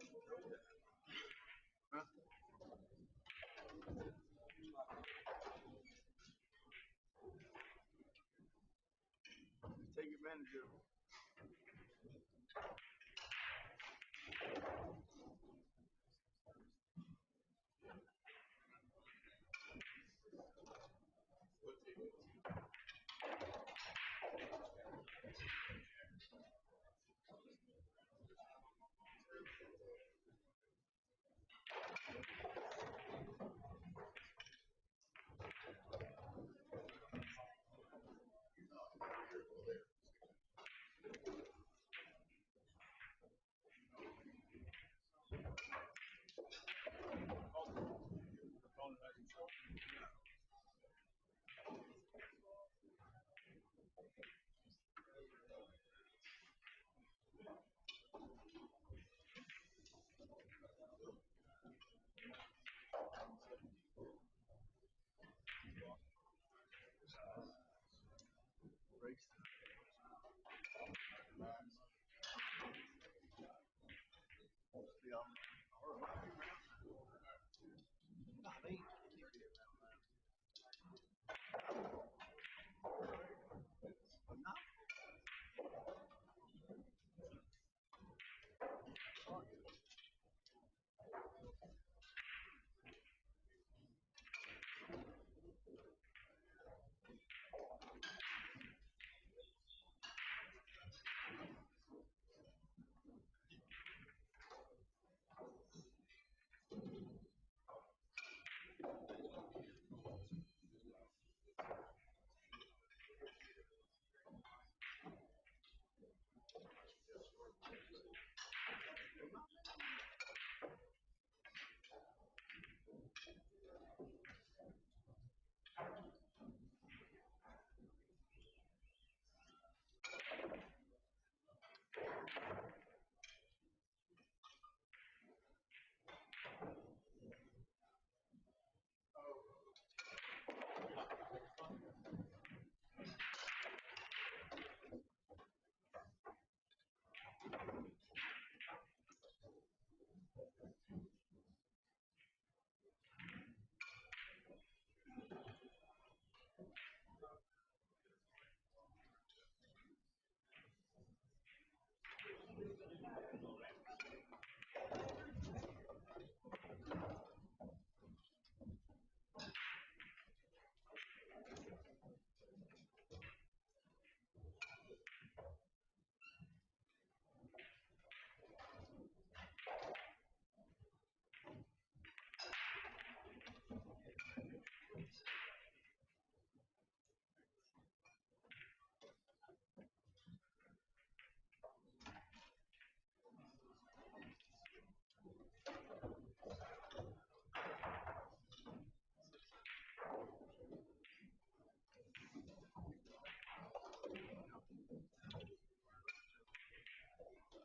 Huh? Take advantage of it. Breaks.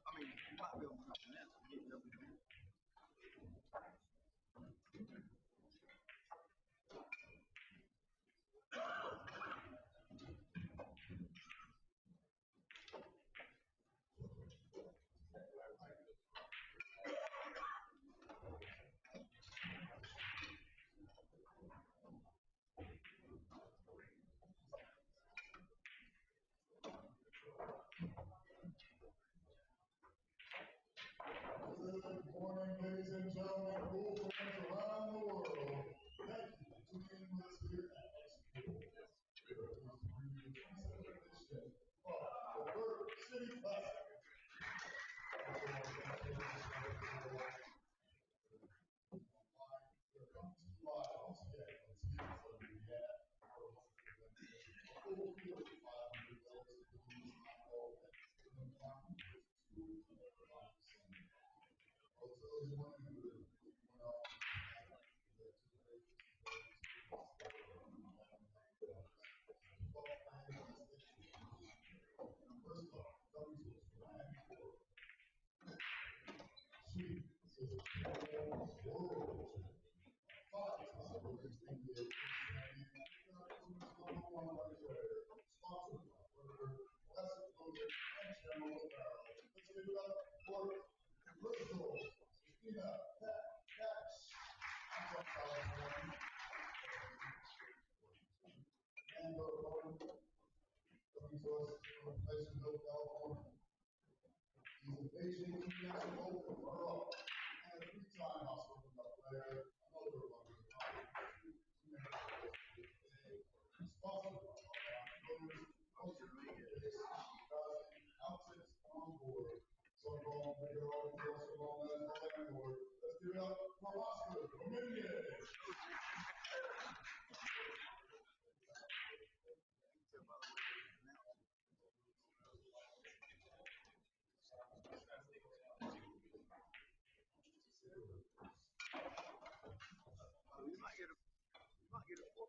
I mean, you might be able to drop the net and get double the net. Good morning, ladies and gentlemen, pool fans around the world. Thank you for tuning in with us here at XPOOL. We are pleased to bring you the 27th edition of the Bird City Classic. We're coming to you live once again from the studios of Indiana. A full field of 500 players, including Chicago and the Mountain Schools of the well, it's early morning, we went off the first of all, Cubbies was Miami, Sweet is a world. Fox is a Williams India, sponsored by Burger, Classic Clothing, and General Apparel. Let's give it up for Bristol And coming to us from Pleasantville, California. He's a Beijing international runner-up and a three-time Oscar player, another one of the sponsored by also outfits on board. So long, bigger audience, so long as the landlord. Let's give it up for Oscar Dominguez. You might get a four.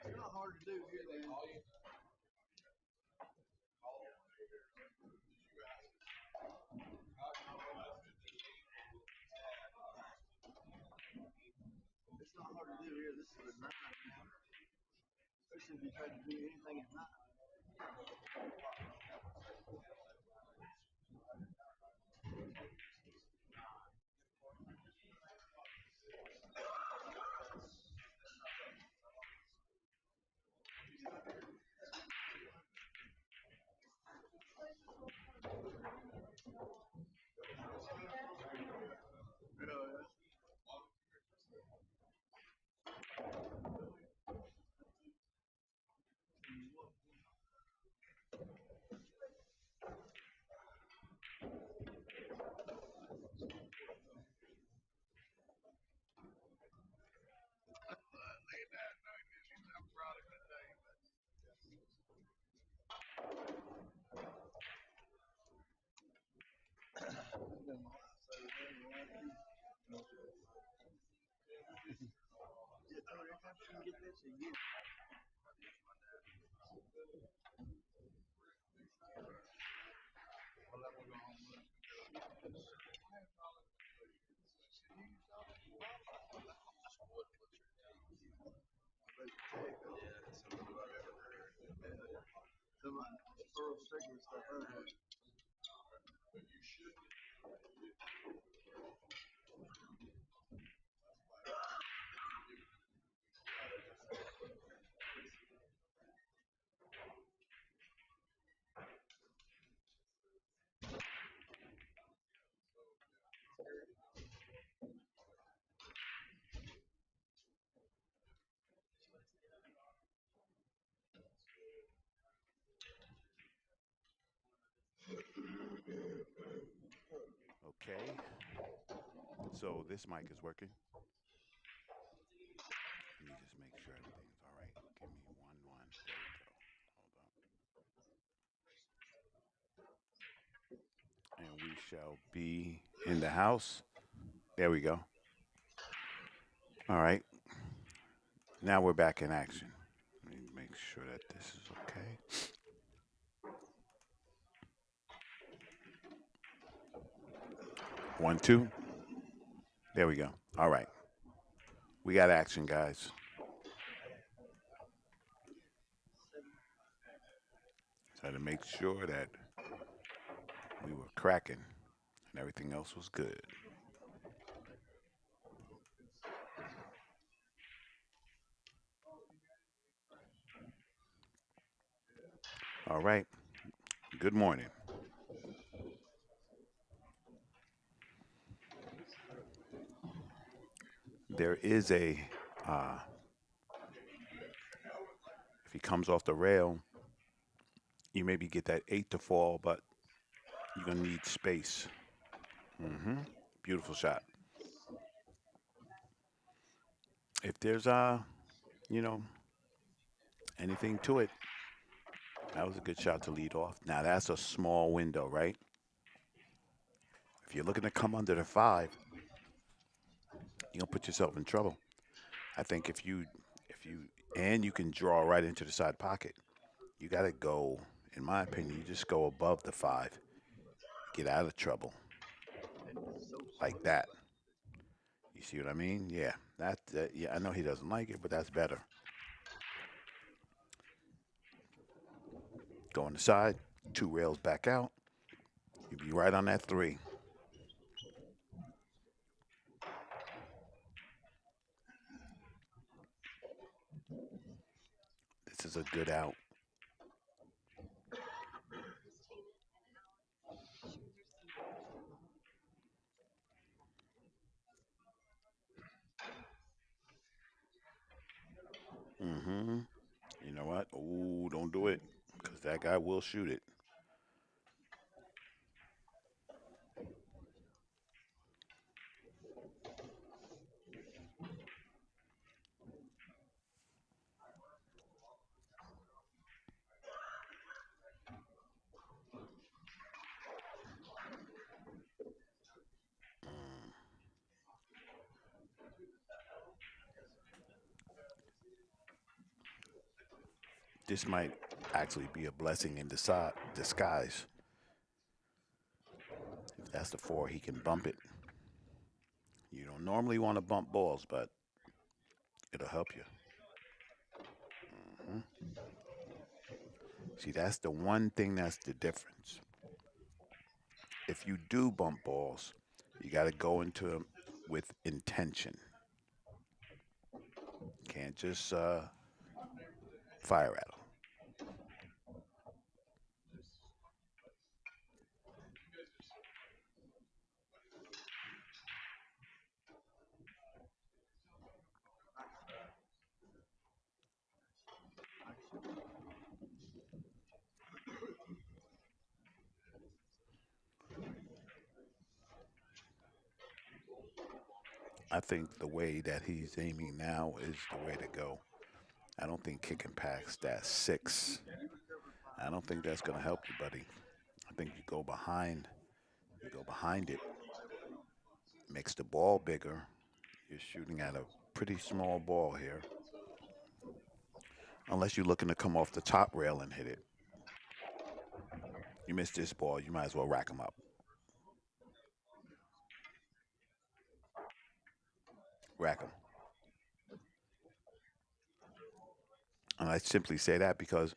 It's not hard to do here, then. It's not hard to do here. This is a grind. Especially if you try to do anything at night. Yeah, tell her anytime she can get this, she get it. I'll let her go home. Some Earl Strickland stuff. Okay, so this mic is working. Let me just make sure everything's all right. Give me one. There we go. Hold on. And we shall be in the house. There we go. All right. Now we're back in action. Let me make sure that this is okay. 1, 2. There we go. All right. We got action, guys. Had to make sure that we were cracking and everything else was good. All right. Good morning. There is uh, if he comes off the rail, you maybe get that 8 to fall, but you're going to need space. hmm Beautiful shot. If there's, you know, anything to it, that was a good shot to lead off. Now, that's a small window, right? If you're looking to come under the 5, you're going to put yourself in trouble. I think and you can draw right into the side pocket. You got to go, in my opinion, you just go above the 5, get out of trouble like that. You see what I mean? Yeah, yeah, I know he doesn't like it, but that's better. Go on the side, 2 rails back out. You'll be right on that 3. This is a good out. hmm You know what? Ooh, don't do it, because that guy will shoot it. Mm. This might actually be a blessing in disguise. If that's the 4, he can bump it. You don't normally want to bump balls, but it'll help you. hmm See, that's the one thing that's the difference. If you do bump balls, you got to go into them with intention. Can't just fire at them. I think the way that he's aiming now is the way to go. I don't think kicking past that 6. I don't think that's going to help you, buddy. I think you go behind. You go behind it. Makes the ball bigger. You're shooting at a pretty small ball here. Unless you're looking to come off the top rail and hit it. You miss this ball, you might as well rack them up. Rack them. And I simply say that because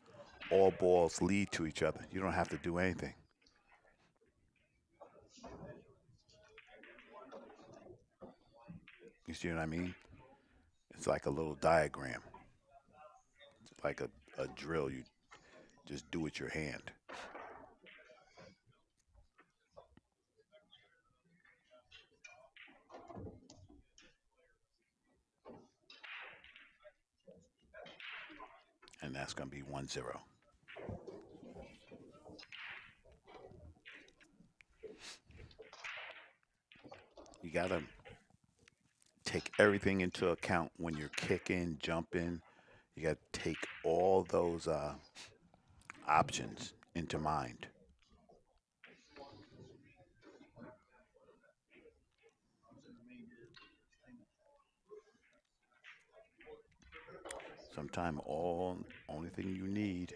all balls lead to each other. You don't have to do anything. You see what I mean? It's like a little diagram. It's like a drill. You just do with your hand. And that's going to be 1-0. You got to take everything into account when you're kicking, jumping. You got to take all those options into mind. Sometimes all only thing you need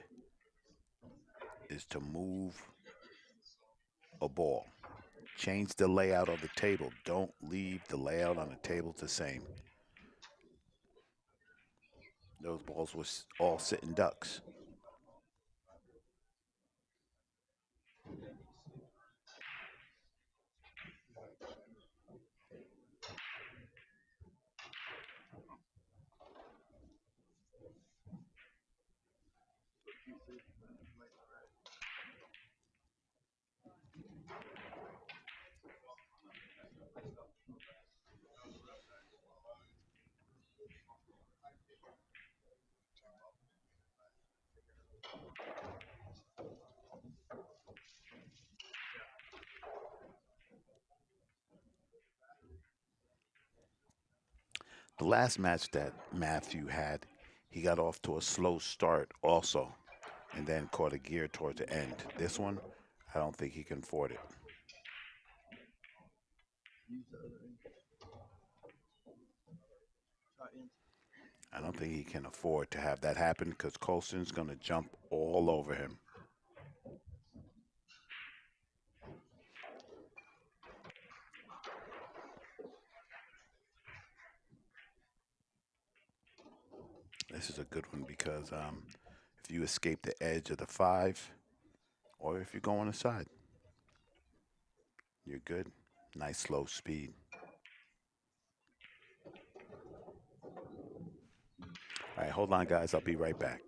is to move a ball. Change the layout of the table. Don't leave the layout on the table the same. Those balls were all sitting ducks. The last match that Matthew had, he got off to a slow start also, and then caught a gear toward the end. This one, I don't think he can afford it. I don't think he can afford to have that happen because Colson's going to jump all over him. This is a good one because if you escape the edge of the 5, or if you go on the side, you're good. Nice slow speed. All right, hold on, guys. I'll be right back.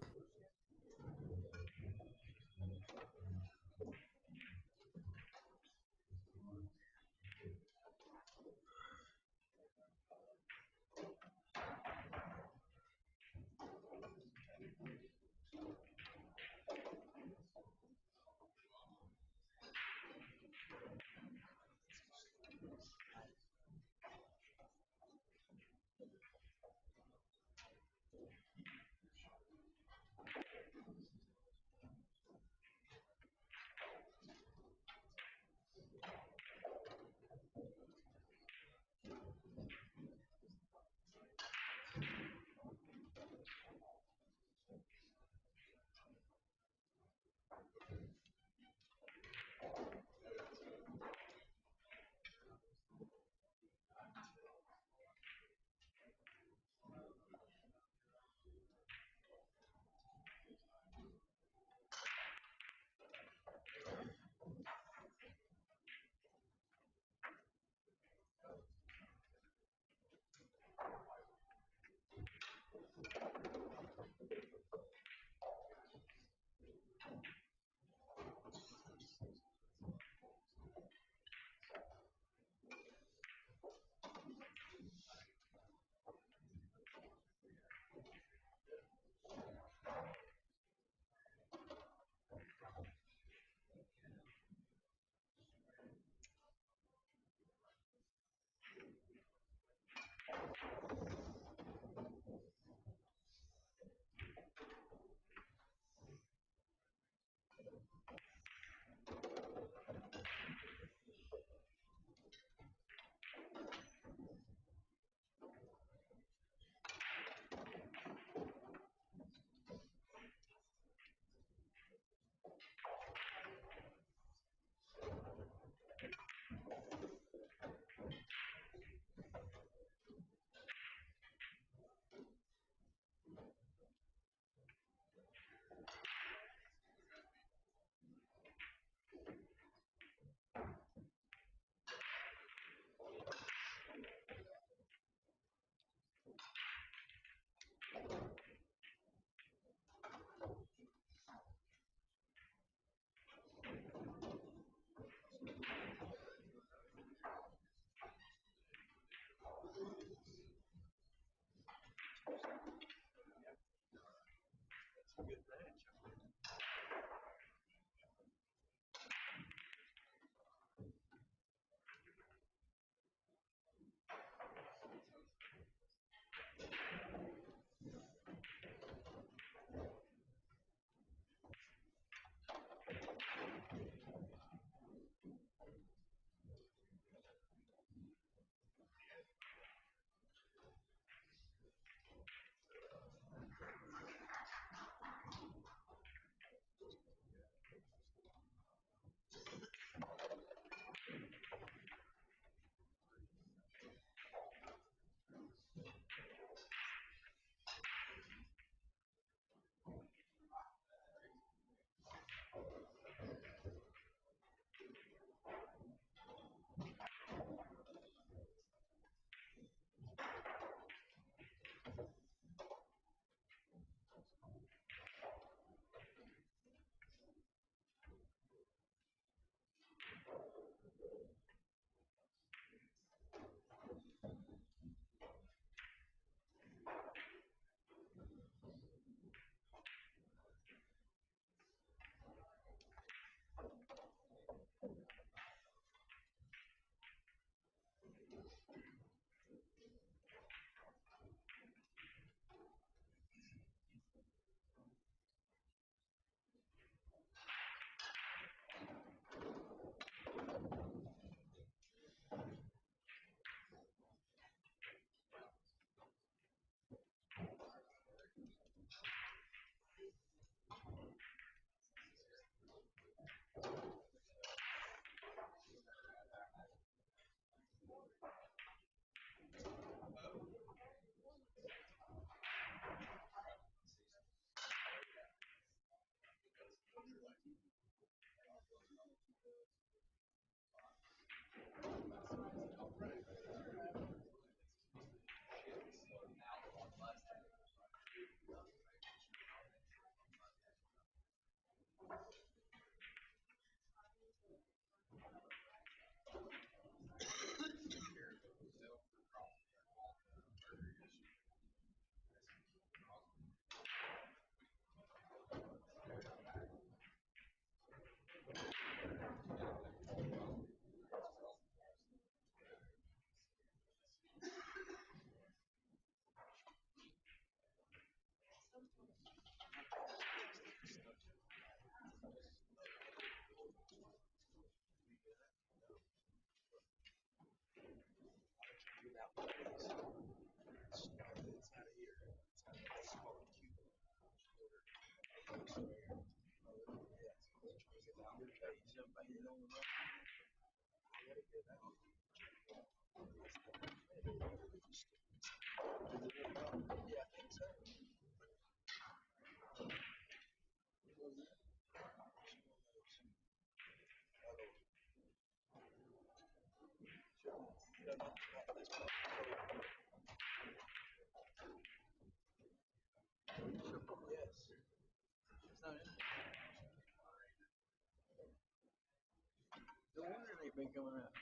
No wonder they've been coming out.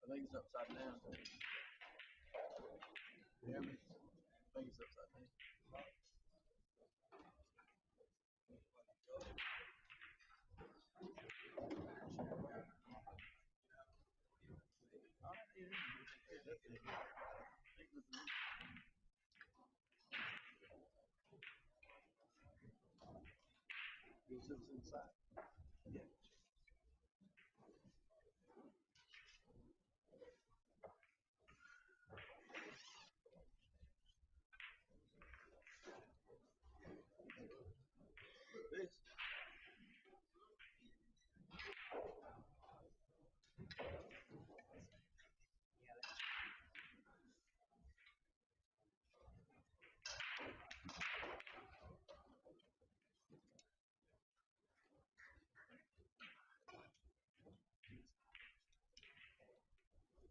I think it's upside down. Yeah, I think it's upside down. Goes inside. Yeah. This.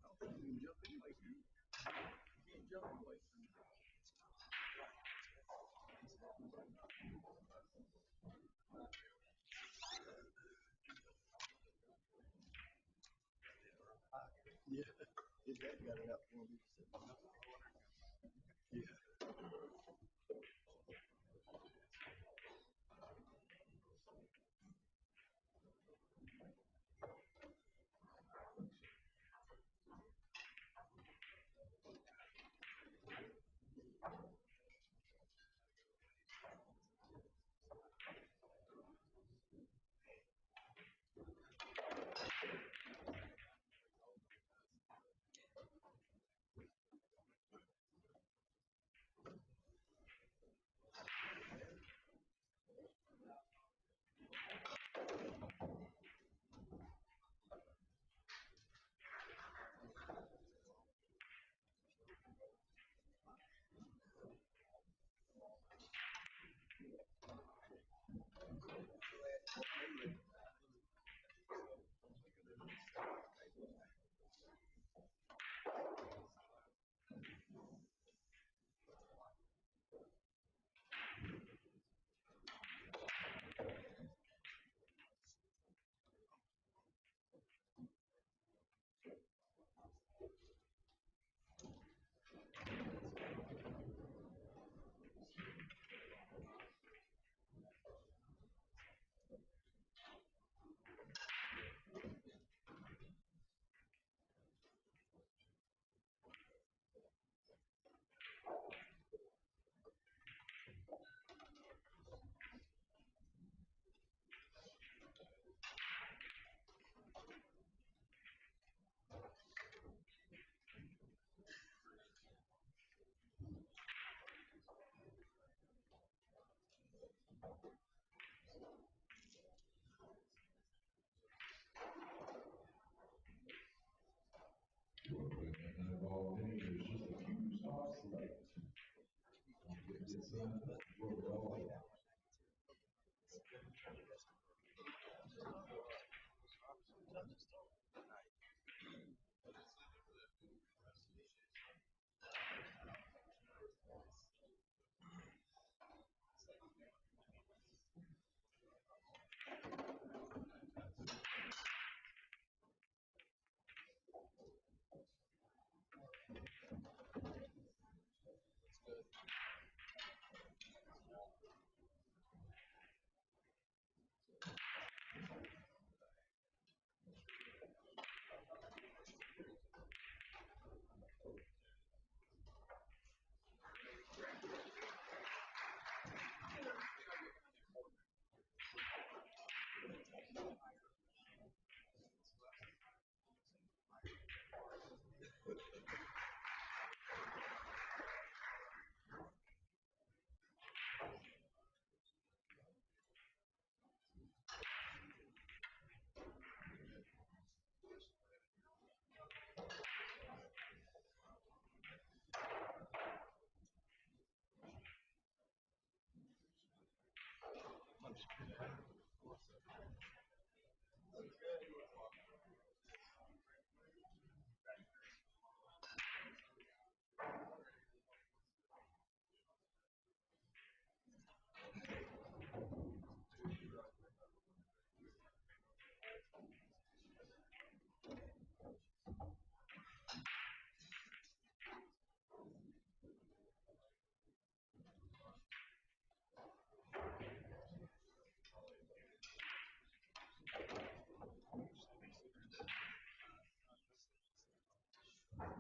I don't think you can jump anyway. You can't jump anyway. Yeah. His dad got it out for him. Yeah.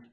Make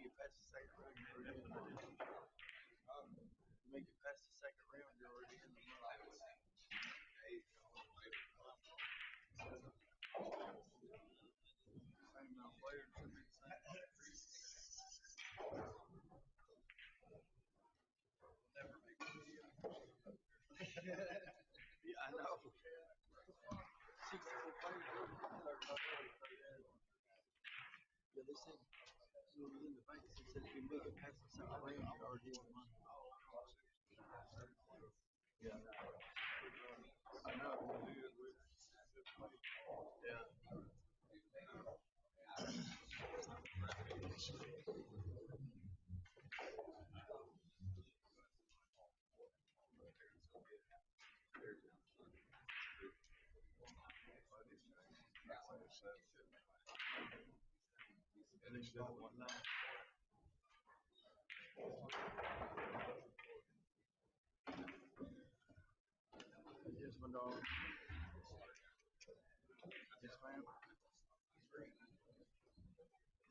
it past the second round, you're already in the make it past the second round, you're already in the month. Same amount of players should be the same. Never make a video. Yeah, I know. 64 players. Yeah, they said when we was in the bank, they said if you make it past the second round, you're already in the money. Yeah. I know. And then you got one now. Yes, my dog. Yes, ma'am.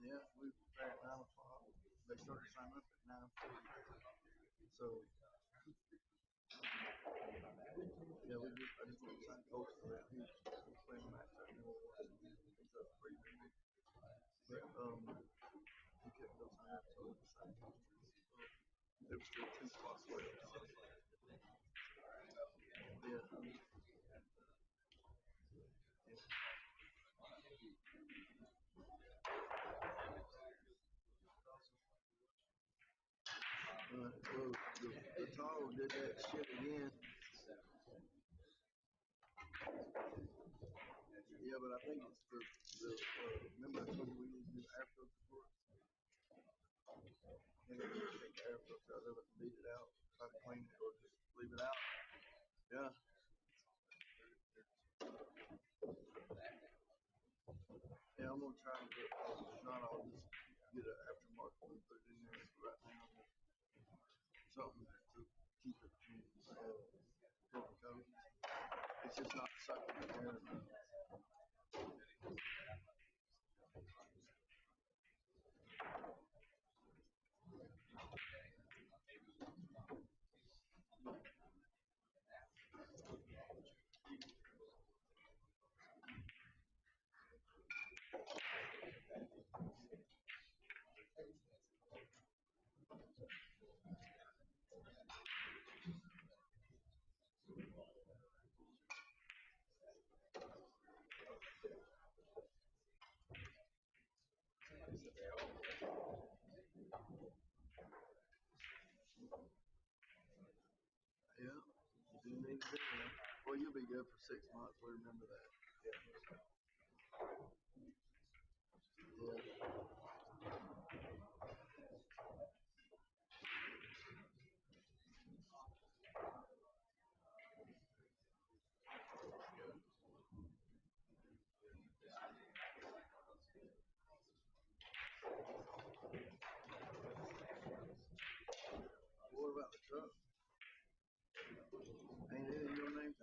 Yeah, we prepare at 9 o'clock. They start to sign up at 9:40. So yeah, we just I just want to sign coach for that. He's playing match right now. He's up pretty big. But he couldn't go sign up, so we decided there was still 2 spots left. So, yeah. Well, the tall did that shit again. Yeah, but I think it's the remember I told you we need to do air filter for it? And then we take the air filter out of it and beat it out, try to clean it, or just leave it out. Yeah. Yeah, I'm gonna try to put, if not, I'll just get an aftermarket and put it in there right now. Something to keep it from broken coat. It's just not sucking the air. Yeah, you do need to do that. Well, you'll be good for 6 months. We remember that. Yeah. What about the truck? Ain't it in your name?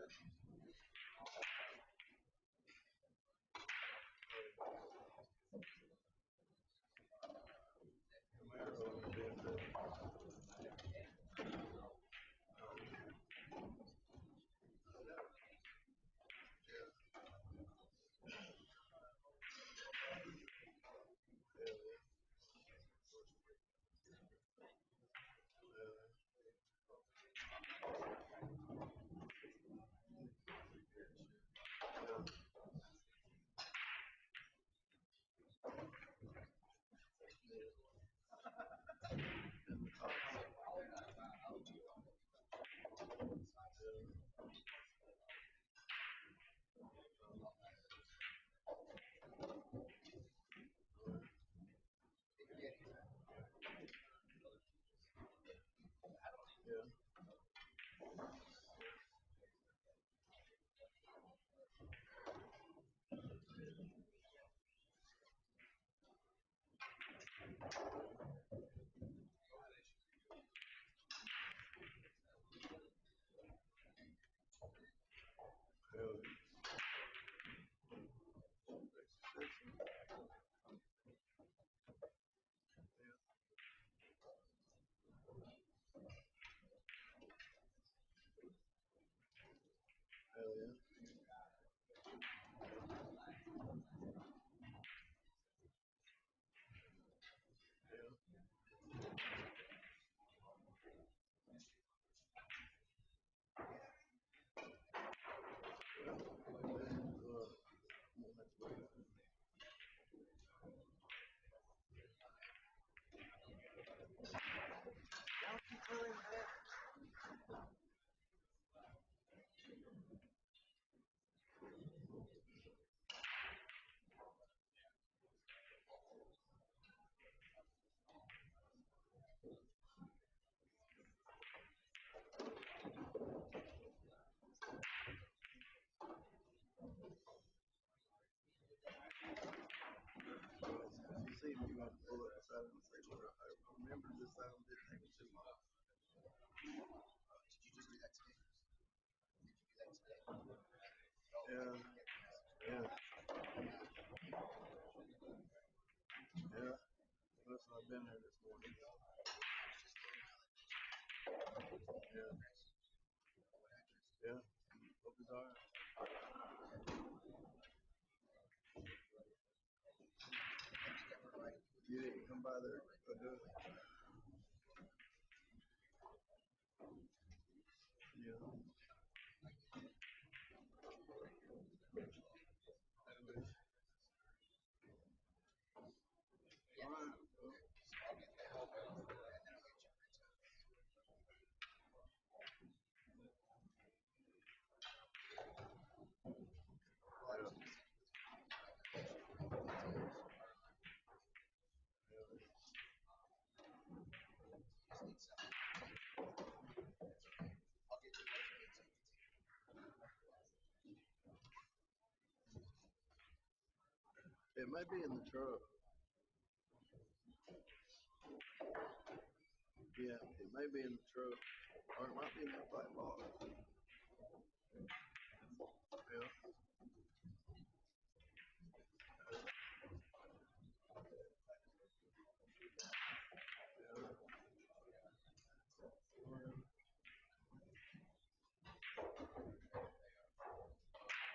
Yeah. Hell yeah. Hell yeah. Yeah. see if you had to pull up beside him and say, look, I remember this item did take me too long. Yeah, yeah, yeah. Listen, I've been there this morning. Yeah, yeah. Hope he's all right. You didn't come by there to do it. Yeah. All right. Well, yeah. It may be in the truck. Yeah, it may be in the truck. Or it might be in that black box. Yeah. Yeah.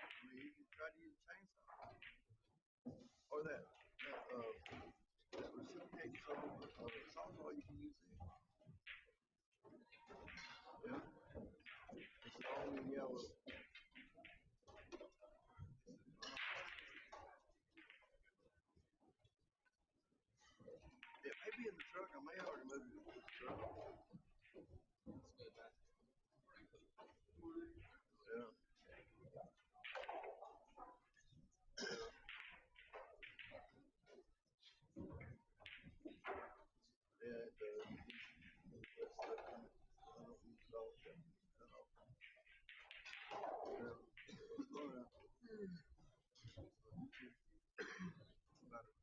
I mean, you can try to use a chainsaw. Or that reciprocating saw, saw you can use it. Yeah. It's long and yellow. It may be in the truck. I may already moved it to the truck. Yeah. Yeah, it does. That's stuff in it. I don't use it all. Yeah. Oh, yeah. About it.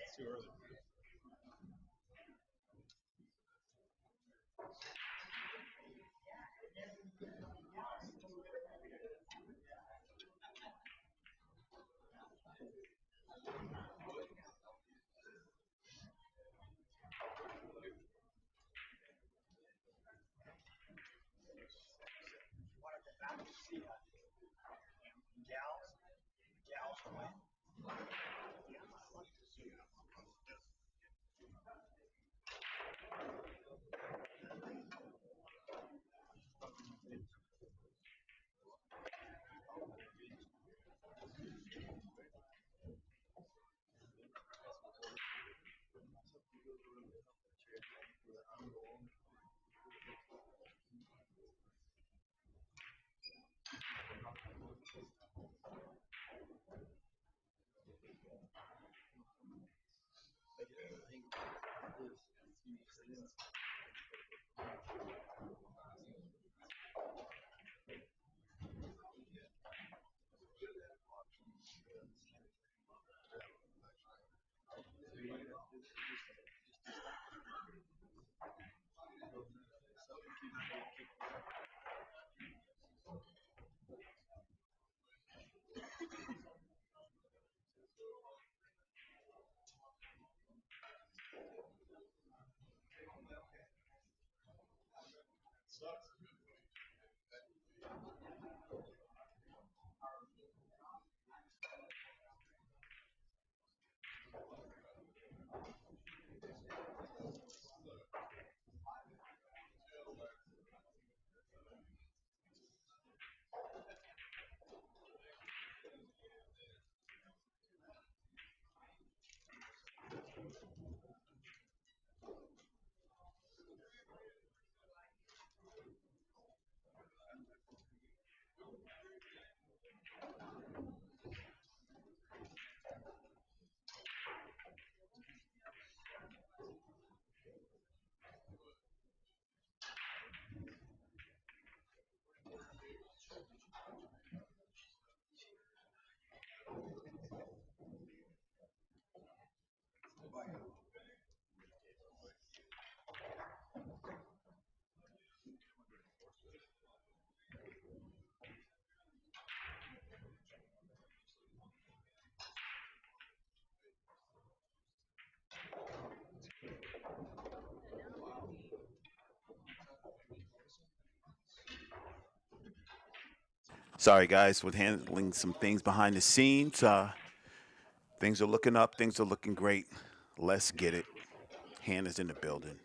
It's too early. Sorry, guys, with handling some things behind the scenes. Things are looking up. Things are looking great. Let's get it. Hannah's in the building.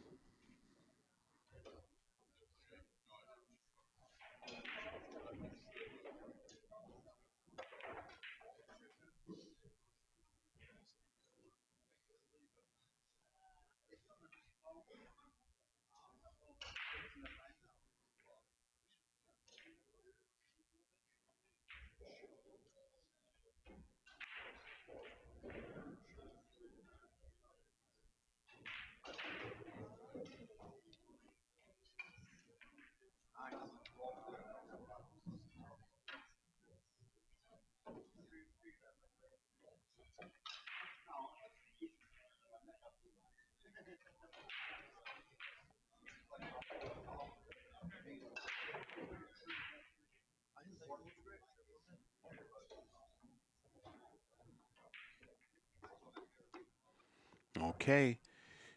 Okay.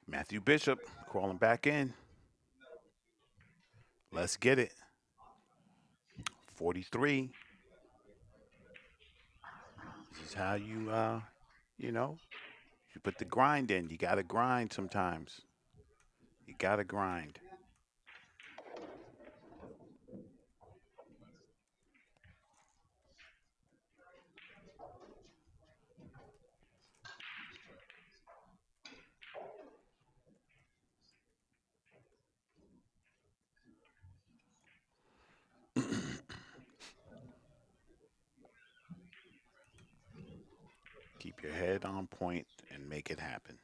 Matthew Bishop crawling back in. Let's get it. 43. This is how you know, you put the grind in. You got to grind sometimes. You got to grind. Keep your head on point and make it happen.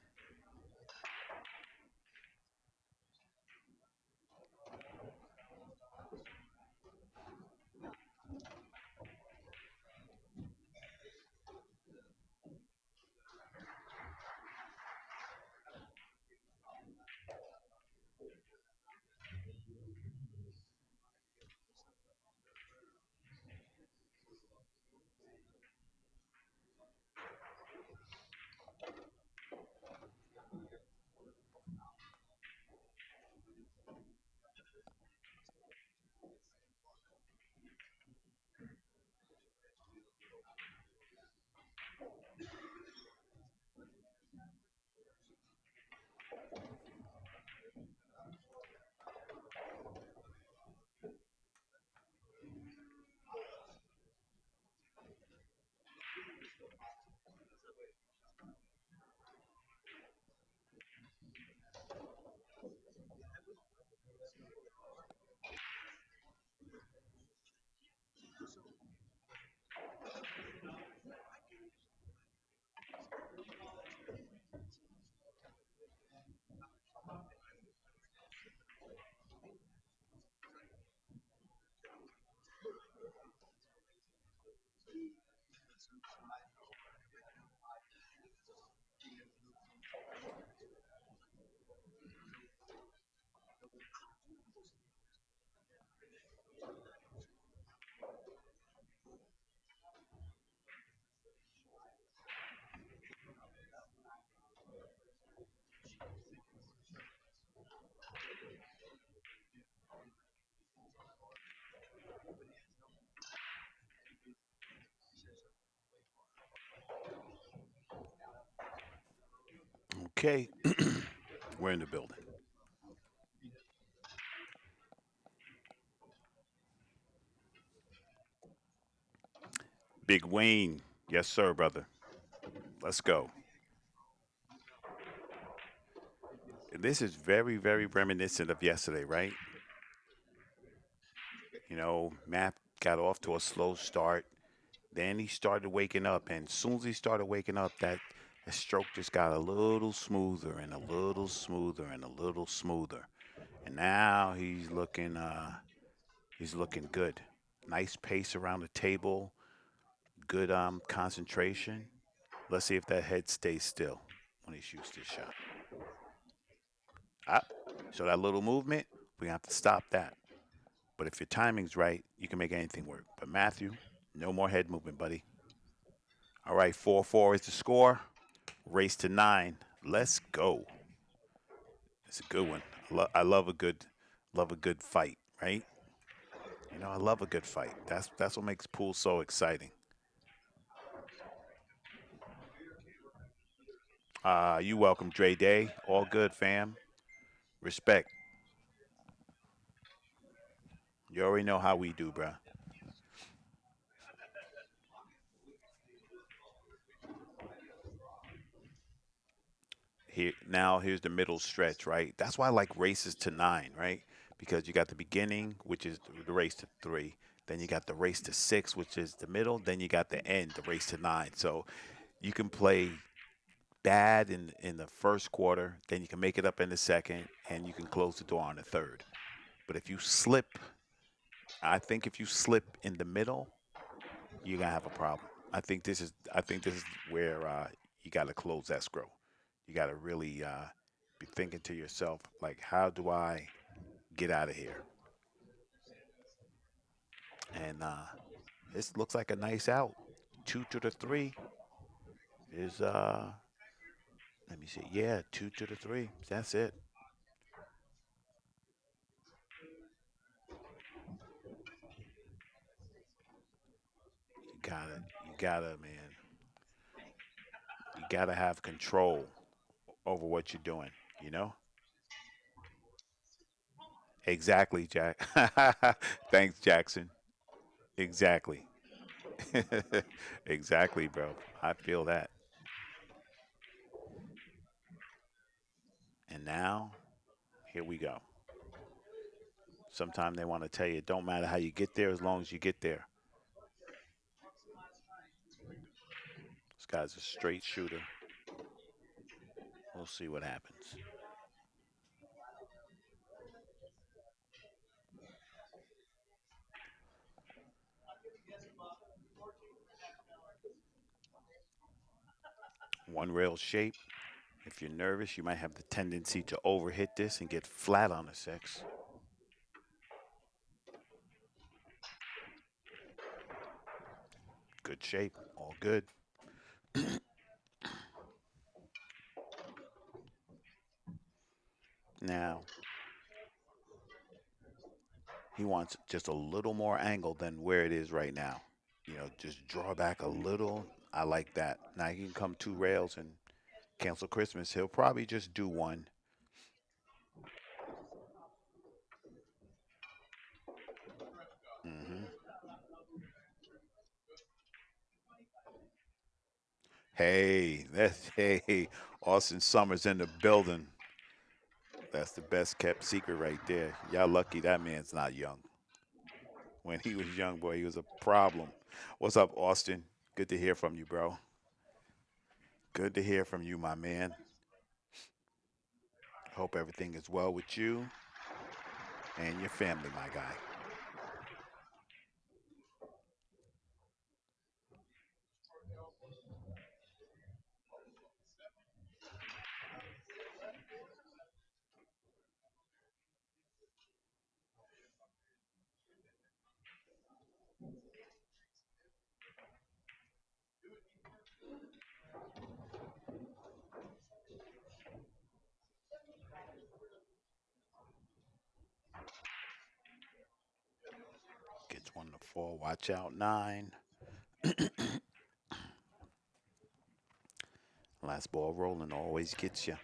Okay, we're in the building. Big Wayne. Yes, sir, brother. Let's go. This is very, very reminiscent of yesterday, right? You know, Matt got off to a slow start. Then he started waking up, and as soon as he started waking up, that the stroke just got a little smoother and a little smoother and a little smoother. And now he's looking good. Nice pace around the table, good concentration. Let's see if that head stays still when he shoots this shot. Ah, so that little movement, we have to stop that. But if your timing's right, you can make anything work. But Matthew, no more head movement, buddy. All right, 4-4 is the score. Race to 9. Let's go. It's a good one. I love a good fight, right? You know, I love a good fight. That's what makes pool so exciting. You welcome, Dre Day. All good, fam. Respect. You already know how we do, bruh. Here now, here's the middle stretch, right? That's why I like races to 9, right? Because you got the beginning, which is the race to 3. Then you got the race to 6, which is the middle. Then you got the end, the race to 9. So you can play bad in the first quarter, then you can make it up in the second, and you can close the door on the third. But if you slip, I think if you slip in the middle, you're gonna have a problem. I think this is where you got to close escrow. You got to really be thinking to yourself like, how do I get out of here? And this looks like a nice out. 2 to the 3 is let me see. Yeah, 2 to the 3. That's it. You gotta, man. You gotta have control over what you're doing. You know. Exactly, Jack. Thanks, Jackson. Exactly. Exactly, bro. I feel that. And now, here we go. Sometimes they want to tell you it don't matter how you get there as long as you get there. This guy's a straight shooter. We'll see what happens. One rail shape. If you're nervous, you might have the tendency to overhit this and get flat on the six. Good shape. All good. Now, he wants just a little more angle than where it is right now. You know, just draw back a little. I like that. Now he can come 2 rails and cancel Christmas. He'll probably just do one. Hmm. Hey, that's hey, Austin Summers in the building. That's the best kept secret right there. Y'all lucky that man's not young. When he was young, boy, he was a problem. What's up, Austin? Good to hear from you, bro. Good to hear from you, my man. Hope everything is well with you and your family, my guy. Gets one to four. Watch out, 9. Last ball rolling always gets you.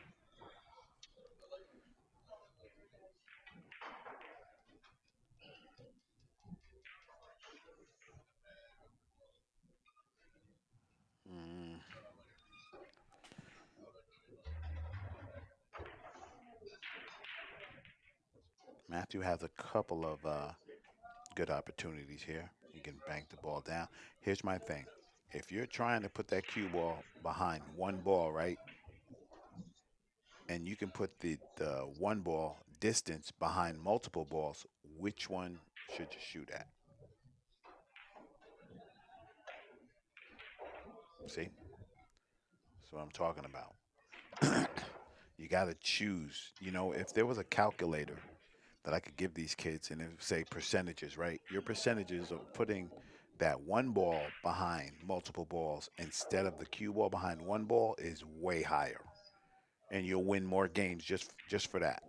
Matthew has a couple of good opportunities here. He can bank the ball down. Here's my thing. If you're trying to put that cue ball behind one ball, right, and you can put the one ball distance behind multiple balls, which one should you shoot at? See? That's what I'm talking about. You got to choose. If there was a calculator that I could give these kids and it would say percentages, right? Your percentages of putting that one ball behind multiple balls instead of the cue ball behind one ball is way higher. And you'll win more games just for that.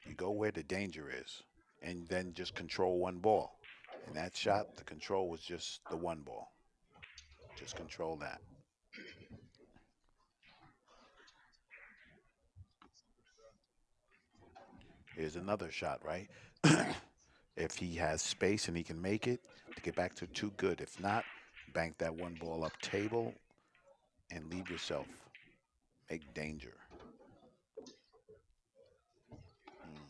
You go where the danger is and then just control one ball. In that shot, the control was just the one ball. Just control that. Here's another shot, right? If he has space and he can make it to get back to two, good. If not, bank that one ball up table and leave yourself. Make danger. Mm,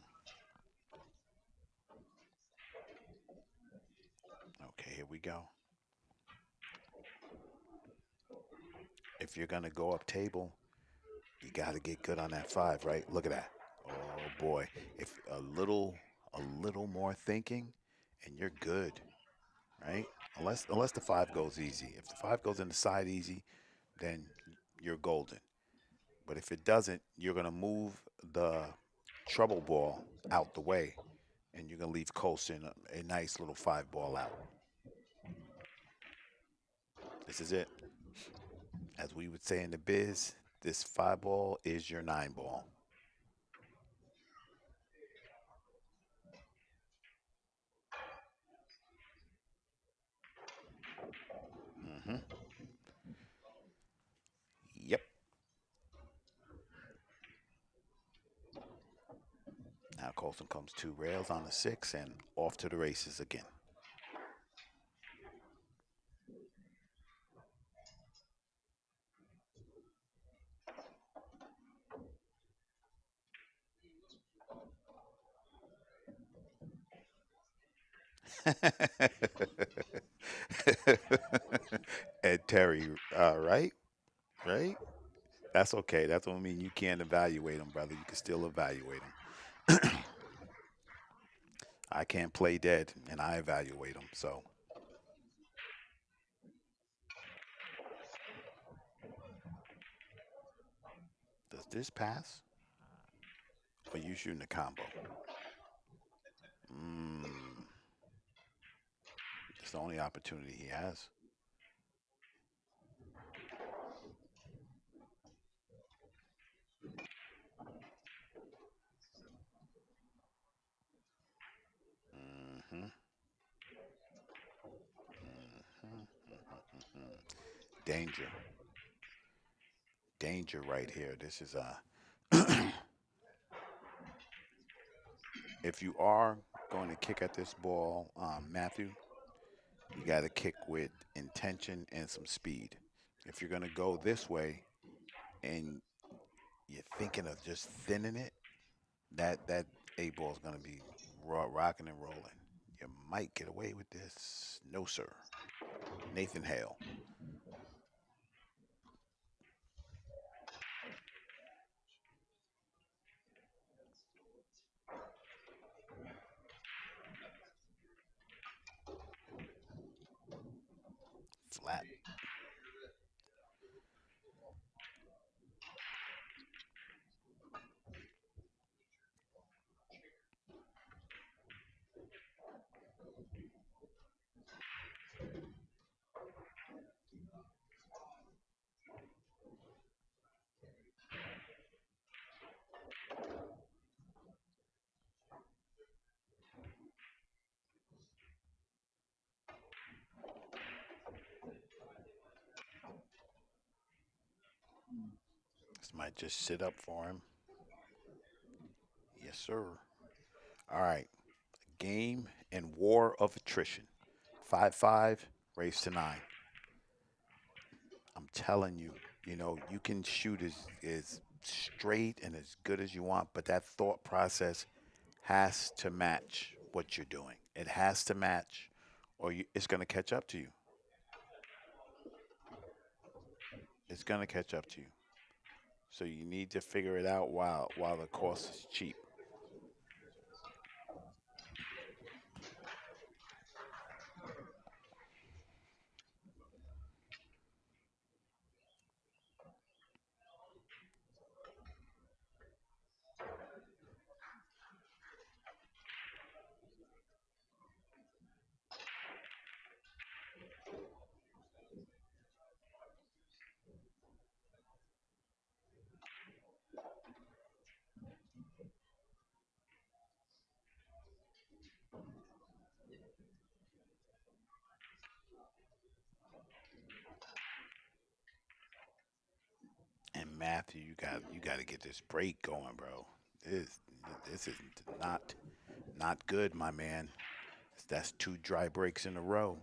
okay, here we go. If you're gonna go up table, you gotta get good on that five, right? Look at that. Oh boy. If a little more thinking and you're good, right? Unless the five goes easy. If the five goes in the side easy, then you're golden. But if it doesn't, you're gonna move the trouble ball out the way and you're gonna leave Colson a nice little five ball out. This is it. As we would say in the biz, this five ball is your nine ball. Hmm. Yep. Now Colson comes two rails on the six and off to the races again. Ed Terry, right? Right? That's okay. That don't mean you can't evaluate him, brother. You can still evaluate him. I can't play dead, and I evaluate him. So, does this pass, or you shooting a combo? Mm, it's the only opportunity he has. Hmm. Hmm. Danger, danger right here. This is if you are going to kick at this ball, Matthew, you got to kick with intention and some speed. If you're going to go this way and you're thinking of just thinning it, that A ball is going to be rocking and rolling. You might get away with this. No, sir. Nathan Hale, flat. This might just sit up for him. Yes, sir. All right. Game and war of attrition. 5-5, race to nine. I'm telling you, you can shoot as straight and as good as you want, but that thought process has to match what you're doing. It has to match, or it's going to catch up to you. It's going to catch up to you. So you need to figure it out while the cost is cheap. And Matthew, you got to get this break going, bro. This this is not good, my man. That's two dry breaks in a row.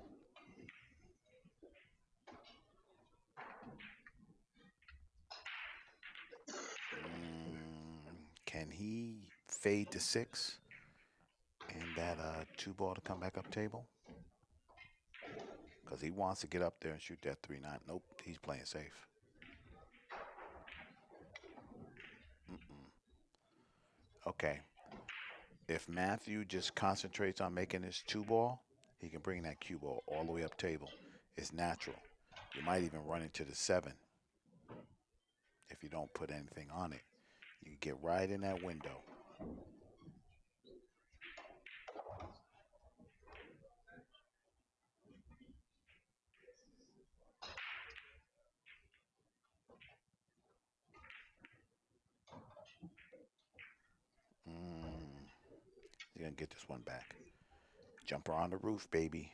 Can he fade to six and that two ball to come back up table? Because he wants to get up there and shoot that 3-9. Nope, he's playing safe. Mm-mm. Okay, if Matthew just concentrates on making his two ball, he can bring that cue ball all the way up table. It's natural. You might even run into the seven if you don't put anything on it. You get right in that window. Mm, you're gonna get this one back. Jumper on the roof, baby.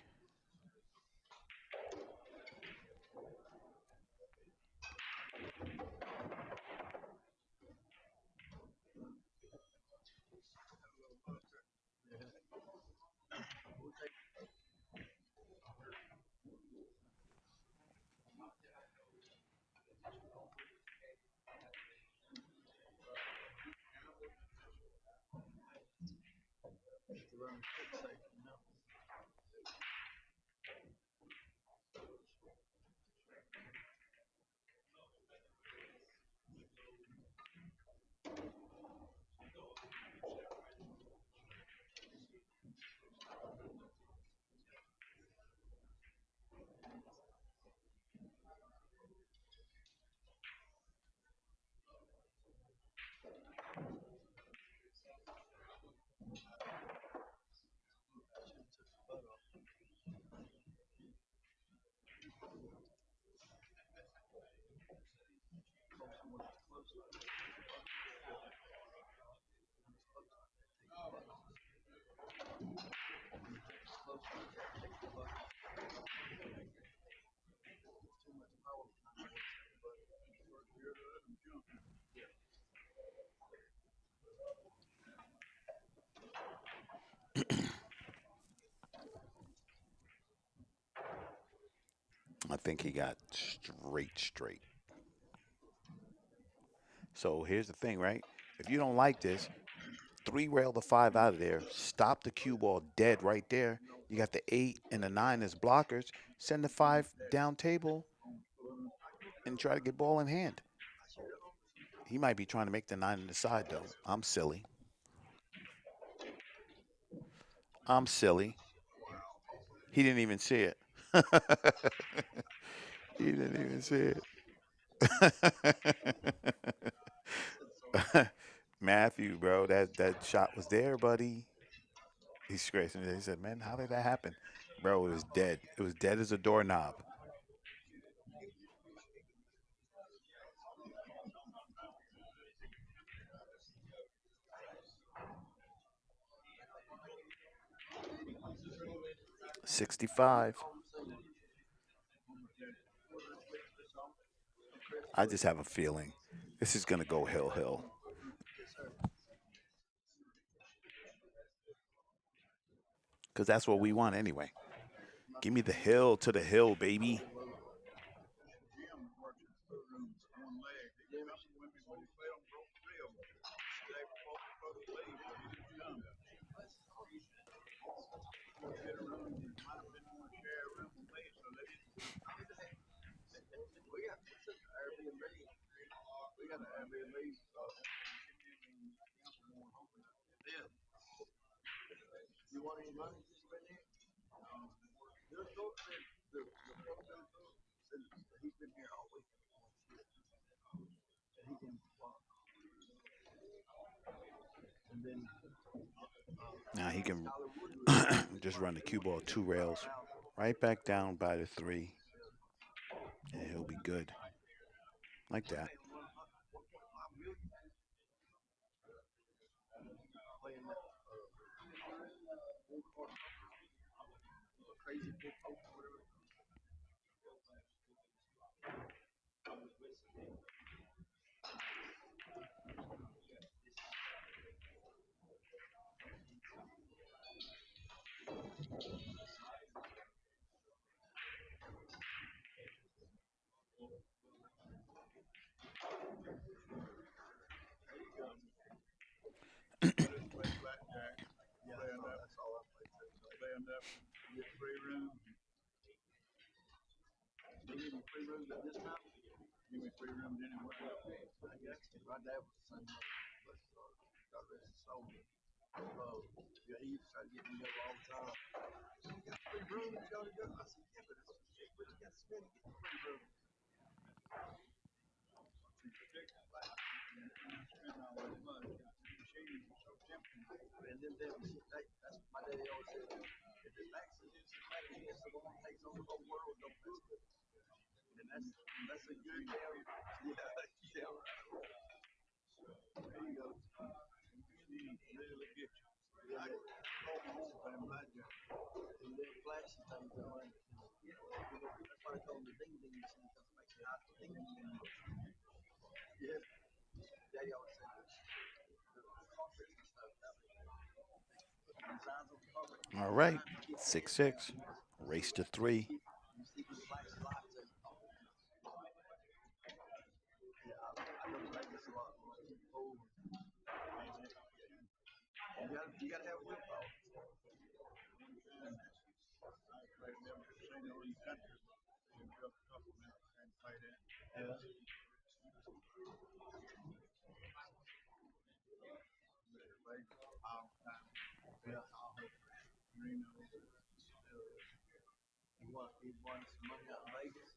I think he got straight. So here's the thing, right? If you don't like this, three rail the five out of there, stop the cue ball dead right there. You got the eight and the nine as blockers. Send the five down table and try to get ball in hand. He might be trying to make the nine on the side though. I'm silly. I'm silly. He didn't even see it. He didn't even see it. Matthew, bro, that shot was there, buddy. He's scratching it. He said, "Man, how did that happen, bro? It was dead. It was dead as a doorknob." 65. I just have a feeling this is gonna go hill, because that's what we want anyway. Give me the hill to the hill, baby. Hey, money just been there. There's no the phone said he's been here all week. He can and then Now he can Tyler Wood just run the cue ball 2 rails right back down by the 3, and he'll be good. Like that. paying 1.5 million playing that crazy big post or whatever. I just play blackjack. Yeah, Play enough. that's all I play too. Play enough to get 3 rooms. They give me 3 rooms at this time. Give me 3 rooms anywhere. I guess my dad was the same way, but God rest his soul. Yeah, he used to try to get me up all the time. You got 3 rooms, y'all to go. I said, yeah, but it's what you got to spend to get 3 rooms. Spend all that money. Machines are so tempting. And then that's what my daddy always said. If it's accidents, the one takes over the whole world, don't mess with it. And that's a good damn. Yeah, yeah, right. There you go. Machines really get you. Yeah, I call my home playing blackjack. and then flashy things that like, that's why they call them the ding ding machine because it makes it hot ding ding ding. Yeah, daddy always said that. The carpets and stuff. Designs on the carpet. All right. 6-6. Race to 3. You see these flashy lights and yeah, I go to Vegas a lot. Oh, you gotta have willpower. I played them casino in the country. And built a couple now and played in. Yeah. Vegas all the time. Yeah. Reno. He won some money out in Vegas.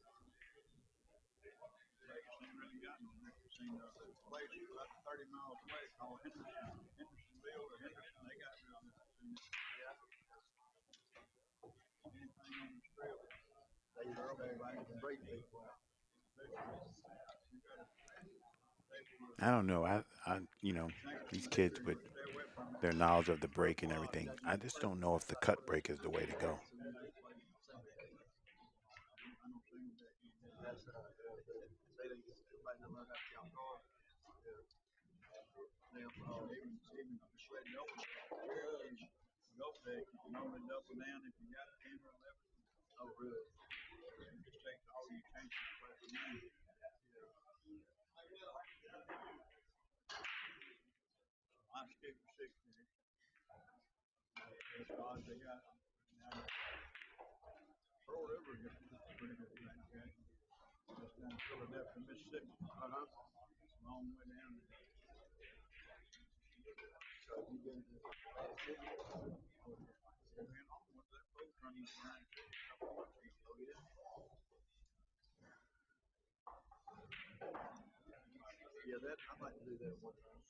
Vegas ain't really got no big casino. There's a place about 30 miles away called Hendersonville or Henderson. They got real good casino. Yeah. Anything on the strip. They break people out. I don't know. These kids with their knowledge of the break and everything, I just don't know if the cut break is the way to go. That's say they everybody know how to count cards. Even shred the open go deck, you can only double down if you got 10 or 11. Oh, really? It just takes all your chances to play for money. I'm scared for 6 minutes. As far as they got now, Pearl River is a pretty good blackjack. Just down Philadelphia, Mississippi. It's a long way down there. So if you get into They ran off with that boat running around a couple months ago. oh yeah. Yeah, that I'd like to do that one time.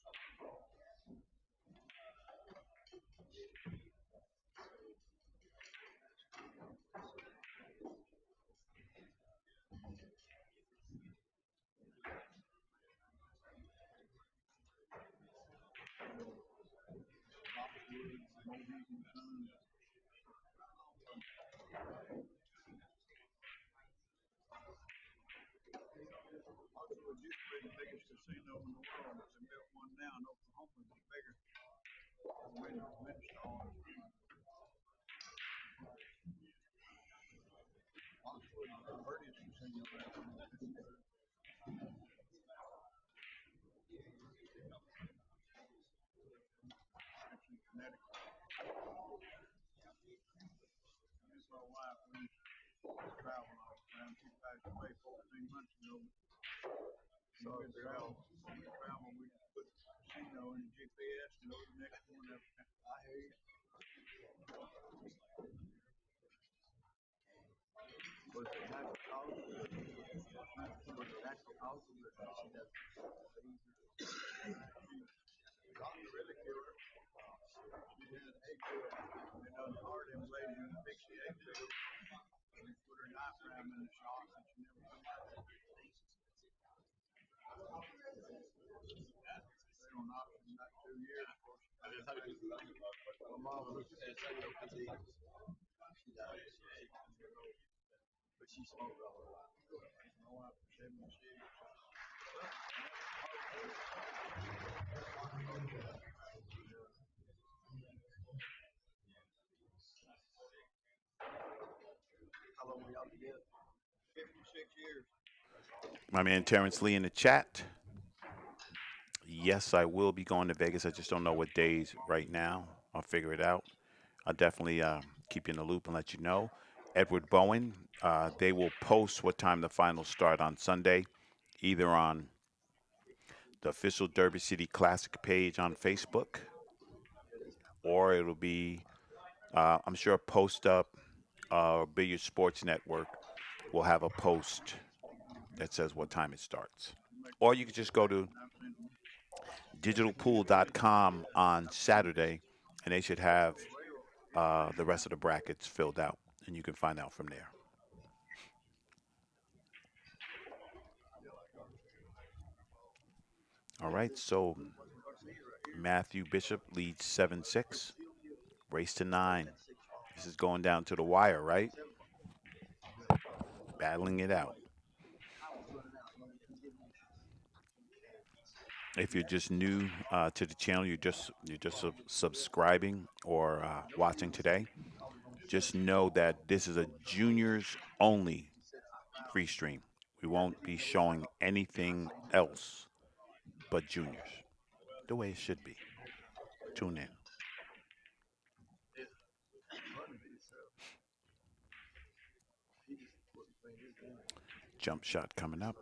Boxwoods, Movies and Sons. Boxwood used to be the biggest casino in the world. They built one now in Oklahoma that's bigger. Winstar. Boxwood is the prettiest casino ever. It's in Connecticut. That's my wife. We travel all the time. She passed away 14 months ago. Sorry, We travel. We put the casino in the GPS and go to the next one. I hear you. Also, that she does got really killed her. She did an egg pill. And done hard them ladies in the fix the egg pill. And they put her knife around in the shock and she never come out. They don't option like 2 years before she comes out. My mom looked at COPD. She died at 16 years old. But she smoked all her life. My wife was 76. How long were y'all together? 56 years. My man Terrence Lee in the chat. Yes, I will be going to Vegas. I just don't know what days right now. I'll figure it out. I'll definitely keep you in the loop and let you know. Edward Bowen, they will post what time the finals start on Sunday, either on the official Derby City Classic page on Facebook, or it'll be, I'm sure, Post Up Billiard Sports Network will have a post that says what time it starts. Or you could just go to digitalpool.com on Saturday, and they should have the rest of the brackets filled out, and you can find out from there. All right, so Matthew Bishop leads 7-6, race to 9. This is going down to the wire, right? Battling it out. If you're just new to the channel, you're just subscribing or watching today, just know that this is a juniors only free stream. We won't be showing anything else but juniors, the way it should be. Tune in. Jump shot coming up.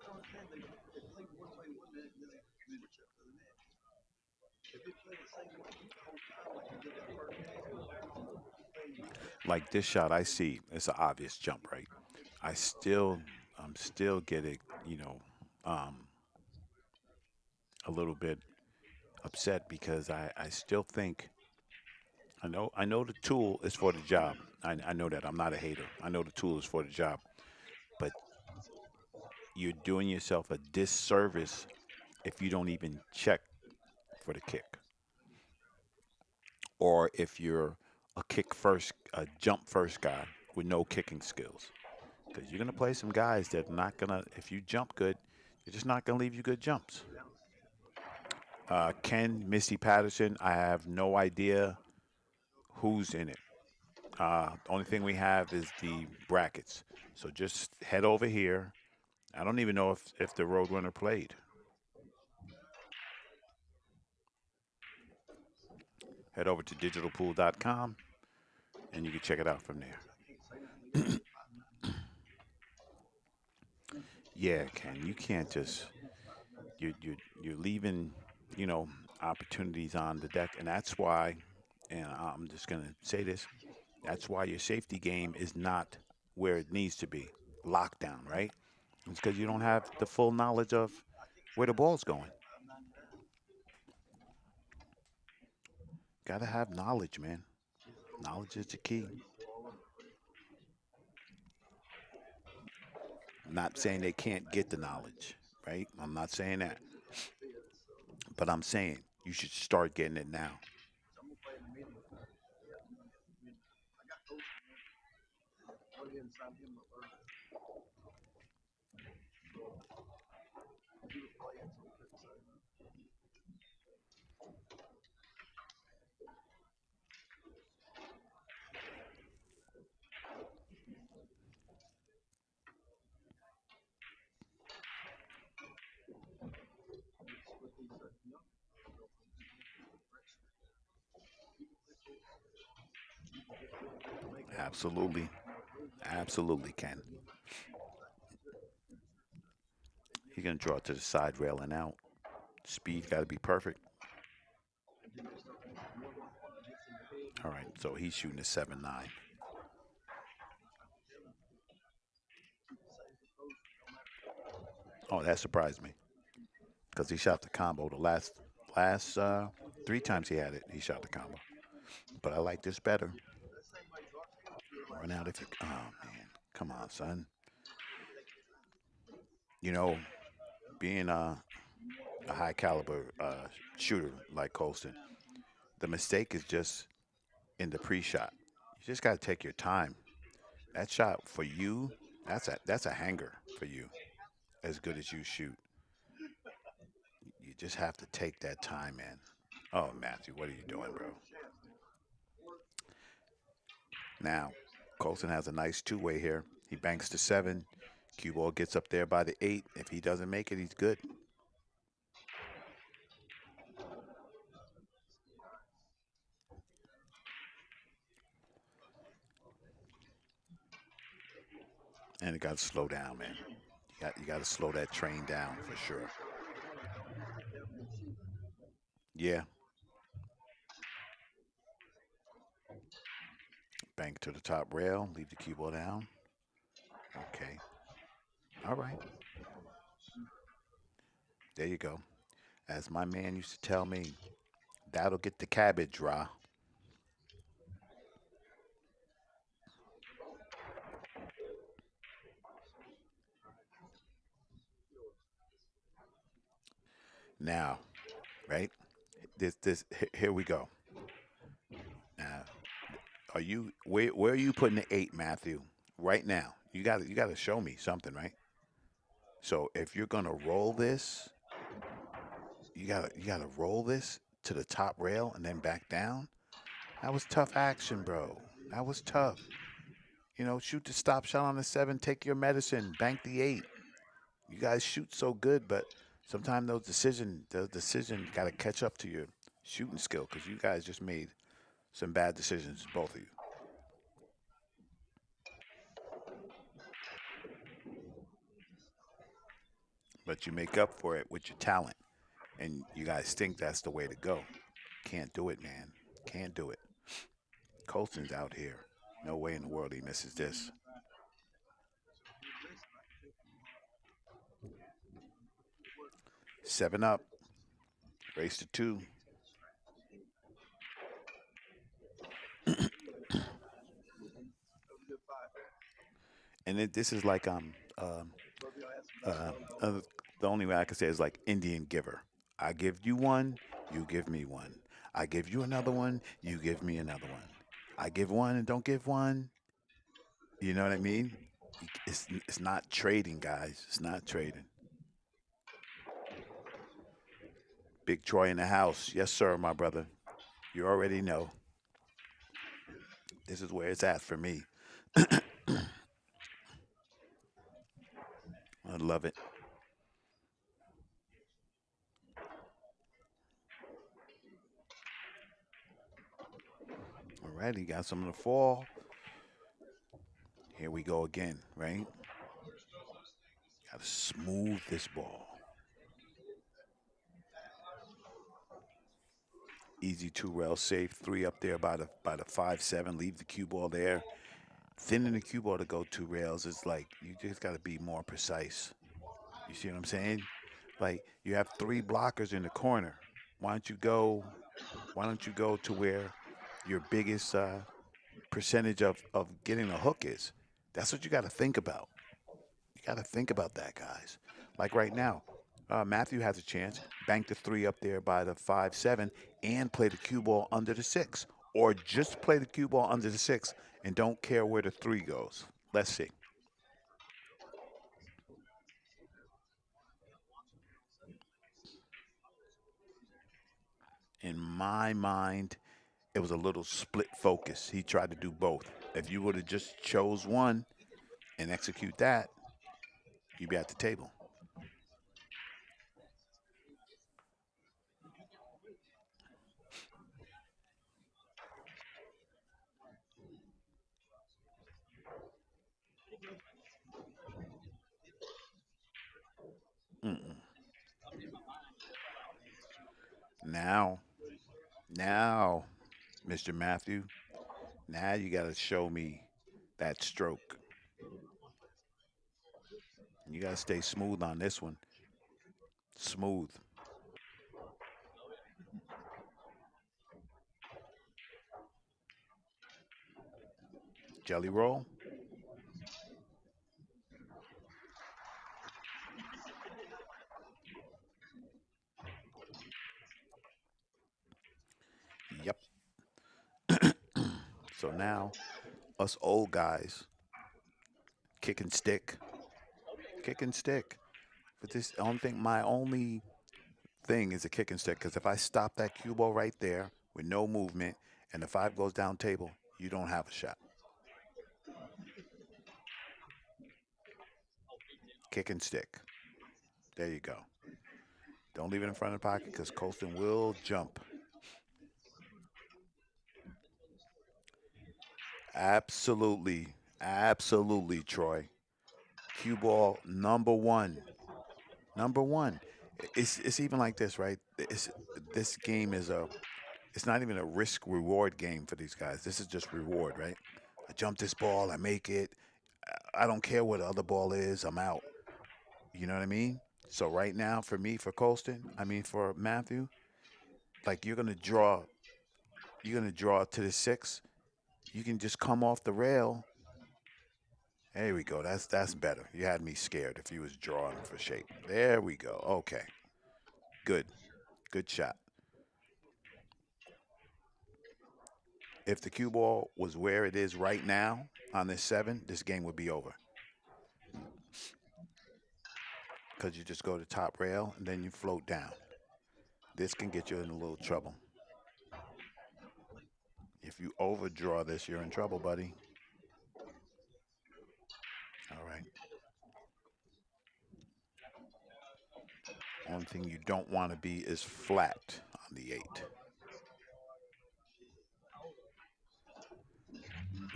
Like this shot I see, it's an obvious jump, right? I still, I'm still getting, um, a little bit upset because I still think I know the tool is for the job. I know that. I'm not a hater. I know the tool is for the job. But you're doing yourself a disservice if you don't even check for the kick. Or if you're a kick first, a jump first guy with no kicking skills. Because you're going to play some guys that are not going to, if you jump good, they're just not going to leave you good jumps. Ken, Missy Patterson, I have no idea who's in it. The only thing we have is the brackets. So just head over here. I don't even know if the Roadrunner played. Head over to digitalpool.com and you can check it out from there. Yeah, Ken, you can't just you're leaving, you know, opportunities on the deck, and that's why. And I'm just gonna say this: that's why your safety game is not where it needs to be. Lockdown, right? It's because you don't have the full knowledge of where the ball's going. Gotta have knowledge, man. Knowledge is the key. I'm not saying they can't get the knowledge, right? I'm not saying that. But I'm saying you should start getting it now. Absolutely. Absolutely can. He's going to draw it to the side railing out. Speed got to be perfect. All right, so he's shooting a 7-9. Oh, that surprised me because he shot the combo the last 3 times he had it. He shot the combo, but I like this better. Run out if you. Oh man, come on, son. You know, being a high caliber shooter like Colston, the mistake is just in the pre-shot. You just got to take your time. That shot for you, that's a hanger for you. As good as you shoot, you just have to take that time, man. Oh, Matthew, what are you doing, bro? Now, Colson has a nice two-way here. He banks to 7. Cue ball gets up there by the 8. If he doesn't make it, he's good. And it got to slow down, man. You got to slow that train down for sure. Yeah, bank to the top rail, leave the cue ball down. Okay, all right, there you go. As my man used to tell me, that'll get the cabbage raw. Now, right? Here we go. Now, where are you putting the 8, Matthew? Right now, you got to show me something, right? So if you're gonna roll this, you gotta roll this to the top rail and then back down. That was tough action, bro. That was tough. Shoot the stop shot on the 7. Take your medicine. Bank the 8. You guys shoot so good, but sometimes those decisions got to catch up to your shooting skill because you guys just made some bad decisions, both of you. But you make up for it with your talent, and you guys think that's the way to go. Can't do it, man. Can't do it. Colston's out here. No way in the world he misses this. 7 up. Race to 2. And this is like uh, uh, the only way I can say is like Indian giver. I give you one, you give me one. I give you another one, you give me another one. I give one and don't give one. You know what I mean? It's not trading, guys. It's not trading. Big Troy in the house. Yes, sir, my brother. You already know. This is where it's at for me. I love it. All right, he got some in the fall. Here we go again, right? Got to smooth this ball. Easy two rail safe. 3 up there by the 5-7. Leave the cue ball there. Thinning the cue ball to go 2 rails is like you just got to be more precise. You see what I'm saying? Like you have 3 blockers in the corner. Why don't you go? Why don't you go to where your biggest percentage of getting a hook is? That's what you got to think about. You got to think about that, guys. Like right now, Matthew has a chance. Bank the 3 up there by the 5-7 and play the cue ball under the 6. Or just play the cue ball under the 6 and don't care where the 3 goes. Let's see. In my mind, it was a little split focus. He tried to do both. If you would have just chose one and execute that, you'd be at the table. Mm-mm. Now, now, Mr. Matthew, now you got to show me that stroke. You gotta stay smooth on this one. Smooth. Jelly roll. Yep. So now us old guys kick and stick, kick and stick. But this, I don't think my only thing is a kick and stick because if I stop that cue ball right there with no movement and the five goes down table, you don't have a shot. Kick and stick. There you go. Don't leave it in front of the pocket because Colston will jump. Absolutely. Absolutely, Troy. Cue ball number one. Number one. It's even like this, right? This game is a it's not even a risk reward game for these guys. This is just reward, right? I jump this ball, I make it. I don't care what the other ball is, I'm out. You know what I mean? So right now, for me, for Colston, I mean for Matthew, like you're gonna draw to the six. You can just come off the rail. There we go. That's better. You had me scared if you was drawing for shape. There we go. Okay. Good. Good shot. If the cue ball was where it is right now on this seven, this game would be over. Because you just go to top rail and then you float down. This can get you in a little trouble. If you overdraw this, you're in trouble, buddy. All right. Only thing you don't want to be is flat on the eight.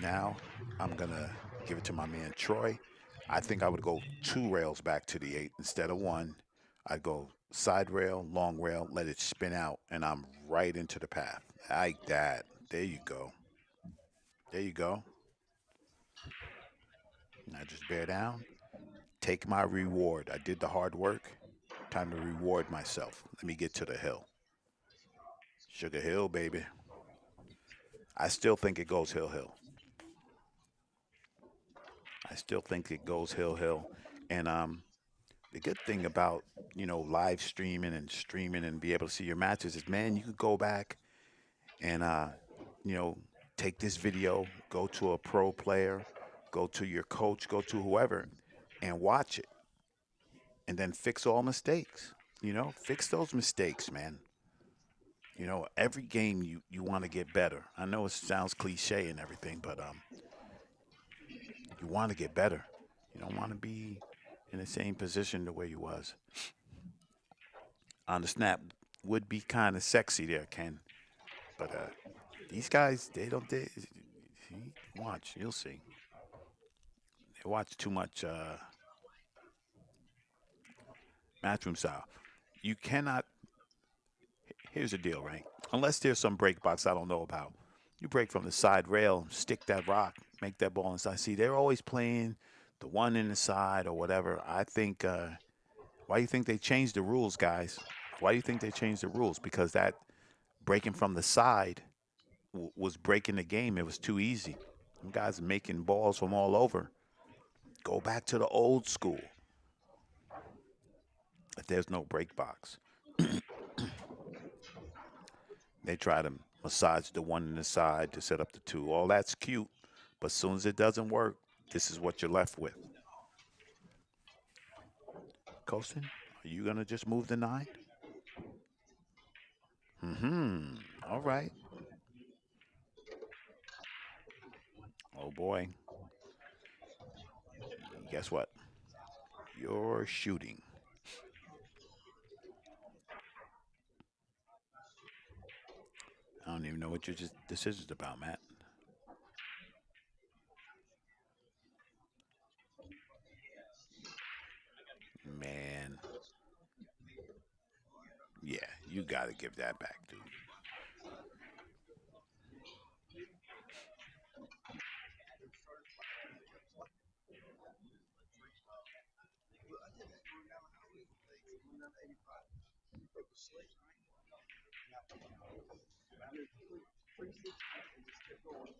Now I'm gonna give it to my man Troy. I think I would go two rails back to the eight instead of one. I'd go side rail, long rail, let it spin out, and I'm right into the path. Like that. There you go. There you go. Now just bear down. Take my reward. I did the hard work. Time to reward myself. Let me get to the hill. Sugar Hill, baby. I still think it goes hill hill. I still think it goes hill hill. And the good thing about live streaming and streaming and be able to see your matches is, man, you could go back and you know take this video, go to a pro player, go to your coach, go to whoever, and watch it, and then fix all mistakes. Fix those mistakes, man. Every game you want to get better. I know it sounds cliche and everything, but you want to get better. You don't want to be in the same position the way you was. On the snap would be kind of sexy there, Ken. But these guys, they don't. Watch, you'll see. They watch too much matchroom style. You cannot. Here's the deal, right? Unless there's some break box I don't know about, you break from the side rail, stick that rock, make that ball inside. See, they're always playing the one in the side or whatever. I think. Why do you think they changed the rules, guys? Why do you think they changed the rules? Because that breaking from the side was breaking the game. It was too easy. Them guys making balls from all over. Go back to the old school. If there's no break box, they try to massage the one in the side to set up the two. All that's cute, but as soon as it doesn't work, this is what you're left with. Colson, are you gonna just move the nine? Mm-hmm. All right. Oh boy. Guess what? You're shooting. I don't even know what your decision's about, Matt. Man, yeah, you got to give that back, dude. it was slate, right? Now, batted 360 and just kept going.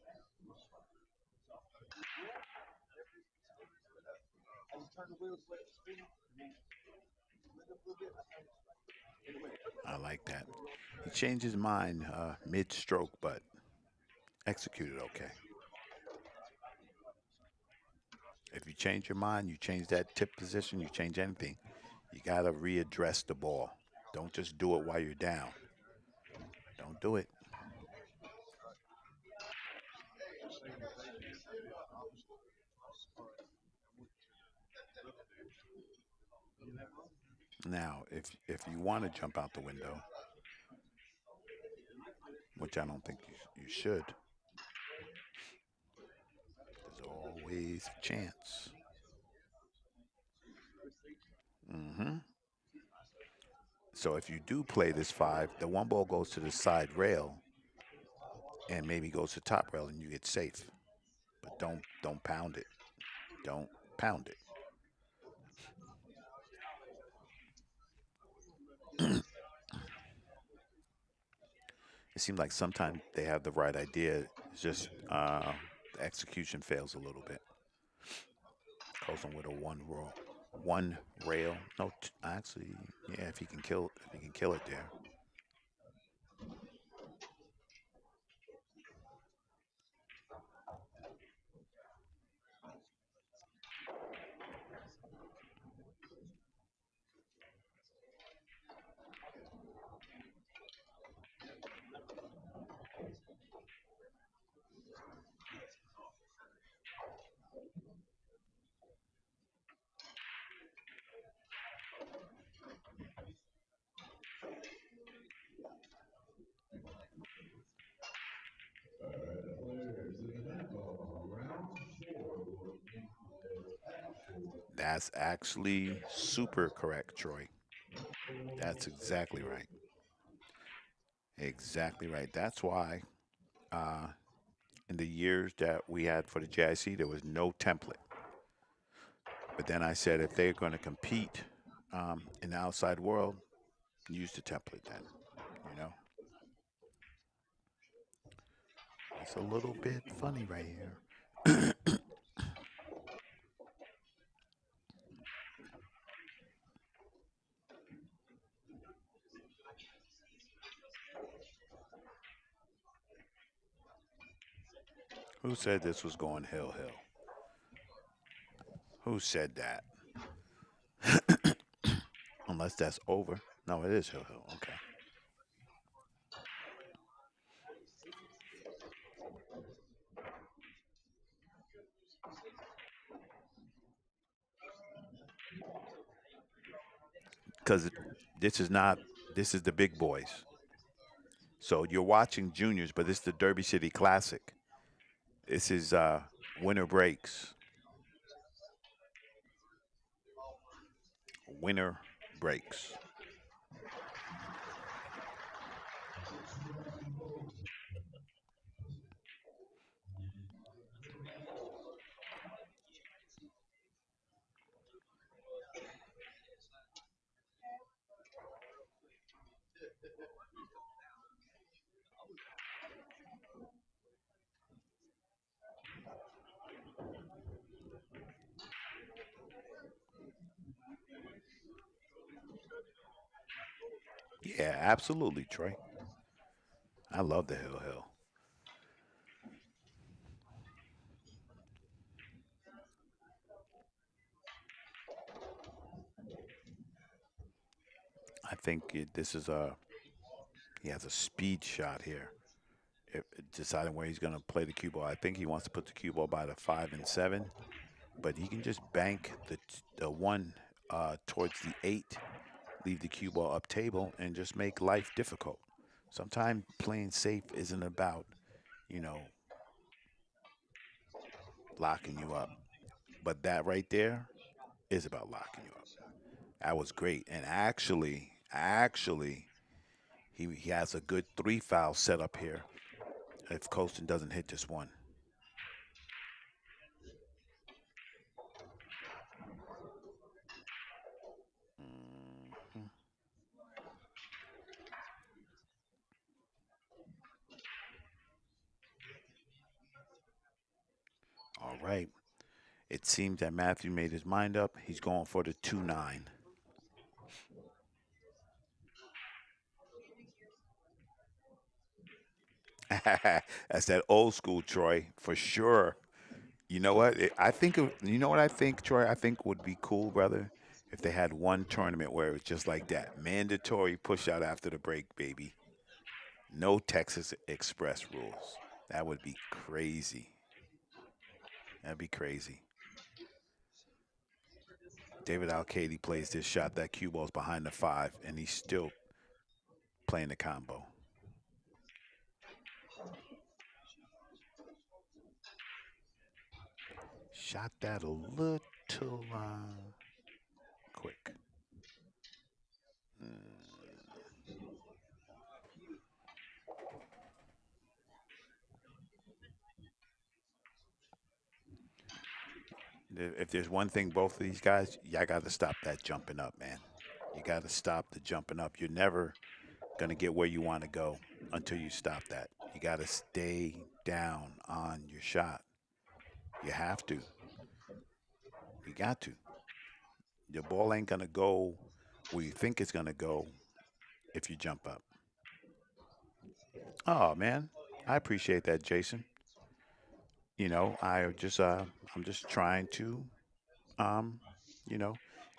I just turned the wheels, let it spin, and then lit up a little bit. I turned it straight. And it went. I like that. He changed his mind mid-stroke, but executed okay. If you change your mind, you change that tip position, you change anything, you got to readdress the ball. Don't just do it while you're down. Don't do it. Now, if you want to jump out the window, which I don't think you should, there's always a chance. hmm So if you do play this five, the one ball goes to the side rail and maybe goes to top rail, and you get safe. But don't pound it. Don't pound it. It seems like sometimes they have the right idea. It's just the execution fails a little bit. Goes on with a one rail. No, actually, yeah. If he can kill it there. That's actually super correct, Troy. That's exactly right. Exactly right. That's why uh, in the years that we had for the JIC, there was no template. But then I said if they're going to compete in the outside world, use the template then. You know, it's a little bit funny right here. Who said this was going hill hill? Who said that? Unless that's over. No, it is hill hill. Okay. Because this is not. This is the big boys. So you're watching juniors, but this is the Derby City Classic. This is winter breaks. Winter breaks. Yeah, absolutely, Troy. I love the hill hill. I think this is a he has a speed shot here. If, deciding where he's going to play the cue ball. I think he wants to put the cue ball by the 5 and 7, but he can just bank the one towards the 8, leave the cue ball up table, and just make life difficult. Sometimes playing safe isn't about you know locking you up, but that right there is about locking you up. That was great, and actually, he has a good 3 foul set up here. If Colston doesn't hit this one, Mhm. right. It seems that Matthew made his mind up. He's going for the 2-9. That's that old school Troy for sure. You know what? I think. You know what I think, Troy? I think would be cool, brother, if they had one tournament where it was just like that, mandatory push out after the break, baby. No Texas Express rules. That would be crazy. That'd be crazy. David Alcady plays this shot. That cue ball's behind the 5, and he's still playing the combo. Shot that a little quick. Mm. If there's one thing, both of these guys, y'all got to stop that jumping up, man. You got to stop the jumping up. You're never going to get where you want to go until you stop that. You got to stay down on your shot. You have to. You got to. Your ball ain't going to go where you think it's going to go if you jump up. Oh, man. I appreciate that, Jason. I'm just trying to um, you know,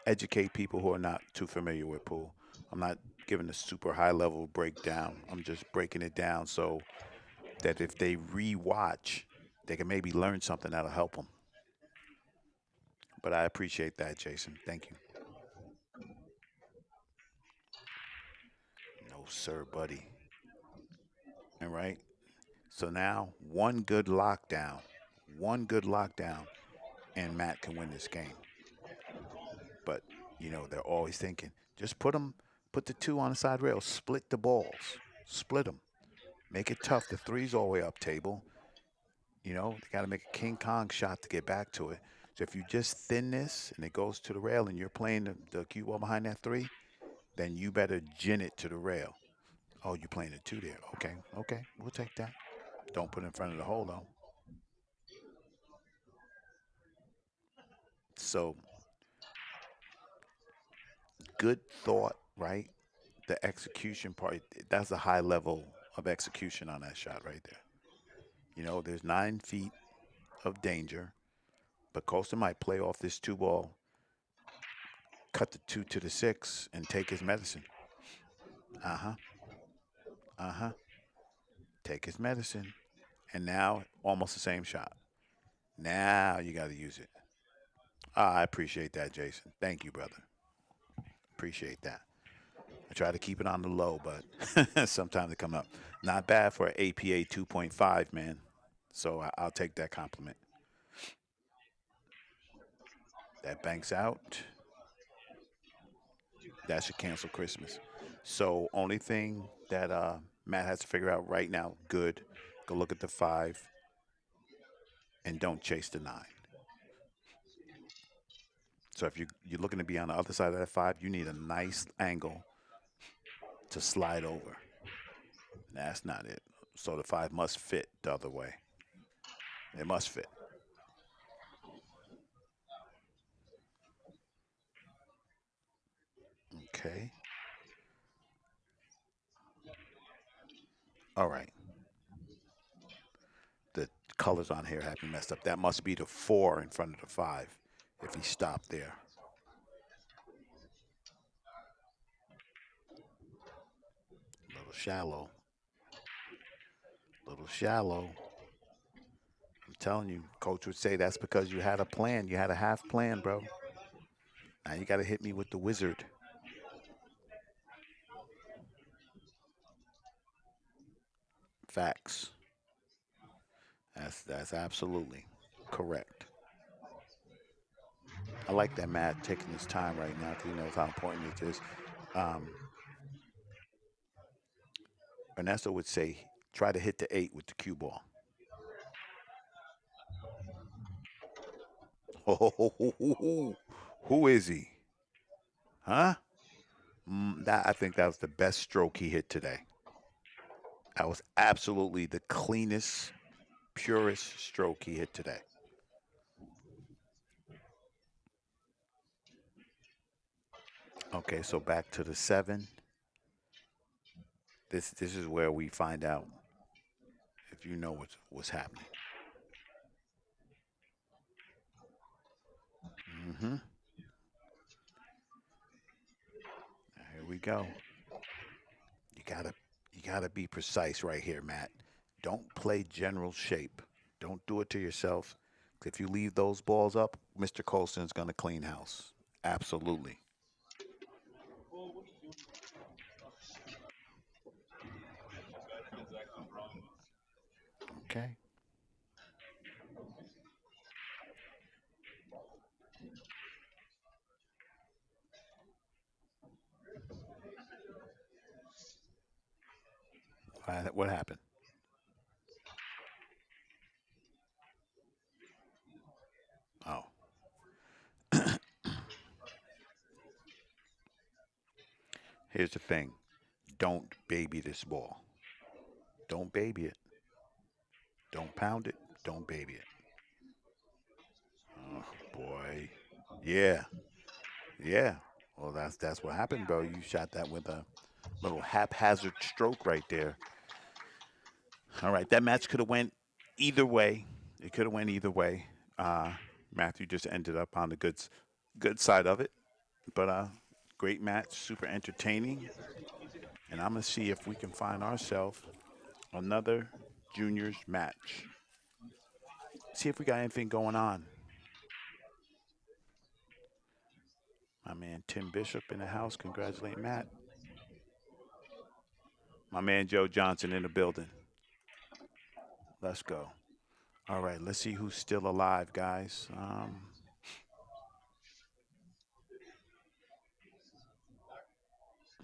educate people who are not too familiar with pool. I'm not giving a super high level breakdown. I'm just breaking it down so that if they rewatch, they can maybe learn something that'll help them. But I appreciate that, Jason. Thank you. No, sir, buddy. All right. So now one good lockdown, and Matt can win this game. But they're always thinking, just put the two on the side rail, split the balls, split them. Make it tough. The three's all the way up table. They got to make a King Kong shot to get back to it. So if you just thin this and it goes to the rail and you're playing the cue ball behind that three, then you better gin it to the rail. Oh, you're playing a two there. Okay, okay, we'll take that. Don't put it in front of the hole though. So good thought, right? The execution part, that's a high level of execution on that shot right there. There's 9 feet of danger, but Costa might play off this two ball, cut the two to the six, and take his medicine. Uh huh. Uh huh. Take his medicine. And now, almost the same shot. Now you got to use it. I appreciate that, Jason. Thank you, brother. Appreciate that. I try to keep it on the low, but sometimes it come up. Not bad for an APA 2.5, man. So I'll take that compliment. That banks out. That should cancel Christmas. So only thing that Matt has to figure out right now, good, go look at the 5 and don't chase the 9. So if you're looking to be on the other side of that 5, you need a nice angle to slide over. That's not it. So the 5 must fit the other way. It must fit. Okay. All right. The colors on here have me messed up. That must be the 4 in front of the 5 if he stopped there. A little shallow. A little shallow. I'm telling you, coach would say that's because you had a plan. You had a half plan, bro. Now you got to hit me with the wizard. Facts. That's absolutely correct. I like that Matt taking his time right now because he knows how important it is. Um, Ernesto would say, try to hit the 8 with the cue ball. Oh, who is he? Huh? I think that was the best stroke he hit today. That was absolutely the cleanest, purest stroke he hit today. Okay, so back to the 7. This is where we find out if you know what's happening. Mm-hmm. Here we go. You gotta you gotta be precise right here, Matt. Don't play general shape. Don't do it to yourself. If you leave those balls up, Mr. Colson's gonna clean house. Absolutely. Okay. What happened? Oh, here's the thing. Don't baby this ball. Don't baby it. Don't pound it. Don't baby it. Oh boy. Yeah. Yeah. Well, that's what happened, bro. You shot that with a little haphazard stroke right there. All right, that match could have went either way. It could have went either way. Uh, Matthew just ended up on the good side of it, but great match, super entertaining, and I'm gonna see if we can find ourselves another juniors match. See if we got anything going on. My man Tim Bishop in the house. Congratulate Matt. My man Joe Johnson in the building. Let's go. All right, let's see who's still alive, guys.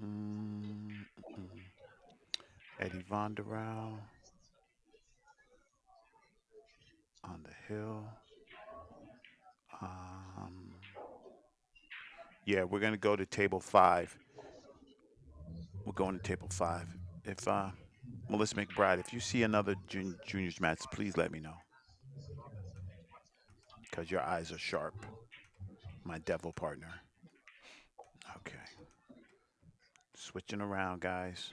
Mm, Eddie Vonderow on the hill. Um, yeah, we're gonna go to table 5. We're going to table 5. If Melissa McBride, if you see another juniors match, please let me know because your eyes are sharp, my devil partner. Okay, switching around, guys.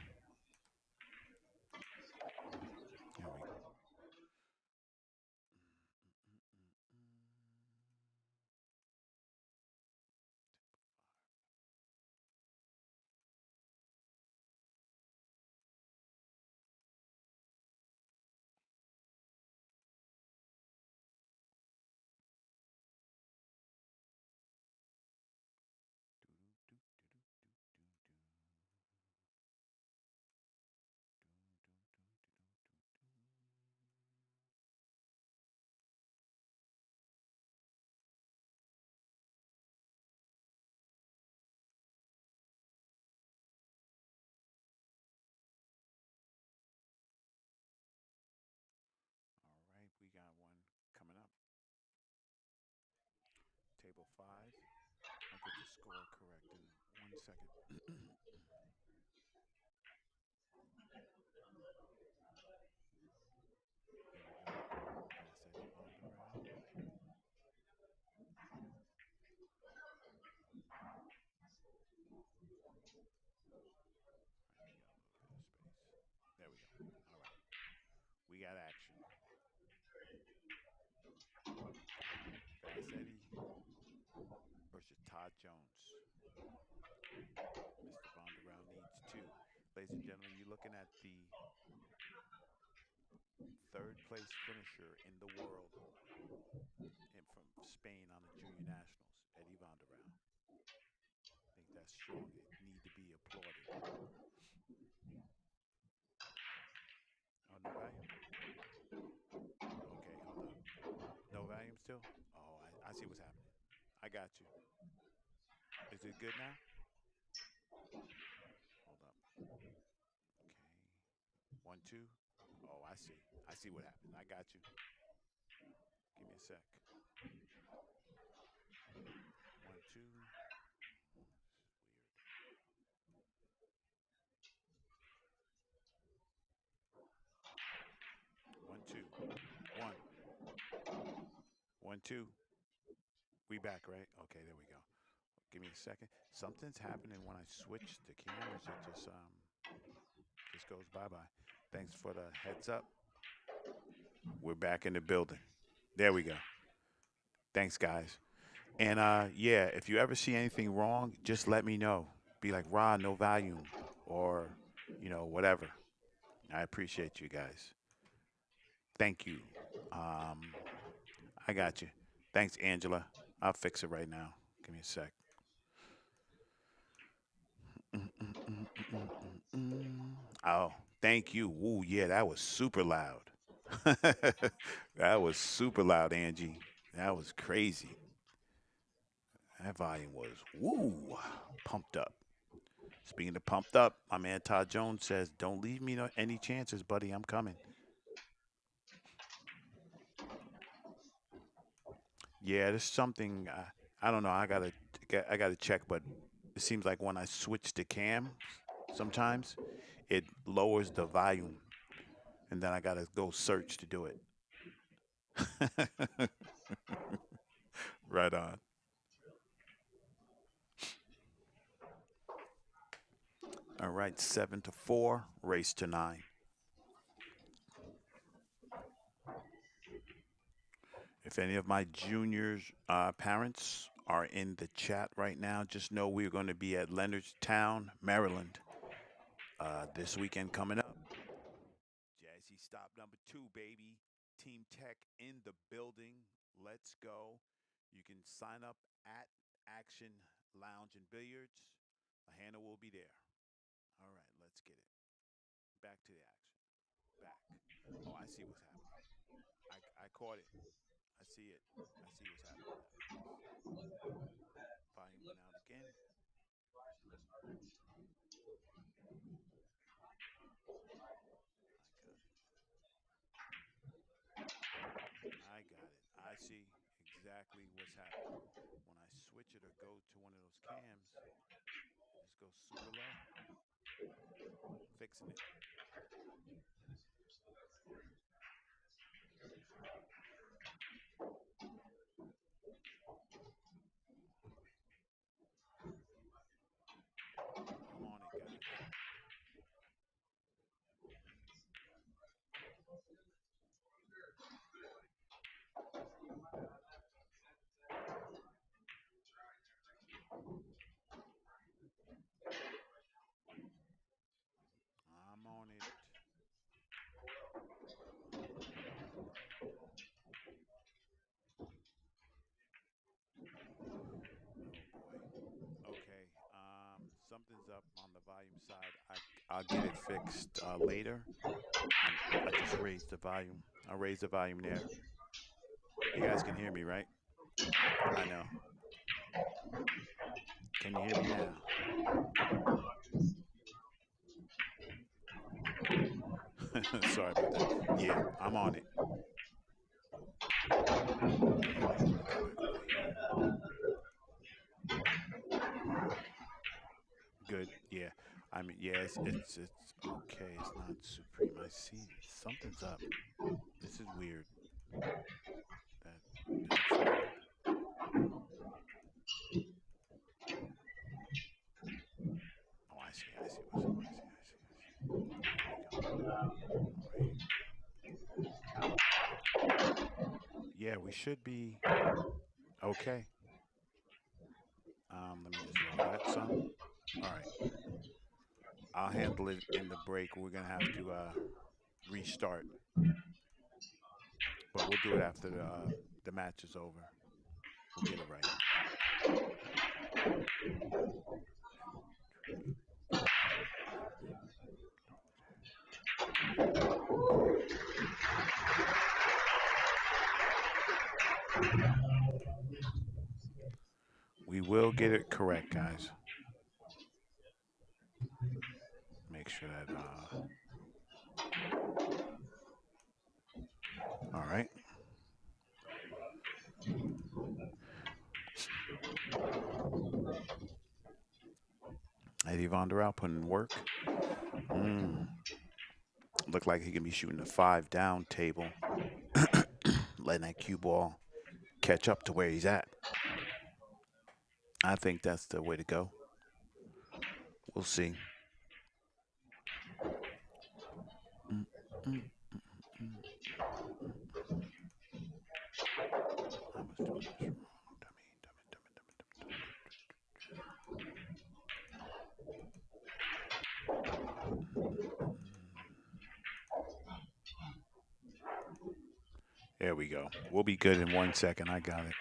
Here we go. All right, we got one coming up. Table 5. I'll get the score correct in 1 second. Here we go. That's Eddie Vonderow. All right, we got a little bit of space. There we go. All right, we got action. Fast Eddie versus Todd Jones. Mr. Vonderow needs 2. Ladies and gentlemen, you're looking at the third place finisher in the world from Spain on the junior nationals, Eddie Vonderow. I think that's strong. It need to be applauded. Oh, no volume? Okay, hold up. No volume still? Oh, I see what's happening. I got you. Is it good now? Hold up. Okay. 1, 2. Oh, I see. I see what happened. I got you. Give me a sec. 1, 2. Weird. 1, 2. 1. 1, 2. We back, right? Okay, there we go. Give me a second. Something's happening when I switch the cameras. It just goes bye bye. Thanks for the heads up. We're back in the building. There we go. Thanks, guys. And yeah, if you ever see anything wrong, just let me know. Be like, Rod, no volume, or whatever. I appreciate you guys. Thank you. Um, I got you. Thanks, Angela. I'll fix it right now. Give me a sec. Oh, thank you. Ooh, yeah, that was super loud. That was super loud, Angie. That was crazy. That volume was woo pumped up. Speaking of pumped up, my man Todd Jones says, "Don't leave me no any chances, buddy. I'm coming." Yeah, there's something. I don't know. I gotta check, but it seems like when I switch to cams, sometimes it lowers the volume, and then I gotta go search to do it. Right on. All right, 7-4, race to 9. If any of my juniors' parents are in the chat right now, just know we're going to be at Leonardstown, Maryland, this weekend coming up. Jazzy stop number 2, baby. Team Tech in the building. Let's go. You can sign up at Action Lounge and Billiards. Hannah will be there. All right, let's get it. Back to the action. Back. Oh, I see what's happening. I caught it. I see it. I see what's happening now, guys. Volume went out again. I got it. I see exactly what's happening. When I switch it or go to one of those cams, it just goes super low. Fixing it. I'm on it, guys. I'm on it. Oh boy. Okay. Something's up on the volume side. I'll get it fixed later. I just raised the volume. I raised the volume there. You guys can hear me, right? I know. Can you hear me now? Sorry about that. Yeah, I'm on it. Hang on, let me come back over here. Good. Yeah. I mean, yeah, it's okay. It's not supreme. I see something's up. This is weird. That that's weird. Oh, I see. I see what's up. I see. I see. I see. Here we go. All right. Yeah, we should be okay. Let me just lower that some. All right. I'll handle it in the break. We're gonna have to restart, but we'll do it after the match is over. We'll get it right. We will get it correct, guys. Make sure that. All right. Eddie Von der Al putting in work. Mm. Look like he can be shooting a 5 down table, letting that cue ball catch up to where he's at. I think that's the way to go. We'll see. Mm, mm, mm. I was doing this wrong. Dummy. There we go. We'll be good in 1 second. I got it.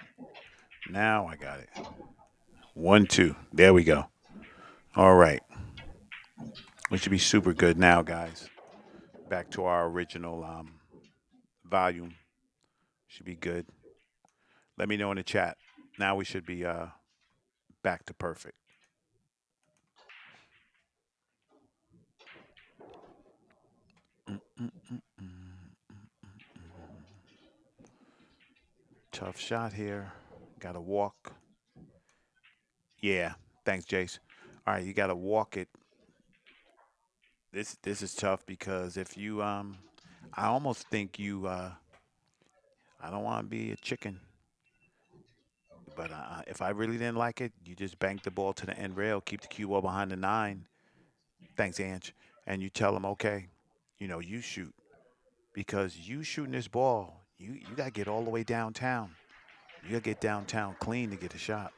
Now I got it. 1, 2. There we go. All right. We should be super good now, guys. Back to our original volume. Should be good. Let me know in the chat. Now we should be back to perfect. Mm-mm-mm-mm. Tough shot here. Got to walk. Yeah. Thanks, Jace. All right, you got to walk it. This is tough because if you I almost think you I don't want to be a chicken, but if I really didn't like it, you just bank the ball to the end rail, keep the cue ball behind the 9. Thanks, Ange. And you tell them, okay, you shoot because you shooting this ball, you got to get all the way downtown. You got to get downtown clean to get a shot.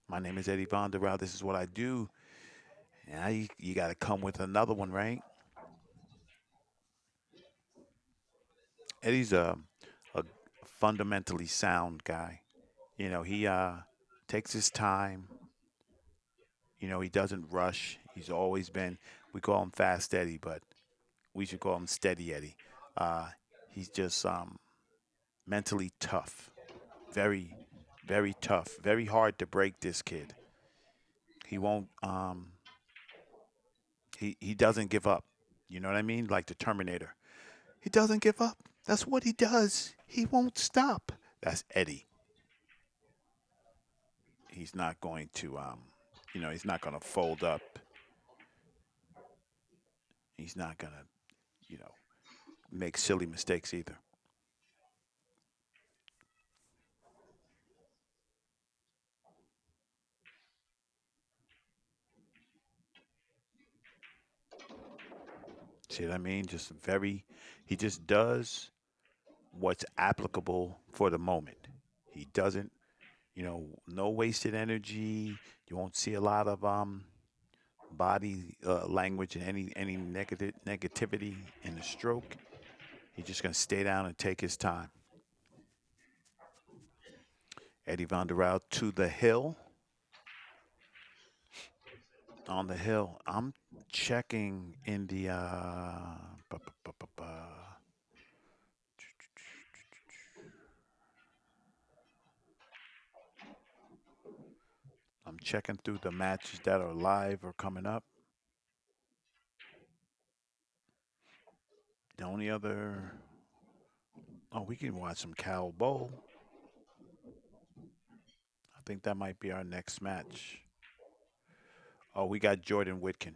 My name is Eddie Von Der Rau. This is what I do. Now you got to come with another one, right? Eddie's a fundamentally sound guy. He takes his time. He doesn't rush. He's always been, we call him Fast Eddie, but we should call him Steady Eddie. Uh, he's just mentally tough. Very, very tough. Very hard to break this kid. He won't, he doesn't give up. You know what I mean? Like the Terminator. He doesn't give up. That's what he does. He won't stop. That's Eddie. He's not going to, he's not going to fold up. He's not going to, make silly mistakes either. See what I mean? He just does what's applicable for the moment. He doesn't, no wasted energy. You won't see a lot of body language and any negativity in the stroke. He's just gonna stay down and take his time. Eddie Van der Rau to the hill. On the hill, I'm checking in the. I'm checking through the matches that are live or coming up. The only other. Oh, we can watch some Cal Bowl. I think that might be our next match. Oh, we got Jordan Whitkin.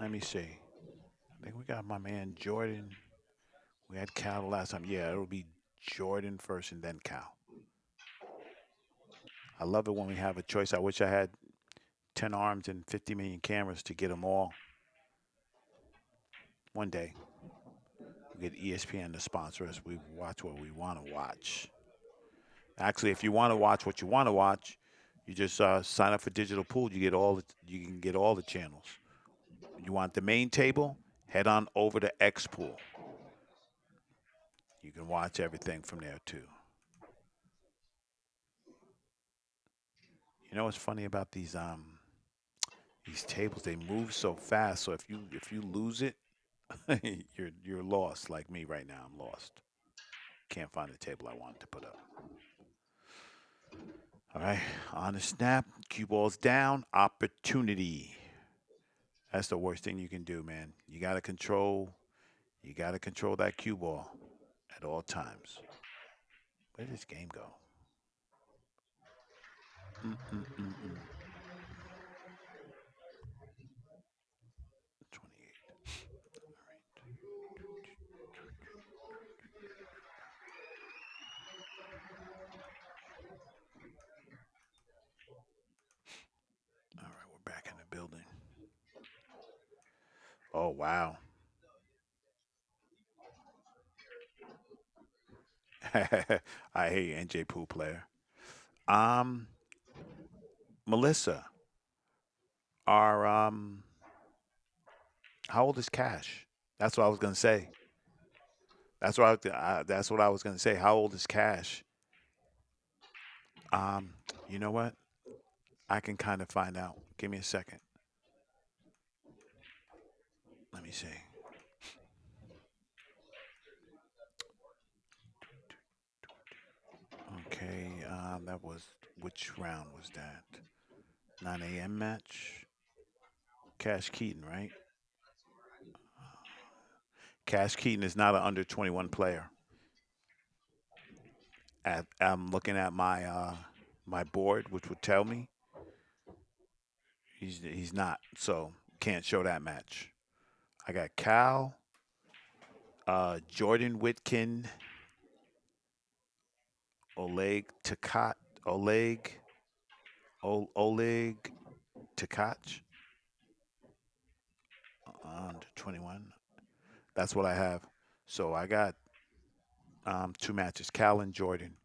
Let me see. I think we got my man Jordan. We had Cal the last time. Yeah, it'll be Jordan first and then Cal. I love it when we have a choice. I wish I had 10 arms and 50 million cameras to get them all. One day, we get ESPN to sponsor us. We watch what we want to watch. Actually, if you want to watch what you want to watch, you just sign up for Digital Pool. You can get all the channels. You want the main table? Head on over to XPOOL. You can watch everything from there too. You know what's funny about these tables? They move so fast. So if you lose it, you're lost. Like me right now, I'm lost. Can't find the table I wanted to put up. All right, on the snap, cue ball's down. Opportunity. That's the worst thing you can do, man. You gotta control. You gotta control that cue ball at all times. Where did this game go? Mm-mm-mm-mm. 28. Oh wow. I hate NJ Pool player. Um, Melissa, are how old is Cash? That's what I was gonna say. That's what I was gonna say. How old is Cash? Um, you know what? I can kind of find out. Give me a second. Let me see. Okay, that was which round was that? 9 a.m. match. Cash Keaton, right? Cash Keaton is not an under 21 player. I'm looking at my board, which would tell me he's not. So can't show that match. I got Cal, Jordan Whitkin, Oleg Takat, Oleg, Oleg Takach, under 21. That's what I have. So I got two matches, Cal and Jordan.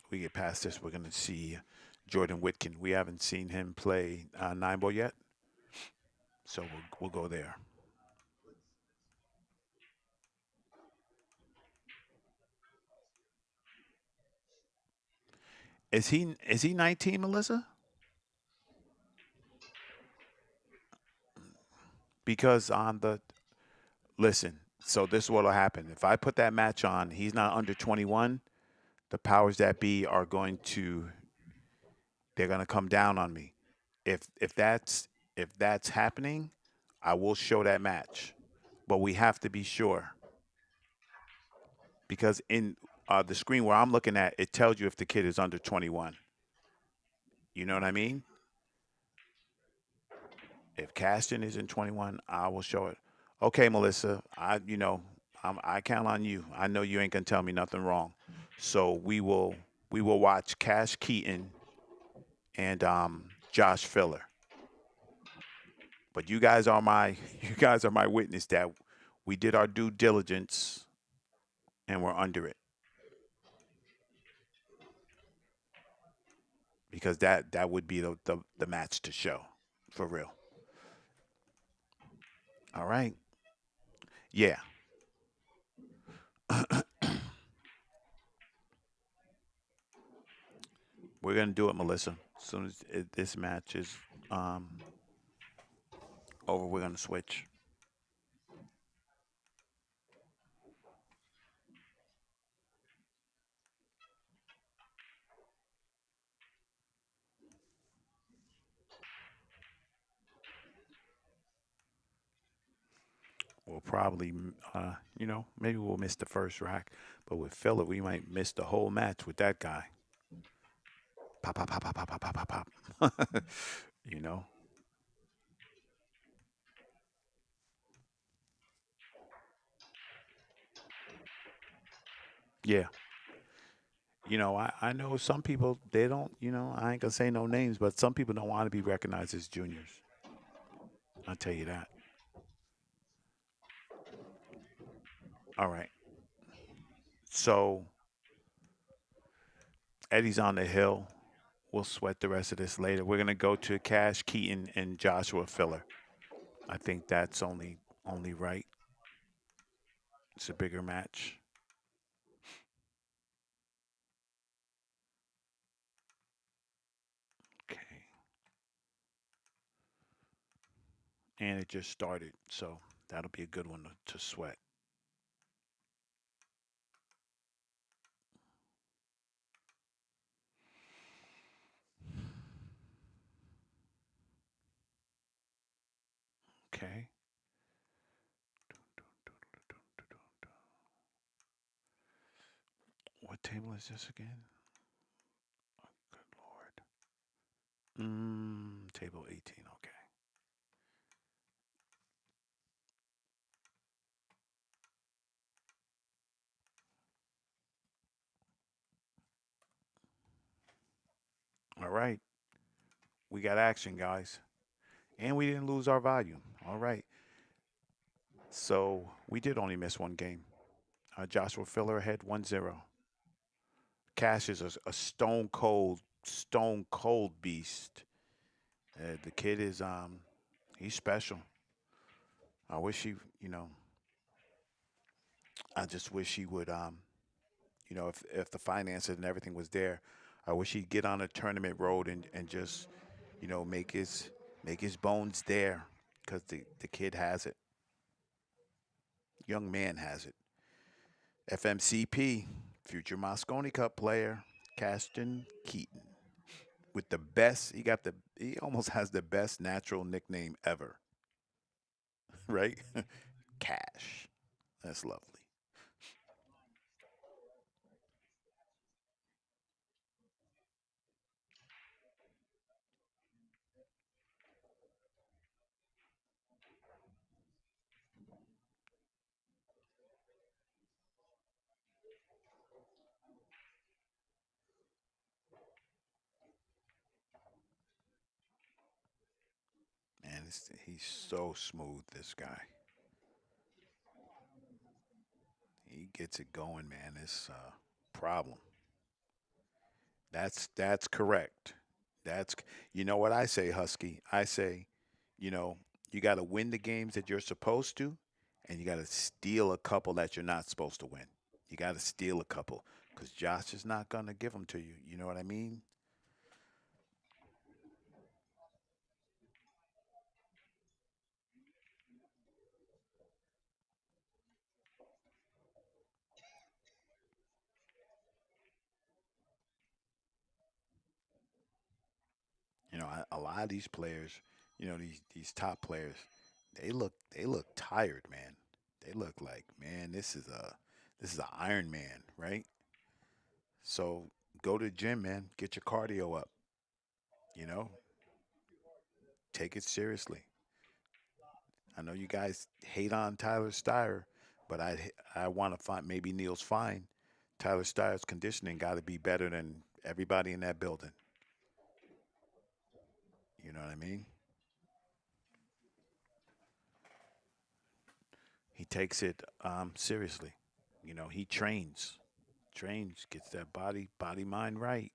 We get past this, we're going to see Jordan Whitkin. We haven't seen him play nine ball yet, so we'll go there. Is he 19, Melissa? Because on the listen, so this is what'll happen. If I put that match on, he's not under 21. The powers that be are going to they're going to come down on me. If that's happening, I will show that match. But we have to be sure because in the screen where I'm looking at, it tells you if the kid is under 21. You know what I mean? If Caston is in 21, I will show it. Okay, Melissa, I count on you. I know you ain't gonna tell me nothing wrong. So we will watch Cash Keaton and Josh Filler. But you guys are my you guys are my witness that we did our due diligence and we're under it because that would be the match to show for real. All right. Yeah. We're gonna do it, Melissa. As soon as this match is um, over, we're gonna switch. We'll probably, maybe we'll miss the first rack, but with Phillip, we might miss the whole match with that guy. Pop, pop, pop, pop, pop, pop, pop, pop, pop. you know, yeah. I know some people they don't. I ain't gonna say no names, but some people don't want to be recognized as juniors. I'll tell you that. All right. So Eddie's on the hill. We'll sweat the rest of this later. We're gonna go to Cash Keaton and Joshua Filler. I think that's only right. It's a bigger match. Okay. And it just started, so that'll be a good one to sweat. Okay. What table is this again? Good lord. Table 18. Okay. All right. We got action, guys. and we didn't lose our volume. All right. So we did only miss one game. Joshua Filler ahead 1-0. Cash is a stone cold beast. The kid is he's special. I wish he, I just wish he would if the finances and everything was there, I wish he'd get on a tournament road and just, make his bones there, because the kid has it. Young man has it. FMCP, future Moscone Cup player, Caston Keaton, with the best. He almost has the best natural nickname ever, right? Cash. That's lovely. Man, he's so smooth. This guy, he gets it going, man. It's a problem. That's correct. That's you know what I say, Husky. I say, you know, you got to win the games that you're supposed to, and you got to steal a couple that you're not supposed to win. You got to steal a couple because Josh is not gonna give them to you. You know what I mean? A lot of these players, these top players, they look tired, man. They look like, man, this is a Iron Man, right? So go to the gym, man. Get your cardio up. You know, take it seriously. I know you guys hate on Tyler Steyer, but I want to find maybe Neil's fine. Tyler Steyer's conditioning got to be better than everybody in that building. You know what I mean? He takes it seriously. He trains, gets that body mind right.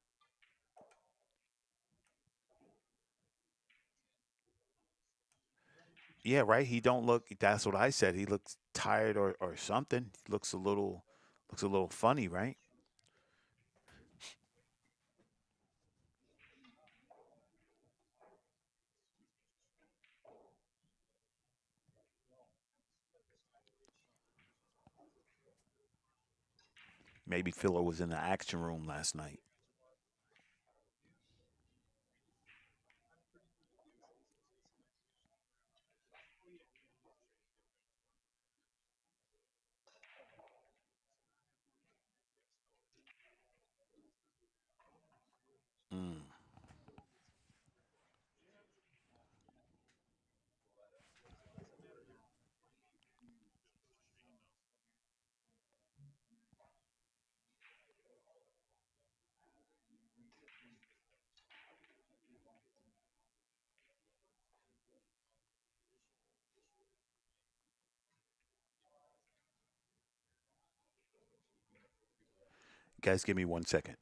Yeah, right. He don't look. That's what I said. He looks tired or something. He looks a little funny, right? Maybe Philo was in the action room last night. Mm. Guys, give me 1 second.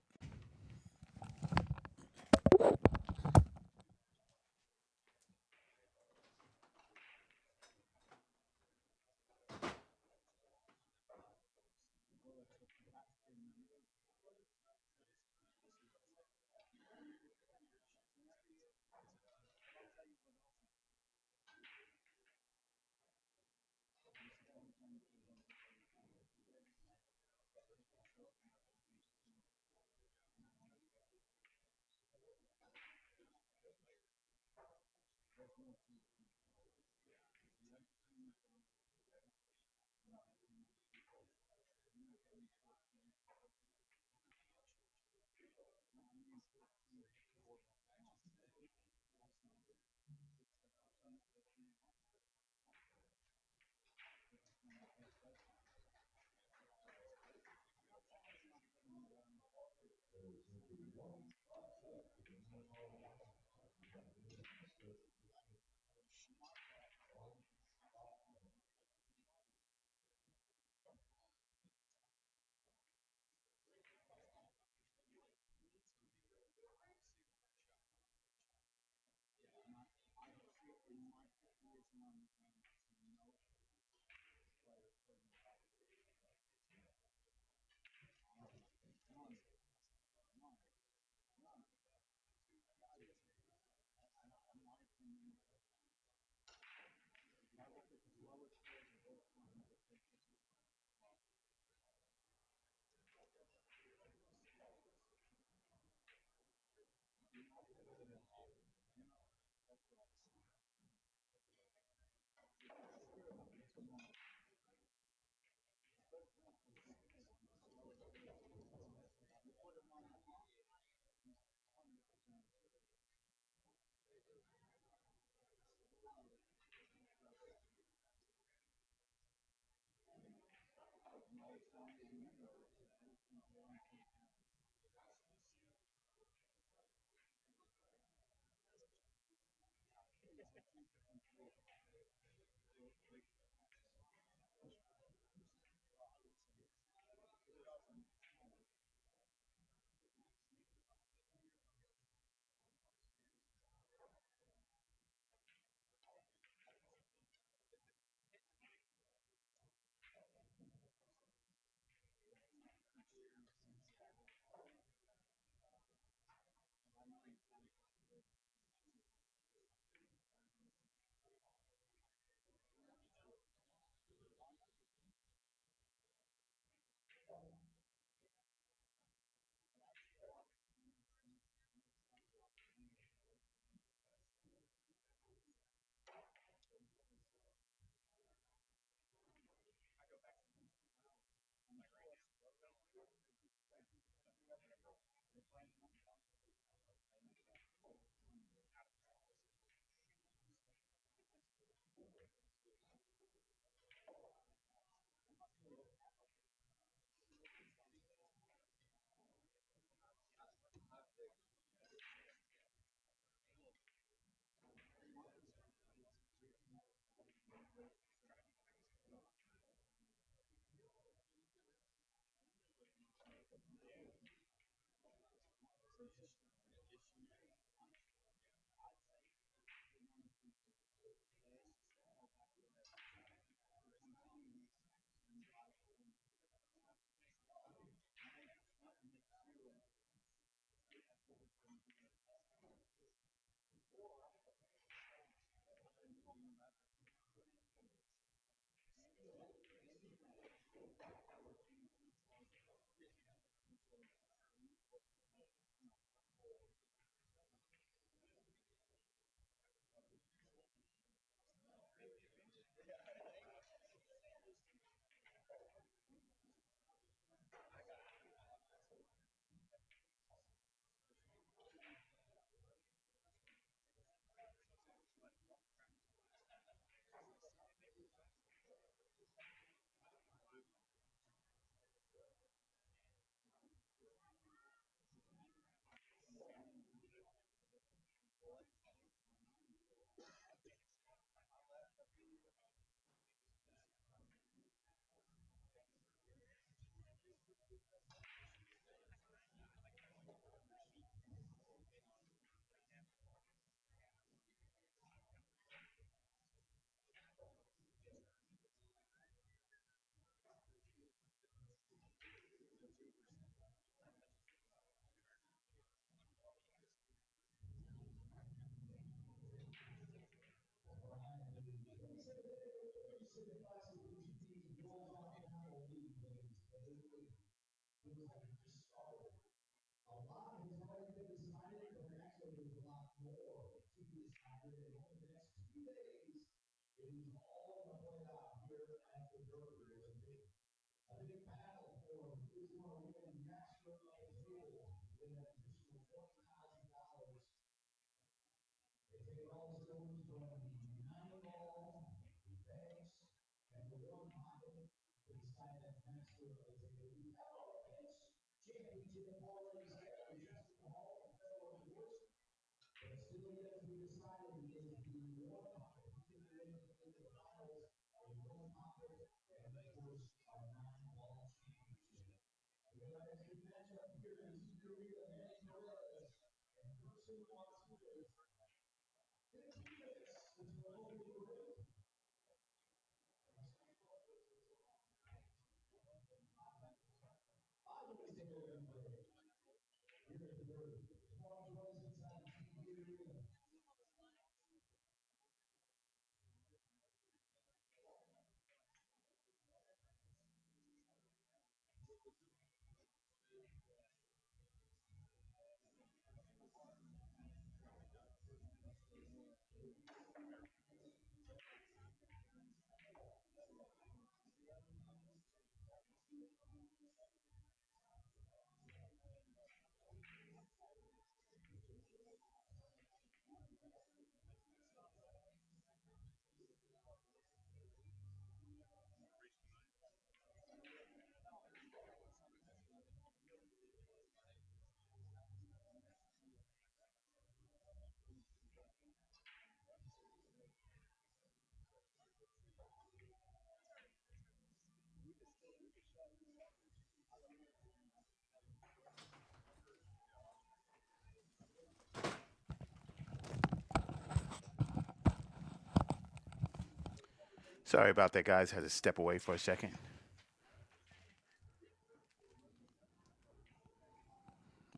Sorry about that, guys. Had to step away for a second.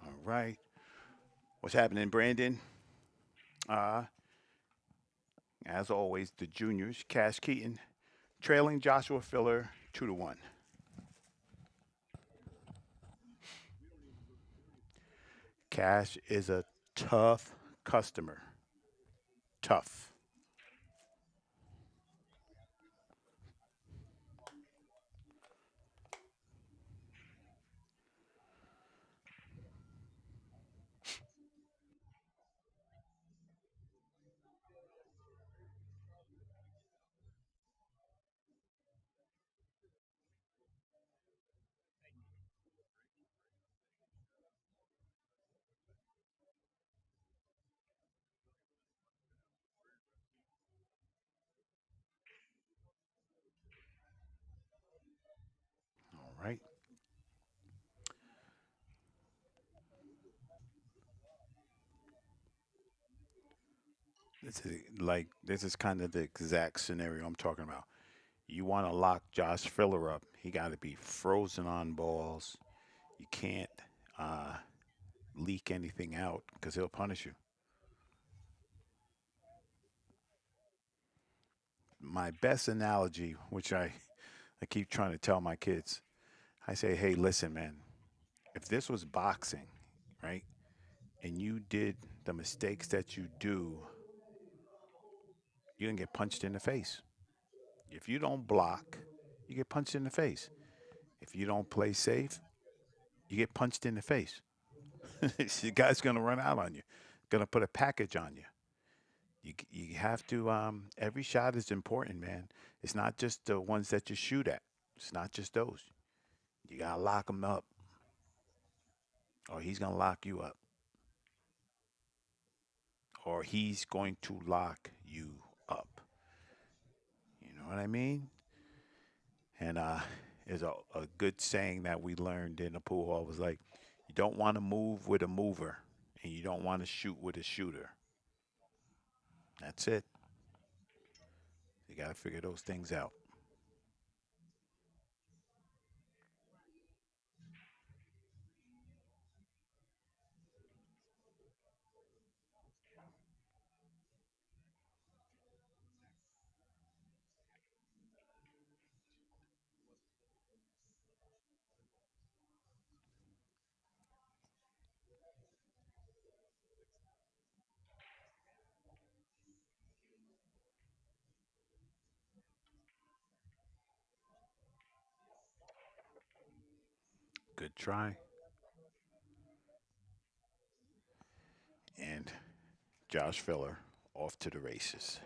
All right. What's happening, Brandon? Uh, as always, the juniors, Cash Keaton, trailing Joshua Filler 2-1. Cash is a tough customer. Tough. All right. This is kind of the exact scenario I'm talking about. You want to lock Josh Filler up, he got to be frozen on balls. You can't uh, leak anything out because he'll punish you. My best analogy, which I keep trying to tell my kids, I say, hey, listen, man, if this was boxing, right, and you did the mistakes that you do, you're going to get punched in the face. If you don't block, you get punched in the face. If you don't play safe, you get punched in the face. The guy's going to run out on you, going to put a package on you. You have to, every shot is important, man. It's not just the ones that you shoot at, it's not just those. You got to lock him up, or he's going to lock you up, or he's going to lock you up. You know what I mean? And there's a good saying that we learned in the pool hall was like, you don't want to move with a mover, and you don't want to shoot with a shooter. That's it. You got to figure those things out. Good try. And Josh Filler off to the races.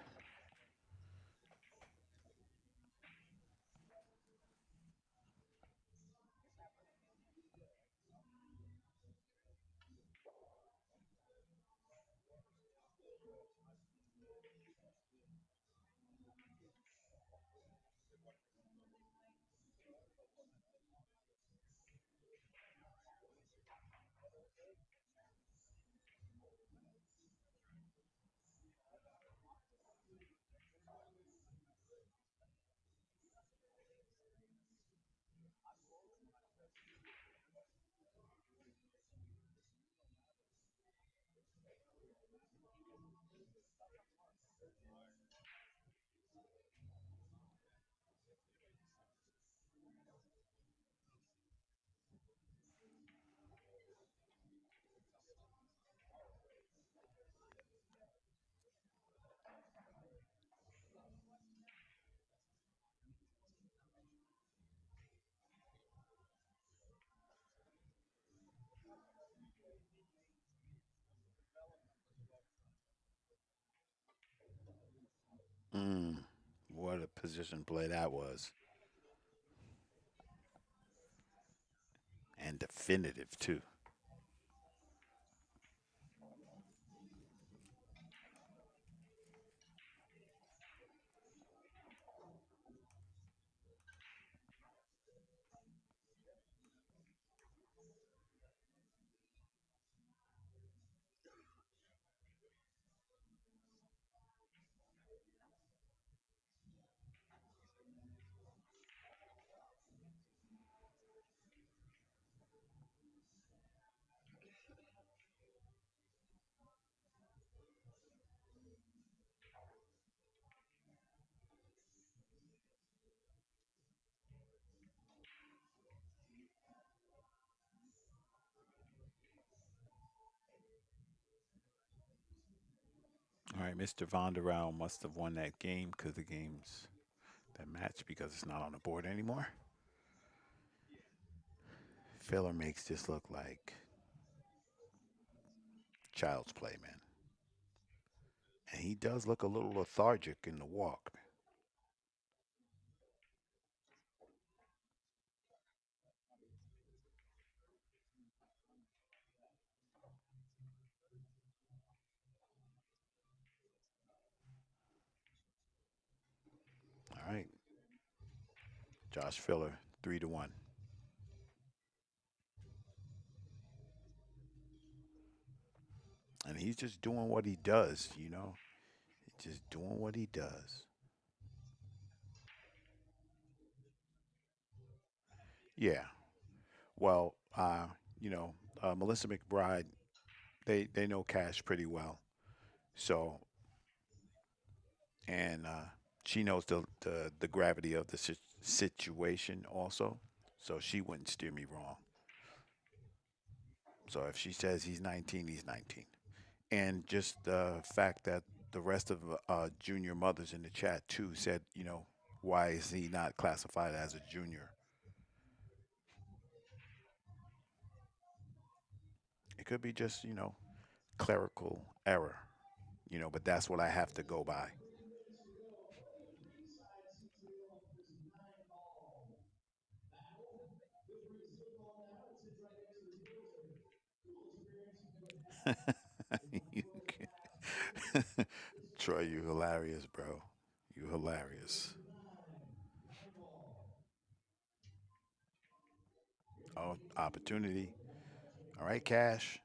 Mm, what a position play that was. And definitive, too. All right, Mr. Von der Rau must have won that game because the game's that match because it's not on the board anymore. Filler makes this look like child's play, man. And he does look a little lethargic in the walk. All right, Josh Filler, 3-1. And he's just doing what he does. Just doing what he does. Yeah. Well, Melissa McBride, they know Cash pretty well. So, and she knows the gravity of the situation also. So she wouldn't steer me wrong. So if she says he's 19, he's 19. And just the fact that the rest of junior mothers in the chat too said, why is he not classified as a junior? It could be just, clerical error, but that's what I have to go by. You Troy, you hilarious, bro. You hilarious. Oh, opportunity. All right, Cash.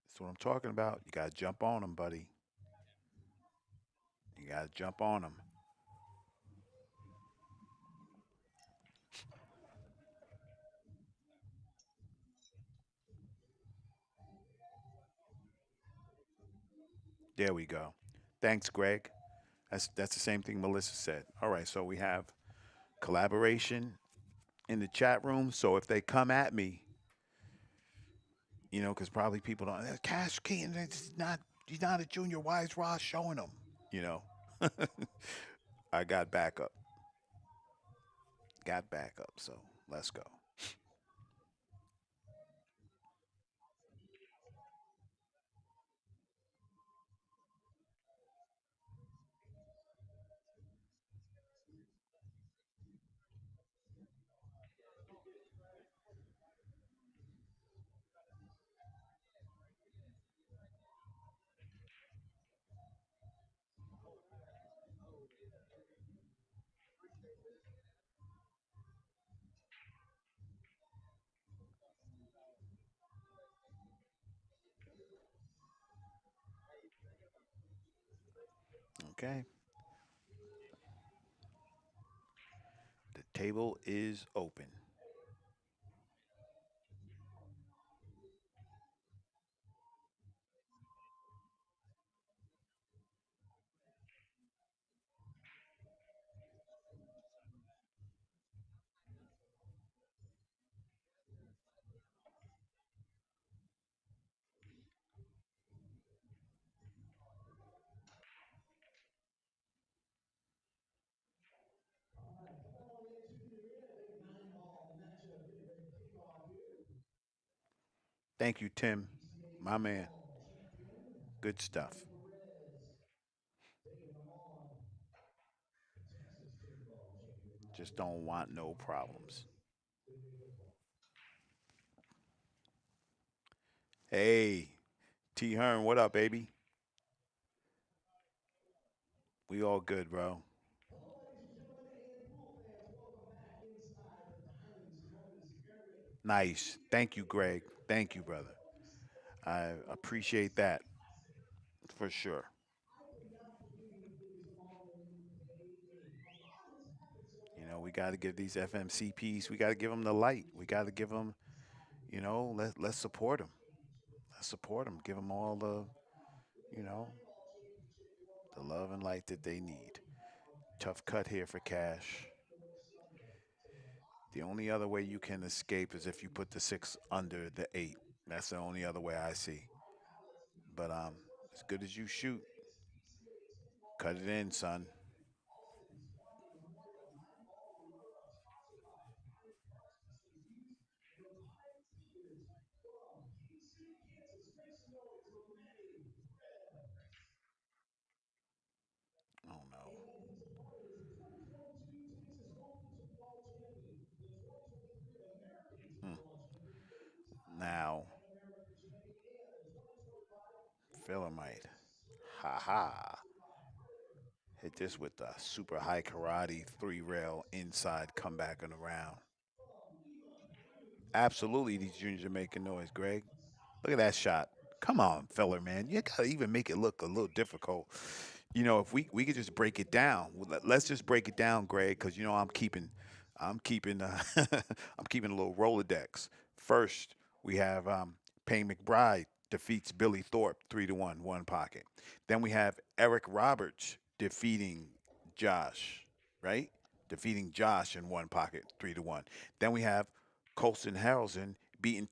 That's what I'm talking about. You got to jump on them, buddy. You got to jump on them. There we go. Thanks, Greg. That's the same thing Melissa said. All right, so we have collaboration in the chat room. So if they come at me, because probably people don't. Cash Keaton, he's not a junior. Why is Ross showing him? You know, I got backup. Got backup. So let's go. Okay. The table is open. Thank you, Tim. My man. Good stuff. Just don't want no problems. Hey, T Hearn, what up, baby? We all good, bro. Nice. Thank you, Greg. Thank you, brother. I appreciate that for sure. We got to give these FMCPs, we got to give them the light. We got to give them, let's support them. Let's support them. Give them all you know, the love and light that they need. Tough cut here for Cash. The only other way you can escape is if you put the six under the eight. That's the only other way I see. But as good as you shoot, cut it in, son. Oh no. Hmm. Now, Philomite. Ha ha. Hit this with the super high karate three rail inside comeback and around. Absolutely, these juniors are making noise, Greg. Look at that shot. Come on, fella, man. You gotta even make it look a little difficult. If we could just break it down, well, let's just break it down, Greg, because I'm keeping I'm keeping a little Rolodex. First, we have Payne McBride defeats Billy Thorpe 3-1, one pocket. Then we have Eric Roberts defeating Josh, right? Defeating Josh in one pocket, 3-1. Then we have Colson Harrelson beating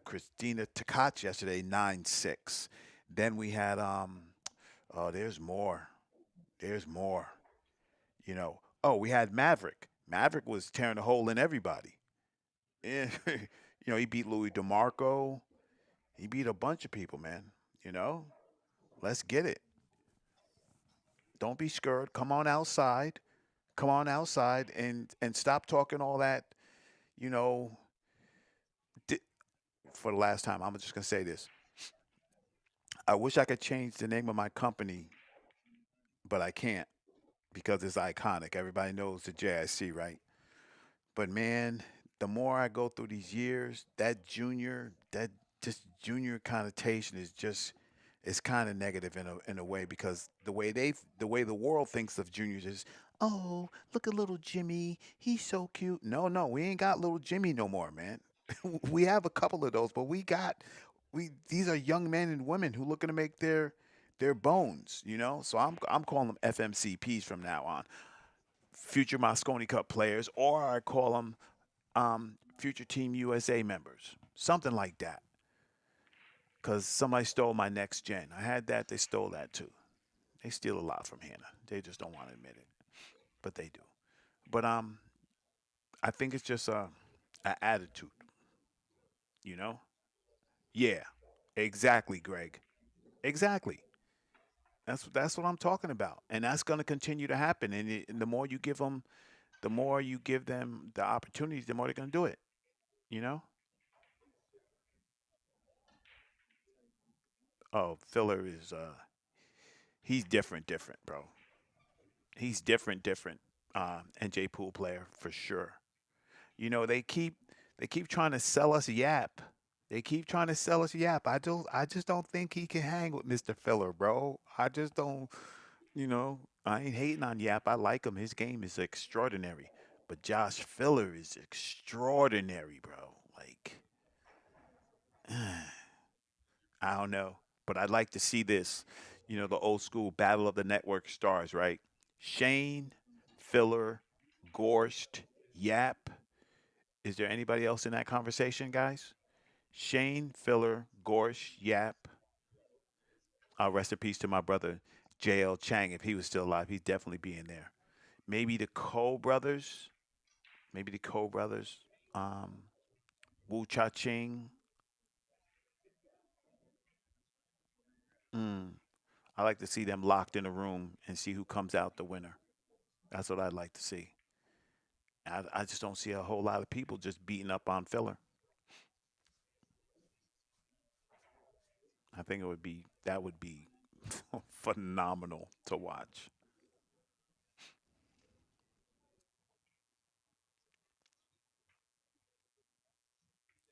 Christina Tkach yesterday, 9-6. Then we had oh, there's more. There's more. Oh, we had Maverick. Maverick was tearing a hole in everybody. Yeah, he beat Louis DeMarco. He beat a bunch of people, man. You know, let's get it. Don't be scared. Come on outside. Come on outside and stop talking all that. You know, di- for the last time, I'm just gonna say this. I wish I could change the name of my company, but I can't because it's iconic. Everybody knows the JIC, right? But man, the more I go through these years, that just junior connotation is just it's kind of negative in a way because the way the world thinks of juniors is, oh, look at little Jimmy, he's so cute. No, no, we ain't got little Jimmy no more, man. We have a couple of those, but we these are young men and women who looking to make their bones, So I'm calling them FMCPs from now on, future Moscone Cup players, or I call them future Team USA members, something like that. Because somebody stole my next gen. I had that, they stole that too. They steal a lot from Hannah. They just don't want to admit it, but they do. But I think it's just a attitude, you know. Yeah, exactly, Greg. Exactly. That's what I'm talking about, and that's going to continue to happen. And the more you give them, the more you give them the opportunities, the more they're going to do it. You know. Oh, Filler is he's different, different, bro. He's different, different. NJ Pool player for sure. They keep trying to sell us Yap. They keep trying to sell us Yap. I just don't think he can hang with Mr. Filler, bro. I just don't. I ain't hating on Yap. I like him. His game is extraordinary. But Josh Filler is extraordinary, bro. Like, I don't know. But I'd like to see this. The old school battle of the network stars, right? Shane, Filler, Gorst, Yap. Is there anybody else in that conversation, guys? Shane, Filler, Gorst, Yap. Rest in peace to my brother JL Chang. If he was still alive, he'd definitely be in there. Maybe the Cole brothers. Maybe the Cole brothers. Um, Wu Cha Ching. Mm. I like to see them locked in a room and see who comes out the winner. That's what I'd like to see. I just don't see a whole lot of people just beating up on Filler. I think that would be phenomenal to watch.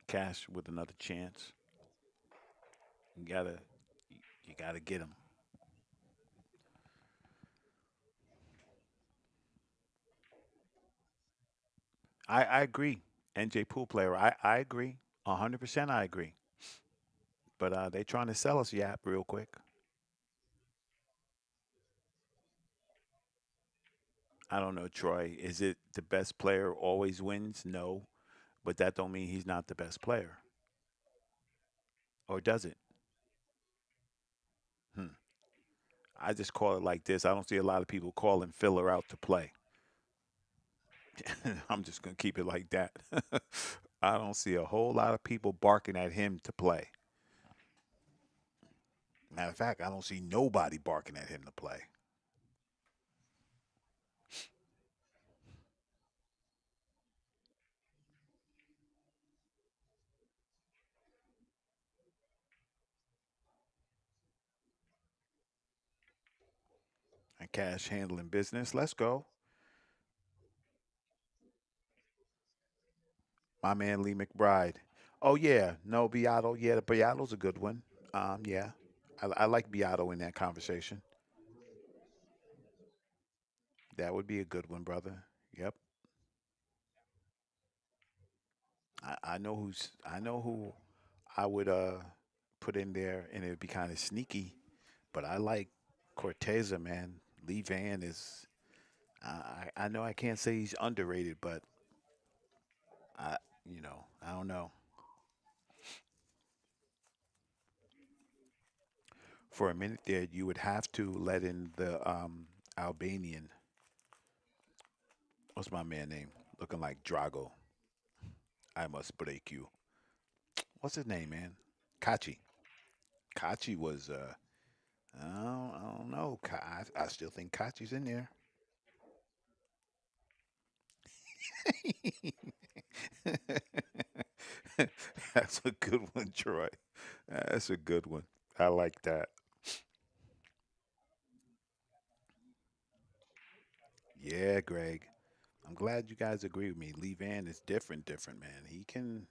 Cash with another chance. You gotta you gotta get him. I agree. NJ Pool player. I agree. 100% I agree. But they trying to sell us Yap real quick. I don't know, Troy. Is it the best player always wins? No, but that don't mean he's not the best player, or does it? Hmm. I just call it like this. I don't see a lot of people calling Filler out to play. I'm just gonna keep it like that. I don't see a whole lot of people barking at him to play. Matter of fact, I don't see nobody barking at him to play. And cash handling business. Let's go. My man Lee McBride. Oh yeah, no Beato. Yeah, the Beato's a good one. Yeah, I like Beato in that conversation. That would be a good one, brother. Yep. I know I know who I would put in there, and it'd be kind of sneaky. But I like Corteza, man. Lee Van is. I know I can't say he's underrated, but I I don't know. For a minute there, you would have to let in the Albanian. What's my man name? Looking like Drago. I must break you. What's his name, man? Kachi. Kachi was. I don't know. I still think Kachi's in there. That's a good one, Troy. That's a good one. I like that. Yeah, Greg. I'm glad you guys agree with me. Lee Van is different, man. He can,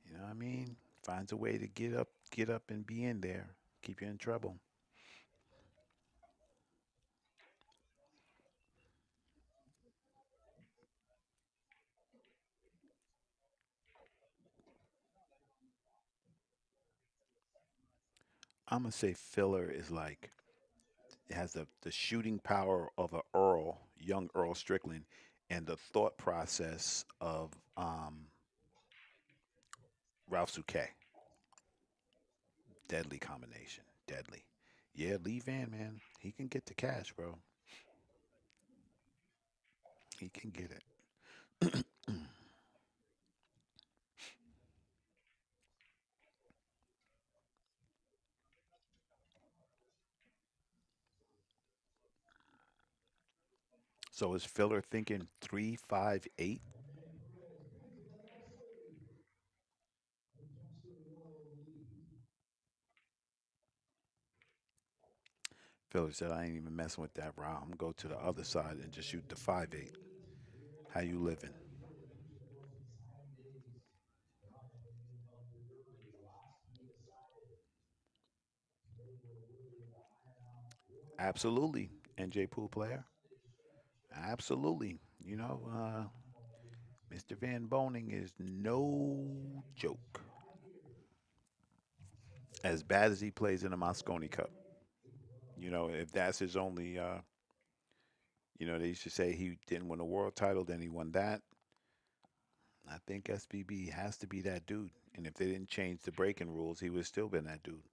you know what I mean? Finds a way to get up and be in there. Keep you in trouble. I'm gonna say filler is like it has the shooting power of a Earl, young Earl Strickland, and the thought process of Ralph Souquet. Deadly combination. Deadly. Yeah, Lee Van, man. He can get the cash, bro. He can get it. So is filler thinking 358? Filler said I ain't even messing with that round. I'm gonna go to the other side and just shoot the 5-8. How you living? Absolutely. NJ pool player. Absolutely. Mr. Van Boning is no joke. As bad as he plays in the Mosconi Cup. If that's his only, they used to say he didn't win a world title, then he won that. I think SBB has to be that dude. And if they didn't change the breaking rules, he would have still been that dude.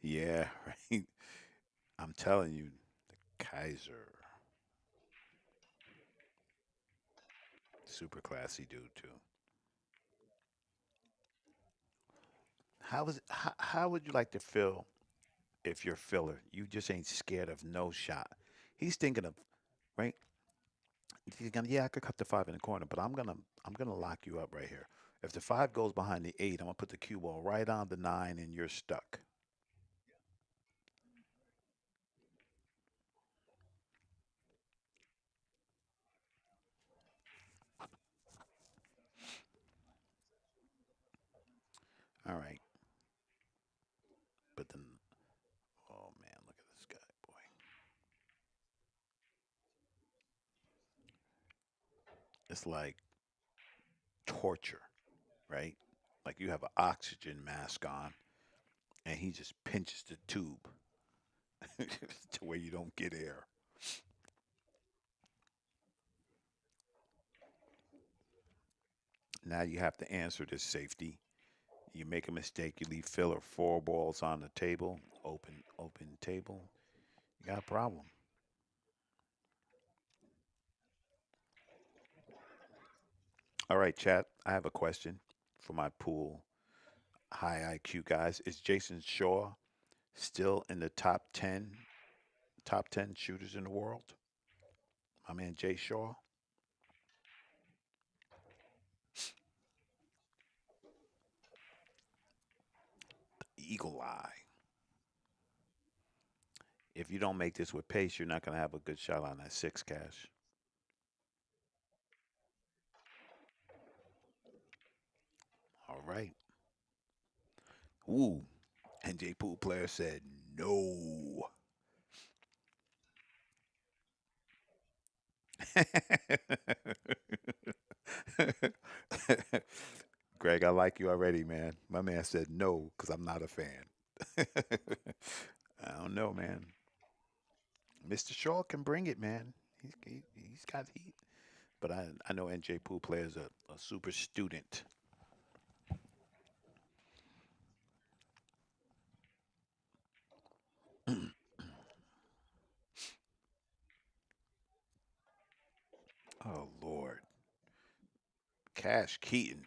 Yeah, right. I'm telling you, Kaiser, super classy dude too. How would you like to feel if you're filler? You just ain't scared of no shot. He's thinking of right. He's gonna yeah, I could cut the five in the corner, but I'm gonna lock you up right here. If the five goes behind the eight, I'm gonna put the cue ball right on the nine, and you're stuck. All right, but then oh man, look at this guy, boy. It's like torture, right? Like you have an oxygen mask on, and he just pinches the tube to where you don't get air. Now you have to answer this safety. You make a mistake, you leave filler four balls on the table, open table. You got a problem. All right, chat. I have a question for my pool high IQ guys. Is Jason Shaw still in the top ten shooters in the world? My man Jay Shaw, Eagle Eye. If you don't make this with pace, you're not going to have a good shot on that six cash. right. Ooh, NJ Pool player said no. Greg, I like you already, man. My man said no because I'm not a fan. I don't know, man. Mr. Shaw can bring it, man. He's got heat. But I know NJ Pool player is a super student. Oh, Lord. Cash Keaton.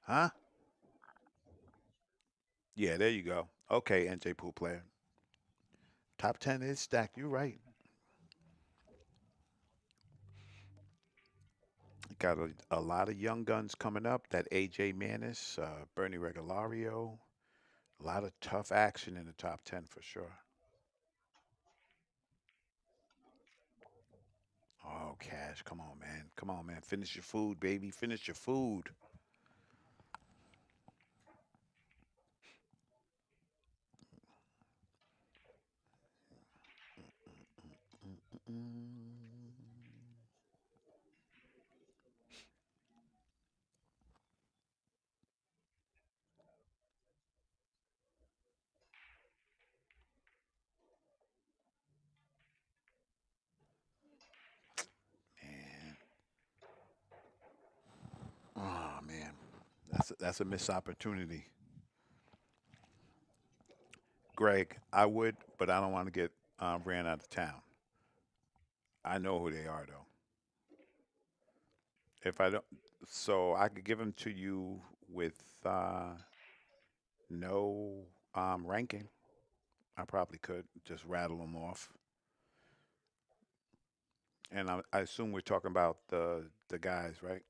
Huh? Yeah, there you go. Okay, NJ Pool player. Top 10 is stacked. You're right. Got a lot of young guns coming up. That AJ Manis, Bernie Regalario. A lot of tough action in the top 10 for sure. Oh, Cash. Come on, man. Come on, man. Finish your food, baby. Finish your food. Mm, man. Oh, man. That's a missed opportunity. Greg, I would, but I don't want to get ran out of town. I know who they are, though. If I don't, so I could give them to you with no ranking. I probably could just rattle them off. And I assume we're talking about the guys, right?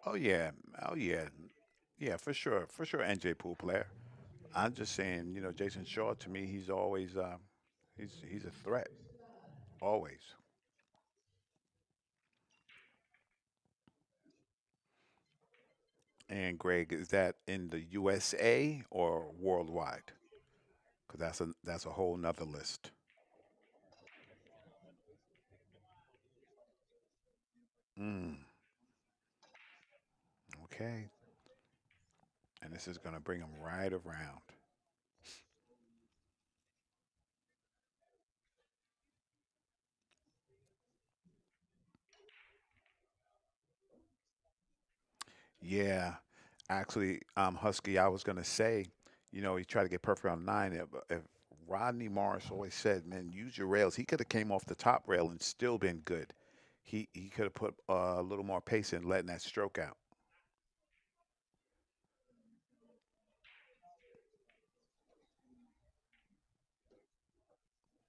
Oh yeah, oh yeah, yeah, for sure. NJ Pool player. I'm just saying, Jason Shaw to me, he's always he's a threat, always. And Greg, is that in the USA or worldwide? Because that's a whole nother list. Mm, okay, and this is gonna bring them right around. Yeah, actually, Husky, I was gonna say, he tried to get perfect on nine. If Rodney Morris always said, "Man, use your rails," he could have came off the top rail and still been good. He could have put a little more pace in, letting that stroke out.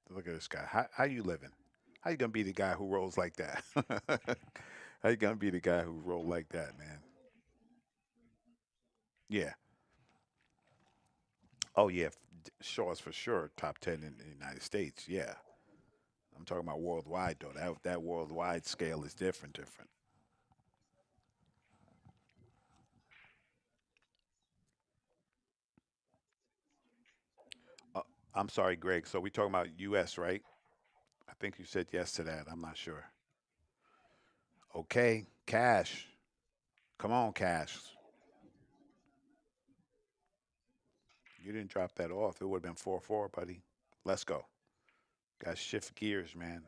Look at this guy. How you living? How you gonna be the guy who rolls like that? How you gonna be the guy who rolled like that, man? Yeah. Oh yeah. Shaw's for sure top 10 in the United States. Yeah. I'm talking about worldwide though. That worldwide scale is different. Different. Uh, I'm sorry, Greg. So we talking about U.S., right? I think you said yes to that. I'm not sure. Okay, Cash. Come on, Cash. You didn't drop that off. It would have been 4-4, buddy. Let's go. Got to shift gears, man.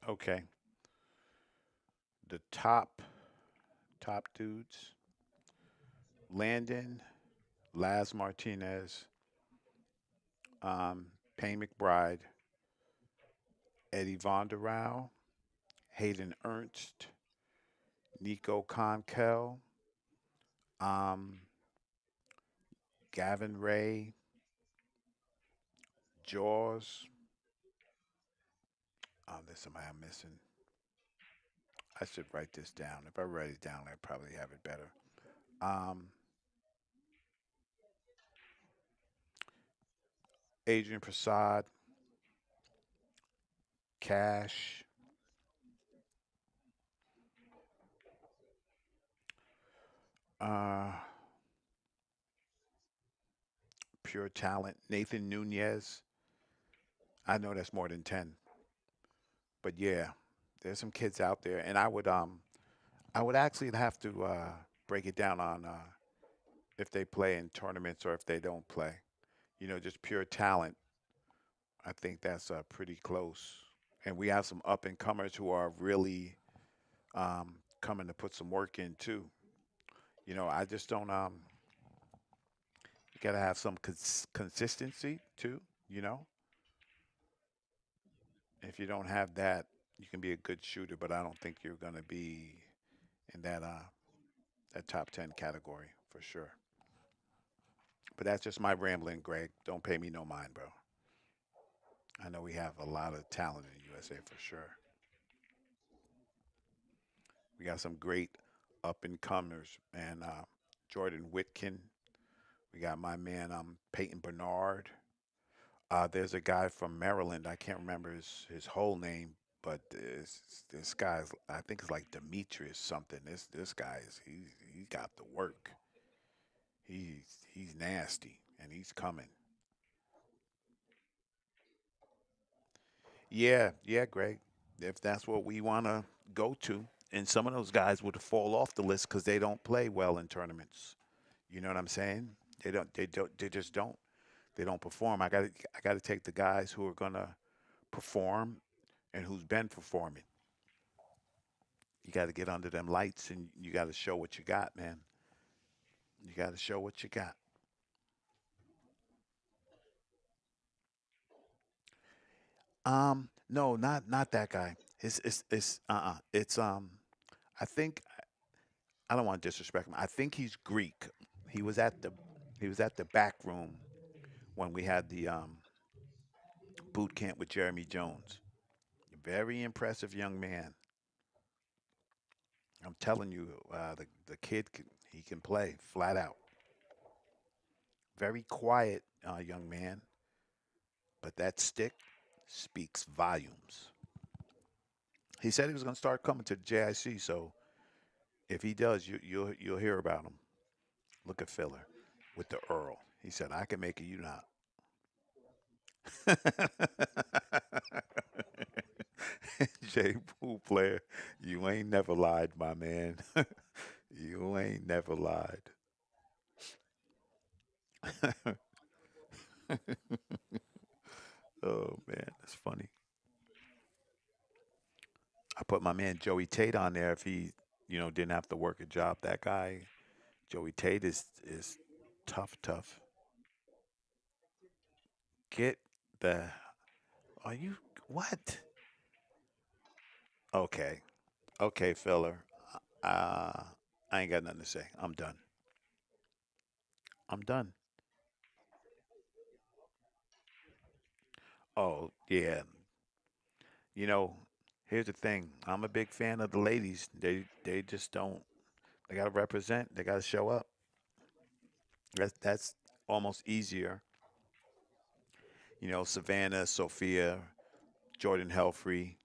Okay. The top dudes: Landon, Laz Martinez, Payne McBride, Eddie Vonderau, Hayden Ernst, Nico Conkel, um, Gavin Ray, Jaws. There's somebody I'm missing. I should write this down. If I write it down, I'd probably have it better. Um, Adrian Prasad, Cash, uh, Pure Talent, Nathan Nunez. I know that's more than 10, but yeah, there's some kids out there, and I would actually have to break it down on if they play in tournaments or if they don't play. Just pure talent. I think that's pretty close. And we have some up and comers who are really coming to put some work in too. I just don't. You got to have some consistency too. You know, if you don't have that, you can be a good shooter, but I don't think you're going to be in that top 10 category for sure. But that's just my rambling, Greg. Don't pay me no mind, bro. I know we have a lot of talent in the USA for sure. We got some great up and comers, man. Jordan Whitkin. We got my man Peyton Bernard. There's a guy from Maryland. I can't remember his whole name, but this guy's I think it's like Demetrius something. This guy is he got the work. He's nasty and he's coming. Yeah, yeah, Greg. If that's what we want to go to, and some of those guys would fall off the list because they don't play well in tournaments. You know what I'm saying? They don't. They don't. They just don't. They don't perform. I got to take the guys who are gonna perform and who's been performing. You got to get under them lights and you got to show what you got, man. You got to show what you got. No, not that guy. It's I think I don't want to disrespect him. I think he's Greek. He was at the he was at the back room when we had the boot camp with Jeremy Jones. Very impressive young man. I'm telling you, the kid he can play flat out. Very quiet young man, but that stick speaks volumes. He said he was going to start coming to the JIC, so if he does, you'll hear about him. Look at Filler with the Earl. He said, "I can make it, you not." J Pool player, you ain't never lied, my man. You ain't never lied. Oh man, that's funny. I put my man Joey Tate on there if he, didn't have to work a job. That guy, Joey Tate is tough, tough. Get the are you what? Okay. Okay, filler. Uh I ain't got nothing to say. I'm done. I'm done. Oh, yeah. You know, here's the thing. I'm a big fan of the ladies. They just don't they gotta represent. They gotta show up. That's almost easier. Savannah, Sophia, Jordan Helfrey,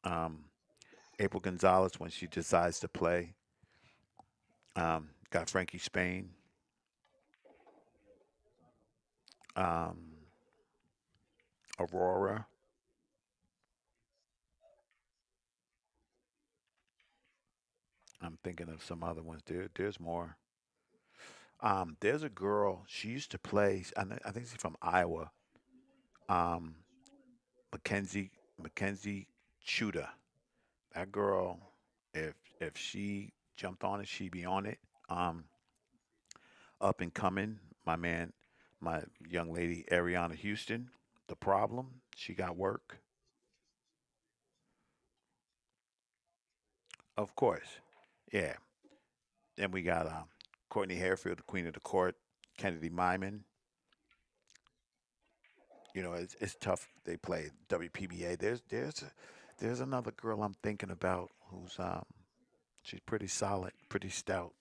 um, April Gonzalez when she decides to play. Got Frankie Spain. Um, Aurora. I'm thinking of some other ones. There's more. There's a girl. She used to play. I think she's from Iowa. Um, Mackenzie Mackenzie Chuda. That girl, if she jumped on it, she'd be on it. Up and coming, my man, my young lady Ariana Houston. The problem, she got work, of course. Yeah. Then we got Courtney Harefield, the queen of the court. Kennedy Myman. It's tough. They play WPBA. there's another girl I'm thinking about who's she's pretty solid, pretty stout.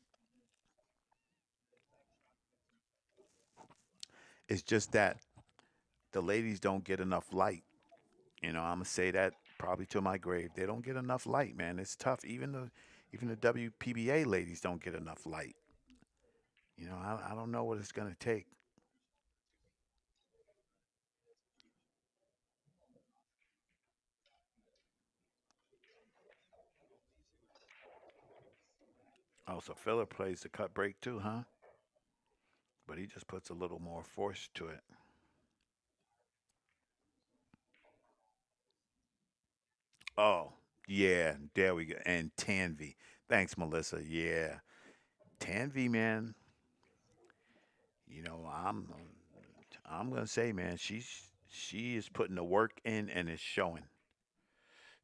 It's just that the ladies don't get enough light. I'm gonna say that probably to my grave. They don't get enough light, man. It's tough. Even the WPBA ladies don't get enough light. I don't know what it's gonna take. Oh, so Filler plays the cut break too, huh? But he just puts a little more force to it. Oh, yeah, there we go. And Tanvi. Thanks, Melissa. Yeah. Tanvi, man, you know, I'm I'm gonna say, man, she is putting the work in and it's showing.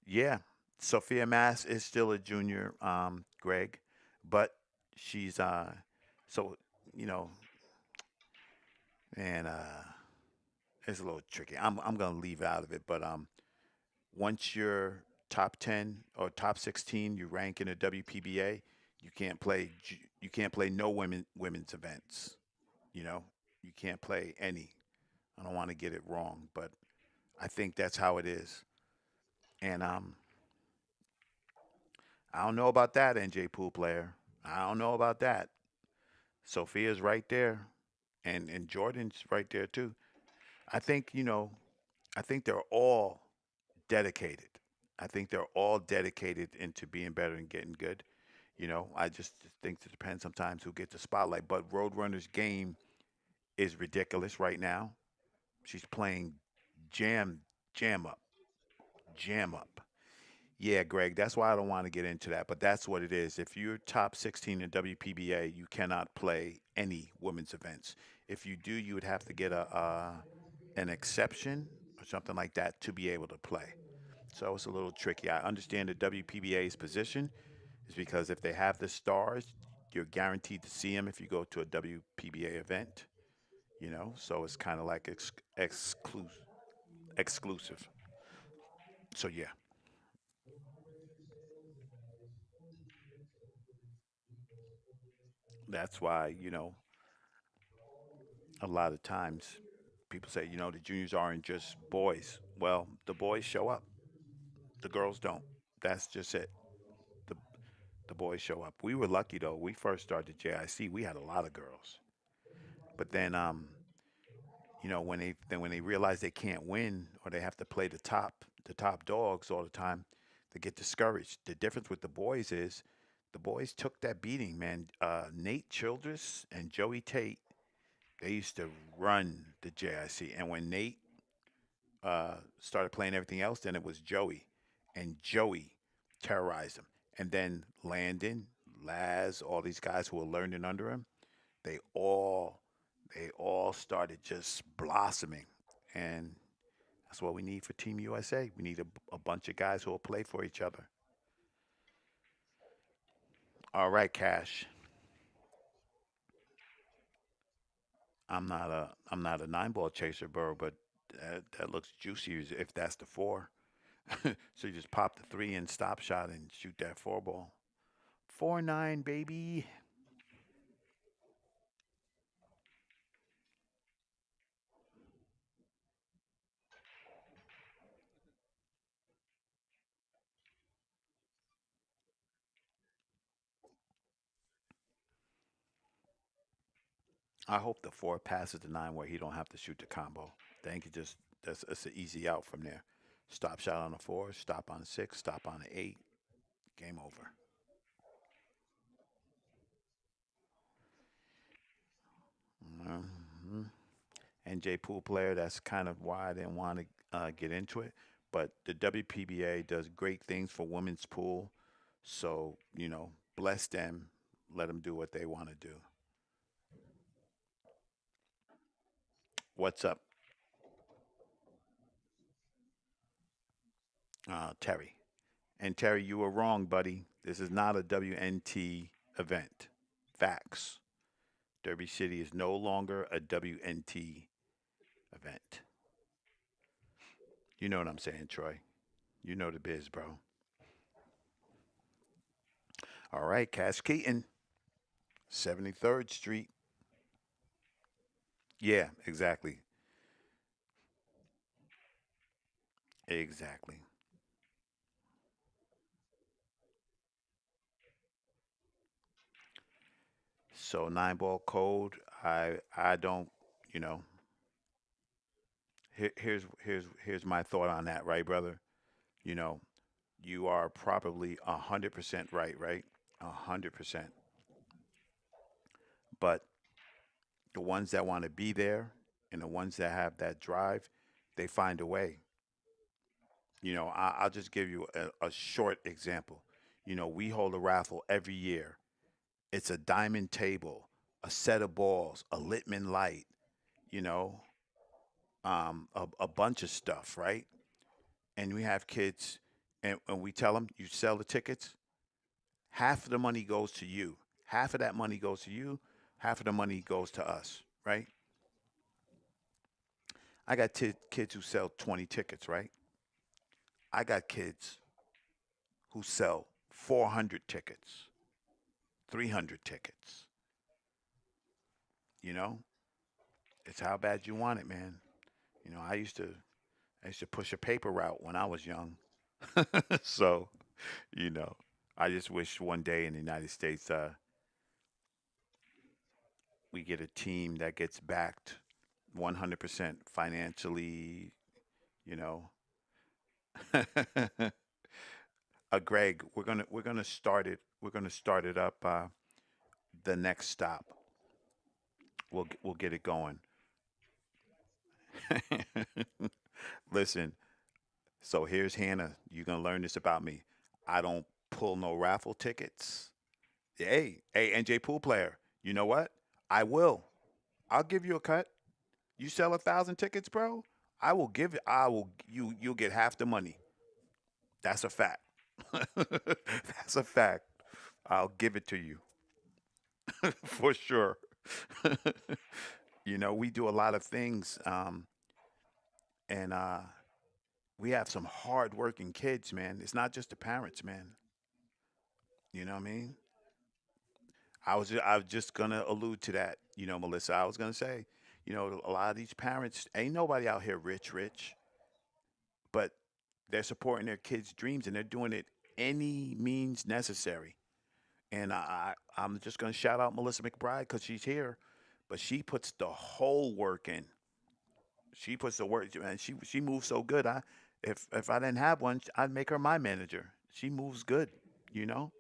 Yeah. Sophia Mass is still a junior, Greg, but she's so you know, and it's a little tricky. I'm gonna leave out of it, but once you're top 10 or top 16, you rank in a WPBA. You can't play no women's events. You know, you can't play any. I don't want to get it wrong, but I think that's how it is. And I don't know about that, NJ Pool player. I don't know about that. Sophia's right there, and Jordan's right there too. I think I think they're all dedicated. I think they're all dedicated into being better and getting good. I just think it depends sometimes who gets the spotlight. But Roadrunner's game is ridiculous right now. She's playing jam, jam up, jam up. Yeah, Greg, that's why I don't want to get into that, but that's what it is. If you're top 16 in WPBA, you cannot play any women's events. If you do, you would have to get a an exception or something like that to be able to play. So it's a little tricky. I understand the WPBA's position is because if they have the stars, you're guaranteed to see them if you go to a WPBA event. So it's kind of like exclusive. So yeah, that's why a lot of times people say the juniors aren't just boys. Well, the boys show up, the girls don't. That's just it. The the boys show up. We were lucky though. We first started JIC, we had a lot of girls, but then when they realize they can't win or they have to play the top dogs all the time, they get discouraged. The difference with the boys is the boys took that beating, man. Nate Childress and Joey Tate, they used to run the JIC, and when Nate started playing everything else, then it was Joey, and Joey terrorized him. And then Landon, Laz, all these guys who were learning under him, they all they all started just blossoming, and that's what we need for Team USA. We need a bunch of guys who will play for each other. All right, Cash. I'm not a nine ball chaser, bro, but that looks juicy if that's the four. So you just pop the three and stop shot and shoot that four ball. 4-9, baby. I hope the four passes the nine where he don't have to shoot the combo. Then he can just that's an easy out from there. Stop shot on the four, stop on six, stop on the eight. Game over. hmm NJ Pool player. That's kind of why I didn't want to get into it. But the WPBA does great things for women's pool. So, bless them. Let them do what they want to do. What's up, Terry? And Terry, you were wrong, buddy. This is not a WNT event. Facts. Derby City is no longer a WNT event. You know what I'm saying, Troy? You know the biz, bro. All right, Cash Keaton, 73rd Street. Yeah, exactly. Exactly. So nine ball code. I don't. You know. Here's my thought on that, right, brother? You know, you are probably 100% right, right? 100%. But the ones that want to be there and the ones that have that drive, they find a way. I'll just give you a short example. We hold a raffle every year. It's a diamond table, a set of balls, a Littman light, you know, a bunch of stuff, right? And we have kids, and we tell them, you sell the tickets, half of the money goes to you. Half of that money goes to you, half of the money goes to us, right? I got kids who sell 20 tickets, right? I got kids who sell 400 tickets, 300 tickets. You know, it's how bad you want it, man. I used to push a paper route when I was young. So, you know, I just wish one day in the United States we get a team that gets backed 100% financially, you know. Greg, we're gonna start it. We're gonna start it up. The next stop, we'll get it going. Listen, so here's Hannah. You're gonna learn this about me. I don't pull no raffle tickets. Hey, NJ pool player. You know what? I will. I'll give you a cut. You sell 1,000 tickets, bro. I will give it. I will. You'll get half the money. That's a fact. That's a fact. I'll give it to you for sure. We do a lot of things, and we have some hardworking kids, man. It's not just the parents, man. You know what I mean? I was just gonna allude to that, Melissa. I was gonna say, a lot of these parents ain't nobody out here rich, but they're supporting their kids' dreams and they're doing it any means necessary. And I'm just gonna shout out Melissa McBride because she's here, but she puts the whole work in. She puts the work, and she moves so good. If I didn't have one, I'd make her my manager. She moves good, you know.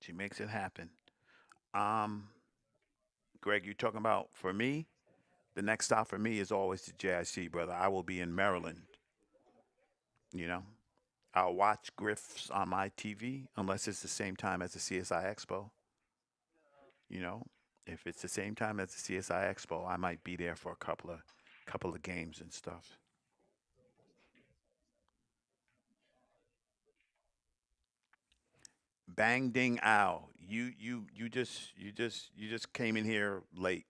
She makes it happen. Um, Greg, you talking about for me? The next stop for me is always the JIC, brother. I will be in Maryland. You know, I'll watch Griff's on my TV unless it's the same time as the CSI Expo. You know, if it's the same time as the CSI Expo, I might be there for a couple of games and stuff. Bang ding ow. You just came in here late.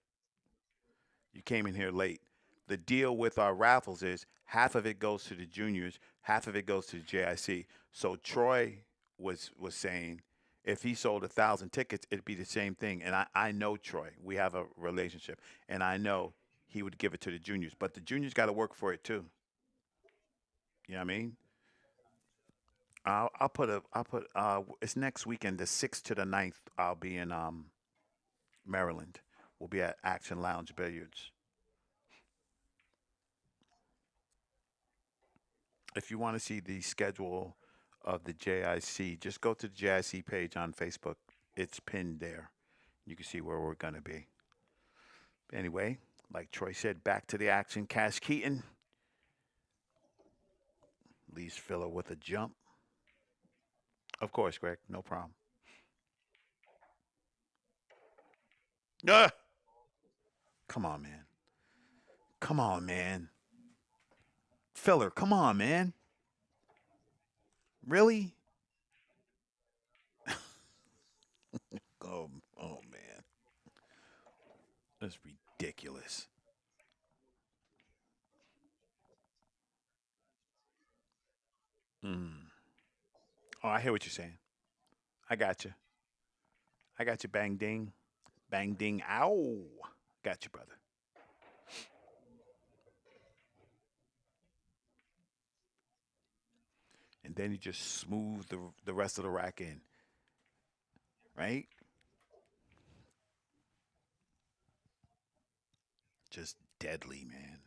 You came in here late. The deal with our raffles is half of it goes to the juniors, half of it goes to the JIC. So Troy was saying if he sold 1,000 tickets, it'd be the same thing. And I know Troy. We have a relationship, and I know he would give it to the juniors. But the juniors got to work for it too. You know what I mean? It's next weekend, the 6th to the 9th. I'll be in Maryland. We'll be at Action Lounge Billiards. If you want to see the schedule of the JIC, just go to the JIC page on Facebook. It's pinned there. You can see where we're going to be. Anyway, like Troy said, back to the action. Cash Keaton leaves filler with a jump. Of course, Greg. No problem. Ah! Come on, man. Come on, man. Filler, come on, man. Really? Oh man. That's ridiculous. Mm. Oh, I hear what you're saying. I got you. I got you. Bang ding, bang ding. Ow. Got you, brother. And then you just smooth the rest of the rack in, right? Just deadly, man.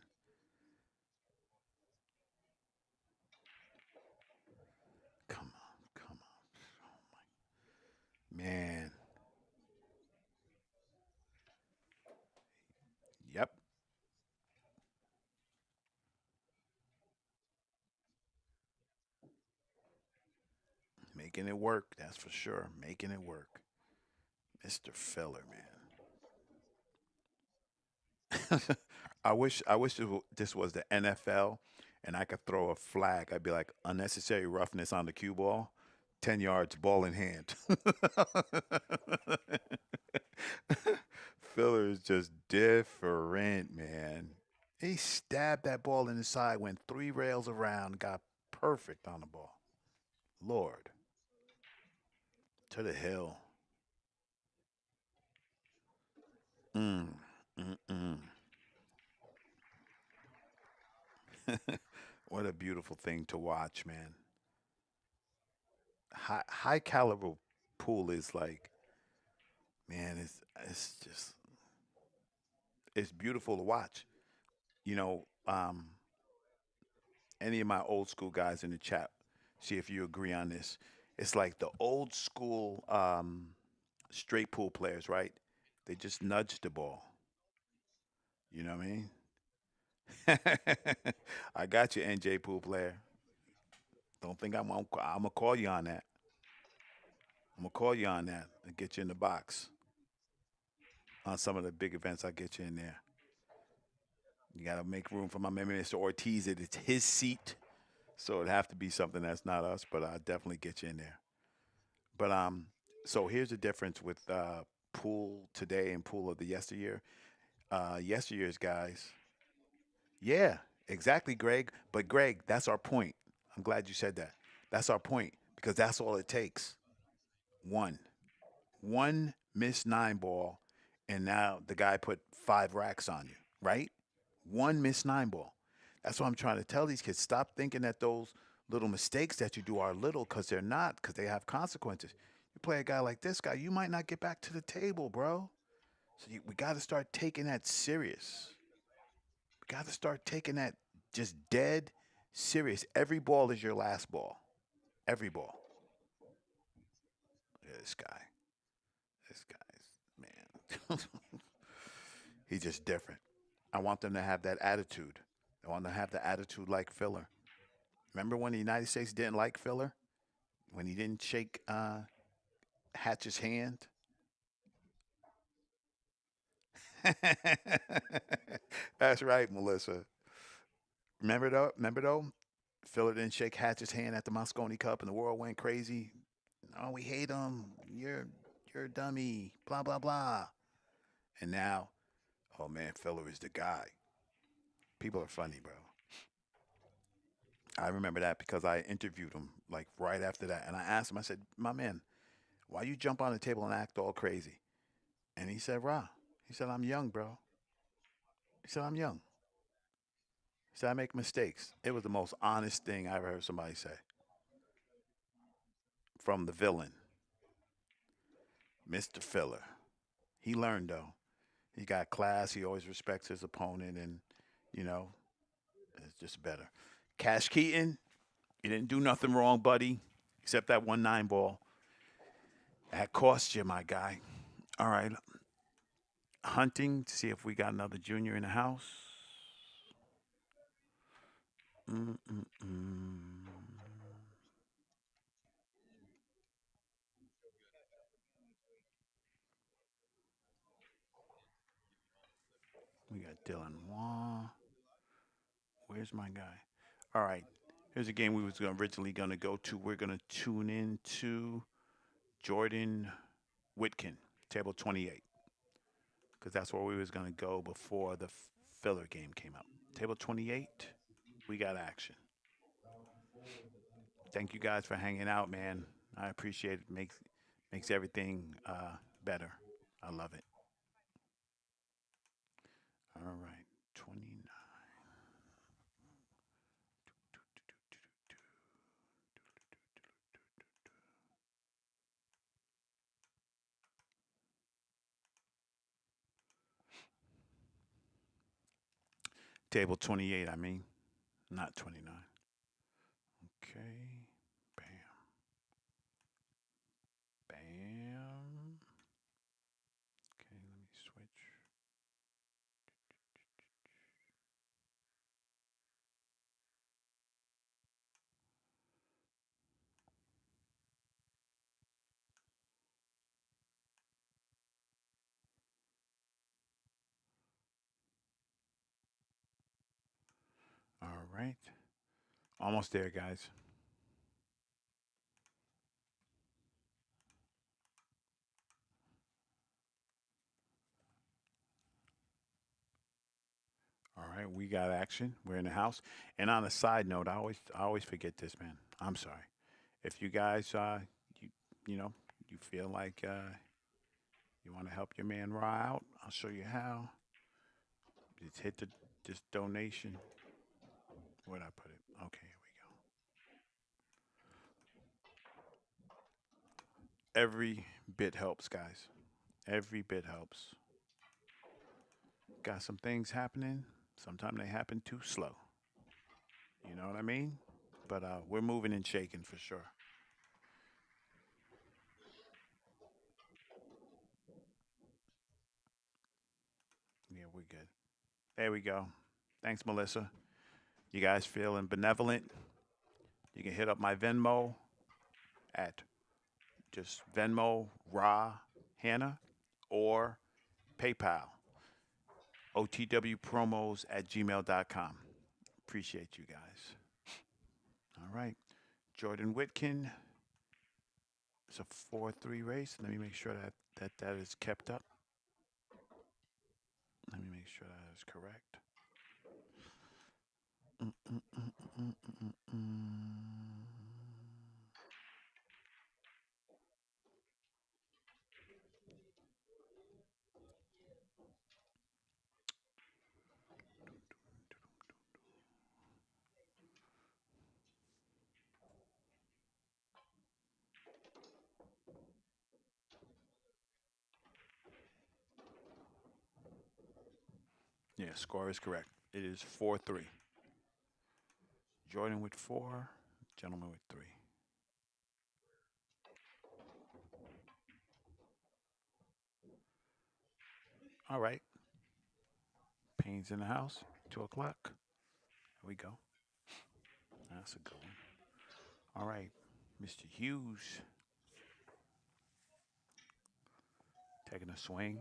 Come on, come on. Oh my man. Yep. Making it work. That's for sure. Making it work. Mr. Filler, man. I wish this was the NFL and I could throw a flag. I'd be like unnecessary roughness on the cue ball, 10 yards, ball in hand. Filler is just different, man. He stabbed that ball in the side, went 3 rails around, got perfect on the ball. Lord, to the hill. Mm, mm, mm. What a beautiful thing to watch, man. High caliber pool is like, man, it's just it's beautiful to watch. You know, any of my old school guys in the chat, see if you agree on this. It's like the old school straight pool players, right? They just nudge the ball. You know what I mean? I got you, NJ pool player. Don't think I'm gonna call you on that. I'm gonna call you on that and get you in the box on some of the big events. I get you in there. You gotta make room for my man, Mr. Ortiz. It's his seat, so it'd have to be something that's not us. But I definitely get you in there. But so here's the difference with pool today and pool of the yesteryear. Yesteryear's guys, yeah, exactly, Greg. But Greg, that's our point. I'm glad you said that. That's our point because that's all it takes. One, one missed nine ball, and now the guy put 5 racks on you, right? One missed nine ball. That's what I'm trying to tell these kids. Stop thinking that those little mistakes that you do are little because they're not, because they have consequences. You play a guy like this guy, you might not get back to the table, bro. So we got to start taking that serious. We got to start taking that just dead serious. Every ball is your last ball. Every ball. Look at this guy. This guy's man. He's just different. I want them to have that attitude. I want them to have the attitude like Filler. Remember when the United States didn't like Filler? When he didn't shake Hatch's hand? That's right, Melissa. Remember though? Remember though? Filler didn't shake Hatch's hand at the Moscone Cup, and the world went crazy. Oh, we hate him. You're a dummy. Blah blah blah. And now, oh man, Filler is the guy. People are funny, bro. I remember that because I interviewed him like right after that, and I asked him. I said, "My man, why you jump on the table and act all crazy?" And he said, "Rah." He said, "I'm young, bro." He said, "I'm young." He said, "I make mistakes." It was the most honest thing I ever heard somebody say from the villain, Mr. Filler. He learned though. He got class. He always respects his opponent, and you know, it's just better. Cash Keaton, you didn't do nothing wrong, buddy, except that 1-9 ball. That cost you, my guy. All right, hunting to see if we got another junior in the house. Mm-mm-mm. We got Dylan Waugh. Where's my guy? All right. Here's a game we was originally going to go to. We're going to tune in to Jordan Whitkin, table 28, because that's where we was going to go before the filler game came out. Table 28, we got action. Thank you guys for hanging out, man. I appreciate it. Makes everything better. I love it. All right, 29. Table 28. I mean, not 29. Okay. Bam. Bam. Okay, let me switch. All right. Almost there, guys. All right, we got action. We're in the house. And on a side note, I always forget this, man. I'm sorry. If you guys you you know, you feel like you want to help your man Ra out, I'll show you how. Just hit this donation. Where'd I put it? Okay, here we go. Every bit helps, guys. Every bit helps. Got some things happening. Sometimes they happen too slow. You know what I mean? But we're moving and shaking for sure. Yeah, we're good. There we go. Thanks, Melissa. You guys feeling benevolent? You can hit up my Venmo at just Venmo Ra Hannah or PayPal otwpromos at gmail.com. Appreciate you guys. All right. Jordan Whitkin. It's a 4-3 race. Let me make sure that is kept up. Let me make sure that is correct. Mm, mm, mm, mm, mm, mm. Yeah, score is correct. It is 4-3. Jordan with 4, gentleman with 3. All right. Payne's in the house. 2 o'clock. Here we go. That's a good one. All right. Mr. Hughes taking a swing.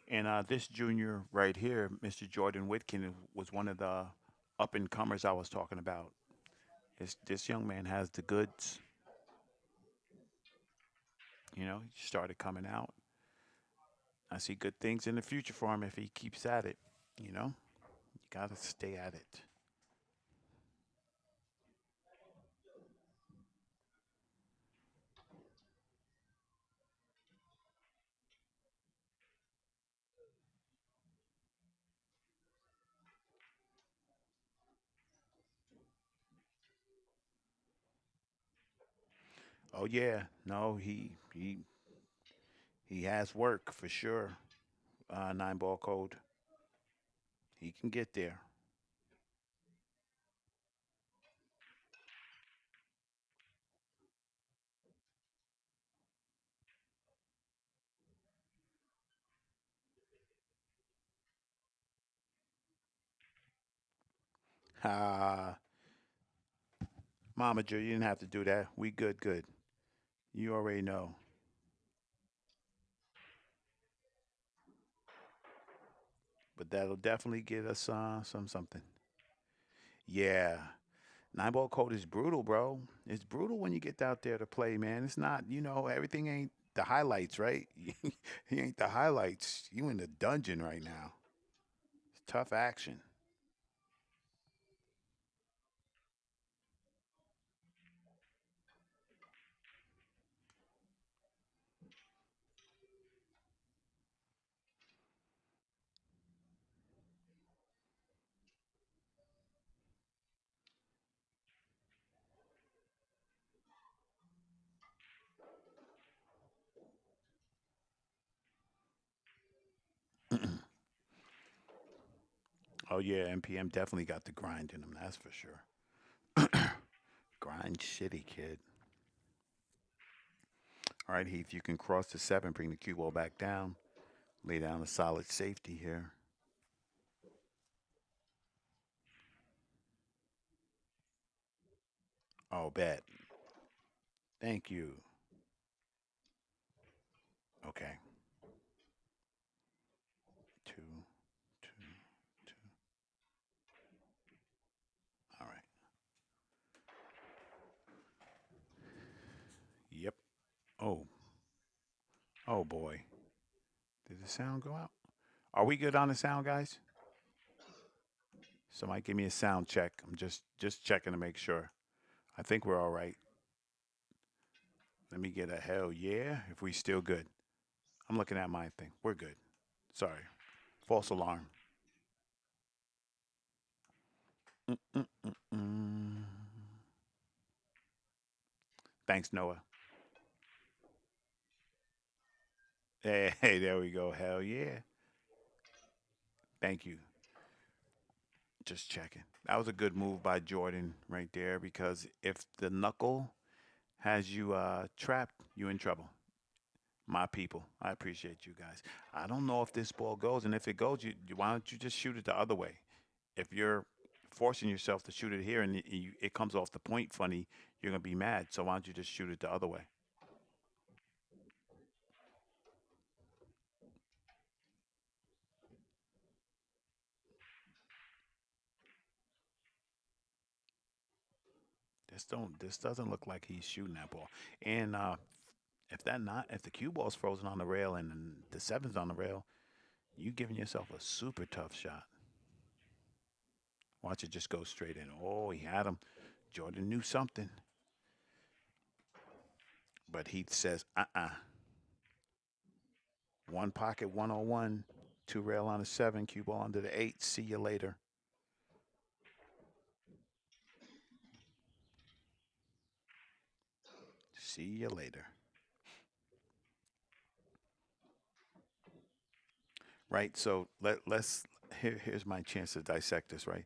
And this junior right here, Mr. Jordan Whitkin, was one of the up and comers I was talking about. This young man has the goods. You know, he started coming out. I see good things in the future for him if he keeps at it. You know, you got to stay at it. Oh yeah, no, he has work for sure. 9 ball code. He can get there. Ah, Mama Joe, you didn't have to do that. We good, good. You already know. But that'll definitely get us something. Yeah, 9 ball code is brutal, bro. It's brutal when you get out there to play, man. It's not, everything ain't the highlights, right? He ain't the highlights. You in the dungeon right now. It's tough action. Oh yeah, NPM definitely got the grind in them. That's for sure. Grind shitty kid. All right, Heath, you can cross the seven, bring the cue ball back down, lay down a solid safety here. Oh, bet. Thank you. Okay. Two, two, two. All right. Yep. Oh, oh boy. Did the sound go out? Are we good on the sound, guys? Somebody give me a sound check. I'm just checking to make sure. I think we're all right. Let me get a hell yeah if we still good. I'm looking at my thing. We're good. Sorry. False alarm. Mm-mm-mm-mm. Thanks, Noah. Hey, hey, there we go. Hell yeah. Thank you. Just checking. That was a good move by Jordan right there because if the knuckle has you trapped, you in trouble. My people, I appreciate you guys. I don't know if this ball goes, and if it goes, why don't you just shoot it the other way? If you're forcing yourself to shoot it here and it comes off the point funny, you're gonna be mad. So why don't you just shoot it the other way? This doesn't look like he's shooting that ball. And if the cue ball's frozen on the rail and then the seven's on the rail, you giving yourself a super tough shot. Watch it just go straight in. Oh, he had him. Jordan knew something, but he says, One pocket 101, two rail on the seven, cue ball under the eight. See you later. See you later. Right. So let's here's my chance to dissect this. Right.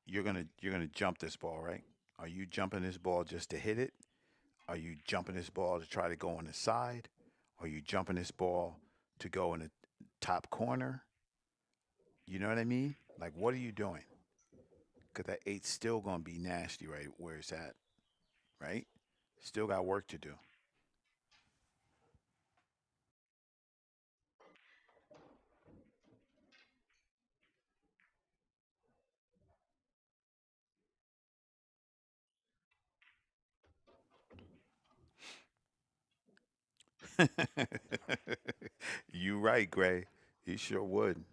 You're gonna jump this ball. Right. Are you jumping this ball just to hit it? Are you jumping this ball to try to go on the side? Are you jumping this ball to go in the top corner? You know what I mean? Like, what are you doing? Because that eight's still going to be nasty, right? Where it's at, right? Still got work to do. You right, Gray. He sure would.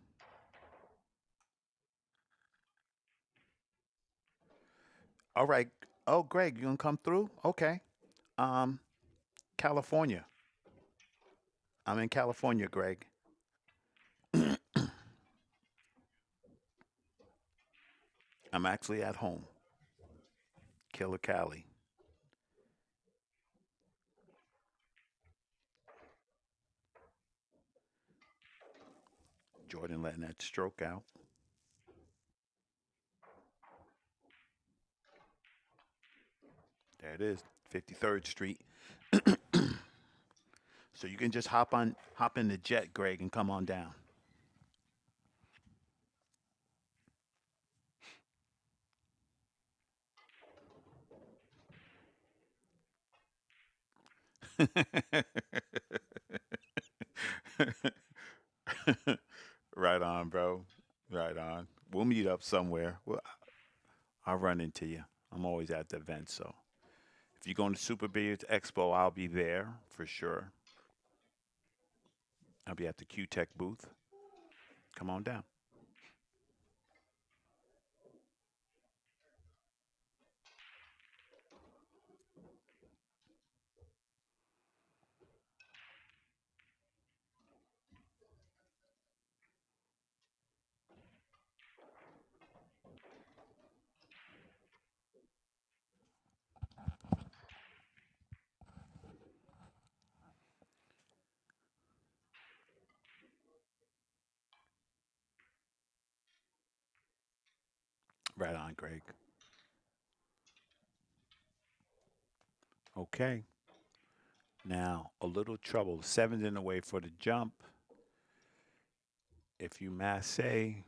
All right. Oh, Greg, you gonna come through? Okay. Um, California. I'm in California, Greg. I'm actually at home. Killer Cali. Jordan letting that stroke out. There it is. 53rd Street. So you can just hop in the jet, Greg, and come on down. Right on, bro. Right on. We'll meet up somewhere. I'll run into you. I'm always at the event, so if you're going to Super Billiards Expo, I'll be there for sure. I'll be at the Q Tech booth. Come on down. Right on, Greg. Okay. Now, a little trouble. Seven's in the way for the jump. If you masse, you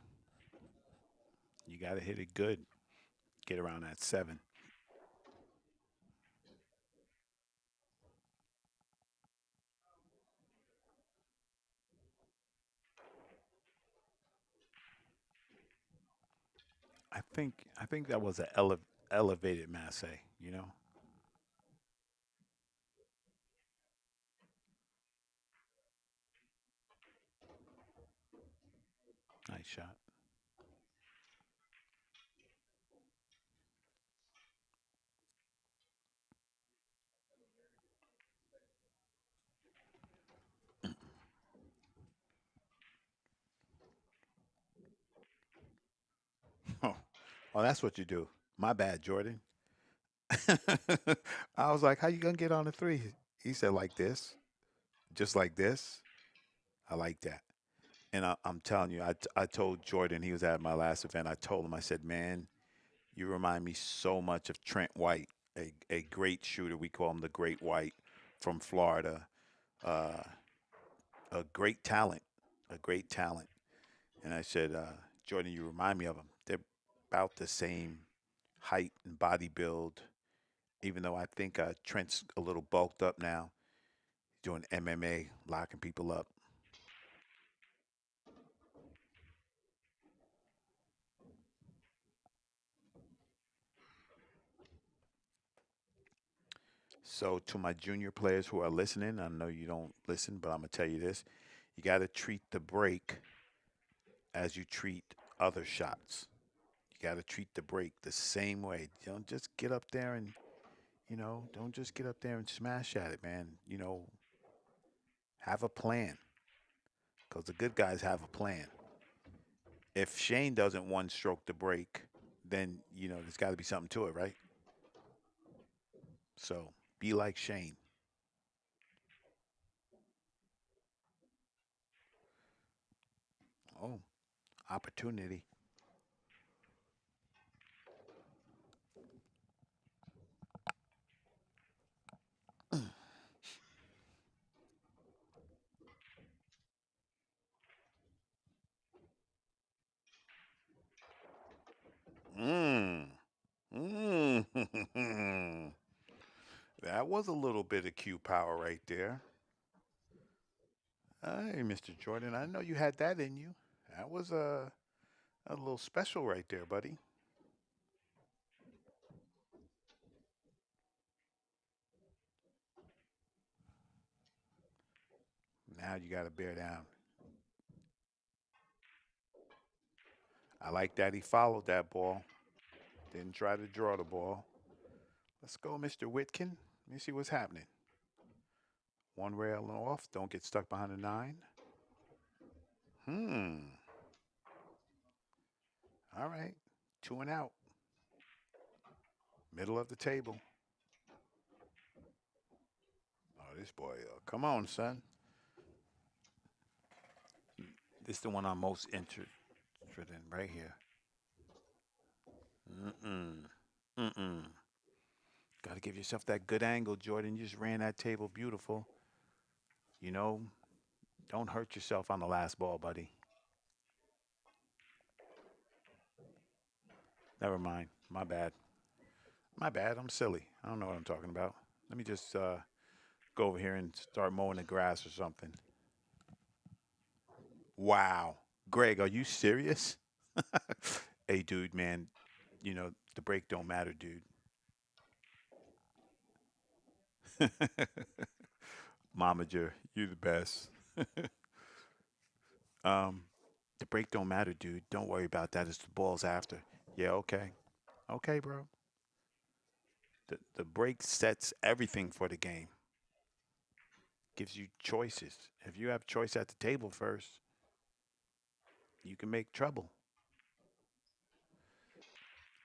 got to hit it good. Get around that seven. I think that was an elevated masse. You know, nice shot. Oh, oh, that's what you do. My bad, Jordan. I was like, how you gonna get on the three? He said like this, just like this. I like that. And I'm telling you, I told Jordan, he was at my last event. I told him, I said, man, you remind me so much of Trent White, a great shooter. We call him the Great White from Florida. Uh, a great talent, a great talent. And I said, Jordan, you remind me of him. They're about the same height and body build, even though I think Trent's a little bulked up now, doing MMA, locking people up. So, to my junior players who are listening, I know you don't listen, but I'm going to tell you this. You got to treat the break as you treat other shots. You got to treat the break the same way. Don't just get up there and, don't just get up there and smash at it, man. Have a plan because the good guys have a plan. If Shane doesn't one stroke the break, then, there's got to be something to it, right? So be like Shane. Oh, opportunity. Mmm. Mmm. That was a little bit of Q power right there. Hey, Mr. Jordan, I know you had that in you. That was a little special right there, buddy. Now you got to bear down. I like that he followed that ball. Didn't try to draw the ball. Let's go, Mr. Whitkin. Let me see what's happening. One rail and off. Don't get stuck behind the nine. Hmm. All right. Two and out. Middle of the table. Oh, this boy. Come on, son. This is the one I'm most interested in right here. Mm-mm. Mm-mm. Got to give yourself that good angle, Jordan. You just ran that table beautiful. You know, don't hurt yourself on the last ball, buddy. Never mind. My bad. My bad. I'm silly. I don't know what I'm talking about. Let me just go over here and start mowing the grass or something. Wow. Greg, are you serious? Hey, dude, man, the break don't matter, dude. Momager, you the best. um, the break don't matter, dude. Don't worry about that. It's the balls after. Yeah, okay. Okay, bro. The break sets everything for the game. Gives you choices. If you have choice at the table first, you can make trouble.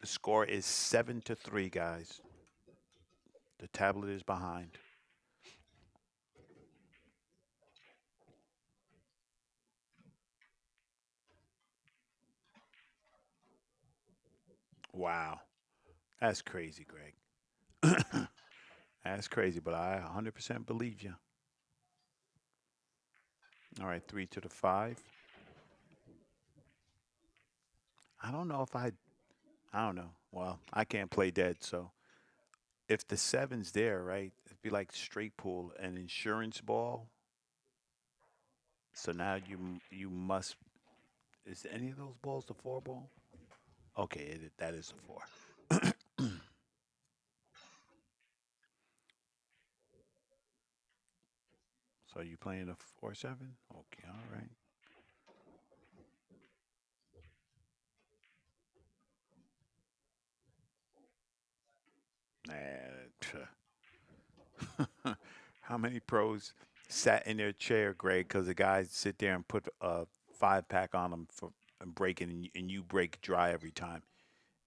The score is 7-3, guys. The tablet is behind. Wow. That's crazy, Greg. That's crazy, but I 100% believe you. All right, 3 to the 5. I don't know if I don't know. Well, I can't play dead, so if the seven's there, right? It'd be like straight pool, an insurance ball. So now you must. Is any of those balls the four ball? Okay, that is the four. So you playing a 4-7? Okay, all right. Nah, how many pros sat in their chair, Greg, because the guys sit there and put a 5 pack on them for and breaking, and you break dry every time.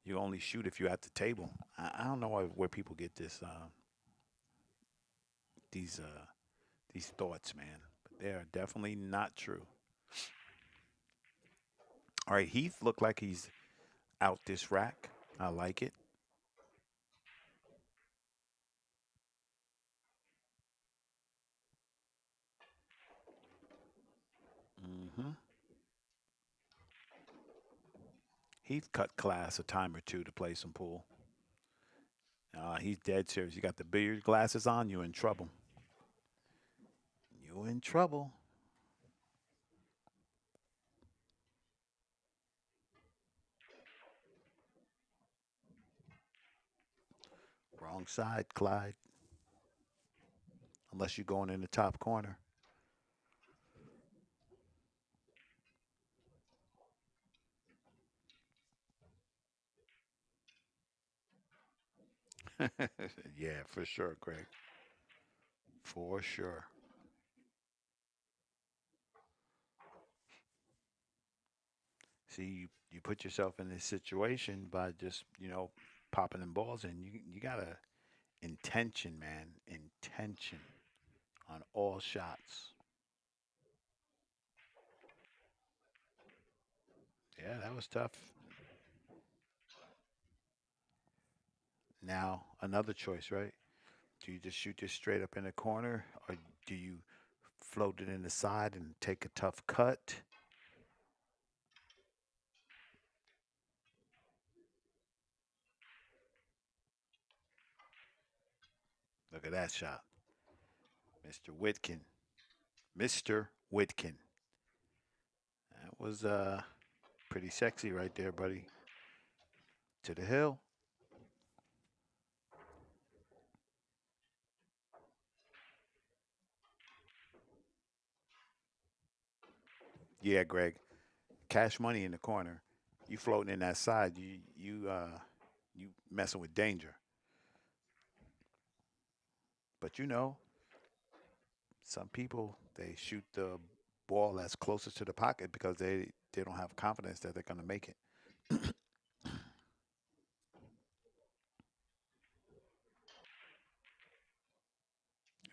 You only shoot if you're at the table. I don't know where people get these these thoughts, man. But they are definitely not true. All right, Heath looked like he's out this rack. I like it. hmm Heath cut class a time or two to play some pool. He's dead serious. You got the billiard glasses on, you in trouble. You in trouble. Wrong side, Clyde. Unless you're going in the top corner. Yeah, for sure, Greg. For sure. See, you put yourself in this situation by just, popping them balls in. You gotta intention, man. Intention on all shots. Yeah, that was tough. Now, another choice, right? Do you just shoot this straight up in the corner, or do you float it in the side and take a tough cut? Look at that shot. Mr. Whitkin. Mr. Whitkin. That was pretty sexy right there, buddy. To the hill. Yeah, Greg. Cash money in the corner. You floating in that side. You messing with danger. But some people they shoot the ball that's closest to the pocket because they don't have confidence that they're gonna make it.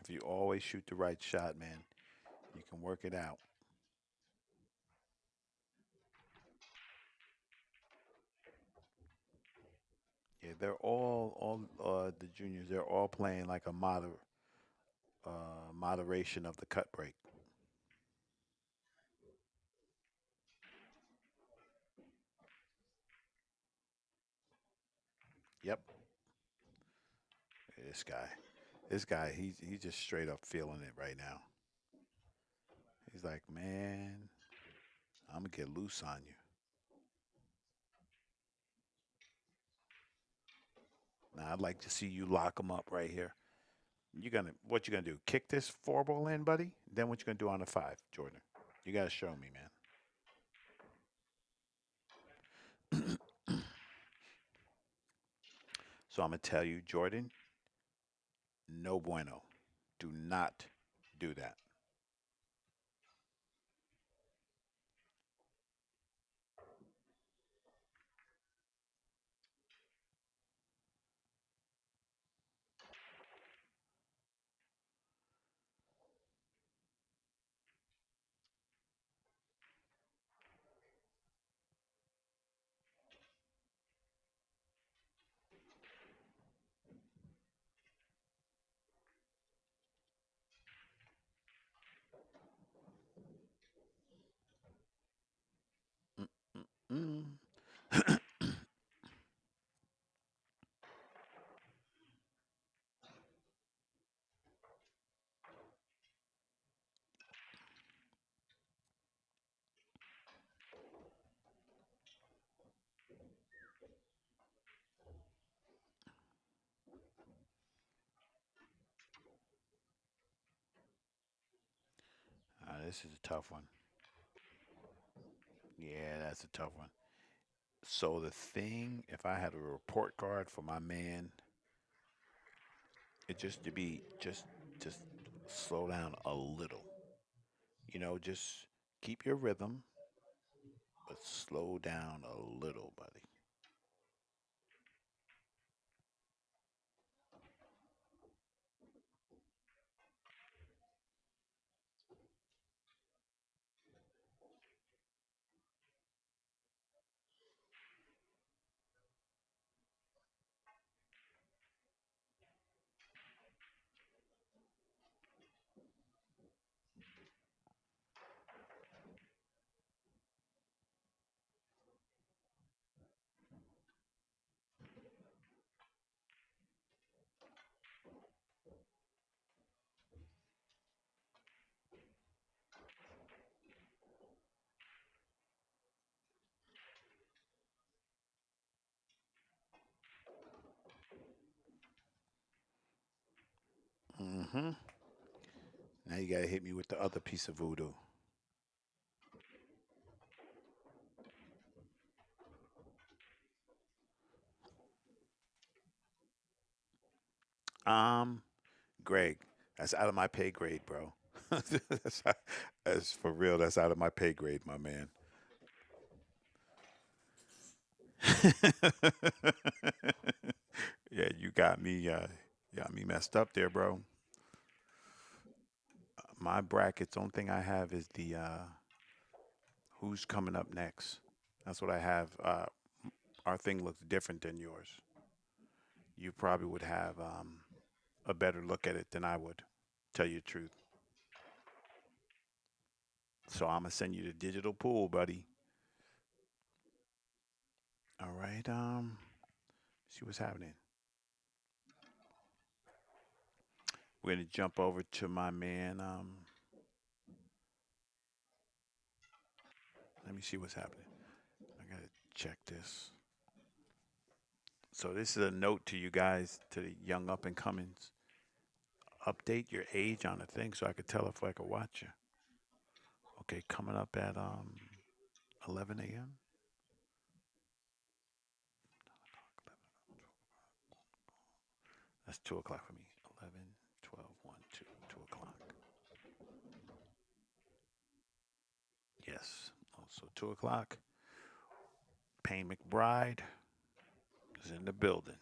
If you always shoot the right shot, man, you can work it out. Yeah, they're all the juniors. They're all playing like a moderation of the cut break. Yep, this guy, he's just straight up feeling it right now. He's like, man, I'm gonna get loose on you. Now I'd like to see you lock him up right here. What you gonna do? Kick this four ball in, buddy? Then what you gonna do on the five, Jordan? You gotta show me, man. So I'm gonna tell you, Jordan, no bueno. Do not do that. this is a tough one. Yeah, that's a tough one. So the thing, if I had a report card for my man, it just to be just slow down a little. Just keep your rhythm, but slow down a little, buddy. Mm-hmm. Now you gotta hit me with the other piece of voodoo. Um, Greg, that's out of my pay grade, bro. That's for real. That's out of my pay grade, my man. Yeah, you got me messed up there, bro. My brackets, only thing I have is the who's coming up next. That's what I have. Our thing looks different than yours. You probably would have a better look at it than I would. Tell you the truth. So I'm gonna send you the digital pool, buddy. All right. See what's happening. We're gonna jump over to my man. Let me see what's happening. I gotta check this. So this is a note to you guys, to the young up and comings. Update your age on the thing so I could tell if I could watch you. Okay, coming up at 11 a.m. That's 2 o'clock for me. 11, 12, 1, 2, 2 o'clock. Yes. Also 2 o'clock. Payne McBride is in the building.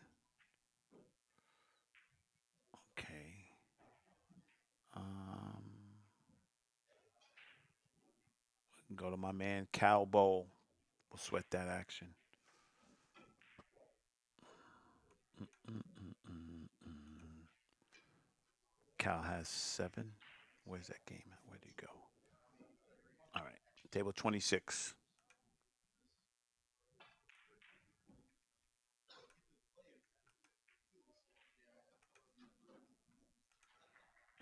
Okay. Um, go to my man Cal Bowl. We'll sweat that action. Mm-mm-mm-mm-mm. Cal has 7. Where's that game at? Where'd he go? All right. Table 26.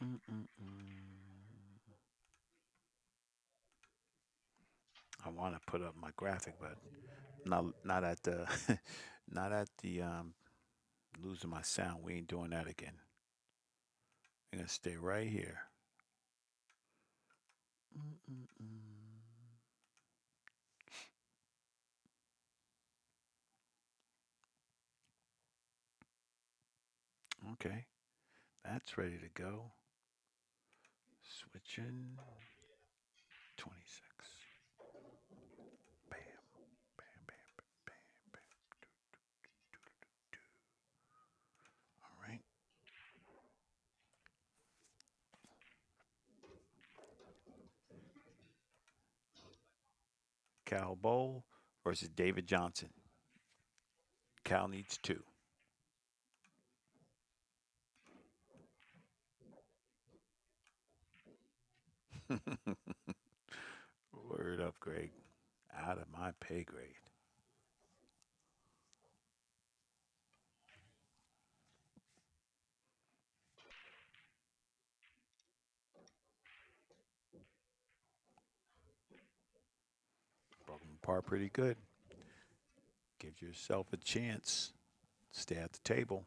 Mm-mm-mm. I want to put up my graphic, but not at the not at the losing my sound. We ain't doing that again. We're gonna stay right here. Mm-mm-mm. Okay, that's ready to go. Switching 26. Bam, bam, bam, bam, bam. All right. Cal Bowl versus David Johnson. Cal needs 2. Word up, Greg. Out of my pay grade. Broke them apart pretty good. Give yourself a chance. Stay at the table.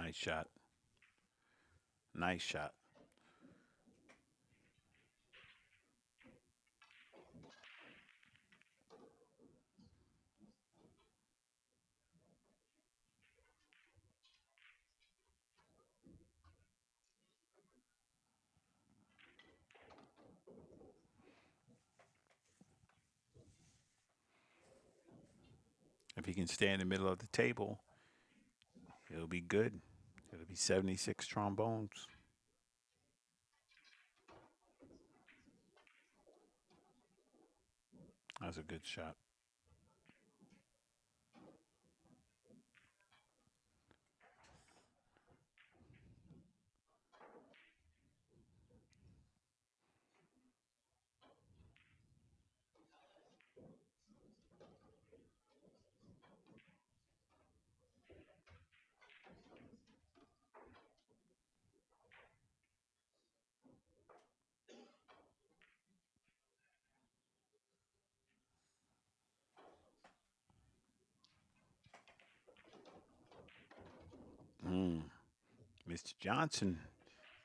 Nice shot. Nice shot. If he can stay in the middle of the table, it'll be good. It'll be 76 trombones. That's a good shot. Mm. Mr. Johnson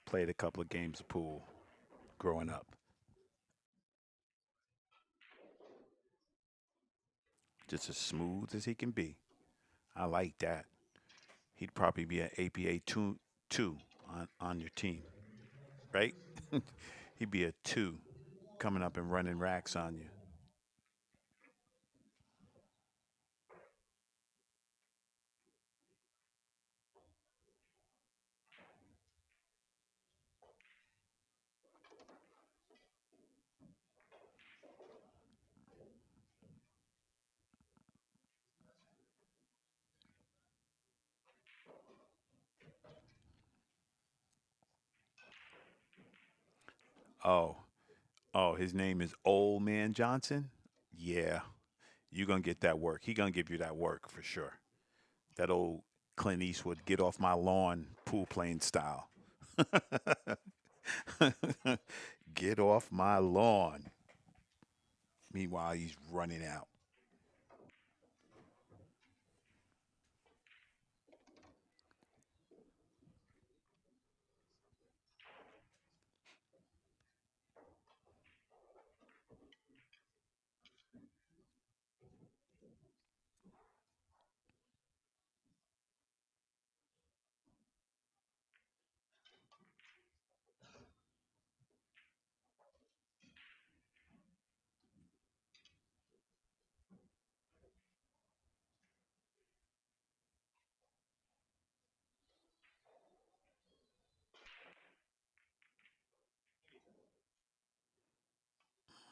played a couple of games of pool growing up. Just as smooth as he can be. I like that. He'd probably be an APA two on your team, right? He'd be a two coming up and running racks on you. Oh, oh, his name is Old Man Johnson. Yeah, you gonna get that work. He gonna give you that work for sure. That old Clint Eastwood, get off my lawn, pool playing style. Get off my lawn. Meanwhile, he's running out.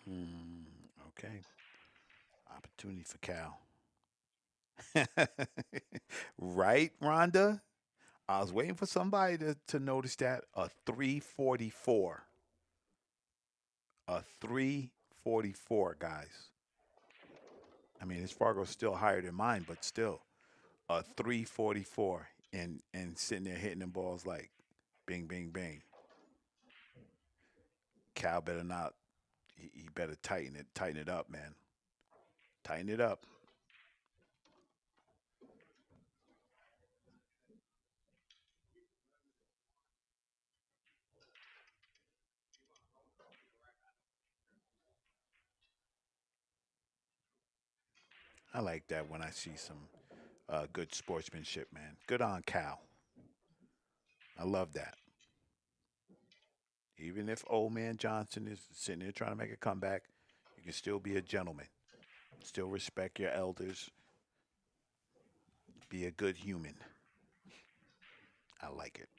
Hmm, okay, opportunity for Cal. Right, Rhonda? I was waiting for somebody to notice that. A 344. A 344, guys. I mean, his Fargo's still higher than mine, but still. A 344. And sitting there hitting them balls like bing, bing, bing. Cal better not. He better tighten it up, man. Tighten it up. I like that when I see some good sportsmanship, man. Good on Cal. I love that. Even if old man Johnson is sitting there trying to make a comeback, you can still be a gentleman. Still respect your elders. Be a good human. I like it.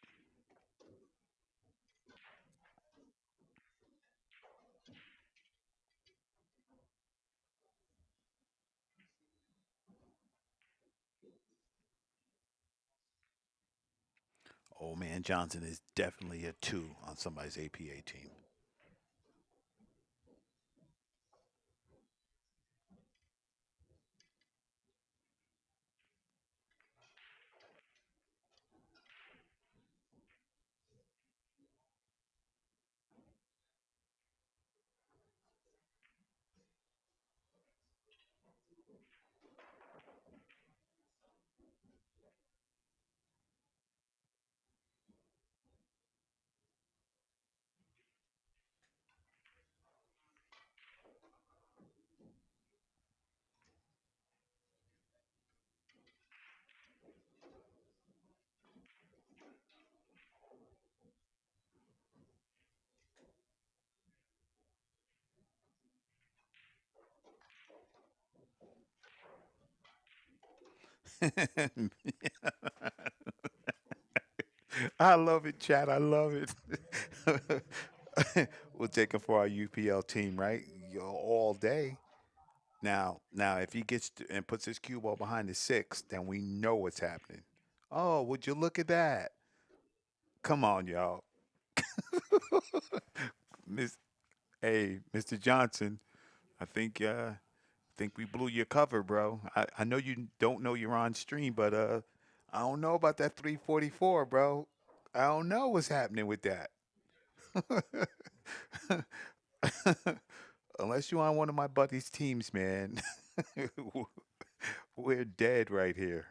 Old man Johnson is definitely a two on somebody's APA team. I love it, Chad. I love it. We'll take him for our UPL team, right? All day. Now, if he gets and puts his cue ball behind the six, then we know what's happening. Oh, would you look at that? Come on, y'all. Miss, hey, Mr. Johnson, I think we blew your cover, bro. I know you don't know you're on stream, but I don't know about that 344, bro. I don't know what's happening with that. Unless you're on one of my buddies' teams, man, we're dead right here.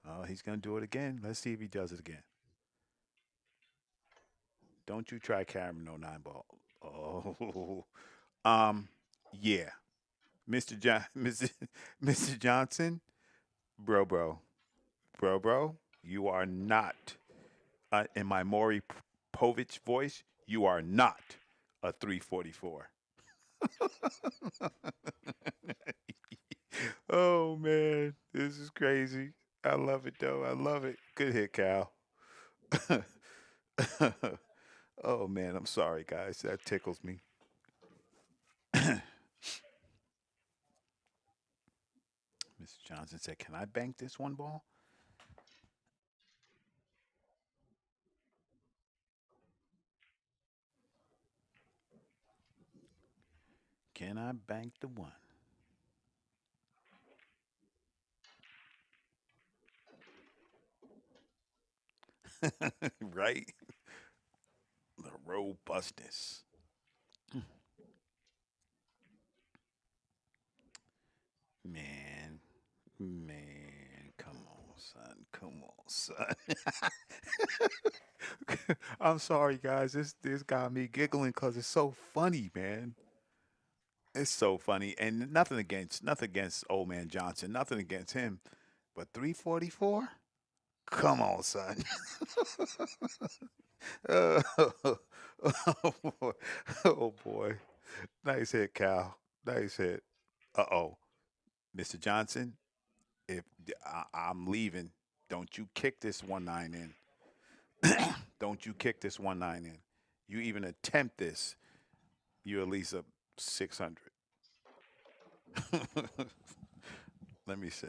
Oh, he's gonna do it again. Let's see if he does it again. Don't you try carrying no nine ball. Oh, um, yeah, Mr. Mr. Mr. Johnson, bro, bro, bro, you are not. In my Maury Povich voice, you are not a 344. Oh man, this is crazy. I love it though. I love it. Good hit, Cal. Oh man, I'm sorry, guys. That tickles me. Mr. Johnson said, "Can I bank this one ball? Can I bank the one?" Right? The robustness. Man, man, come on, son. Come on, son. I'm sorry, guys. This got me giggling because it's so funny, man. It's so funny, and nothing against old man Johnson, nothing against him, but 344. Come on, son. Oh, oh boy. Oh boy. Nice hit, Cal. Nice hit. Uh oh, Mr. Johnson. If I'm leaving, don't you kick this 1-9 in. Don't you kick this 1-9 in. You even attempt this, you at least a 600. Let me see.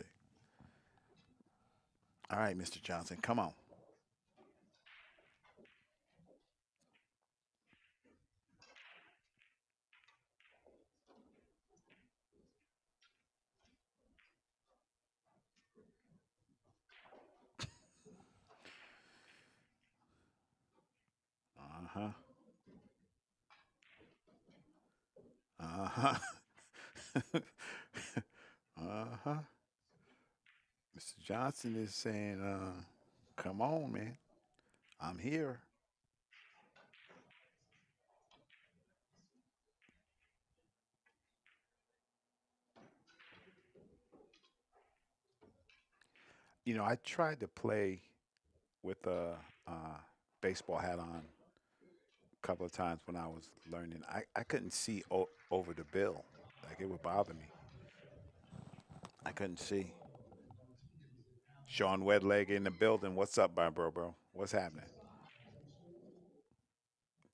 All right, Mr. Johnson, come on. Uh huh. Uh huh. Uh huh. Mr. Johnson is saying, "Come on, man, I'm here." I tried to play with a baseball hat on a couple of times when I was learning. I couldn't see over the bill. Like it would bother me. I couldn't see. Sean Wedleg in the building. What's up, my bro? What's happening?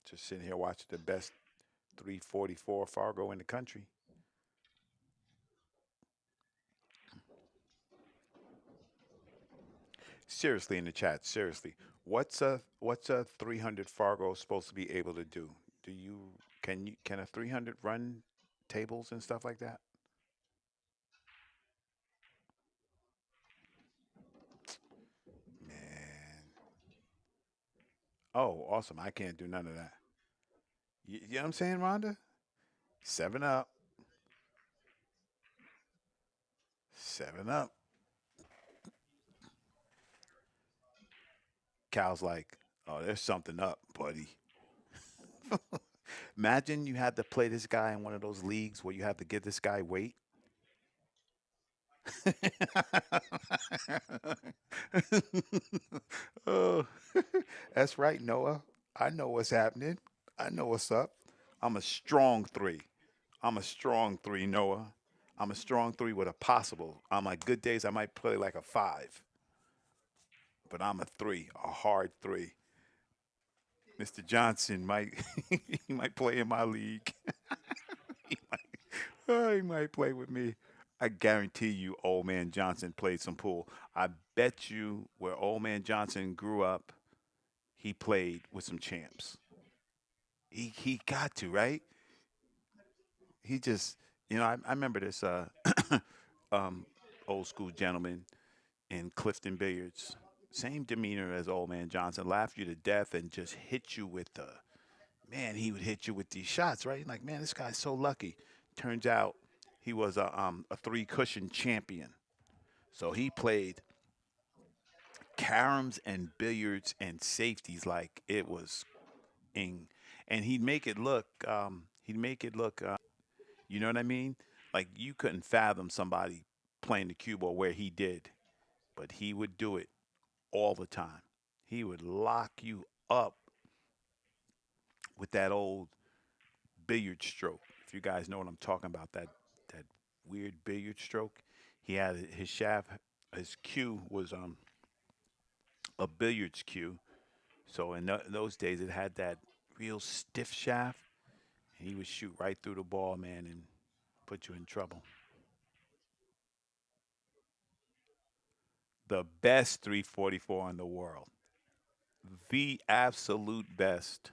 Just sitting here watching the best 344 Fargo in the country. Seriously, in the chat. Seriously, what's a 300 Fargo supposed to be able to do? Can a 300 run tables and stuff like that? Man, oh, awesome! I can't do none of that. You know what I'm saying, Rhonda? 7 up, 7 up. Cal's like, oh, there's something up, buddy. Imagine you had to play this guy in one of those leagues where you have to give this guy weight. Oh, that's right, Noah. I know what's happening. I know what's up. I'm a strong three. I'm a strong three, Noah. I'm a strong three with a possible. On my good days, I might play like a five, but I'm a three, a hard three. Mr. Johnson might he might play in my league. he might, he might play with me. I guarantee you, Old Man Johnson played some pool. I bet you where Old Man Johnson grew up, he played with some champs. He got to right. He just I remember this um, old school gentleman in Clifton Billiards. Same demeanor as Old Man Johnson, laughed you to death and just hit you with the man. He would hit you with these shots, right? Like, man, this guy's so lucky. Turns out he was a three cushion champion. So he played caroms and billiards and safeties like it was ing, and he'd make it look you know what I mean? Like you couldn't fathom somebody playing the cue ball where he did, but he would do it all the time. He would lock you up with that old billiard stroke. If you guys know what I'm talking about, that weird billiard stroke. He had his shaft, his cue was a billiards cue. So in those days, it had that real stiff shaft. He would shoot right through the ball, man, and put you in trouble. The best 344 in the world, the absolute best.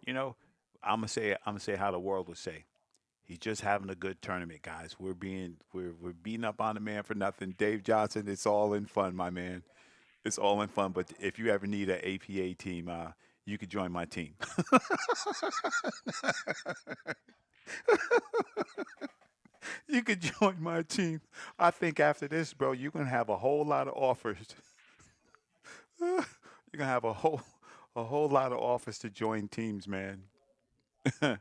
You know, I'm gonna say how the world would say. He's just having a good tournament, guys. We're beating up on the man for nothing. Dave Johnson, it's all in fun, my man. It's all in fun. But if you ever need an APA team, you could join my team. You could join my team. I think after this, bro, you're gonna have a whole lot of offers. You're gonna have a whole lot of offers to join teams, man. I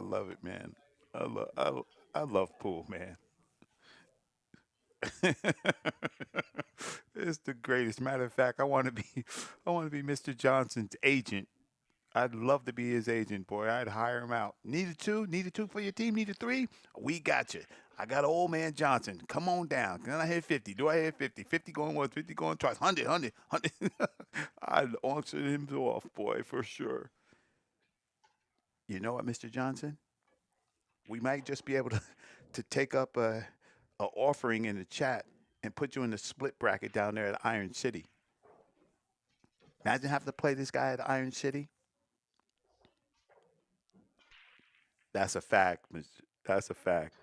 love it, man. I love pool, man. It's the greatest. Matter of fact, I want to be Mr. Johnson's agent. I'd love to be his agent, boy. I'd hire him out. Need a two? Need a two for your team? Need a three? We got you. I got old man Johnson. Come on down. Can I hit 50? Do I hit 50? 50 going once, 50 going twice. 100, 100, 100. I'd auction him off, boy, for sure. You know what, Mr. Johnson? We might just be able to, to take up a offering in the chat and put you in the split bracket down there at Iron City. Imagine having to play this guy at Iron City. That's a fact, That's a fact,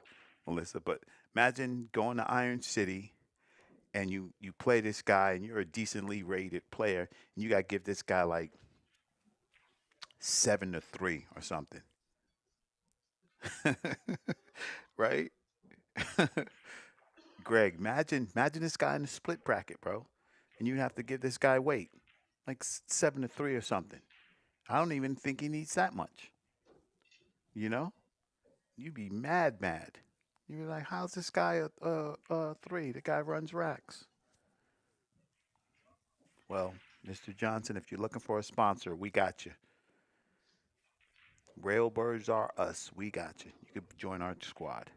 Melissa. But imagine going to Iron City and you play this guy and you're a decently rated player and you got to give this guy like 7-3 or something, right? Greg, imagine this guy in the split bracket, bro, and you have to give this guy weight like 7-3 or something. I don't even think he needs that much. You know, you'd be mad, mad. You'd be like, "How's this guy a three? The guy runs racks." Well, Mr. Johnson, if you're looking for a sponsor, we got you. Railbirds are us. We got you. You could join our squad.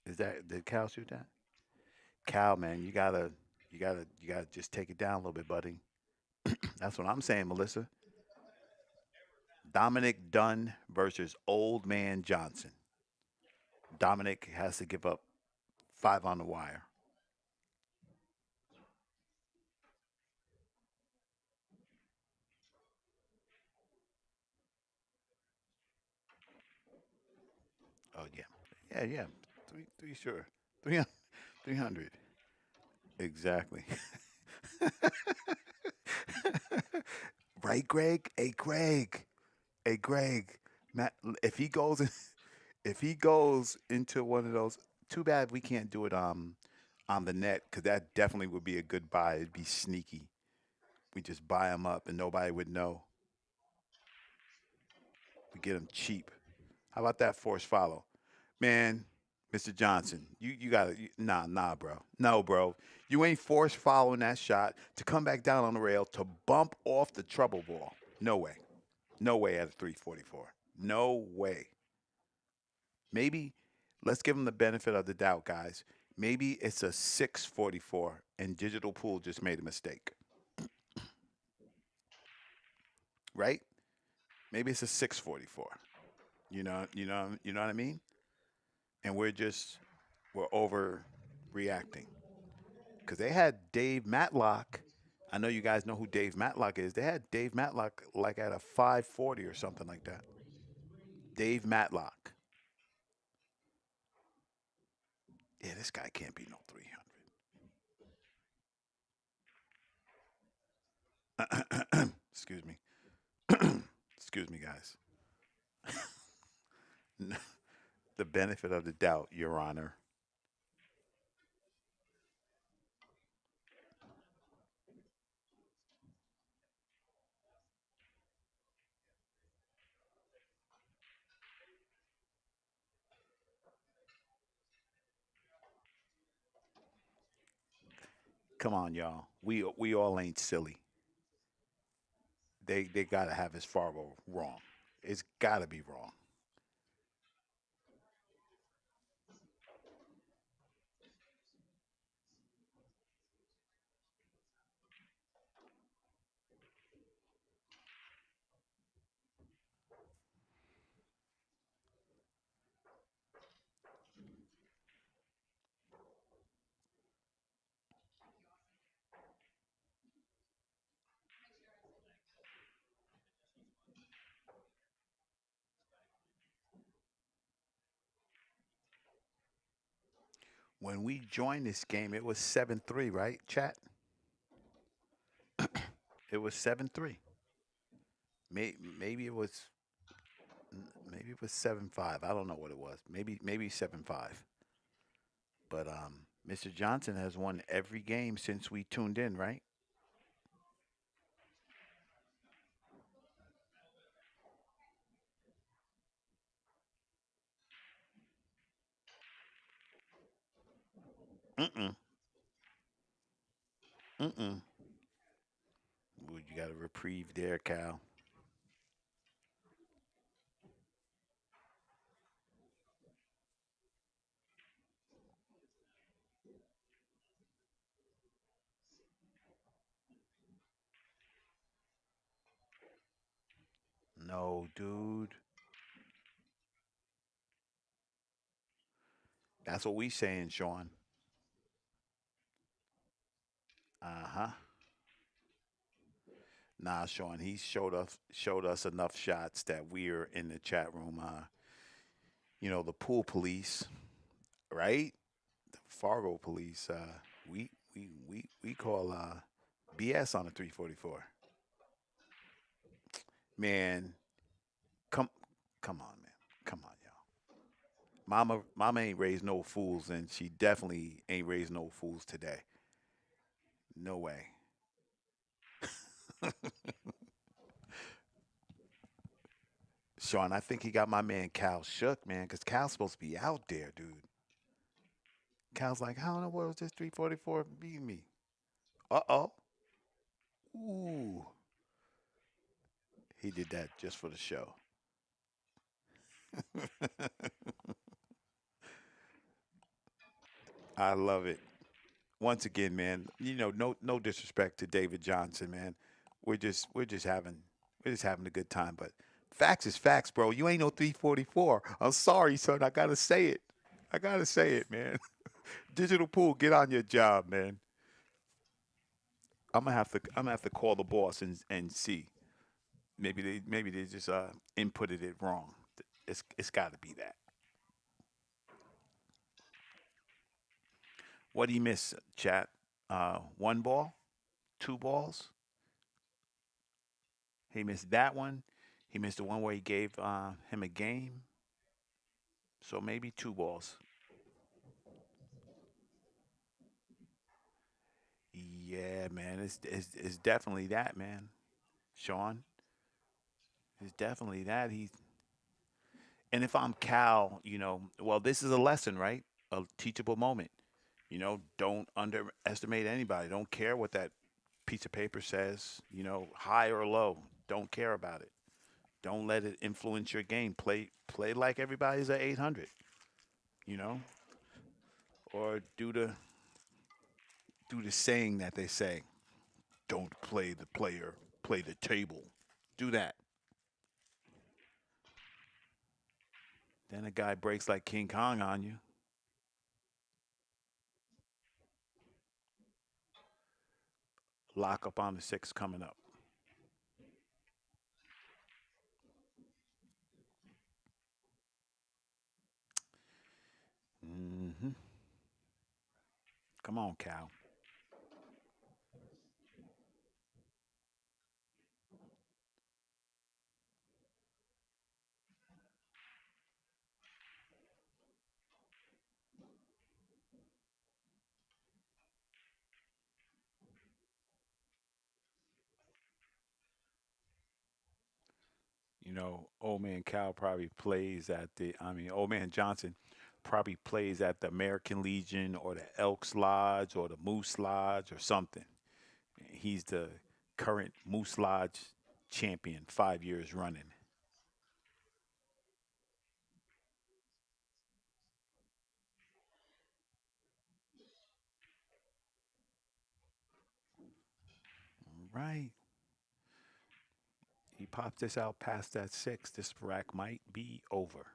Is that did Cal shoot that? Cal, man, you gotta just take it down a little bit, buddy. That's what I'm saying, Melissa. Dominic Dunn versus Old Man Johnson. Dominic has to give up five on the wire. Oh yeah, yeah. Three, sure. 300, 300. Exactly. Right, Greg? Hey, Greg. Hey, Greg. Matt, if he goes, if he goes into one of those, too bad we can't do it on the net because that definitely would be a good buy. It'd be sneaky. We just buy him up and nobody would know. We get him cheap. How about that force follow, man? Mr. Johnson, you gotta nah, bro. No, bro. You ain't forced following that shot to come back down on the rail to bump off the trouble ball. No way. No way at a 344. No way. Maybe let's give him the benefit of the doubt, guys. Maybe it's a 644 and Digital Pool just made a mistake. Right? Maybe it's a 644. You know what I mean? And we're overreacting. Because they had Dave Matlock. I know you guys know who Dave Matlock is. They had Dave Matlock like at a 540 or something like that. Dave Matlock. Yeah, this guy can't be no 300. Excuse me. Excuse me, guys. The benefit of the doubt, Your Honor. Come on, y'all. We all ain't silly. They gotta have his Fargo wrong. It's gotta be wrong. When we joined this game, it was 7-3, right? Chat. It was 7-3. Maybe it was maybe it was 7-5. I don't know what it was. Maybe 7-5. But Mr. Johnson has won every game since we tuned in, right? Mm-mm. Mm-mm. Ooh, you got a reprieve there, Cal. No, dude. That's what we saying, Sean. Uh-huh. Nah, Sean, he showed us enough shots that we're in the chat room. The pool police, right? The Fargo police. We call BS on a 344. Man, come come on, man. Come on, y'all. Mama ain't raised no fools, and she definitely ain't raised no fools today. No way. Sean, I think he got my man Cal shook, man, because Cal's supposed to be out there, dude. Cal's like, how in the world is this 344 beating me? Uh oh. Ooh. He did that just for the show. I love it. Once again, man, no disrespect to David Johnson, man. We're just having a good time. But facts is facts, bro. You ain't no 344. I'm sorry, son. I gotta say it. I gotta say it, man. Digital Pool, get on your job, man. I'm gonna have to call the boss and see. Maybe they just inputted it wrong. It's got to be that. What did he miss, chat? One ball, two balls. He missed that one. He missed the one where he gave him a game. So maybe two balls. Yeah, man. It's definitely that, man. Sean, it's definitely that. And if I'm Cal, well, this is a lesson, right? A teachable moment. Don't underestimate anybody. Don't care what that piece of paper says, high or low. Don't care about it. Don't let it influence your game. Play like everybody's at 800, you know, or do the saying that they say. Don't play the player, play the table. Do that. Then a guy breaks like King Kong on you. Lock up on the six coming up. Hmm. Come on, Cal. Old man Cal probably plays at old man Johnson probably plays at the American Legion or the Elks Lodge or the Moose Lodge or something. He's the current Moose Lodge champion, 5 years running. Right. He popped this out past that six. This rack might be over.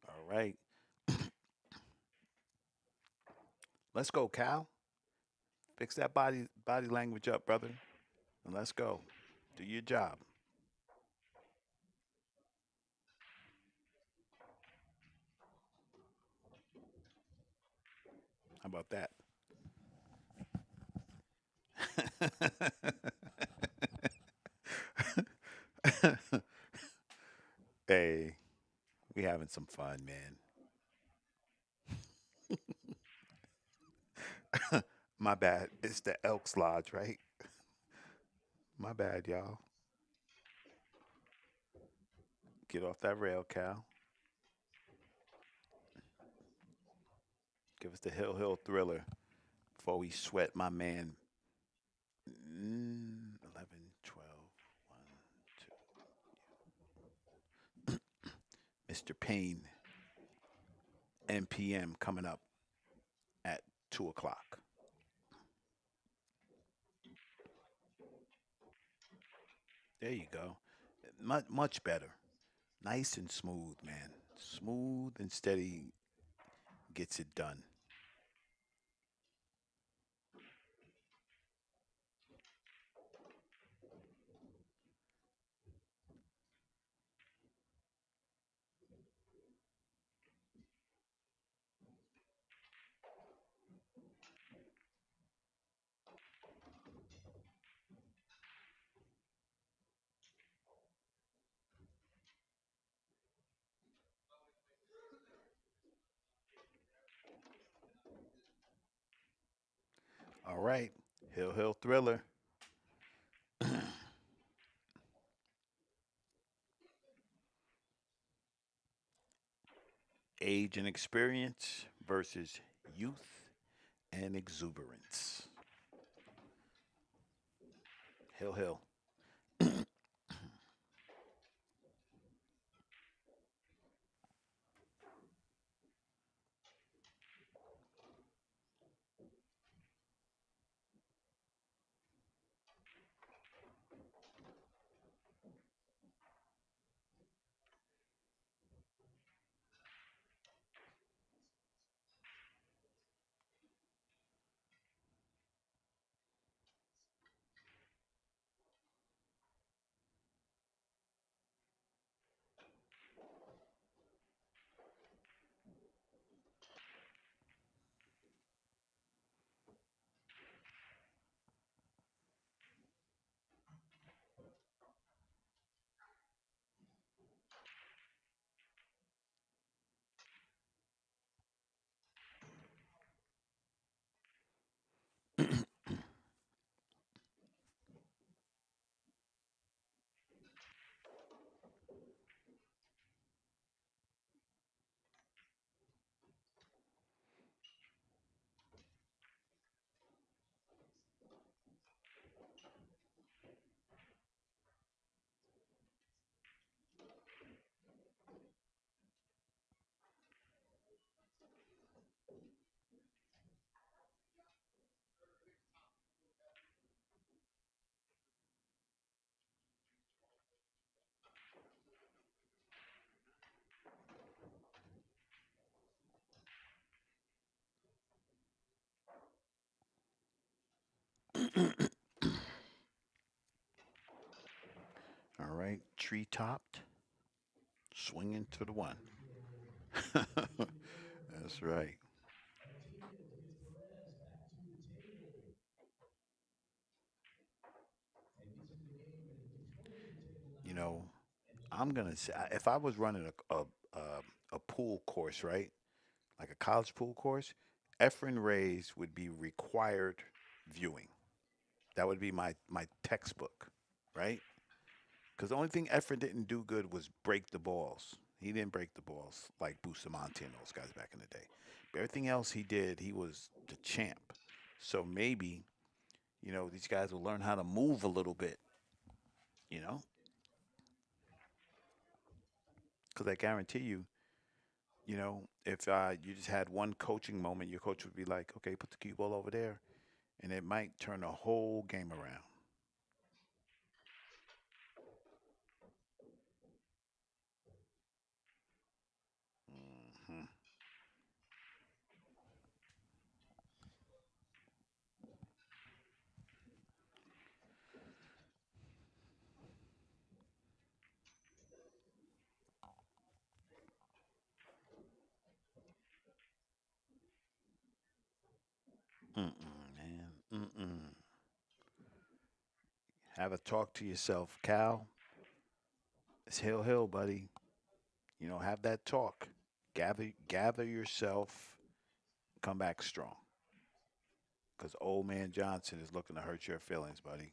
All right. Let's go, Cal. Fix that body language up, brother. And let's go. Do your job. How about that? Hey, we having some fun, man. My bad. It's the Elks Lodge, right? My bad, y'all. Get off that rail, Cal. Give us the Hill Thriller before we sweat my man. 11, 12, 2. Mr. Payne, NPM coming up at 2 o'clock. There you go. Much better. Nice and smooth, man. Smooth and steady gets it done. All right. Hill Thriller. Age and experience versus youth and exuberance. Hill. All right, tree topped, swinging to the one. That's right. You know, I'm gonna say if I was running a pool course, right, like a college pool course, Efren Rays would be required viewing. That would be my textbook, right? Because the only thing Efren didn't do good was break the balls. He didn't break the balls like Bustamante and those guys back in the day. But everything else he did, he was the champ. So maybe, these guys will learn how to move a little bit, you know? Because I guarantee you, if you just had one coaching moment, your coach would be like, okay, put the cue ball over there. And it might turn the whole game around. Hmm. Mm-mm, man. Mm-mm. Have a talk to yourself, Cal. It's hill, buddy. Have that talk. Gather yourself. Come back strong. Because old man Johnson is looking to hurt your feelings, buddy.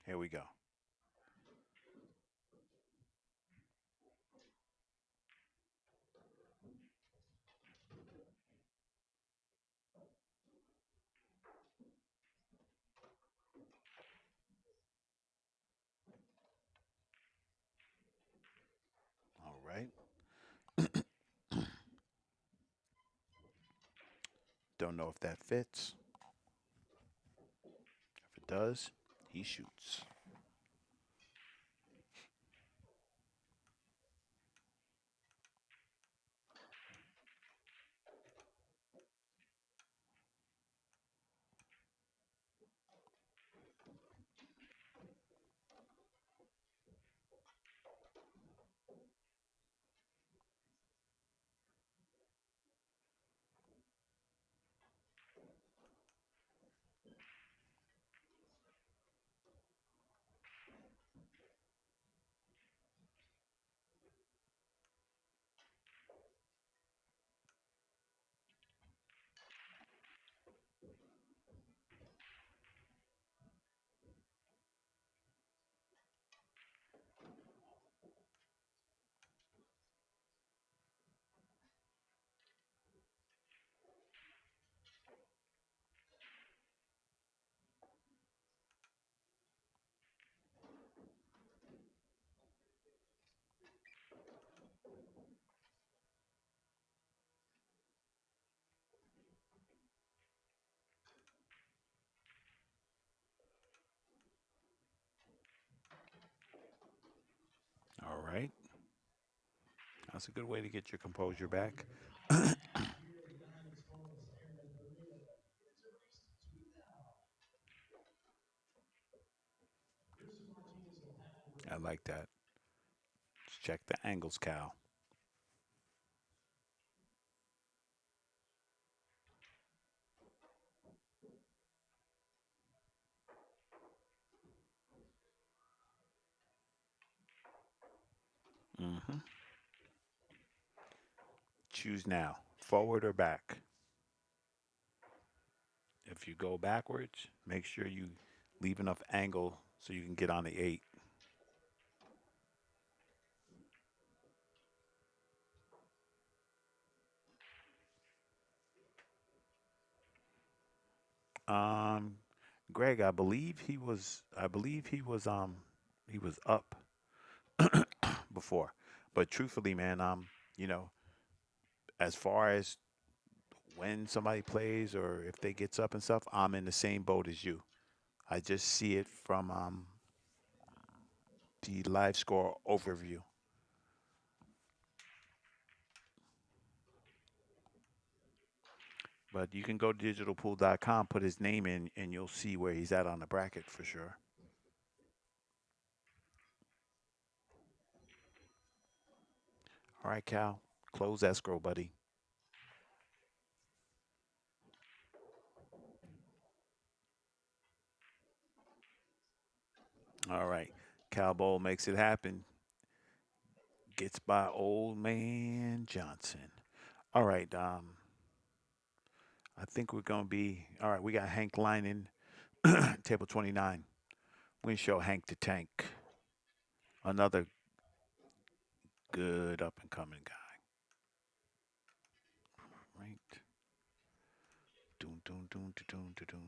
Here we go. All right. Don't know if that fits. If it does, he shoots. All right. That's a good way to get your composure back. I like that. Let's check the angles, Cal. Hmm. Choose now, forward or back. If you go backwards, make sure you leave enough angle so you can get on the eight. Um, Greg, I believe he was. I believe he was. He was up before, but truthfully, man, you know, as far as when somebody plays or if they gets up and stuff, I'm in the same boat as you. I just see it from the live score overview. But you can go to digitalpool.com, put his name in, and you'll see where he's at on the bracket for sure. All right, Cal, close escrow, buddy. All right, Cal Bowl makes it happen. Gets by old man Johnson. All right, I think we're gonna be all right. We got Hank Lining, table 29. We show Hank the Tank, another good up and coming guy. Right. Doom, doom, doom, doom, doom, doom.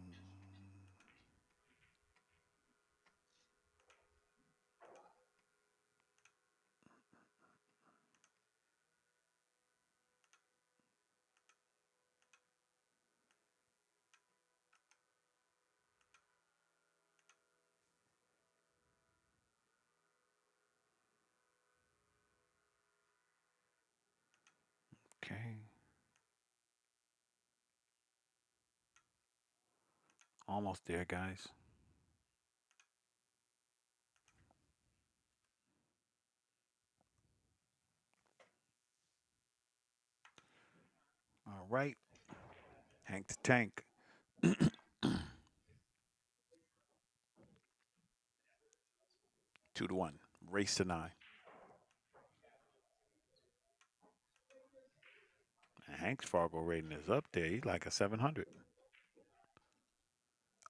Okay. Almost there, guys. All right. Hank the Tank. 2-1. Race to 9. And Hank's Fargo rating is up there. He's like a 700.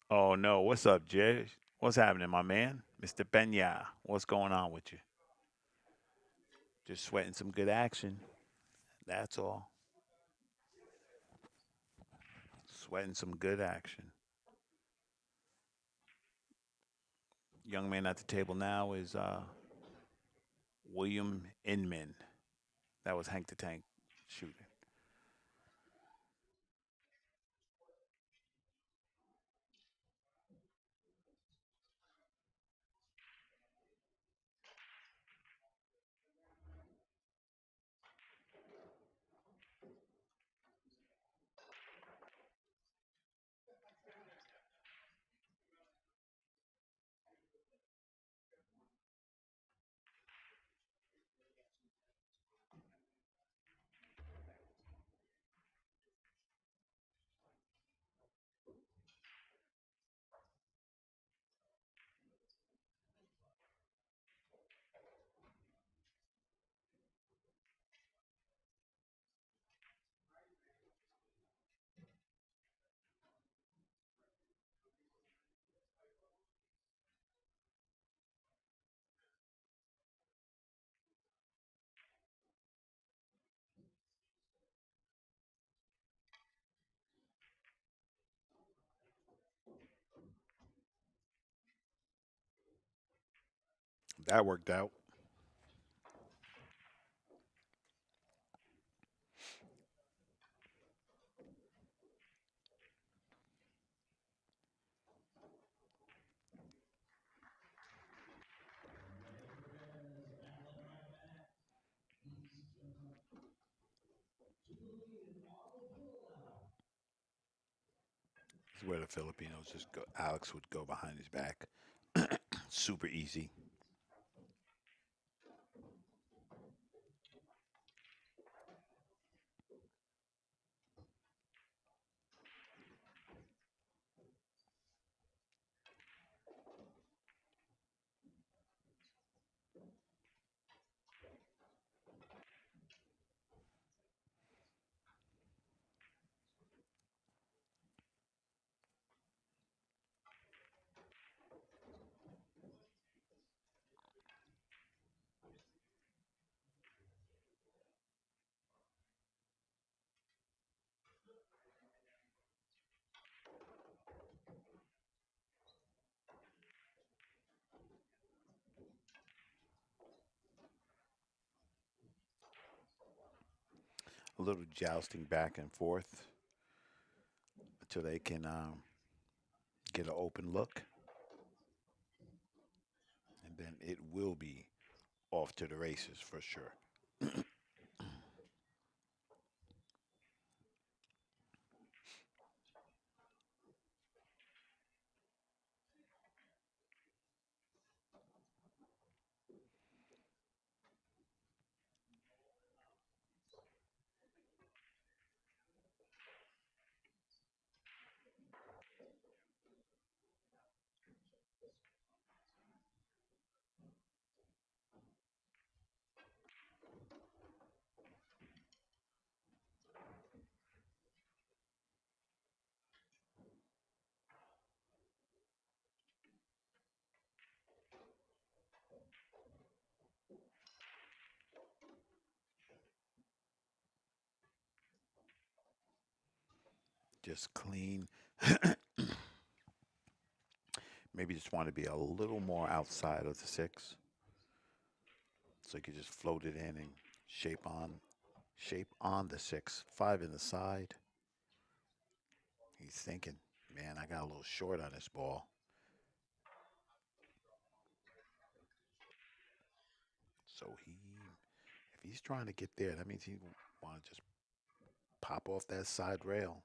Oh, no. What's up, Jay? What's happening, my man? Mr. Benya. What's going on with you? Just sweating some good action. That's all. Sweating some good action. Young man at the table now is William Inman. That was Hank the Tank shooting. That worked out. This is where the Filipinos just go. Alex would go behind his back. Super easy. A little jousting back and forth until they can get an open look, and then it will be off to the races for sure. just clean. Maybe just want to be a little more outside of the six, so you could just float it in and shape on, shape on the six. Five in the side. He's thinking, man, I got a little short on this ball. So if he's trying to get there, that means he want to just pop off that side rail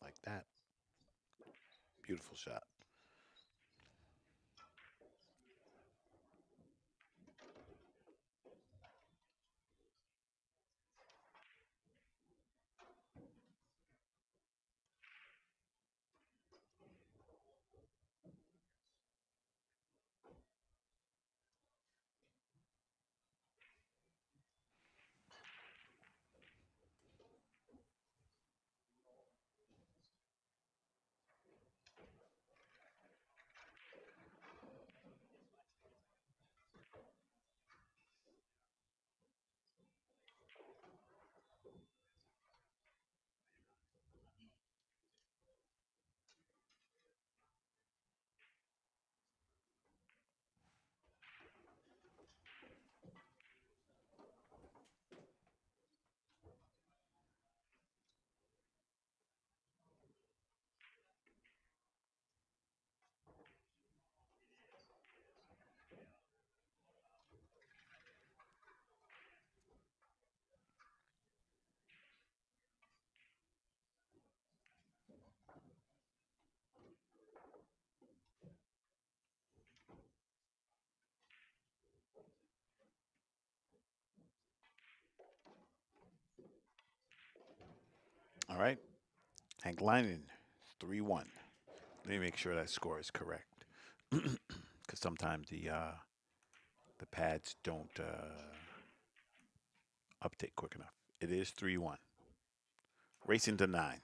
like that. Beautiful shot. All right. Hank Lyman, 3-1. Let me make sure that score is correct. Because sometimes the pads don't update quick enough. It is 3-1. Racing to 9.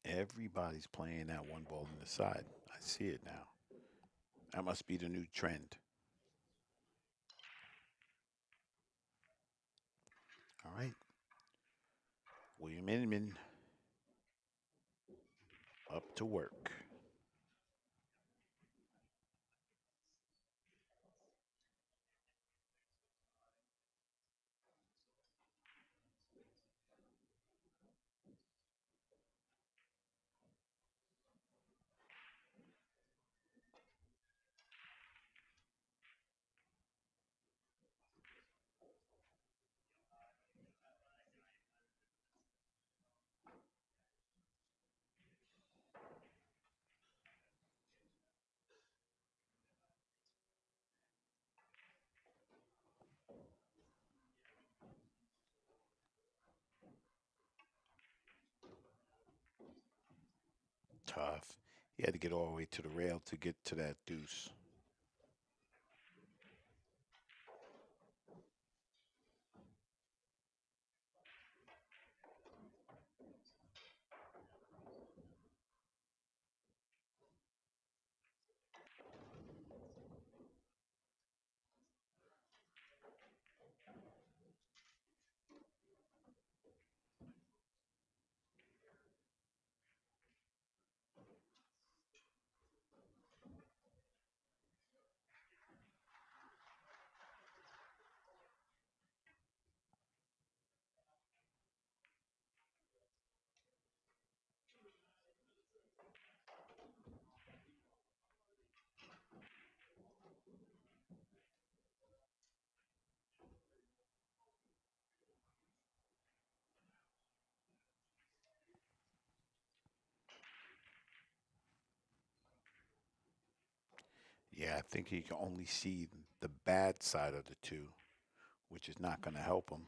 Everybody's playing that one ball in the side. I see it now. That must be the new trend. All right. William Inman up to work. Tough. He had to get all the way to the rail to get to that deuce. Yeah, I think he can only see the bad side of the two, which is not going to help him.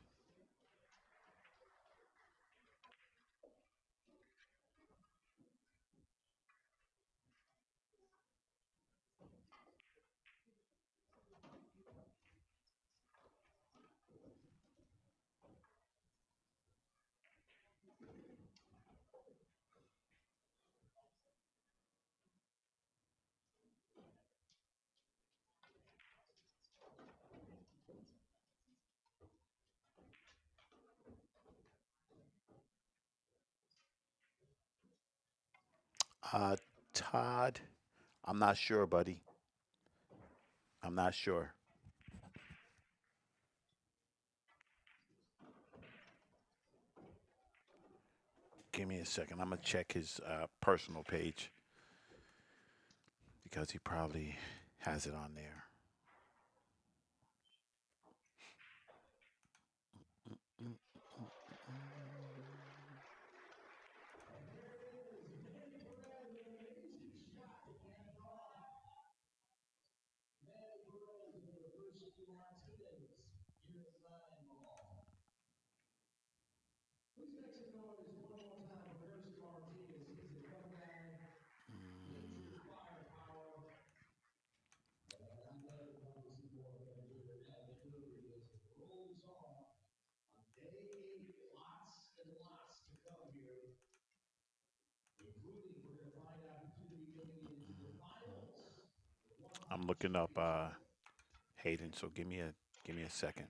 Uh, Todd, I'm not sure, buddy. I'm not sure. Give me a second. I'm gonna check his personal page because he probably has it on there. Mm, I'm looking up Hayden, so give me a second.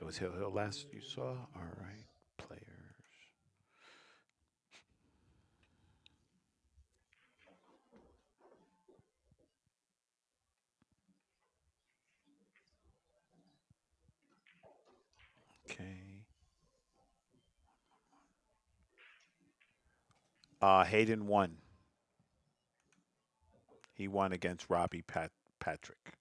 It was Hill Hill last you saw. All right, players. Okay. Hayden won. He won against Robbie Patrick.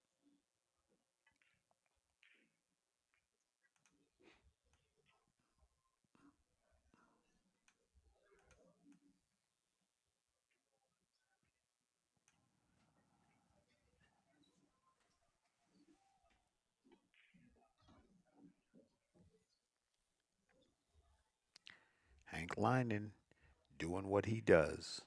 Hank Lynon doing what he does.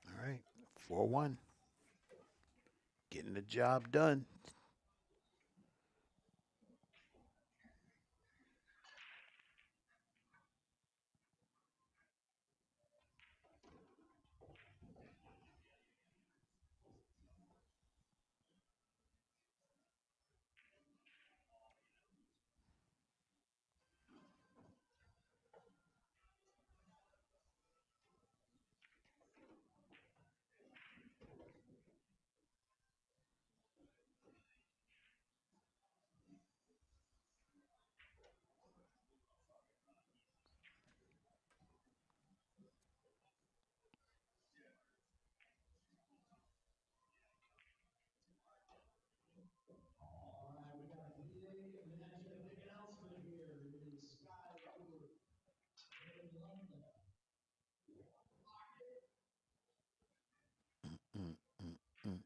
All right, 4-1. Getting the job done. Mm, mm, mm,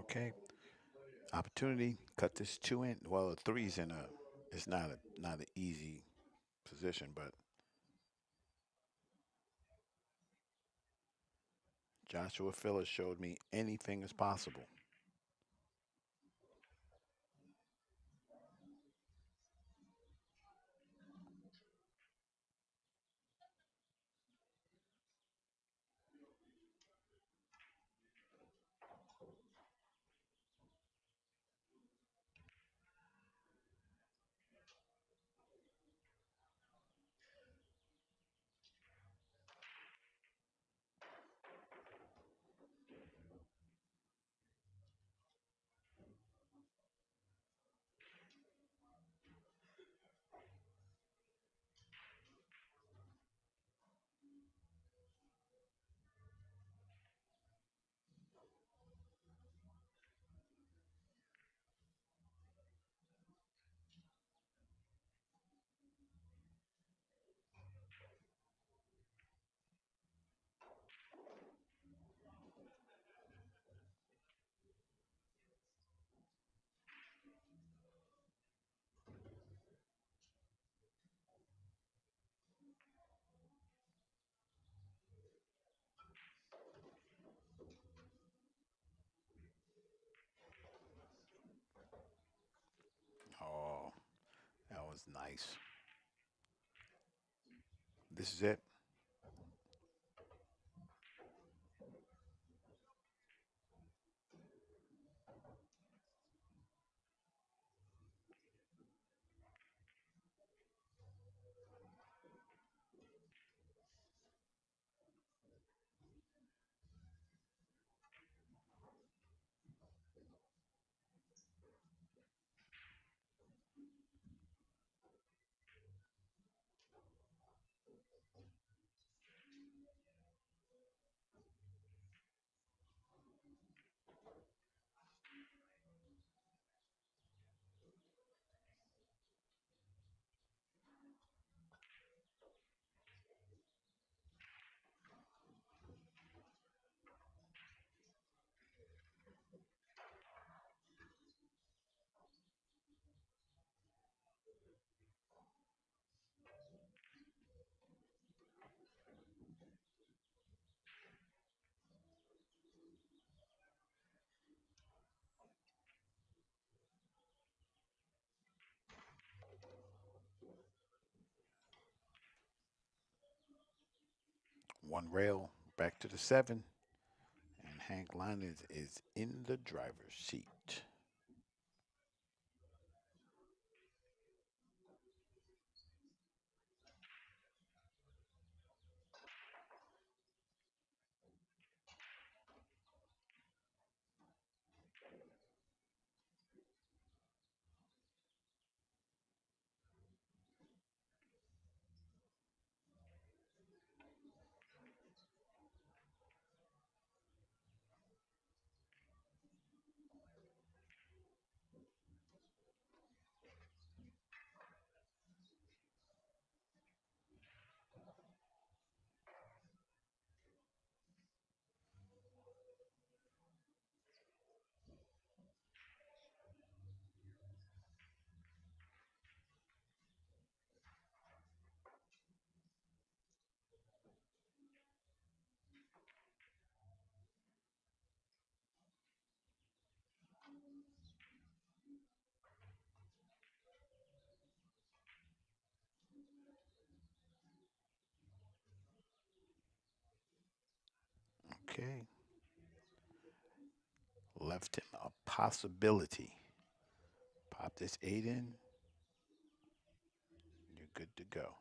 Okay, opportunity. Cut this two in. Well, a three's in a. It's not an easy position, but Joshua Phillips showed me anything is possible. was nice. This is it. One rail back to the 7, and Hank Linus is in the driver's seat. Okay. Left him a possibility. Pop this 8 in. You're good to go.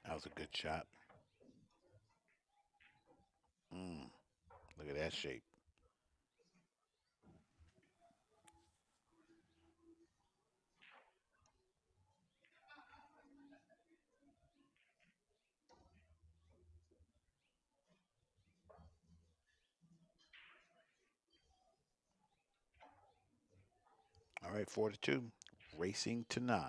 That was a good shot. Mm, look at that shape. All right, 4-2. Racing to 9.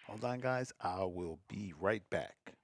Hold on, guys. I will be right back.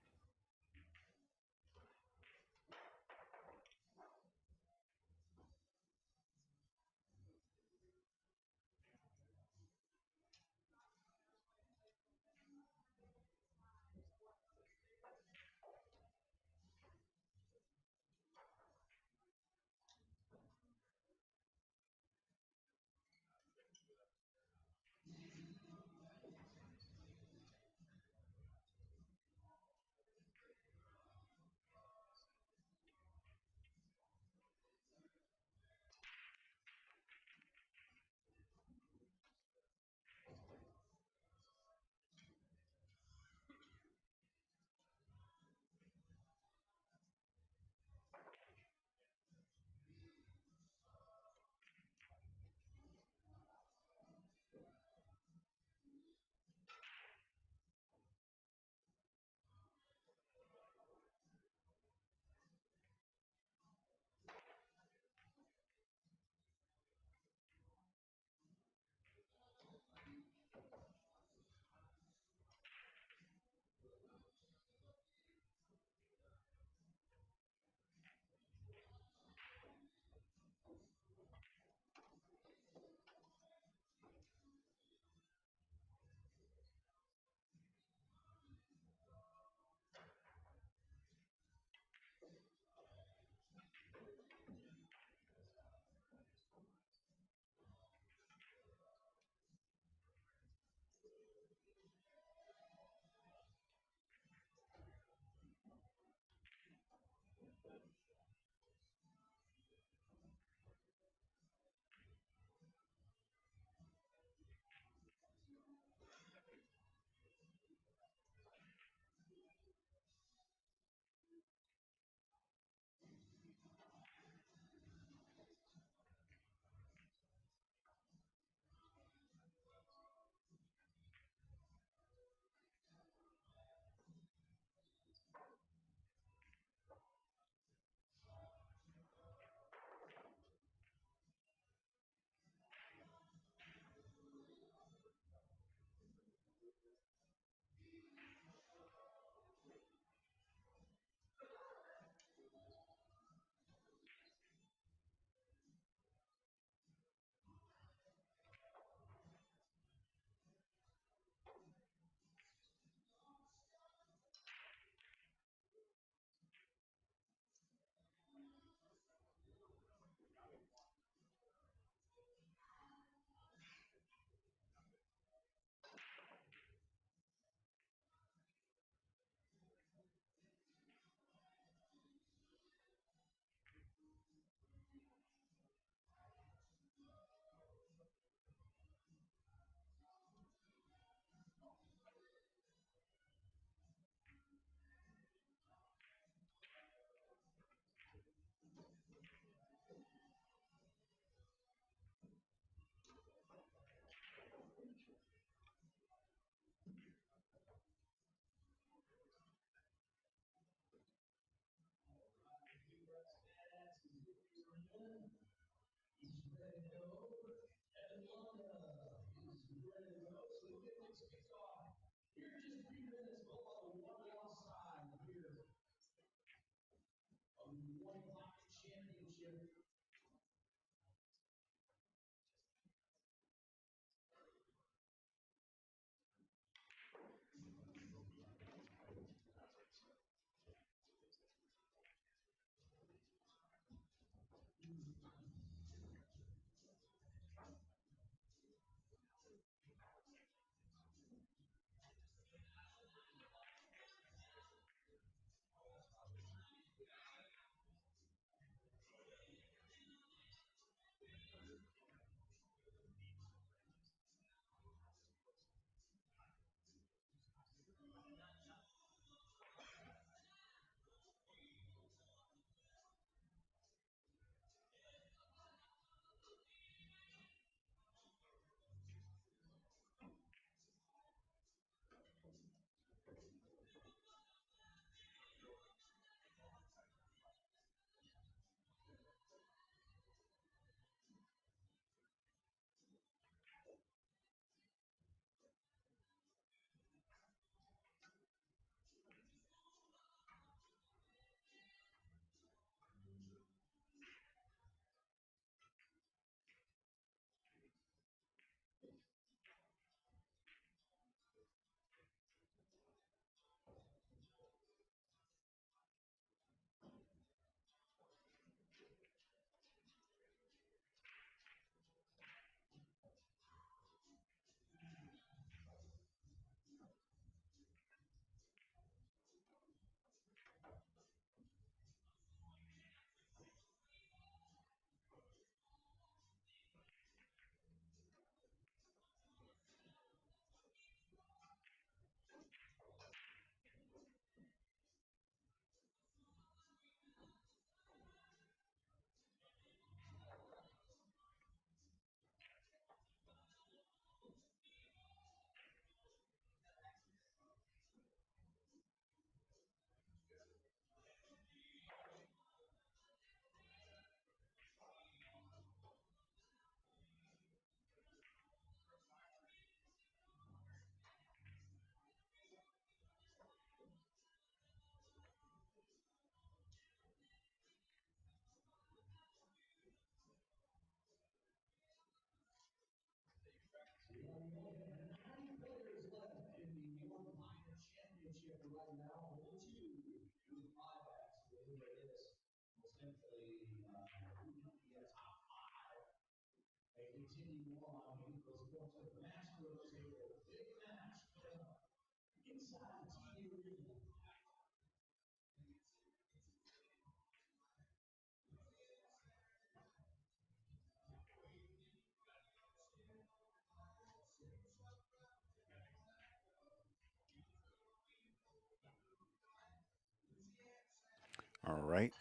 All right.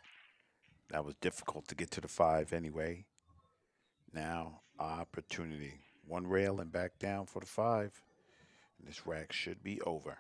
That was difficult to get to the five anyway. Now, opportunity. One rail and back down for the five. And this rack should be over.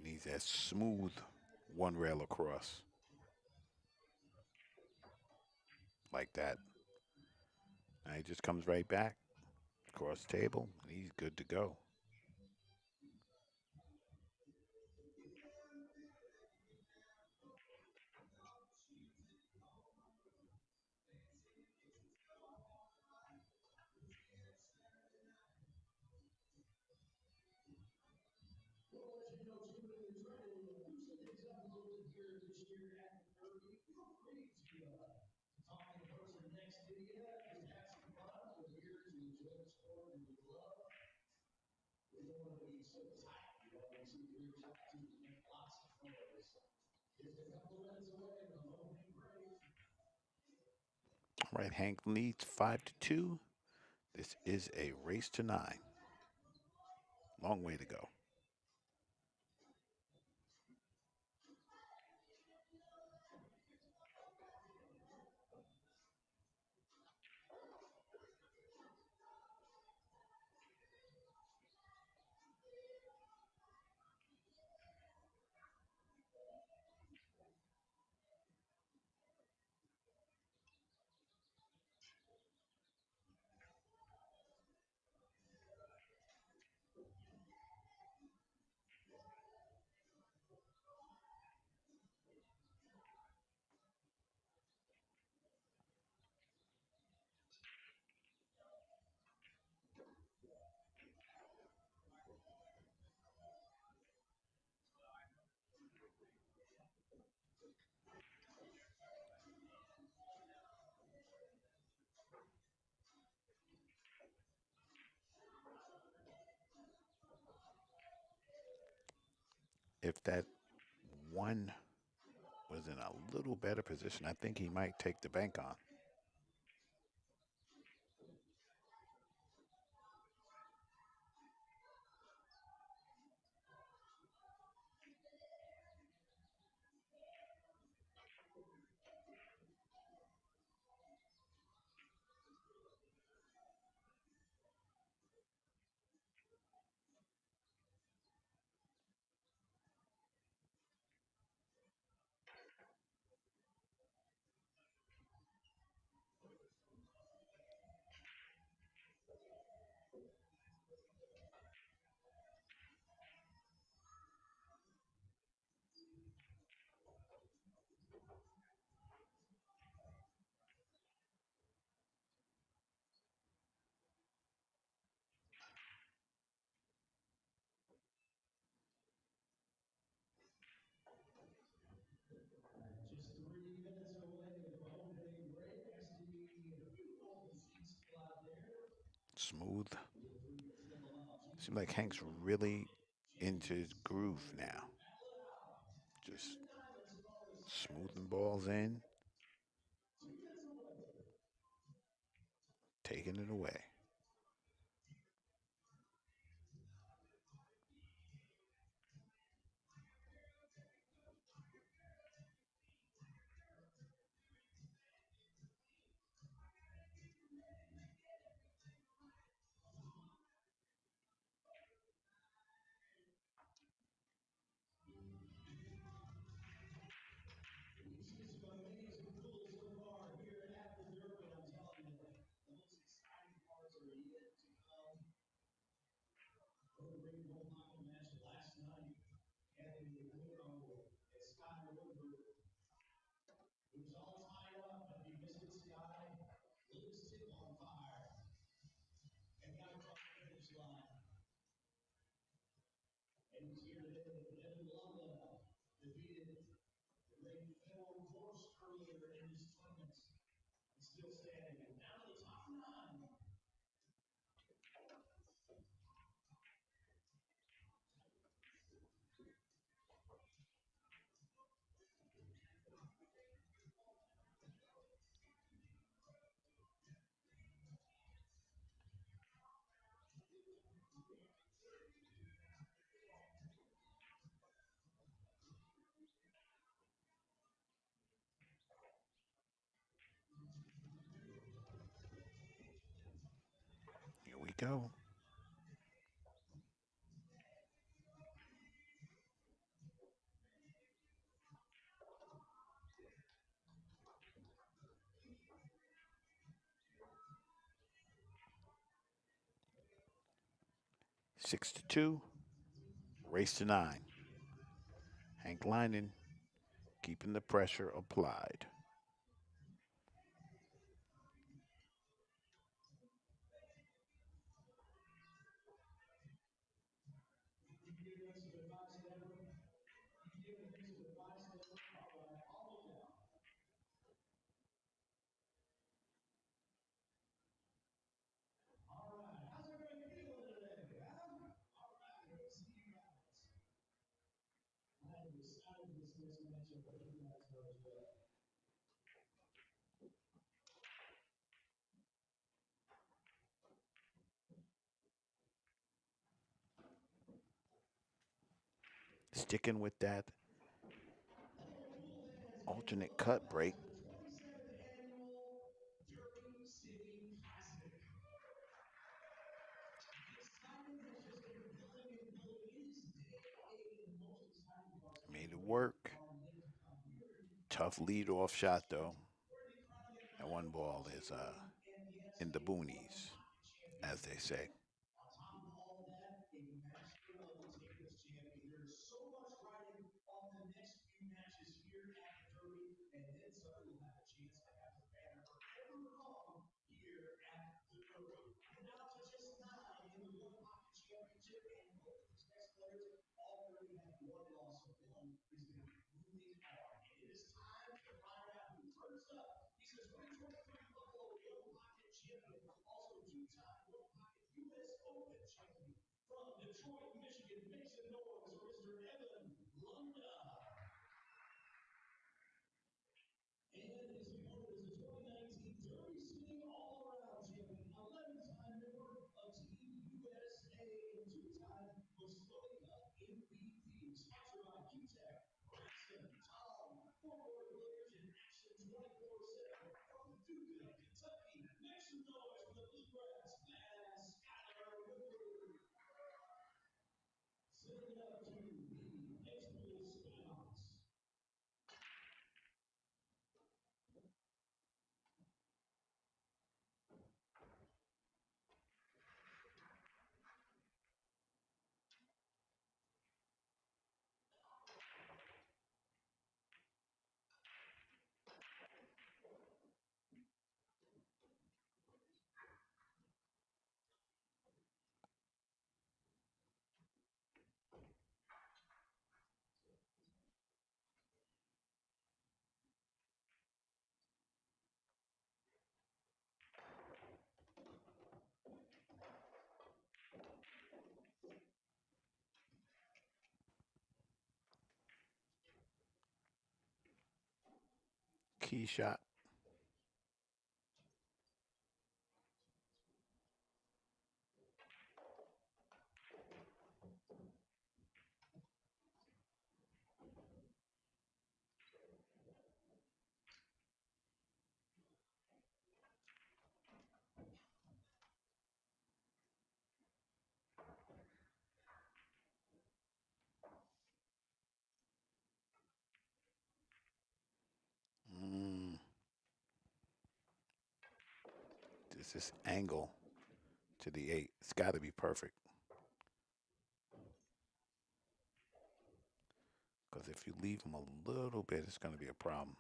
Needs that smooth one rail across like that. Now he just comes right back across the table, and he's good to go. All right, Hank leads 5-2. This is a race to nine. Long way to go. If that one was in a little better position, I think he might take the bank on. Smooth. Seems like Hank's really into his groove now. Just smoothing balls in, taking it away. go. 6-2. Race to 9. Hank Lynon keeping the pressure applied. Sticking with that alternate cut break. Made it work. Tough lead off shot though. That one ball is in the boonies, as they say. Key shot. Mm, this angle to the 8. It's got to be perfect. Because if you leave them a little bit, it's going to be a problem.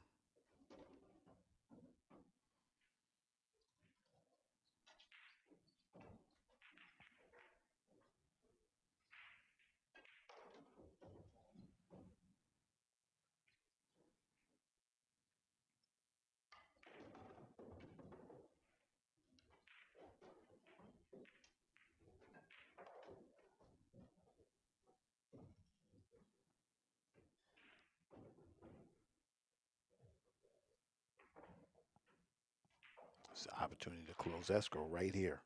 It's an opportunity to close escrow right here.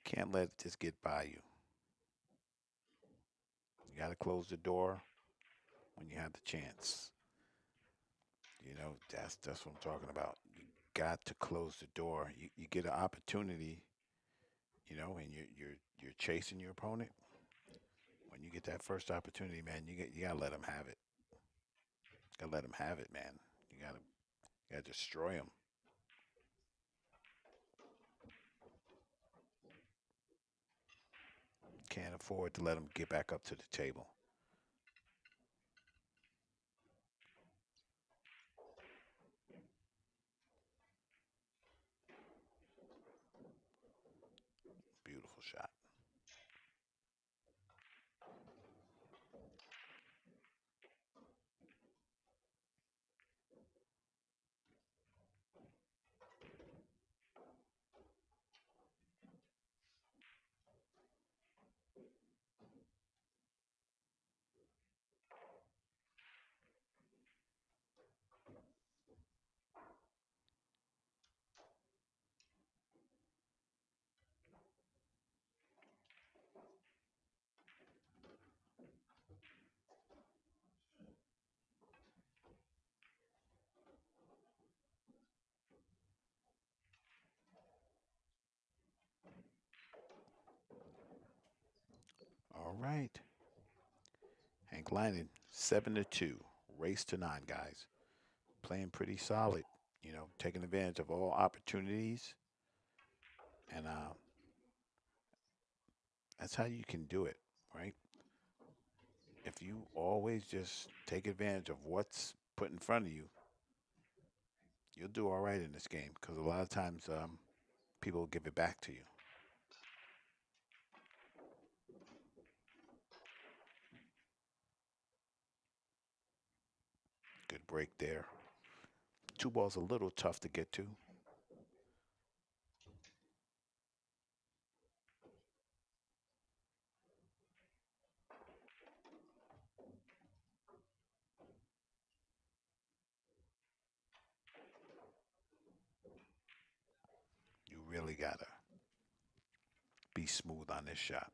Can't let it just get by you. You got to close the door when you have the chance. That's what I'm talking about. You got to close the door. You get an opportunity. and you're chasing your opponent. When you get that first opportunity, man, you gotta let them have it. Gotta let them have it, man. You gotta destroy them. Can't afford to let them get back up to the table. Beautiful shot. All right. Hank Lynon, 7-2. Race to nine, guys. Playing pretty solid. Taking advantage of all opportunities, and that's how you can do it, right? If you always just take advantage of what's put in front of you, you'll do all right in this game. Because a lot of times, people will give it back to you. Good break there. Two balls a little tough to get to. You really gotta be smooth on this shot.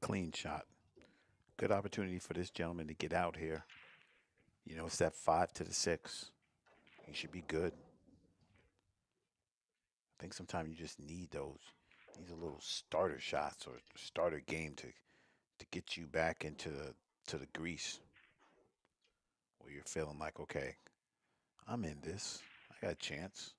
Clean shot. Good opportunity for this gentleman to get out here. It's that 5 to the 6. He should be good. I think sometimes you just need those. These are little starter shots or starter game to get you back into the grease where you're feeling like, okay, I'm in this. I got a chance.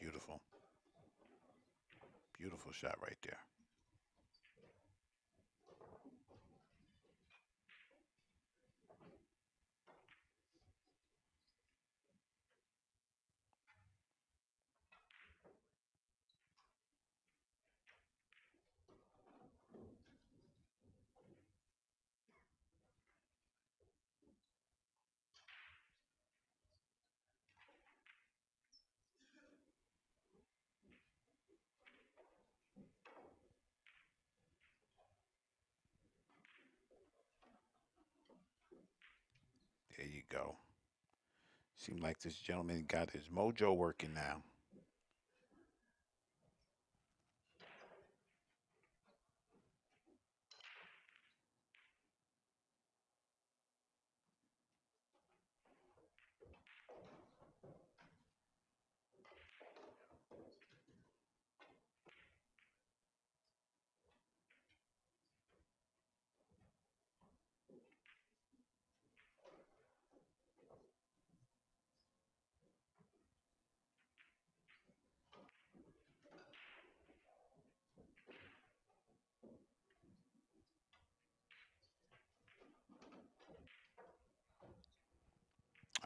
Beautiful. Beautiful shot right there. go. Seems like this gentleman got his mojo working now.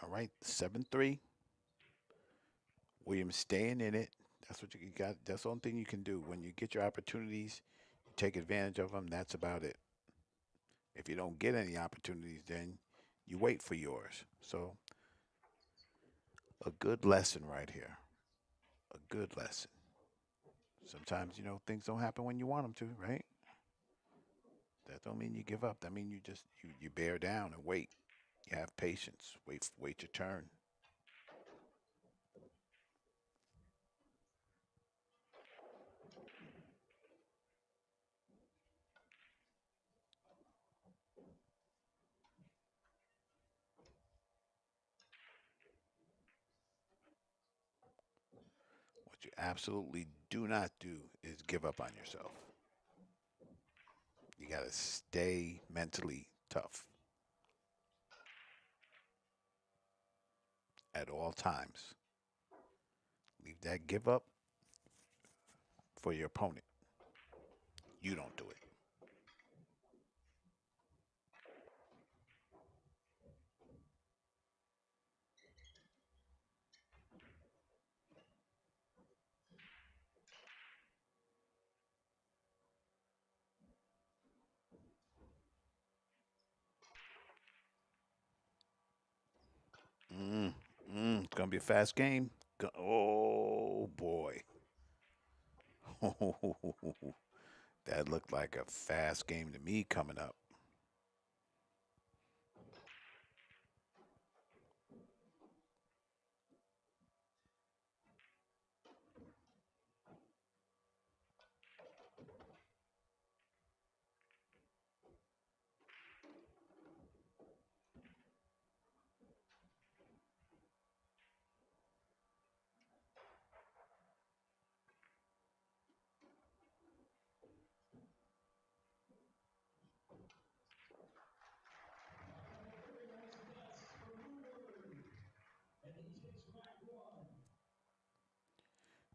All right, 7-3. Williams staying in it. That's what you got. That's the only thing you can do. When you get your opportunities, you take advantage of them. That's about it. If you don't get any opportunities, then you wait for yours. So, a good lesson right here. A good lesson. Sometimes, things don't happen when you want them to, right? That don't mean you give up. That mean you bear down and wait. You have patience. Wait your turn. What you absolutely do not do is give up on yourself. You got to stay mentally tough at all times. Leave that give up for your opponent. You don't do it. Mm, it's gonna be a fast game. Oh boy, that looked like a fast game to me coming up.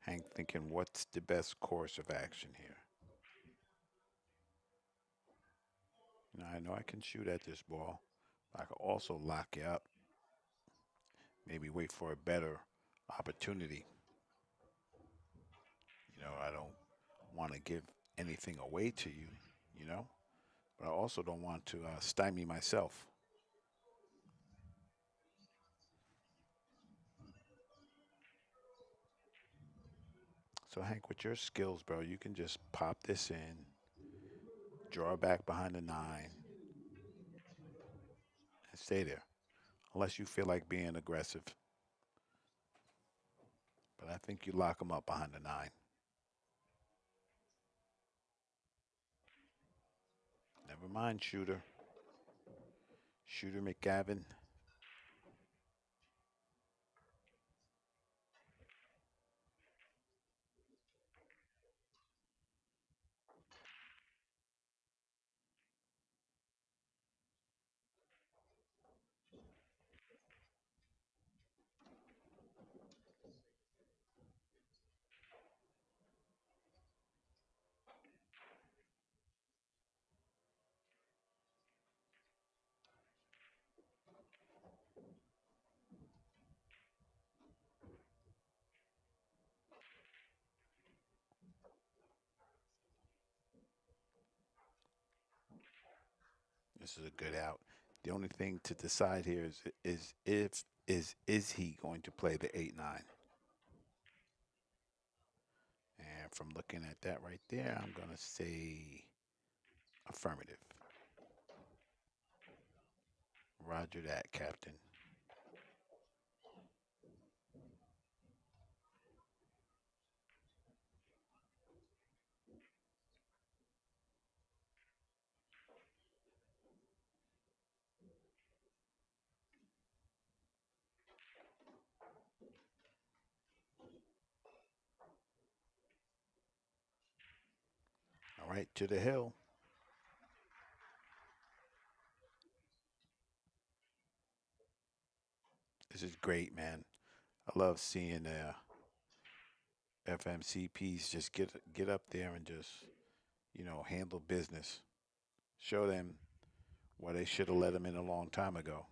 Hank thinking, what's the best course of action here? I know I can shoot at this ball. I can also lock you up. Maybe wait for a better opportunity. I don't want to give anything away to you, you know, but I also don't want to stymie myself. So, Hank, with your skills, bro, you can just pop this in, draw back behind the nine, and stay there, unless you feel like being aggressive. But I think you lock them up behind the nine. Never mind, shooter. Shooter McGavin. This is a good out. The only thing to decide here is he going to play the 8-9? And from looking at that right there, I'm gonna say affirmative. Roger that, Captain. right, to the hill. This is great, man. I love seeing FMCPs just get up there and just handle business. Show them why they should have let them in a long time ago.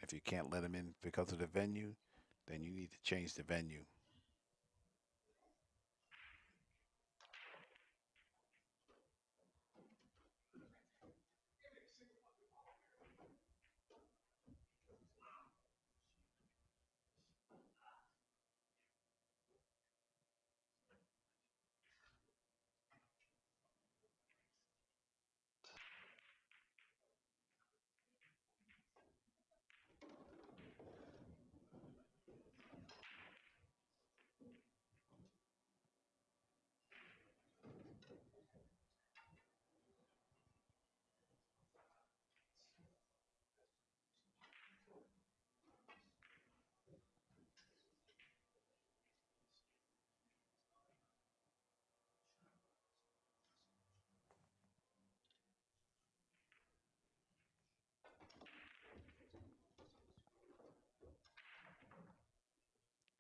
If you can't let them in because of the venue, then you need to change the venue.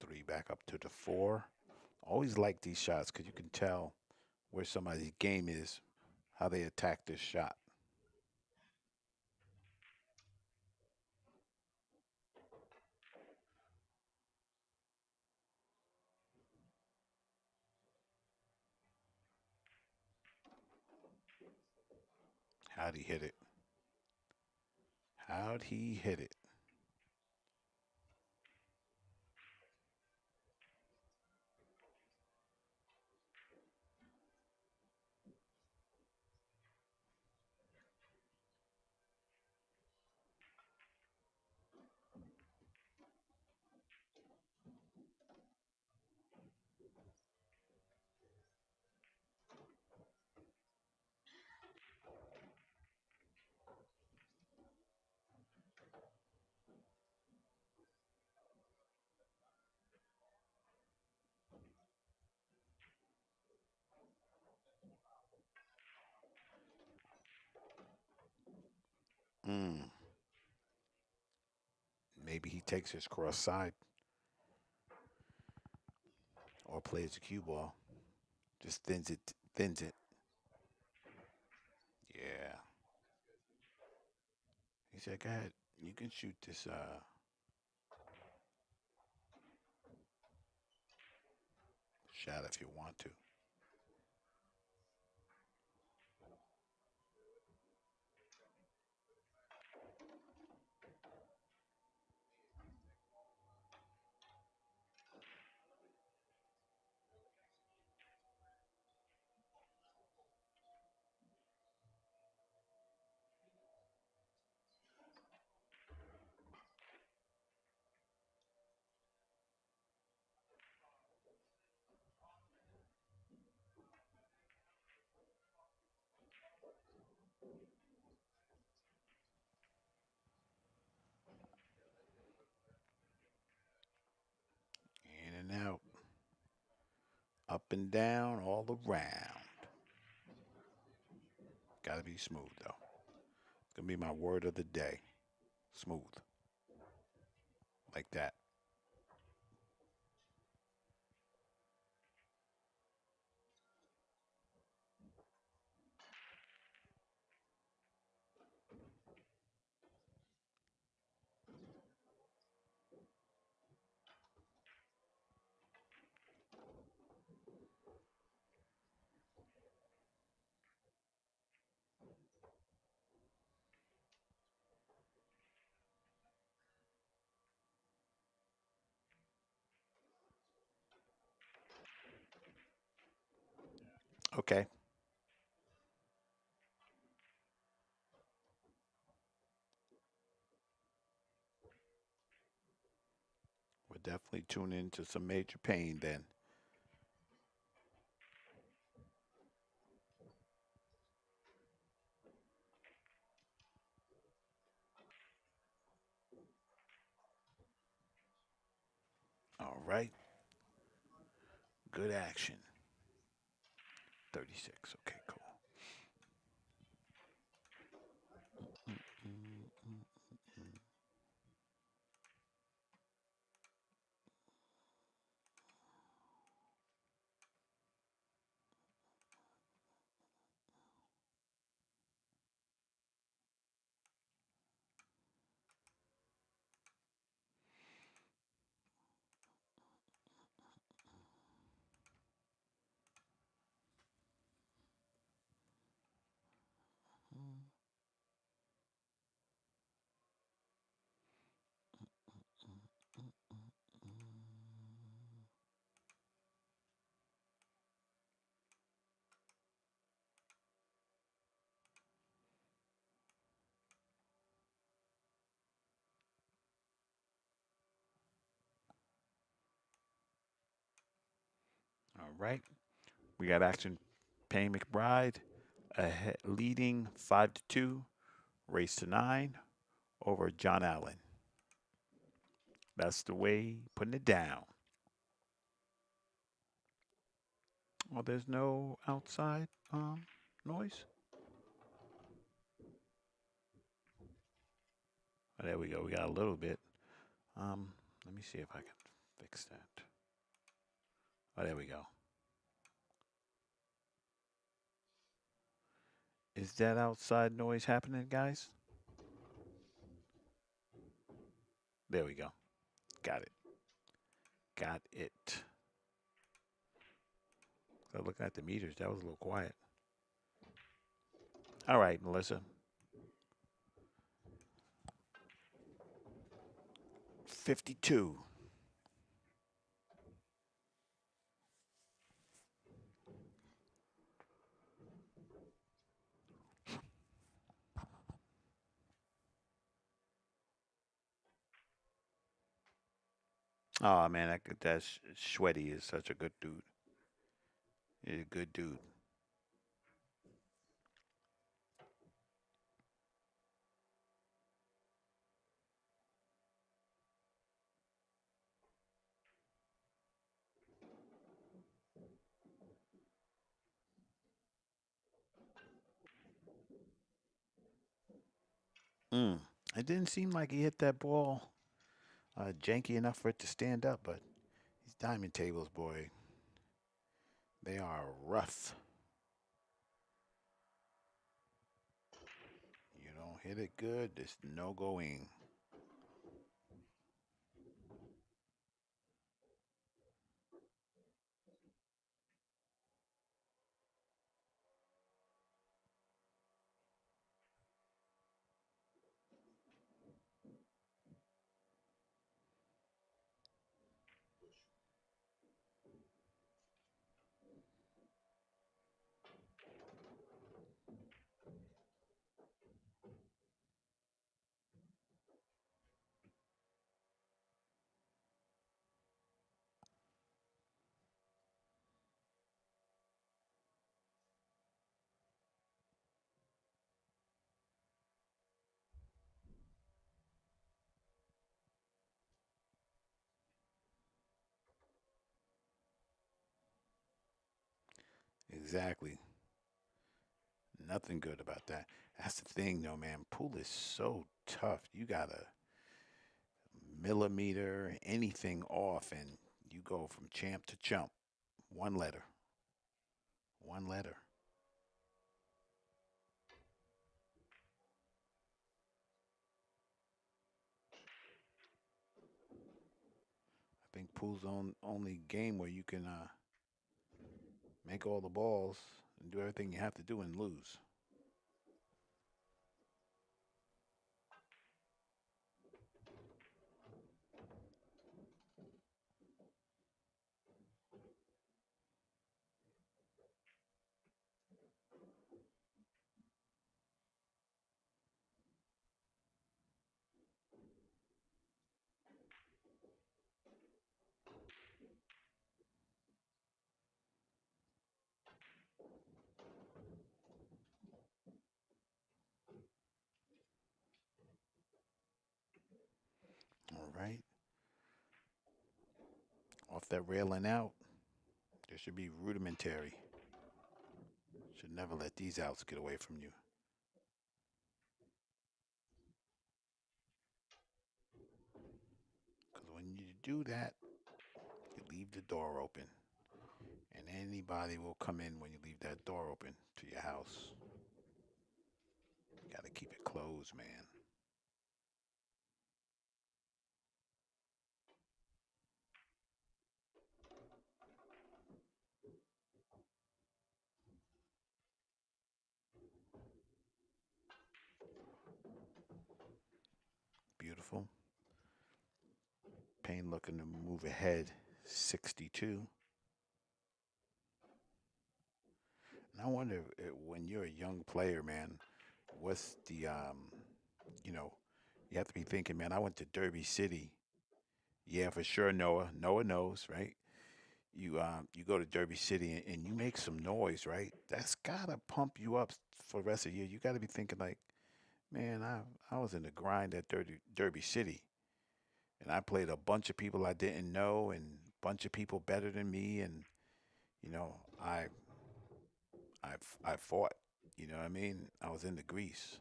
3 back up to the 4. Always like these shots because you can tell where somebody's game is, how they attack this shot. How'd he hit it? How'd he hit it? Mm, maybe he takes his cross side or plays the cue ball. Just thins it, thins it. Yeah. He said, "Go ahead, you can shoot this shot if you want to." In and out, up and down, all around. Gotta be smooth though. It's gonna be my word of the day. Smooth, like that. Okay, we're definitely tuning into some major pain then. All right, Good action. 36. Okay, cool. All right. We got action. Payne McBride leading 5-2. Race to 9 over John Allen. That's the way putting it down. Well, there's no outside noise. Oh, there we go. We got a little bit. Let me see if I can fix that. Oh, there we go. Is that outside noise happening, guys? There we go. Got it. Got it. So looking at the meters, that was a little quiet. All right, Melissa. 52. Oh man, that Sweaty is such a good dude. He's a good dude. Mm. It didn't seem like he hit that ball janky enough for it to stand up, but these diamond tables, boy, they are rough. You don't hit it good, there's no going. Exactly. Nothing good about that. That's the thing, though, man. Pool is so tough. You got a millimeter, anything off, and you go from champ to chump. One letter. One letter. I think pool's only game where you can make all the balls and do everything you have to do and lose. All right. Off that railing out. It should be rudimentary. Should never let these outs get away from you. Because when you do that, you leave the door open. And anybody will come in when you leave that door open to your house. You got to keep it closed, man. Beautiful. Payne looking to move ahead 62. And I wonder when you're a young player, man, what's you know, you have to be thinking, man, I went to Derby City. Yeah, for sure, Noah. Noah knows, right? You go to Derby City and you make some noise, right? That's gotta pump you up for the rest of the year. You gotta be thinking like, man, I was in the grind at Derby City, and I played a bunch of people I didn't know and a bunch of people better than me, and you know, I fought. You know what I mean? I was in the grease.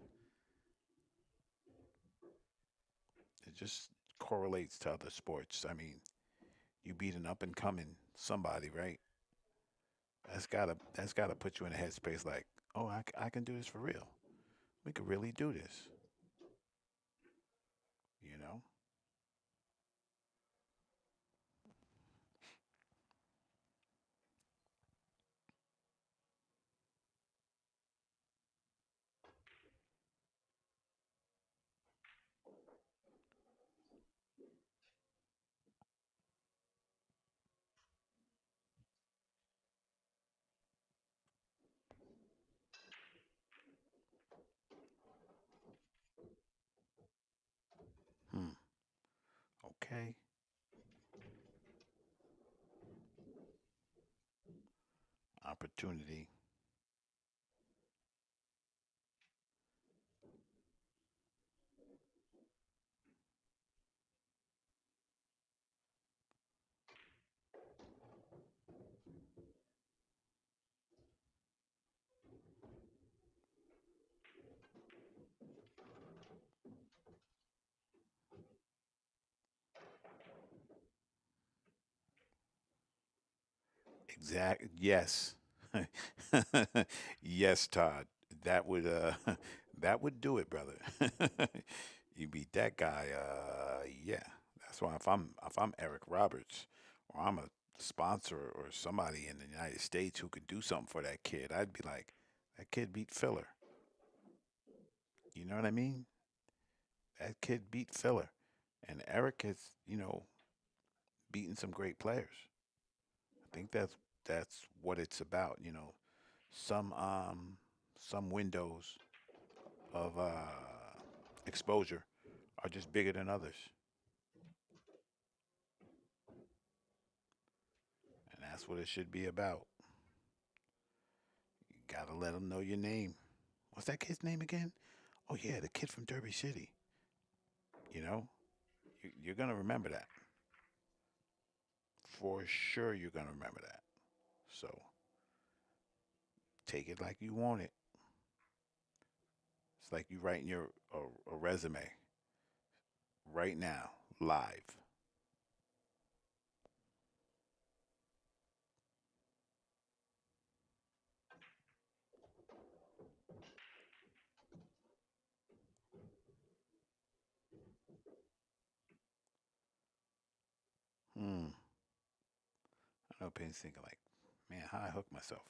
It just correlates to other sports. I mean, you beat an up and coming somebody, right? That's gotta put you in a headspace like, oh, I can do this for real. We could really do this. You know? Hmm. Okay. Opportunity. Exact. Yes. Yes, Todd. That would that would do it, brother. You beat that guy. Yeah. That's why if I'm Eric Roberts or I'm a sponsor or somebody in the United States who could do something for that kid, I'd be like, that kid beat Filler. You know what I mean? That kid beat Filler, and Eric has beaten some great players. I think that's what it's about. Some some windows of exposure are just bigger than others, and that's what it should be about. You gotta let them know your name. What's that kid's name again? Oh yeah, the kid from Derby City. You know, you're gonna remember that for sure. You're gonna remember that. So take it like you want it. It's like you writing your a resume right now, live. Hmm. I know Payne's thinking like, man, how I hook myself.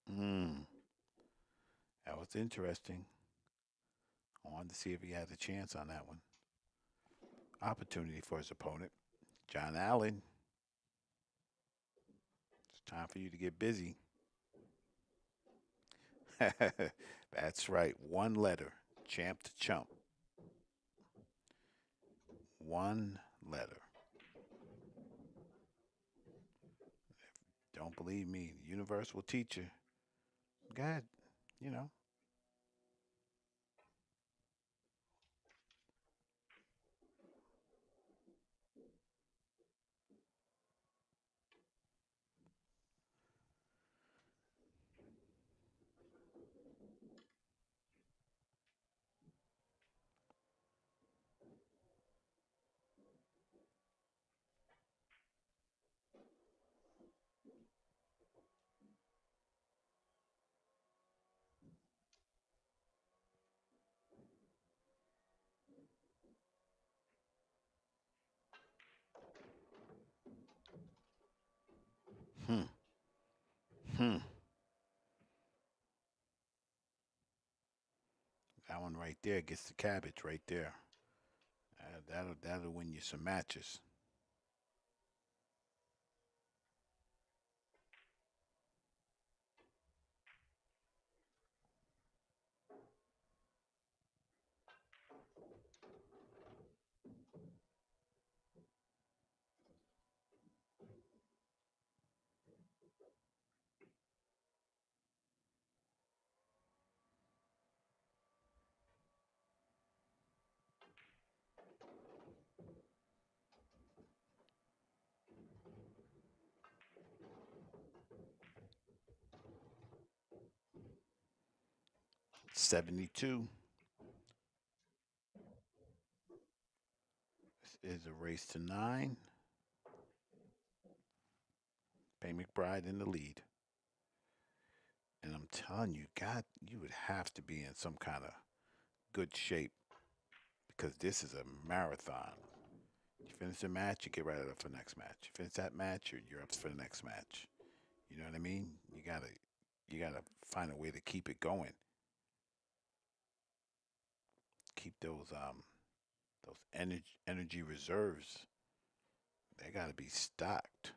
Hmm. That was interesting. wanted to see if he had a chance on that one. Opportunity for his opponent. John Allen, it's time for you to get busy. That's right. One letter. Champ to chump. One letter. Don't believe me. The universe will teach you. Go ahead. You know. Hmm. Hmm. That one right there gets the cabbage right there. That'll win you some matches. '72 is a race to nine. Pay McBride in the lead. And I'm telling you, God, you would have to be in some kind of good shape because this is a marathon. You finish the match, you get right up for the next match. You finish that match, you're up for the next match. You know what I mean? You gotta find a way to keep it going. Keep those energy reserves. They gotta be stocked.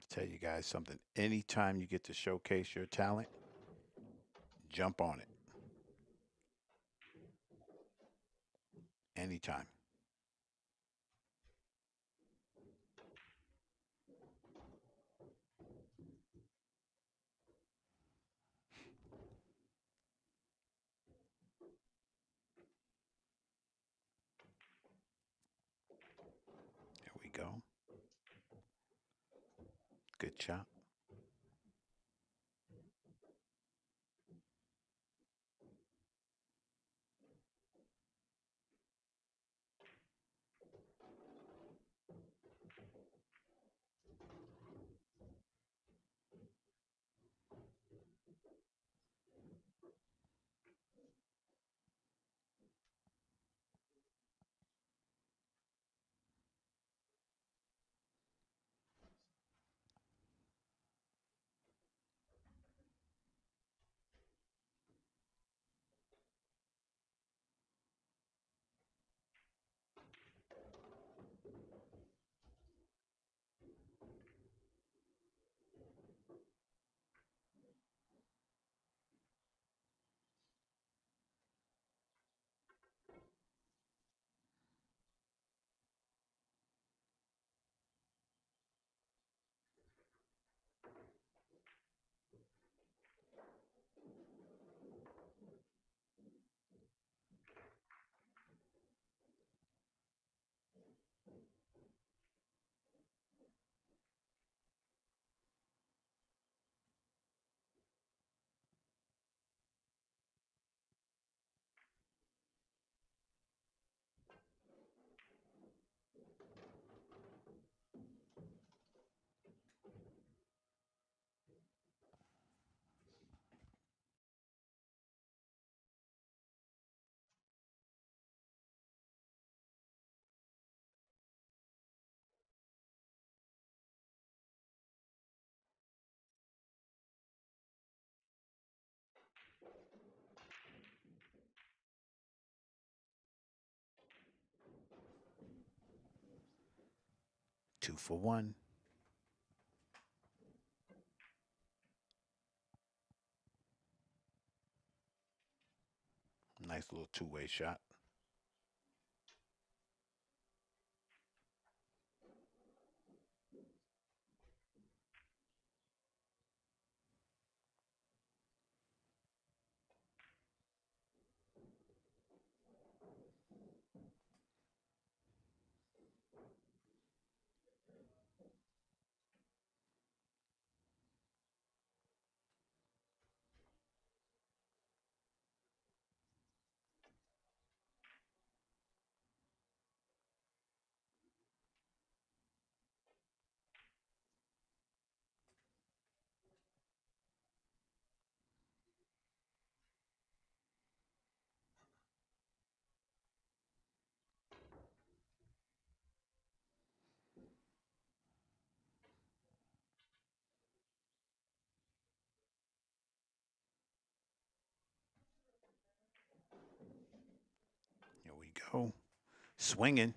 'Tell you guys something. Anytime you get to showcase your talent, jump on it. Anytime. There we go. Good shot. Two for one. Nice little two-way shot. Here we go. Swinging.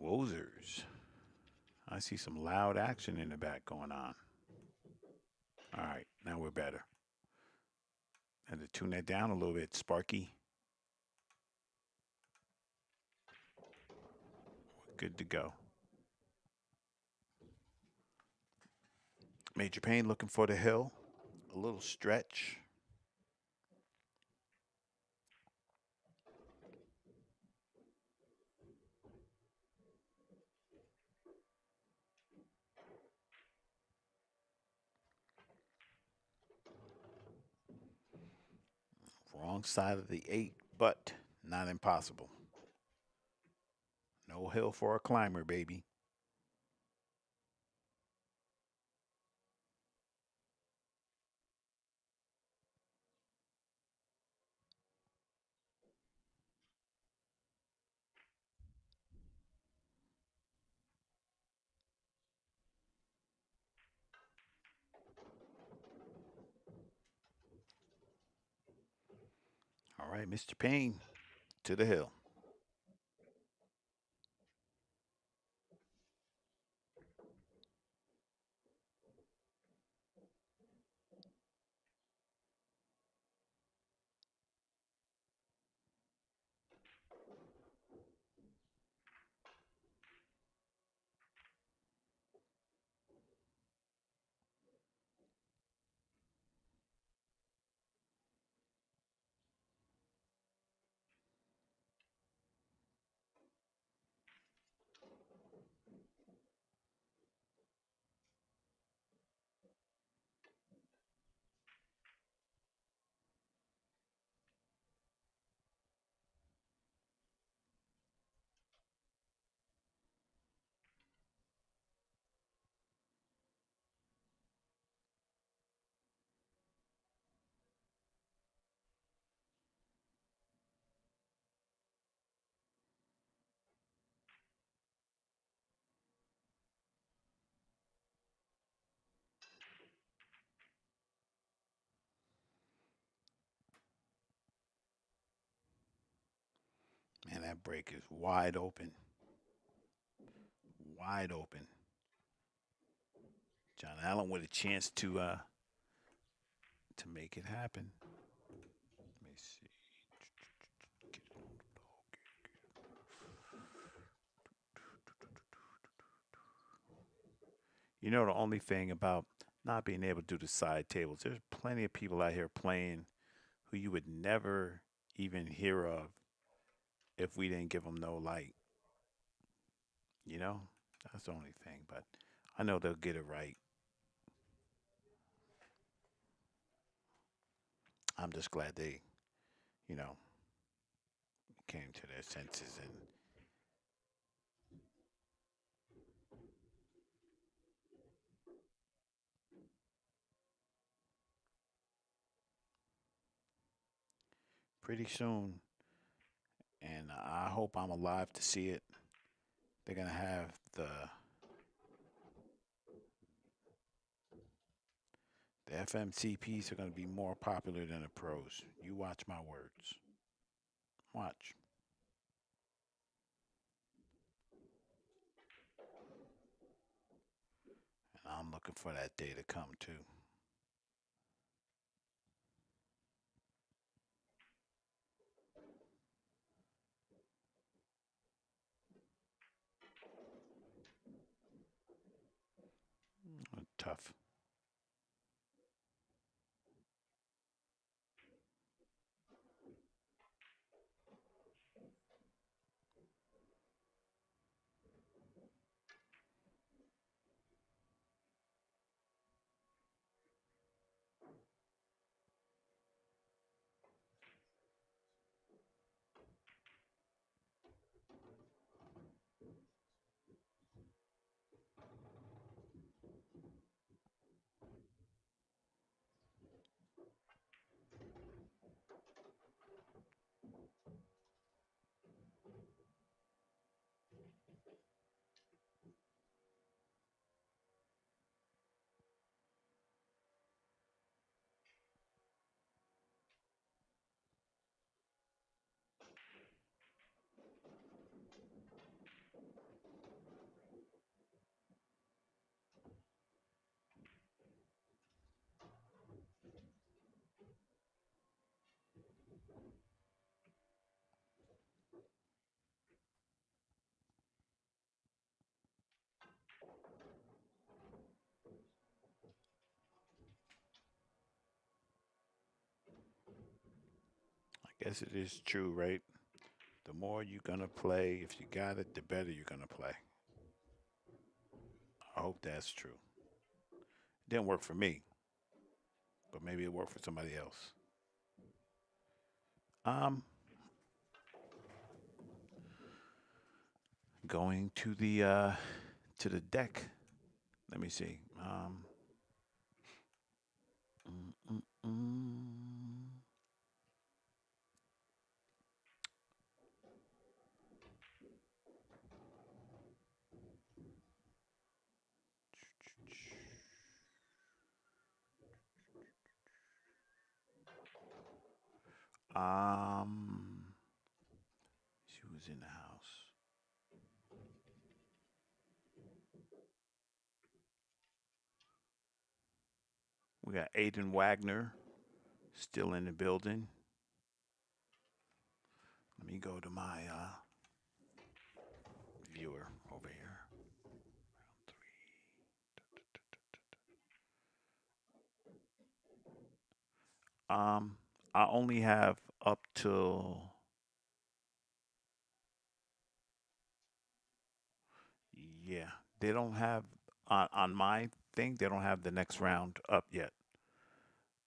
Wozers. I see some loud action in the back going on. All right, now we're better. Had to tune that down a little bit, Sparky. We're good to go. Major Payne looking for the hill. A little stretch. Wrong side of the 8, but not impossible. No hill for a climber, baby. All right, Mr. Payne to the hill. Man, that break is wide open. Wide open. John Allen with a chance to make it happen. Let me see. You know the only thing about not being able to do the side tables, there's plenty of people out here playing who you would never even hear of if we didn't give them no light. You know, that's the only thing. But I know they'll get it right. I'm just glad they, you know, came to their senses and pretty soon. And I hope I'm alive to see it. They're gonna have the FMCPs are gonna be more popular than the pros. You watch my words. Watch. Looking for that day to come too. Tough. I guess it is true, right? The more you're gonna play, if you got it, the better you're gonna play. I hope that's true. Didn't work for me, but maybe it worked for somebody else. Um, Going to the deck. Let me see. Mm, mm, mm. She was in the house. We got Aiden Wagner still in the building. Let me go to my viewer over here. Um, I only have up till, yeah. They don't have on my thing. They don't have the next round up yet.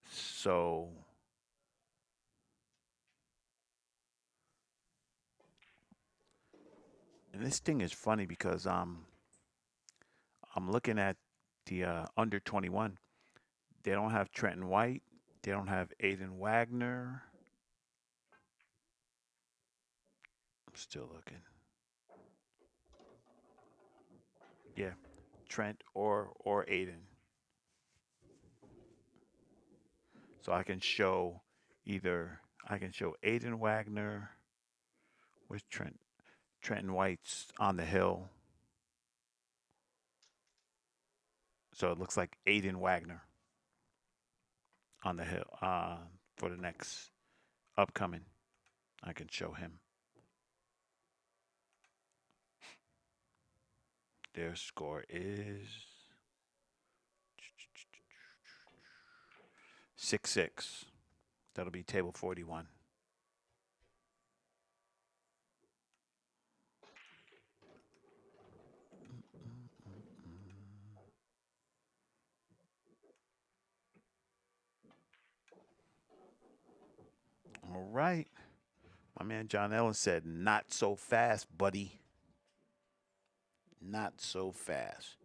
So, and this thing is funny because I'm looking at the under 21. They don't have Trenton White. They don't have Aiden Wagner. I'm still looking. Yeah, Trent or Aiden. So I can show either I can show Aiden Wagner with Trenton White's on the hill. So it looks like Aiden Wagner on the hill for the next upcoming. I can show him. Their score is 6-6. That'll be table 41. All right. My man John Ellen said, "Not so fast, buddy. Not so fast."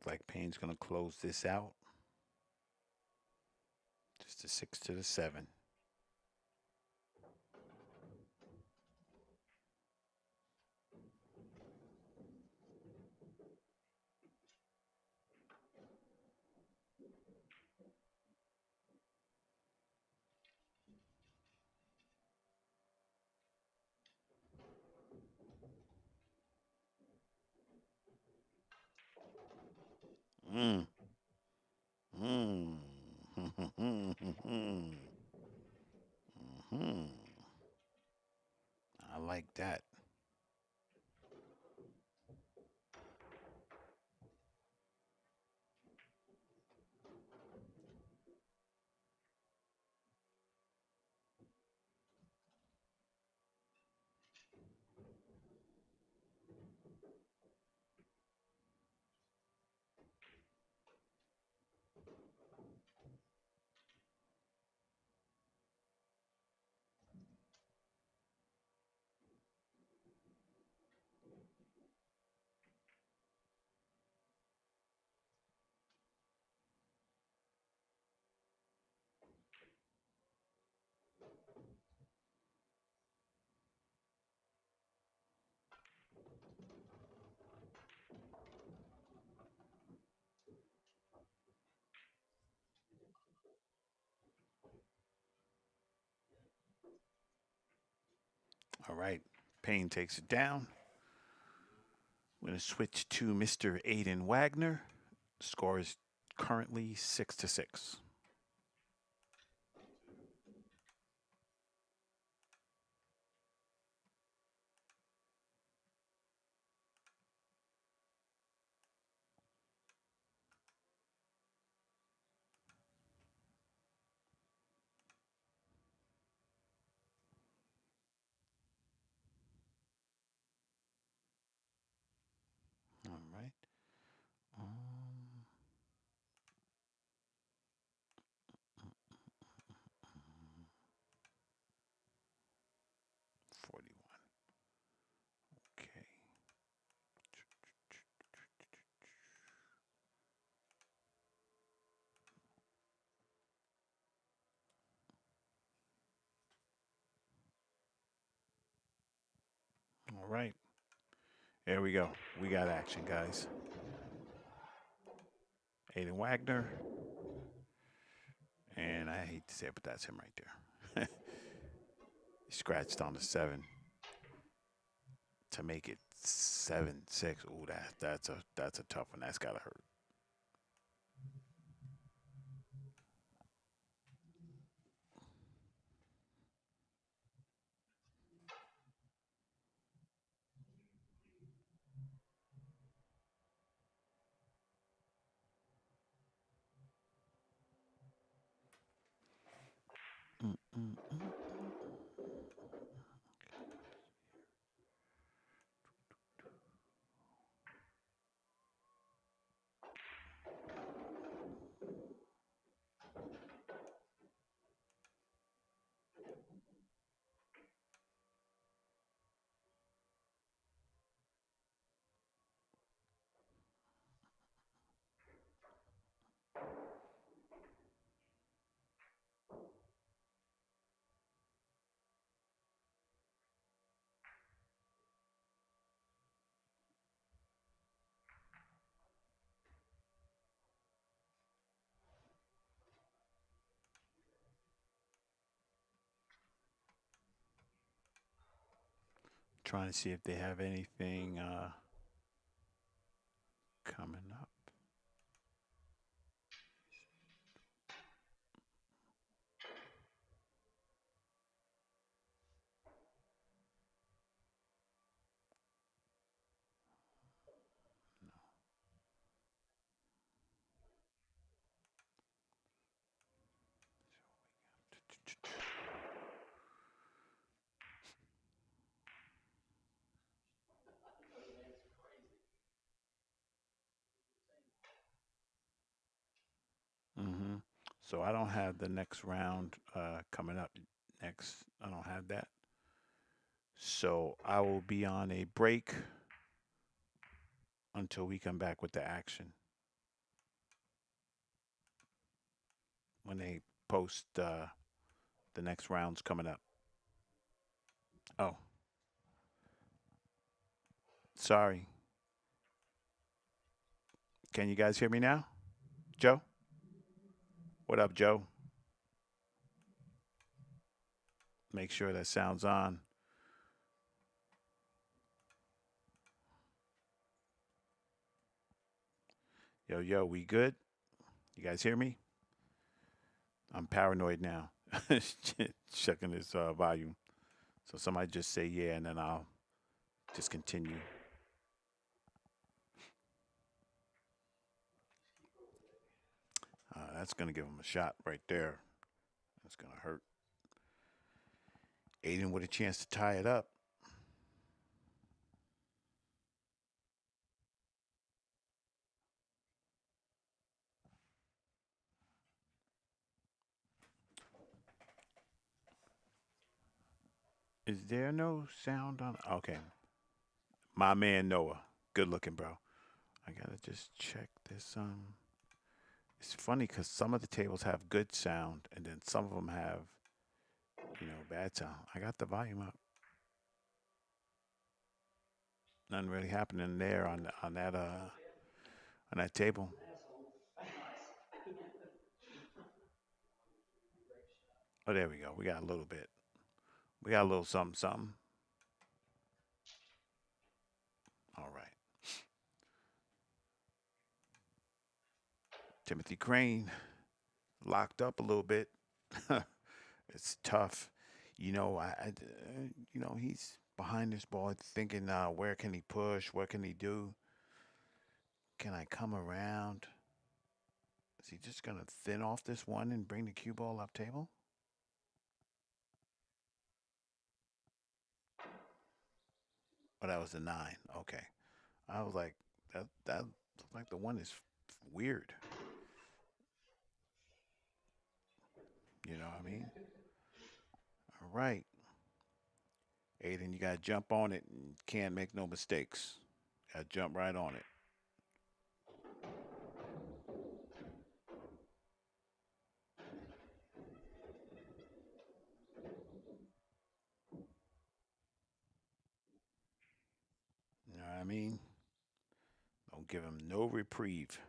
like Payne's going to close this out. Just a 6 to the 7. Mm. Mm. Hmm. I like that. All right. Payne takes it down. We're going to switch to Mr. Aiden Wagner. Score is currently 6 to 6. All right. Um, 41. Okay. All right. There we go. We got action, guys. Aiden Wagner. And I hate to say it, but that's him right there. He scratched on the 7 to make it 7-6. Ooh, that's a tough one. That's gotta hurt. Mm-mm-mm. Trying to see if they have anything coming up. Mm-hmm. So I don't have the next round coming up next. I don't have that. So I will be on a break until we come back with the action. when they post the next rounds coming up. Oh, sorry. Can you guys hear me now? Joe? What up, Joe? Make sure that sounds on. Yo, yo, we good? You guys hear me? I'm paranoid now. Checking this volume. So somebody just say yeah, and then I'll just continue. That's gonna give him a shot right there. That's gonna hurt. Aiden with a chance to tie it up. Is there no sound on? Okay, my man Noah, good looking, bro. I gotta just check this. It's funny because some of the tables have good sound, and then some of them have, bad sound. I got the volume up. Nothing really happening there on that table. Oh, there we go. We got a little bit. We got a little something, something. All right. Timothy Crane locked up a little bit. It's tough. He's behind this ball thinking, where can he push? What can he do? Can I come around? Is he just going to thin off this one and bring the cue ball up table? Oh, that was a nine. Okay. I was like, that looked like the one is weird. You know what I mean? All right. Aiden, you got to jump on it and can't make no mistakes. Got to jump right on it. You know what I mean? Don't give him no reprieve.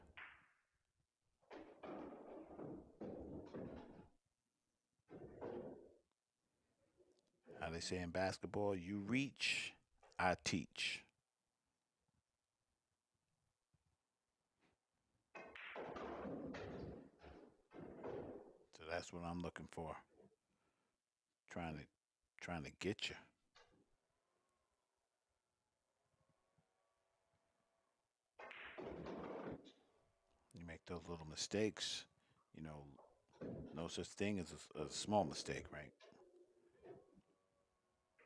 How they say in basketball, you reach, I teach. So that's what I'm looking for. Trying to trying to get you. You make those little mistakes. You know, no such thing as a small mistake, right?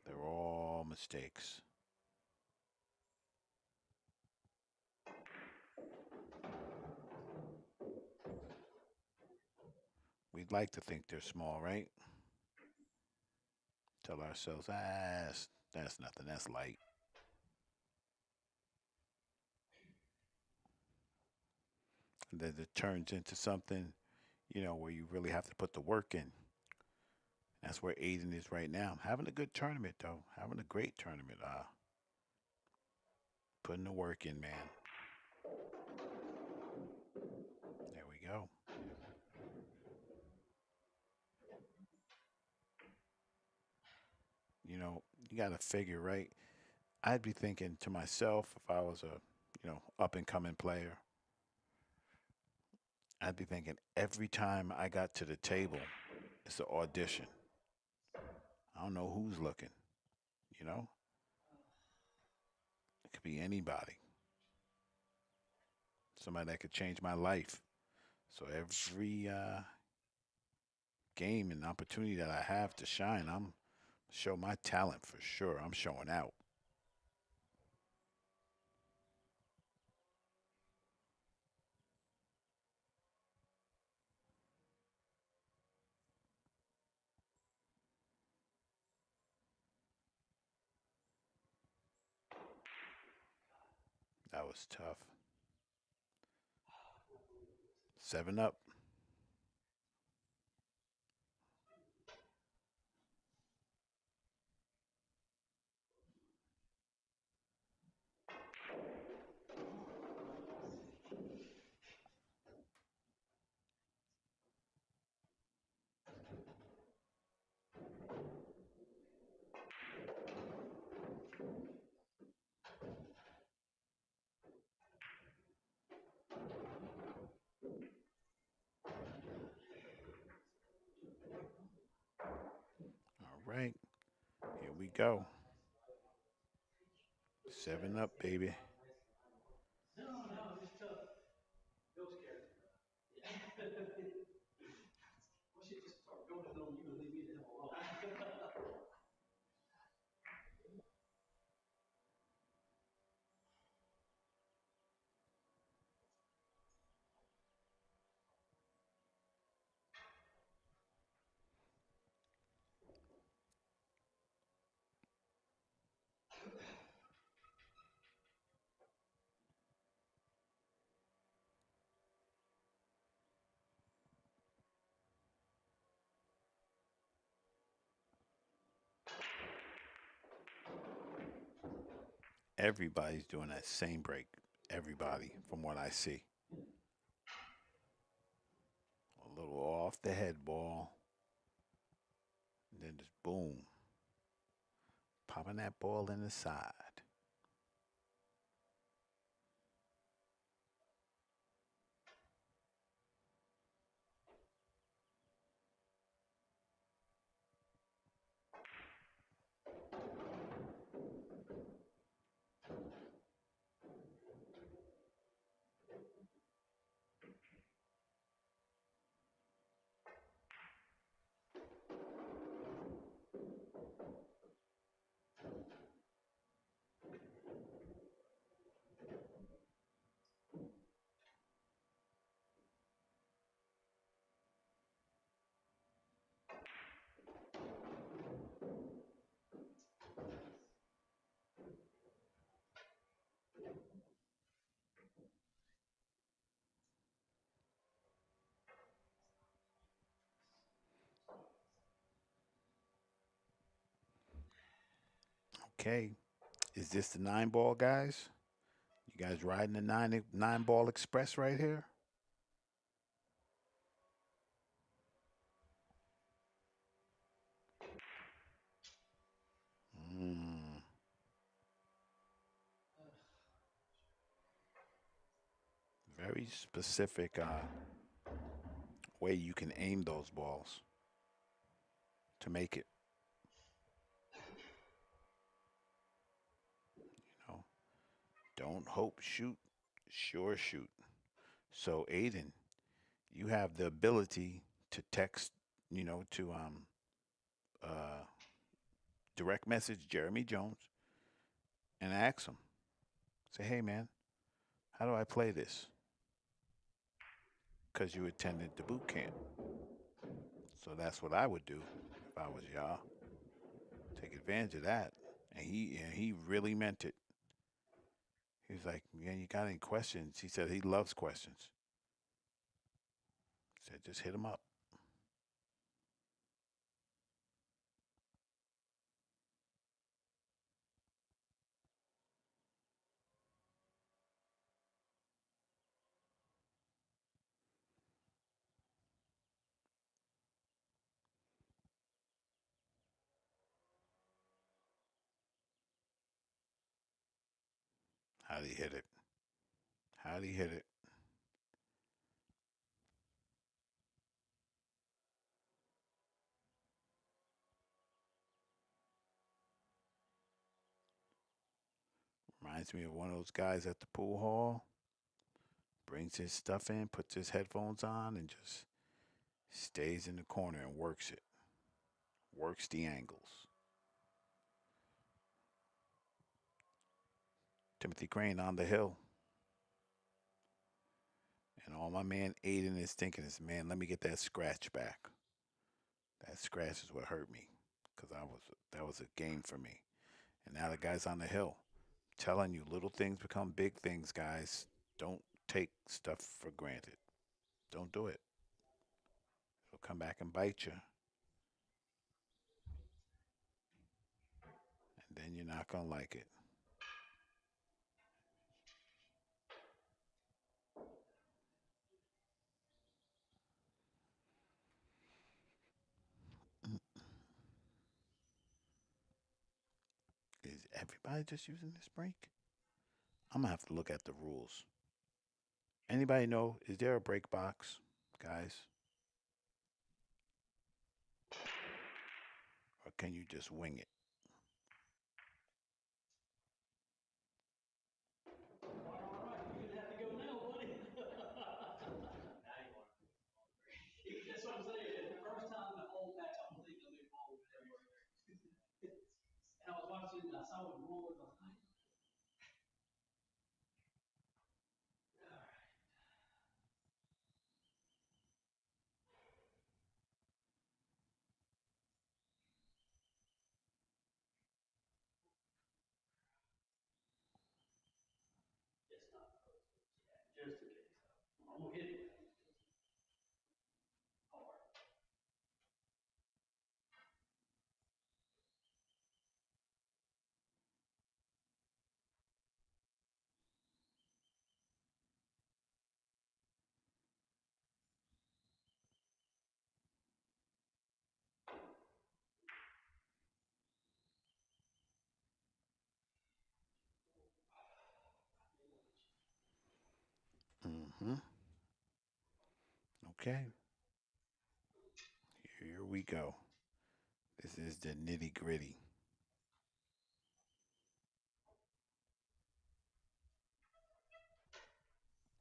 They're all mistakes. We'd like to think they're small, right? Tell ourselves, that's nothing. That's light. And then it turns into something, where you really have to put the work in. That's where Aiden is right now. Having a good tournament, though. Having a great tournament. Putting the work in, man. There we go. You got to figure, right? I'd be thinking to myself if I was a, up and coming player, I'd be thinking every time I got to the table, it's an audition. I don't know who's looking, you know? It could be anybody, somebody that could change my life. So every game and opportunity that I have to shine, I'm show my talent for sure. I'm showing out. That was tough. 7 up. right. Here we go. 7 up, baby. Everybody's doing that same break. Everybody, from what I see. A little off the head ball. And then just boom. Popping that ball in the side. Okay. Is this the 9 ball, guys? You guys riding the nine ball express right here? Mm, very specific way you can aim those balls to make it. You know, don't hope, shoot, sure shoot. So Aiden, you have the ability to text, to uh, direct message Jeremy Jones and ask him. Say, hey man, how do I play this? Because you attended the boot camp. So that's what I would do if I was y'all. Take advantage of that. And he really meant it. He was like, man, you got any questions? He said he loves questions. He said, just hit him up. How'd he hit it? How'd he hit it? Reminds me of one of those guys at the pool hall. Brings his stuff in, puts his headphones on, and just stays in the corner and works it. Works the angles. Timothy Crane on the hill. And all my man Aiden is thinking is, man, let me get that scratch back. That scratch is what hurt me, because that was a game for me. And now the guy's on the hill. Telling you, little things become big things, guys. Don't take stuff for granted. Don't do it. It'll come back and bite you, and then you're not gonna like it. Is everybody just using this break? I'm gonna have to look at the rules. Anybody know? Is there a break box, guys? Or can you just wing it? Mm-hmm. Okay, here we go. This is the nitty gritty.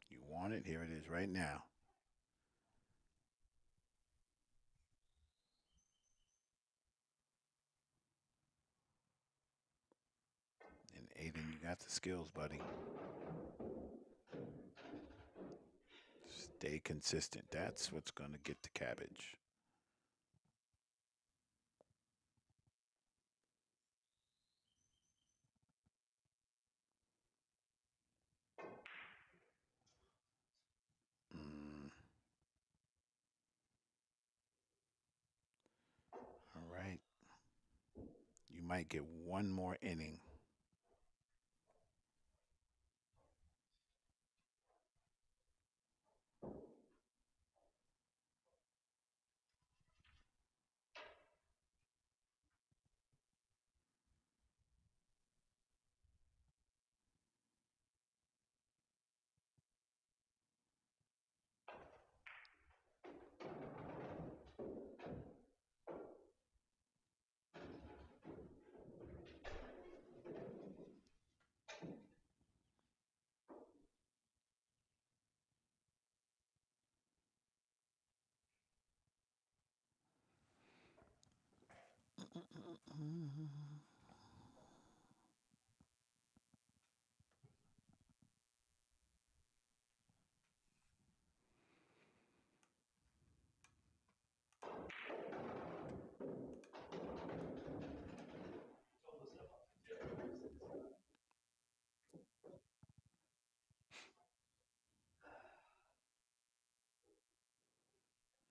You want it? Here it is right now. And Aiden, you got the skills, buddy. Stay consistent. That's what's going to get the cabbage. Mm, all right. You might get one more inning.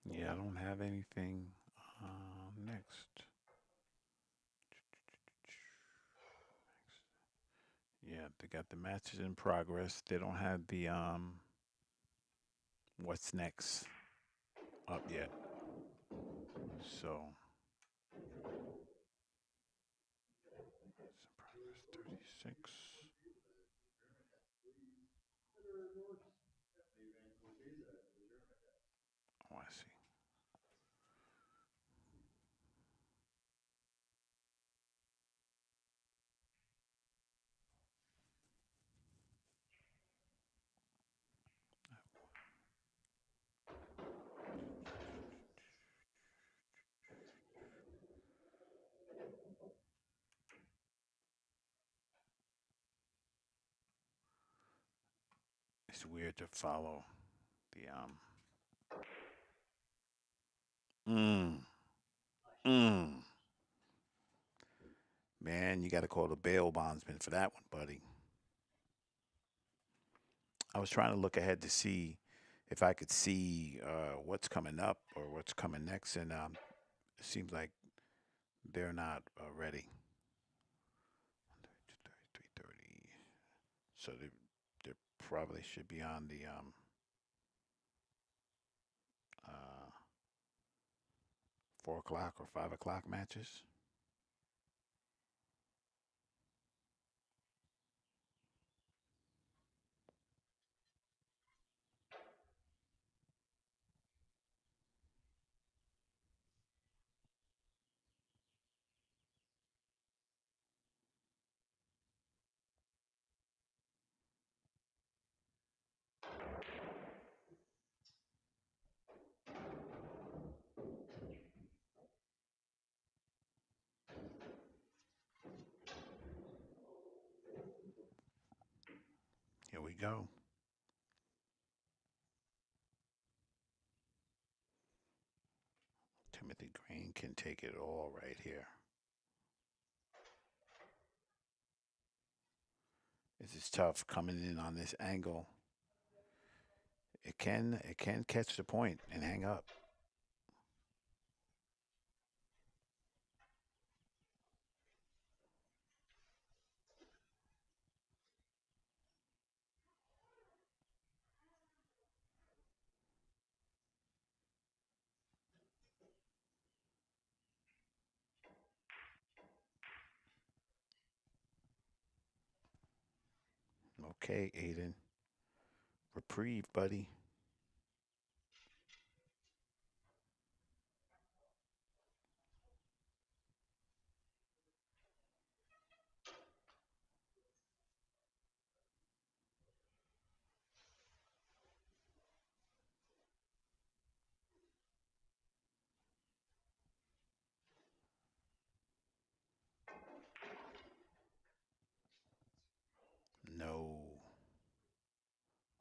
Yeah, I don't have anything next. Yeah, they got the matches in progress. They don't have the what's next up yet. So it's in progress 36. Oh, I see. It's weird to follow the Mm, mm. Man, you got to call the bail bondsman for that one, buddy. I was trying to look ahead to see if I could see what's coming up or what's coming next, and it seems like they're not ready. 3:30. So they probably should be on the 4 o'clock or 5 o'clock matches. we go. Timothy Green can take it all right here. This is tough coming in on this angle. It can catch the point and hang up. Okay, Aiden. Reprieve, buddy. No.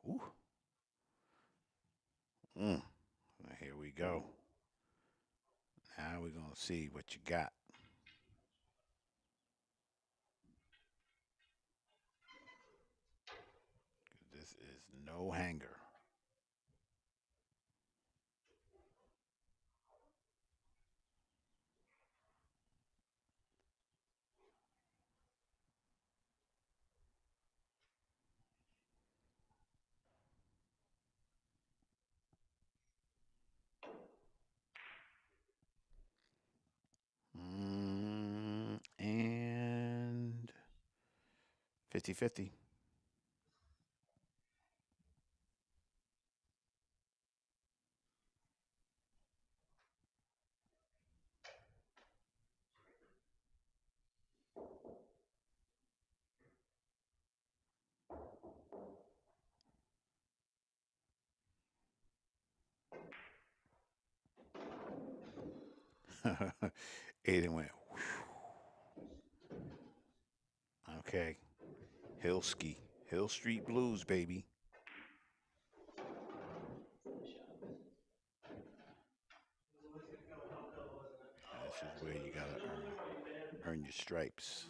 Ooh. Mm. Here we go. Now we're going to see what you got. This is no hanger. And 50-50. Aiden went, okay. Hill ski. Hill Street Blues, baby. This is where you gotta earn your stripes.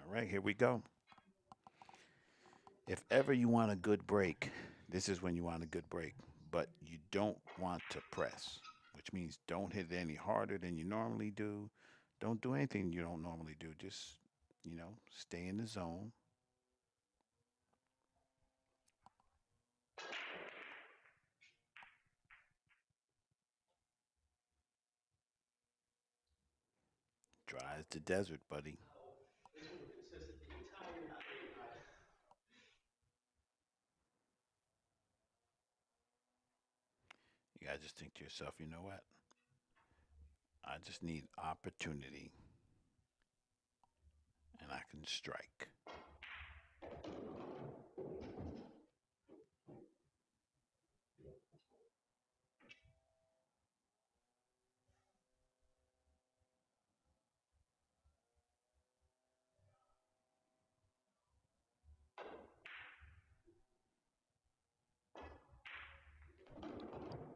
All right, here we go. If ever you want a good break, this is when you want a good break, but you don't want to press, which means don't hit it any harder than you normally do. Don't do anything you don't normally do. Just, stay in the zone. Dry as the desert, buddy. You gotta just think to yourself, you know what? I just need opportunity and I can strike.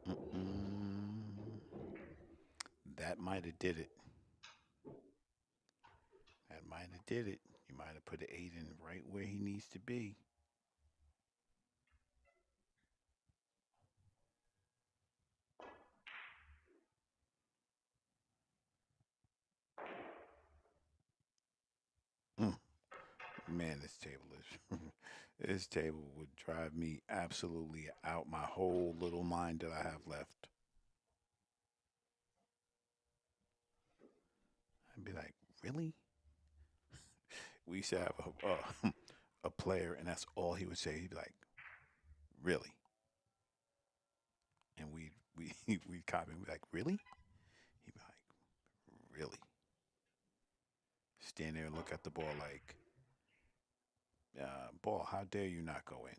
Mm-mm. That might have did it. That might have did it. You might have put Aiden right where he needs to be. Mm. Man, this table is. This table would drive me absolutely out my whole little mind that I have left. I'd be like, really? we used to have a player, and that's all he would say. He'd be like, "Really?" And we copy. We'd be like, "Really?" He'd be like, "Really?" Stand there and look at the ball like, "Ball, how dare you not go in?"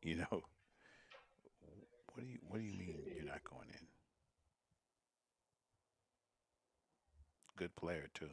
You know, what do you mean you're not going in? Good player too.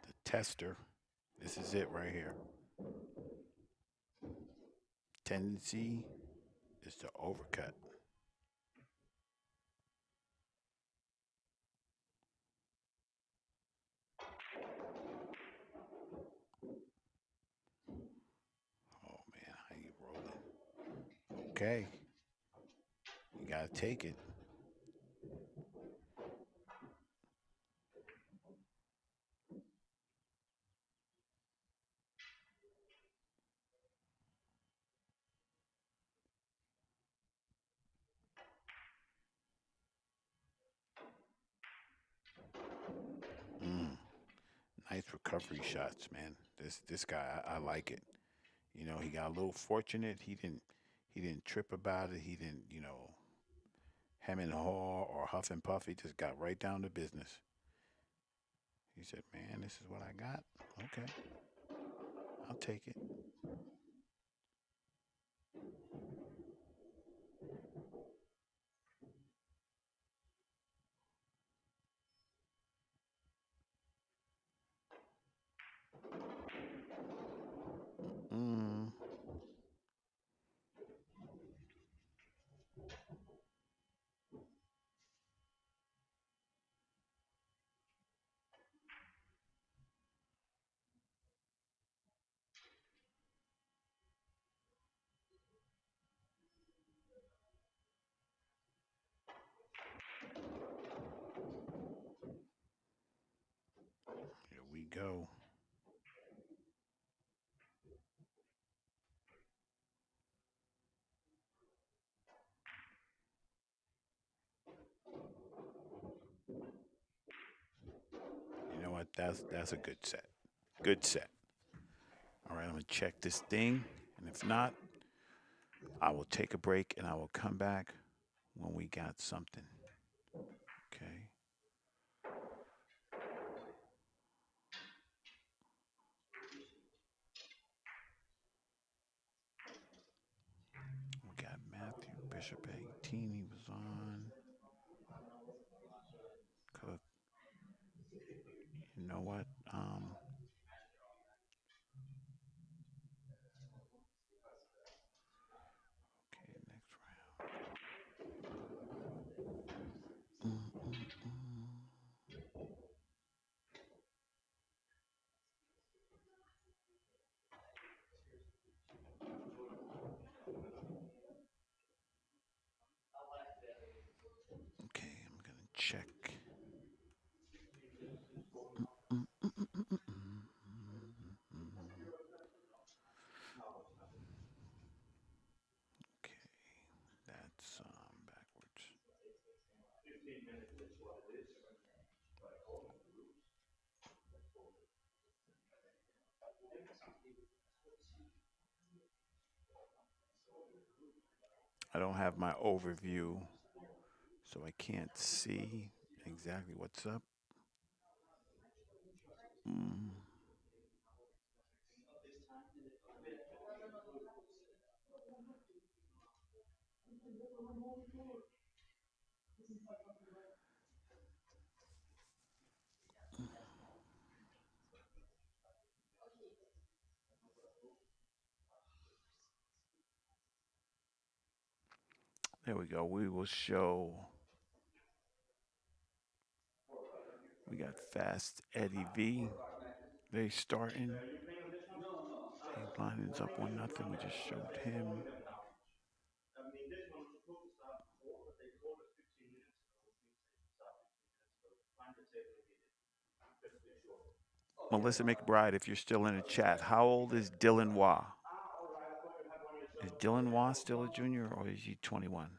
The tester. This is it right here. Tendency is to overcut. Oh man, how you rolling? Okay, you gotta take it. Mm, nice recovery shots, man. This guy, I like it. You know, he got a little fortunate. He didn't trip about it. He didn't, hem and haw or huff and puff. He just got right down to business. He said, "Man, this is what I got. Okay, I'll take it." Mm, here we go. You know what? That's a good set. Good set. All right, I'm gonna check this thing, and if not, I will take a break and I will come back when we got something. Okay. We got Matthew Bishop 18. He know what? Okay, next round. Okay, I'm gonna check. Mm, mm, mm, mm, mm, Okay, that's backwards. I don't have my overview, so I can't see exactly what's up. Mm. There we go. We will show. We got Fast Eddie V. They starting. He's lining up 1-0. We just showed him. Melissa McBride, if you're still in the chat, how old is Dylan Waugh? Is Dylan Waugh still a junior or is he 21?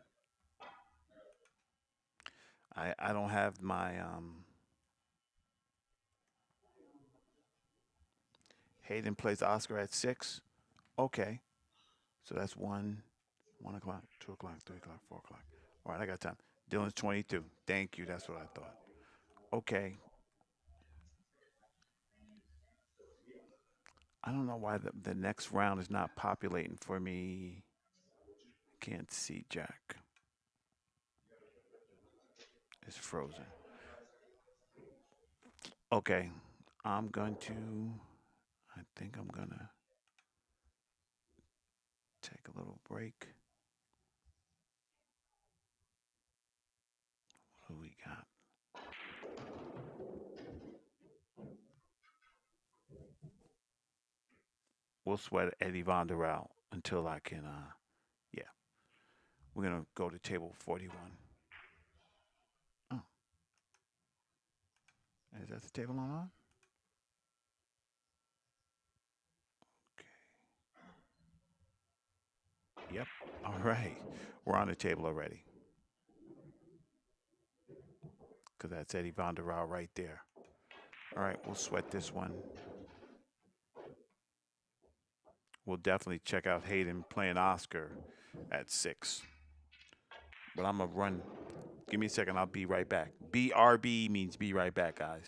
I don't have my Hayden plays Oscar at 6. Okay. So that's 1 o'clock, 2 o'clock, 3 o'clock, 4 o'clock. All right, I got time. Dylan's 22. Thank you. That's what I thought. Okay. I don't know why the next round is not populating for me. Can't see Jack. It's frozen. Okay. I'm going to, I think I'm going to take a little break. What do we got? We'll sweat Eddie Von der out until I can, yeah. We're going to go to table 41. Oh. Is that the table I'm on? Okay. Yep. All right. We're on the table already. Because that's Eddie Von der Rohe right there. All right. We'll sweat this one. We'll definitely check out Hayden playing Oscar at 6. But I'm going to run. Give me a second. I'll be right back. BRB means be right back, guys.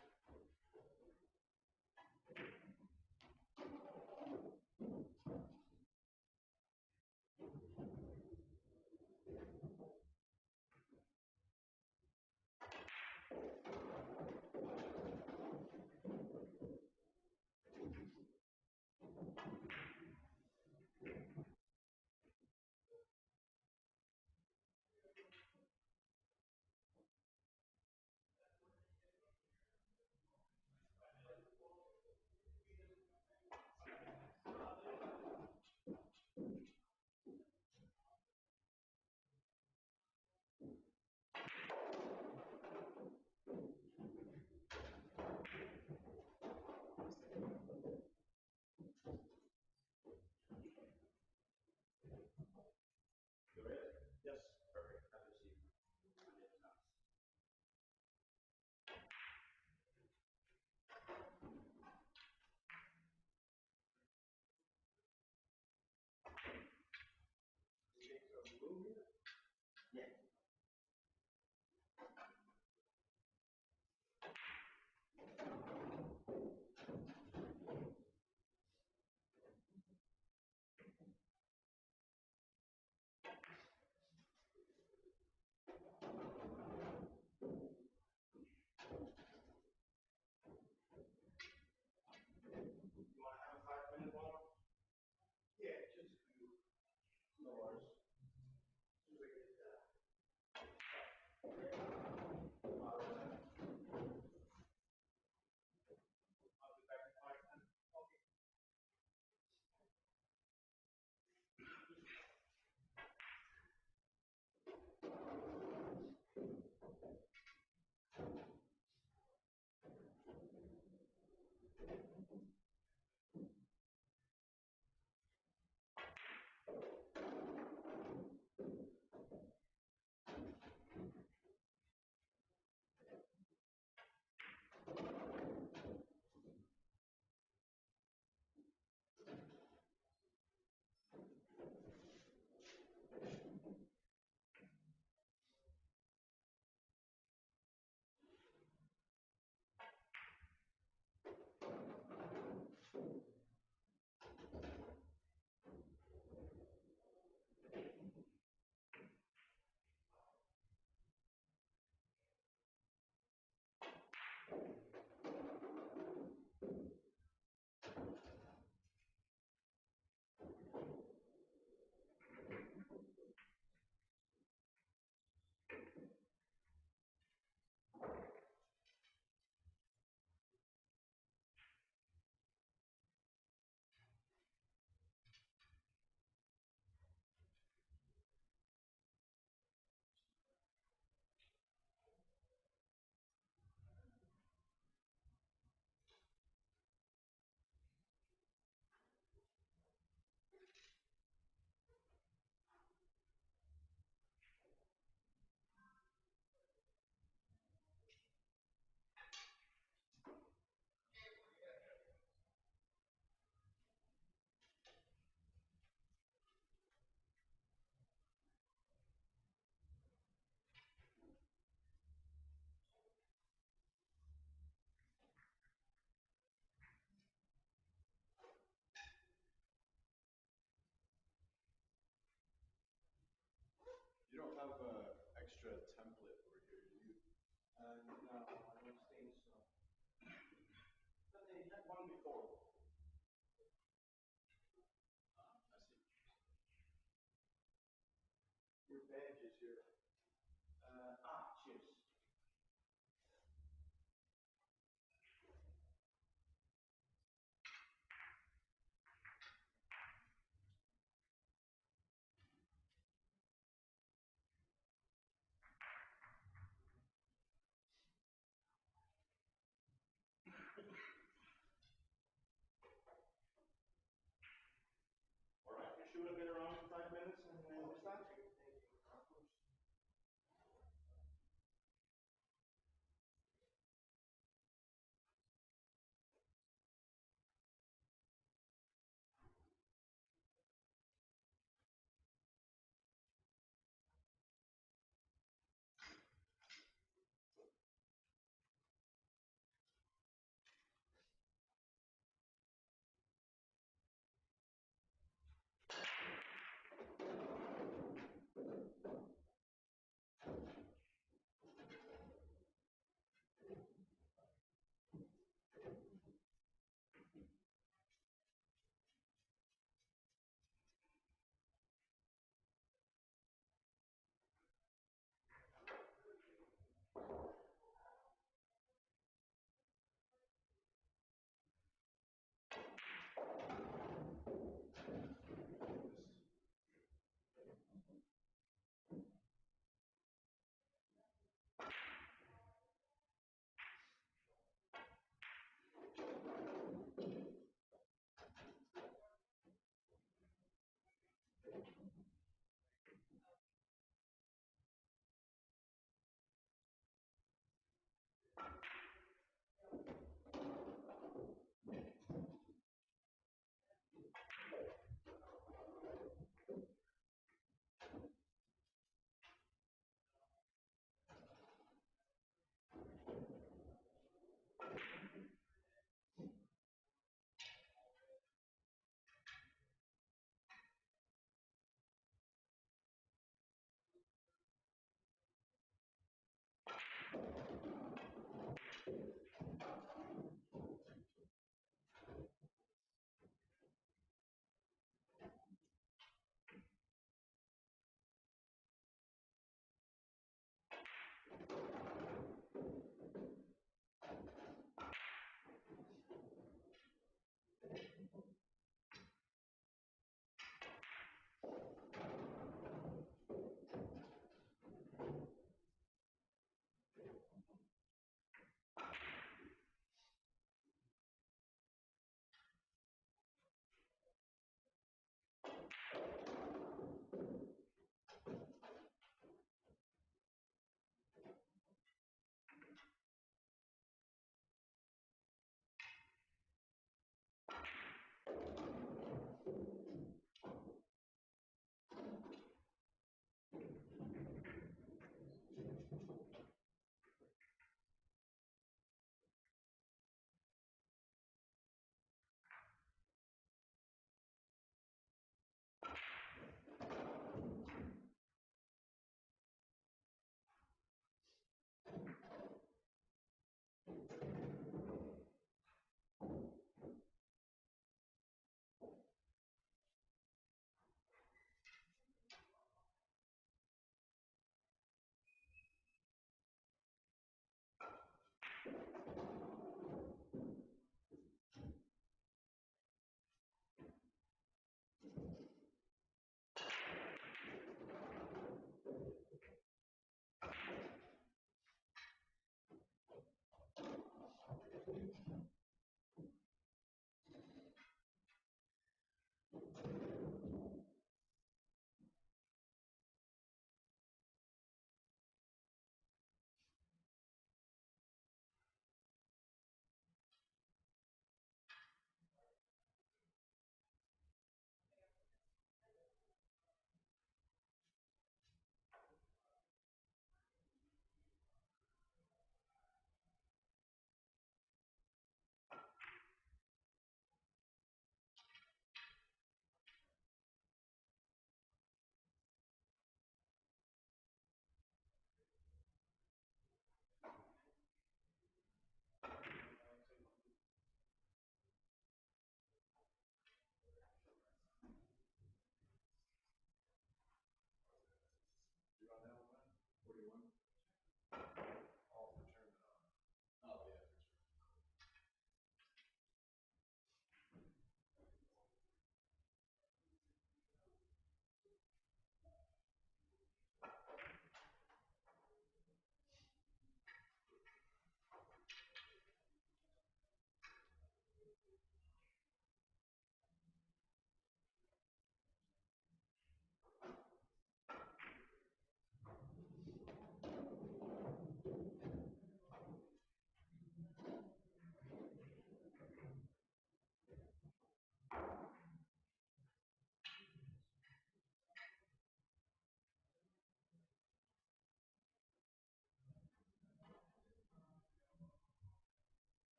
have an extra template over here, do you? No, I don't think so. But they had one before. I see. Your badge is here. Cheers. All right, you should have been around for 5 minutes and we'll start.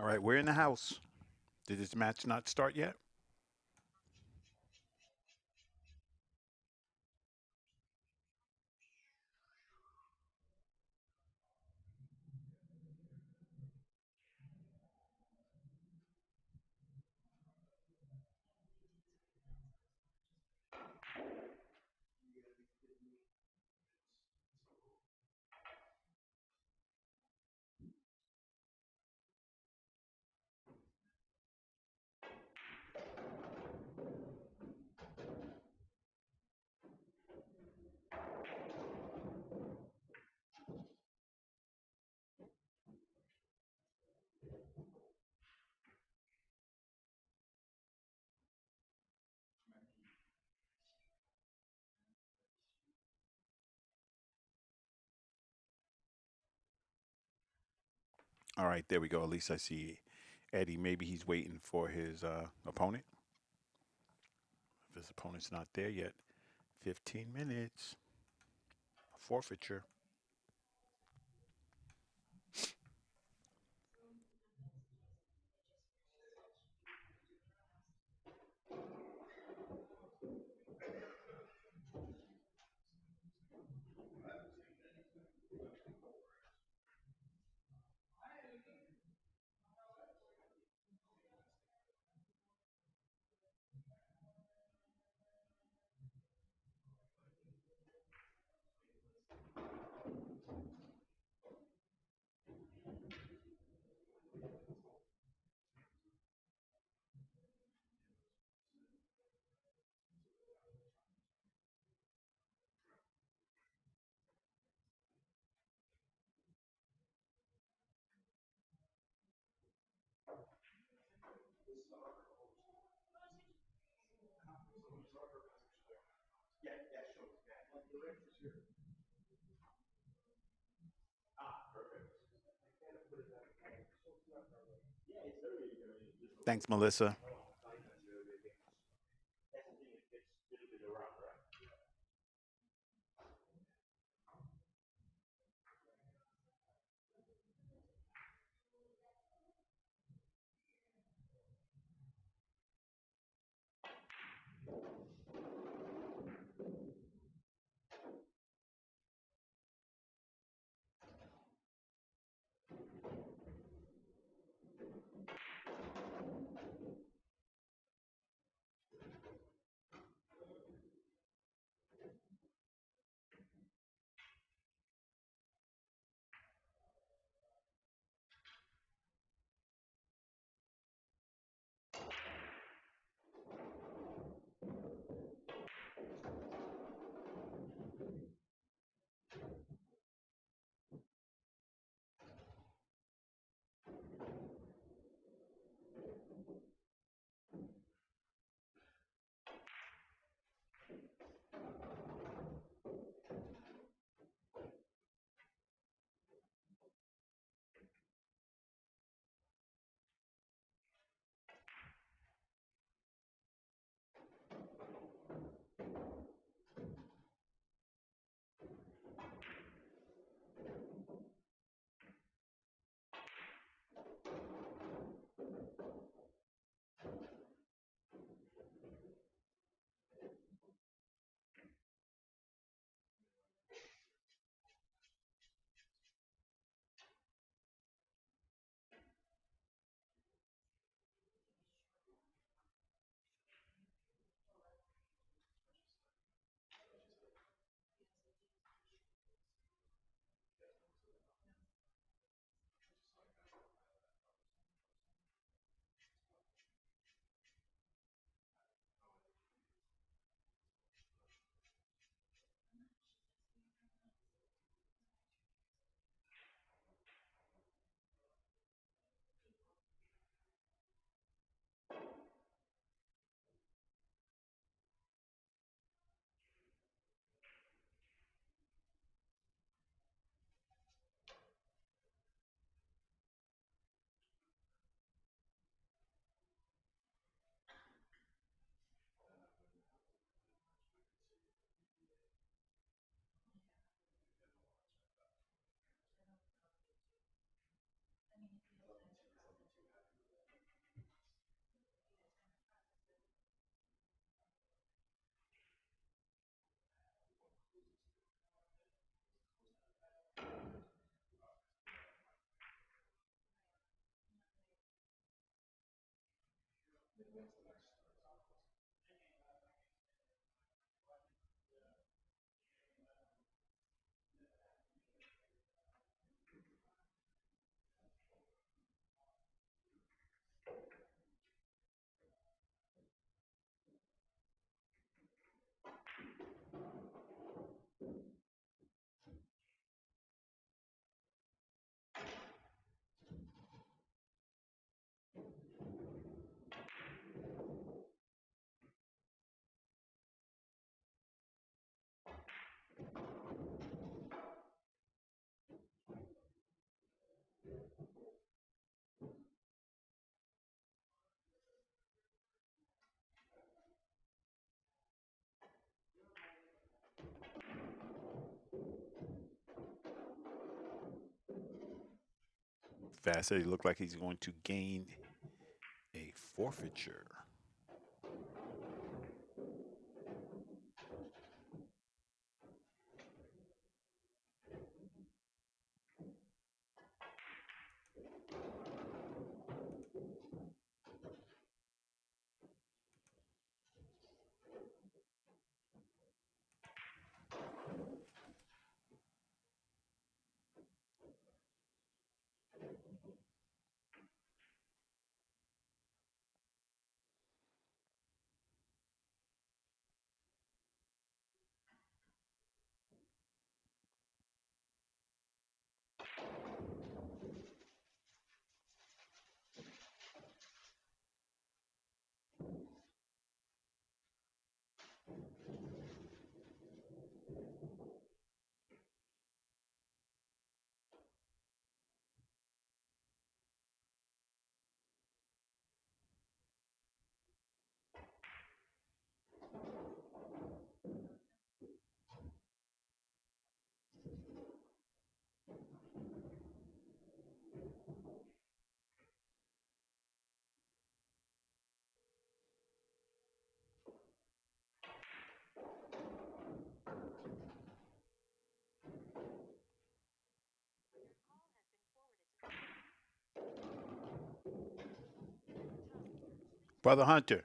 All right, we're in the house. Did this match not start yet? All right, there we go. At least I see Eddie. Maybe he's waiting for his opponent. If his opponent's not there yet, 15 minutes. Forfeiture. Thanks, Melissa. fast said he looked like he's going to gain a forfeiture. Brother Hunter.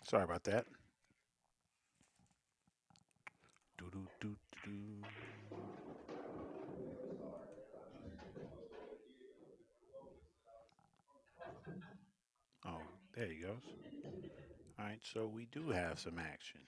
Sorry about that. Do do do do. Oh, there he goes. All right, so we do have some action.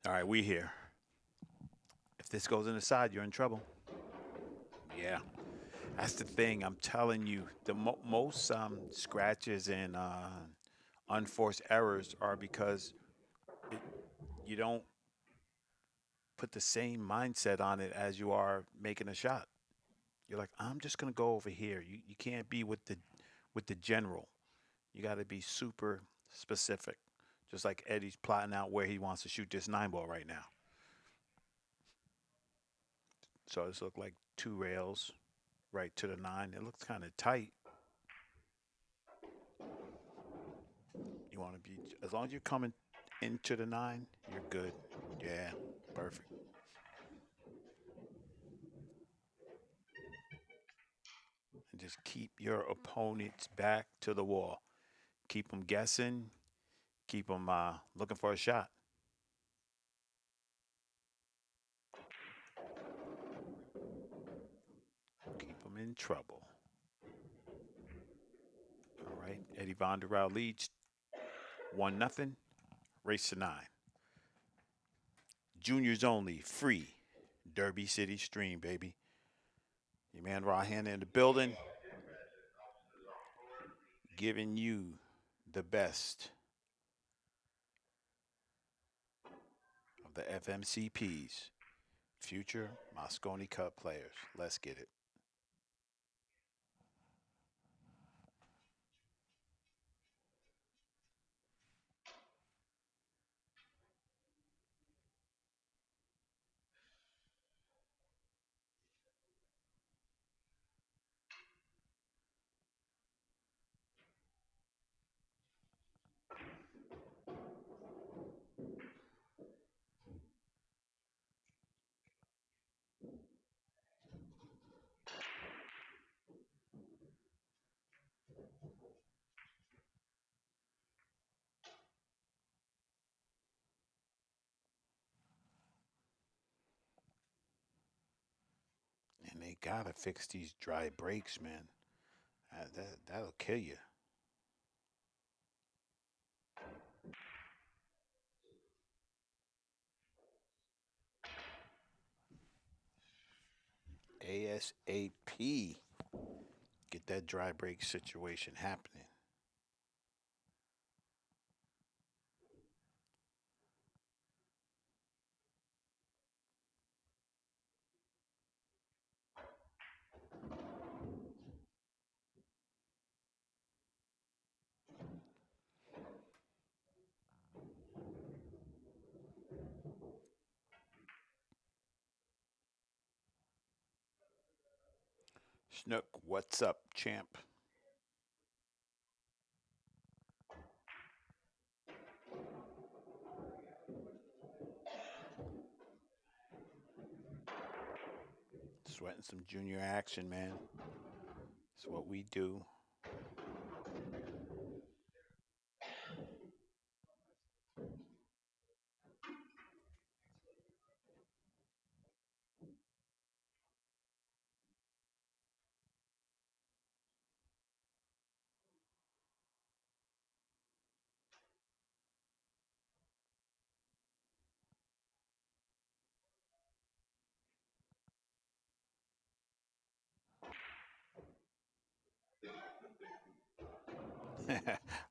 All right, we here. If this goes in the side, you're in trouble. Yeah, that's the thing. I'm telling you, the most scratches and unforced errors are because it, you don't put the same mindset on it as you are making a shot. You're like, I'm just gonna go over here. You can't be with the general. You got to be super specific. Just like Eddie's plotting out where he wants to shoot this 9 ball right now. So this look like two rails right to the nine. It looks kind of tight. You want to be as long as you're coming into the nine, you're good. Yeah, perfect. And just keep your opponents back to the wall. Keep them guessing. Keep them looking for a shot. Keep them in trouble. All right. Eddie Von der Rau leads 1-0. Race to nine. Juniors only. Free. Derby City Stream, baby. Your man Raw Hanna in the building. Giving you the best of the FMCPs. Future Moscone Cup players. Let's get it. And they gotta fix these dry breaks, man. That'll kill you. ASAP. Get that dry break situation happening. Snook, what's up, champ? Sweating some junior action, man. It's what we do.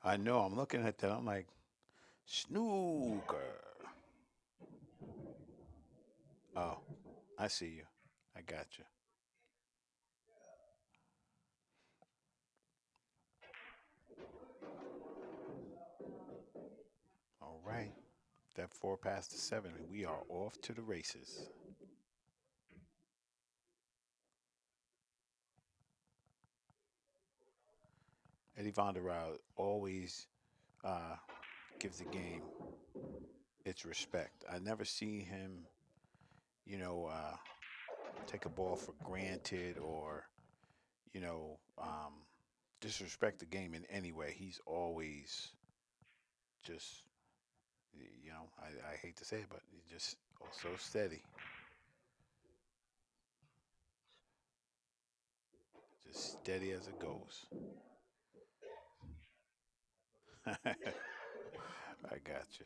I know. I'm looking at that. I'm like, snooker. Oh, I see you. I got you. All right. That 4 past the 7. We are off to the races. Eddie Von der Rau always uh, gives the game its respect. I never see him, you know, take a ball for granted or, you know, disrespect the game in any way. He's always just, I hate to say it, but he's just so steady. Just steady as it goes. I got you.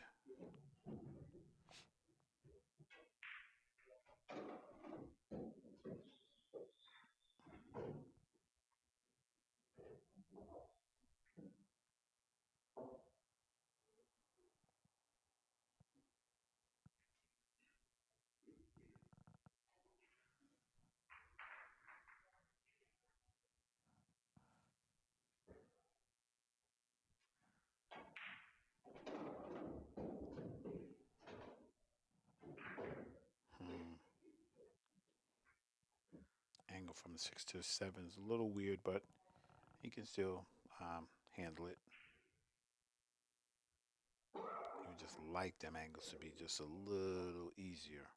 Hmm. Angle from the 6 to 7 is a little weird, but he can still handle it. You would just like them angles to be just a little easier.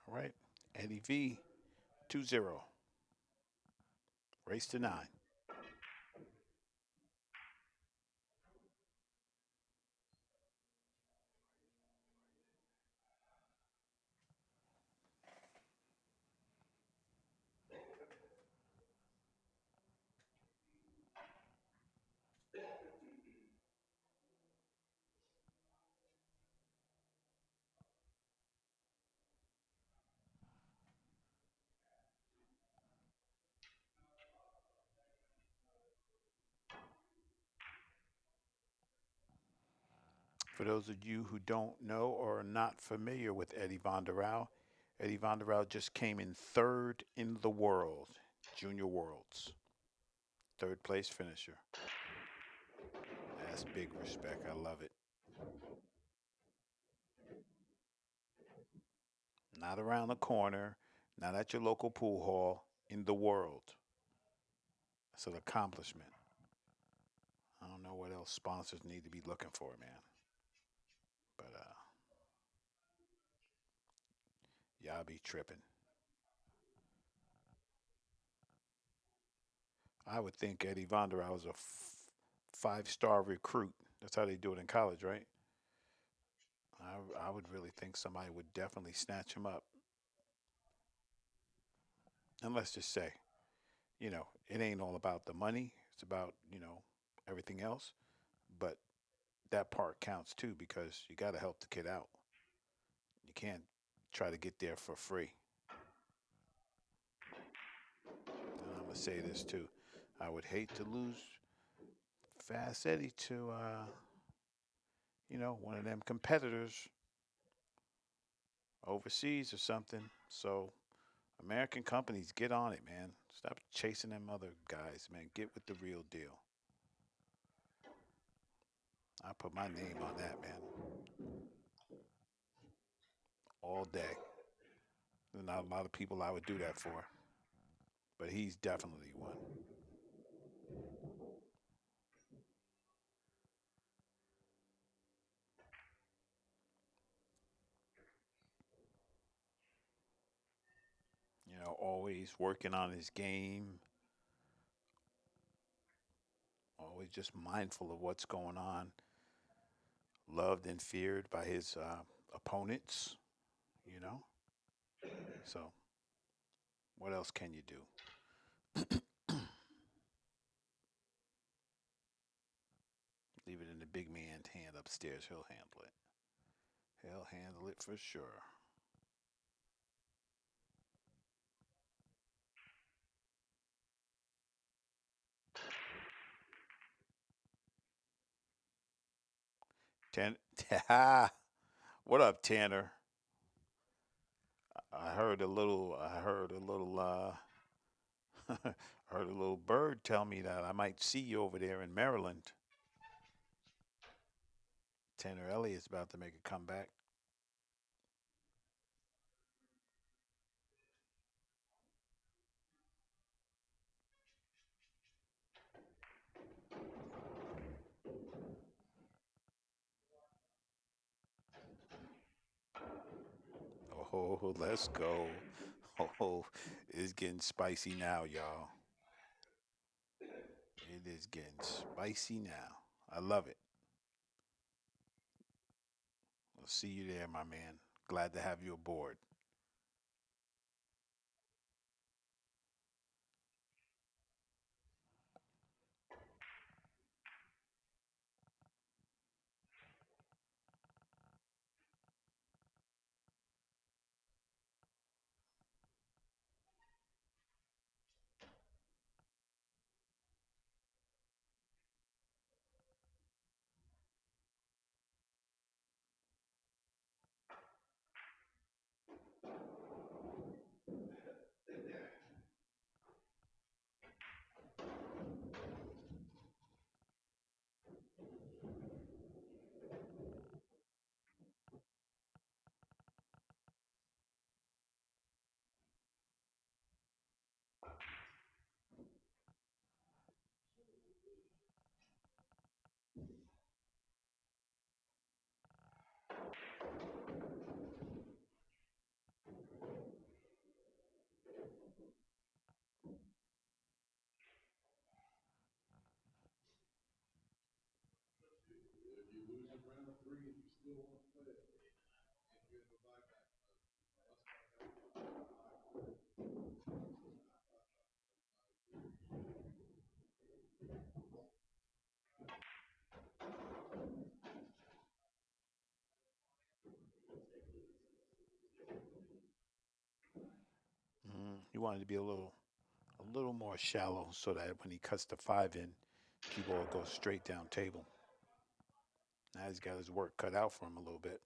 All right. Eddie V, 2-0. Race to 9. For those of you who don't know or are not familiar with Eddie Von der Rau, Eddie Von der Rau just came in third in the world, Junior Worlds. Third place finisher. That's big respect. I love it. Not around the corner, not at your local pool hall, in the world. That's an accomplishment. I don't know what else sponsors need to be looking for, man. But y'all be tripping. I would think Eddie Von der Rau was a 5-star recruit. That's how they do it in college, right? I would really think somebody would definitely snatch him up. And let's just say, it ain't all about the money. It's about, everything else. But that part counts too because you got to help the kid out. You can't try to get there for free. And I'm going to say this too. I would hate to lose Fast Eddie to, one of them competitors overseas or something. So American companies, get on it, man. Stop chasing them other guys, man. Get with the real deal. I put my name on that, man, all day. There's not a lot of people I would do that for, but he's definitely one. Always working on his game, always just mindful of what's going on, loved and feared by his opponents, you know. So What else can you do? Leave it in the big man's hand upstairs. He'll handle it. He'll handle it for sure. Tan- what up, Tanner? I heard a little. I heard a little. Heard a little bird tell me that I might see you over there in Maryland. Tanner Elliott's about to make a comeback. Oh, let's go. Oh, it's getting spicy now, y'all. It is getting spicy now. I love it. I'll see you there, my man. Glad to have you aboard. If you lose in round three and you still want to play, and you're in the buyback You wanted to be a little more shallow so that when he cuts the five in, cue ball goes straight down table. Now he's got his work cut out for him a little bit.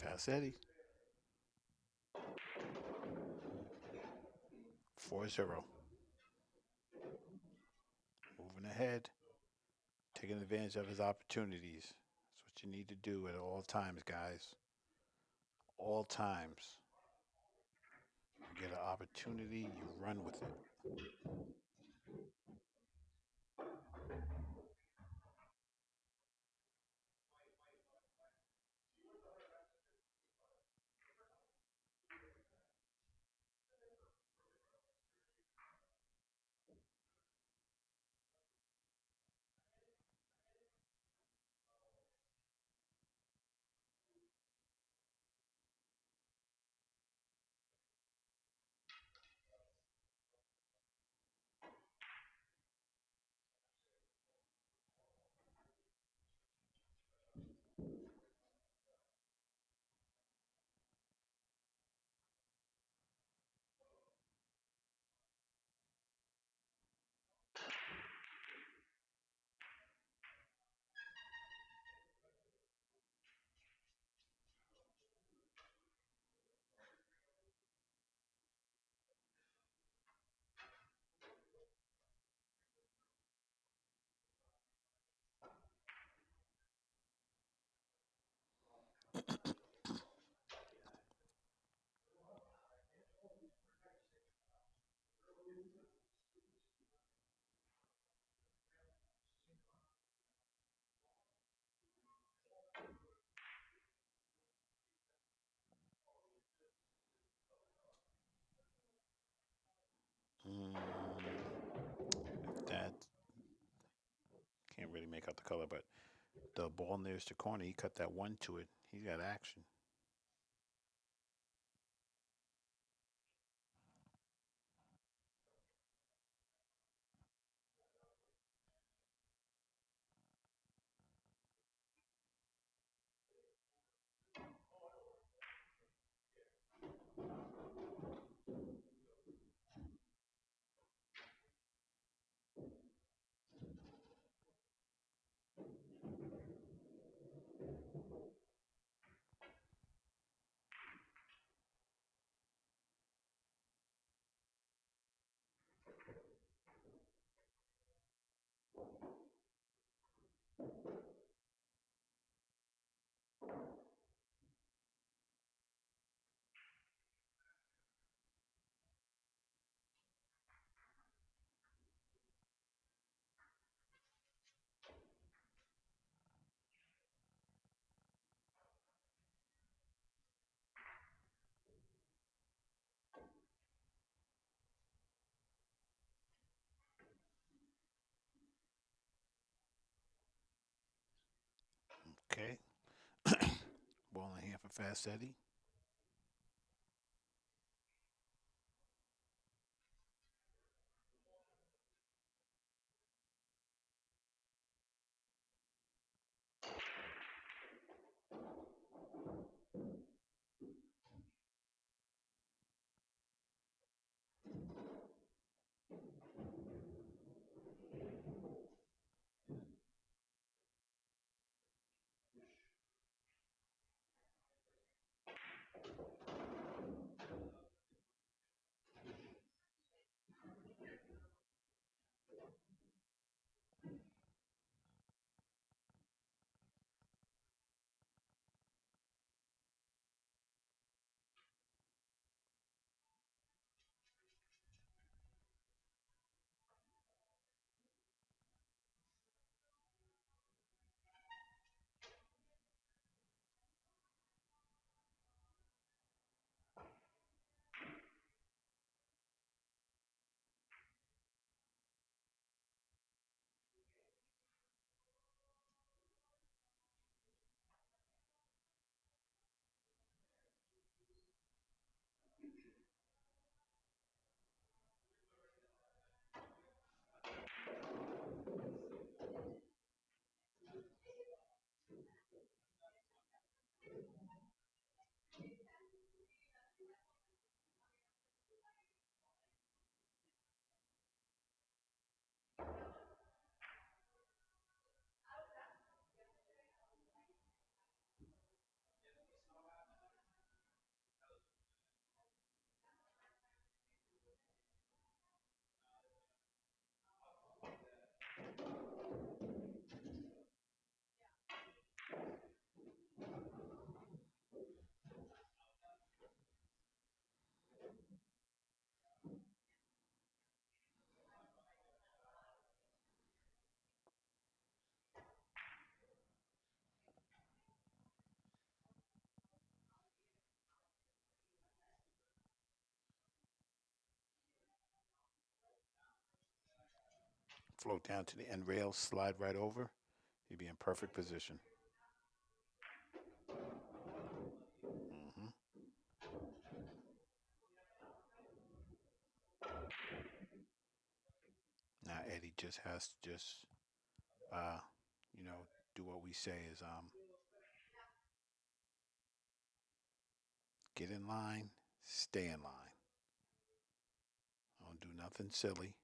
That's Eddie. 4-0. Moving ahead, taking advantage of his opportunities. That's what you need to do at all times, guys. all times. You get an opportunity, you run with it. Mm, if that can't really make out the color, but the ball nearest the corner, he cut that one to it. He's got action. Okay. Ball in hand for Fast Eddie. float down to the end rail, slide right over. You'd be in perfect position. Hmm. Now Eddie just has to uh, you know, do what we say is get in line, stay in line. Don't do nothing silly.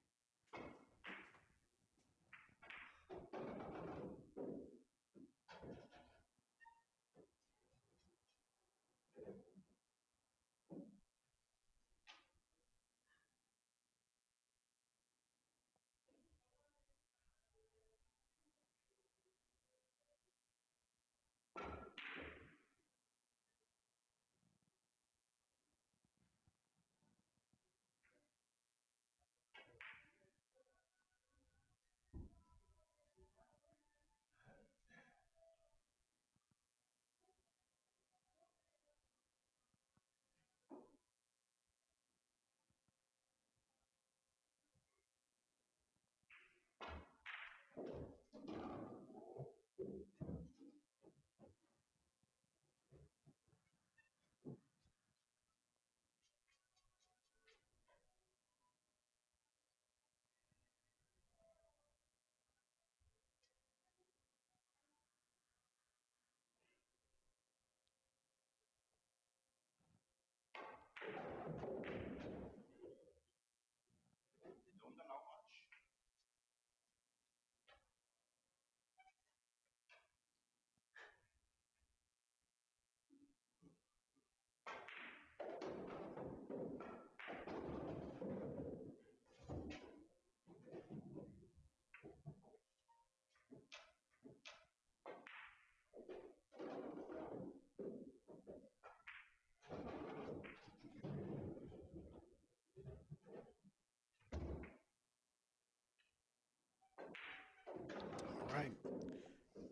All right.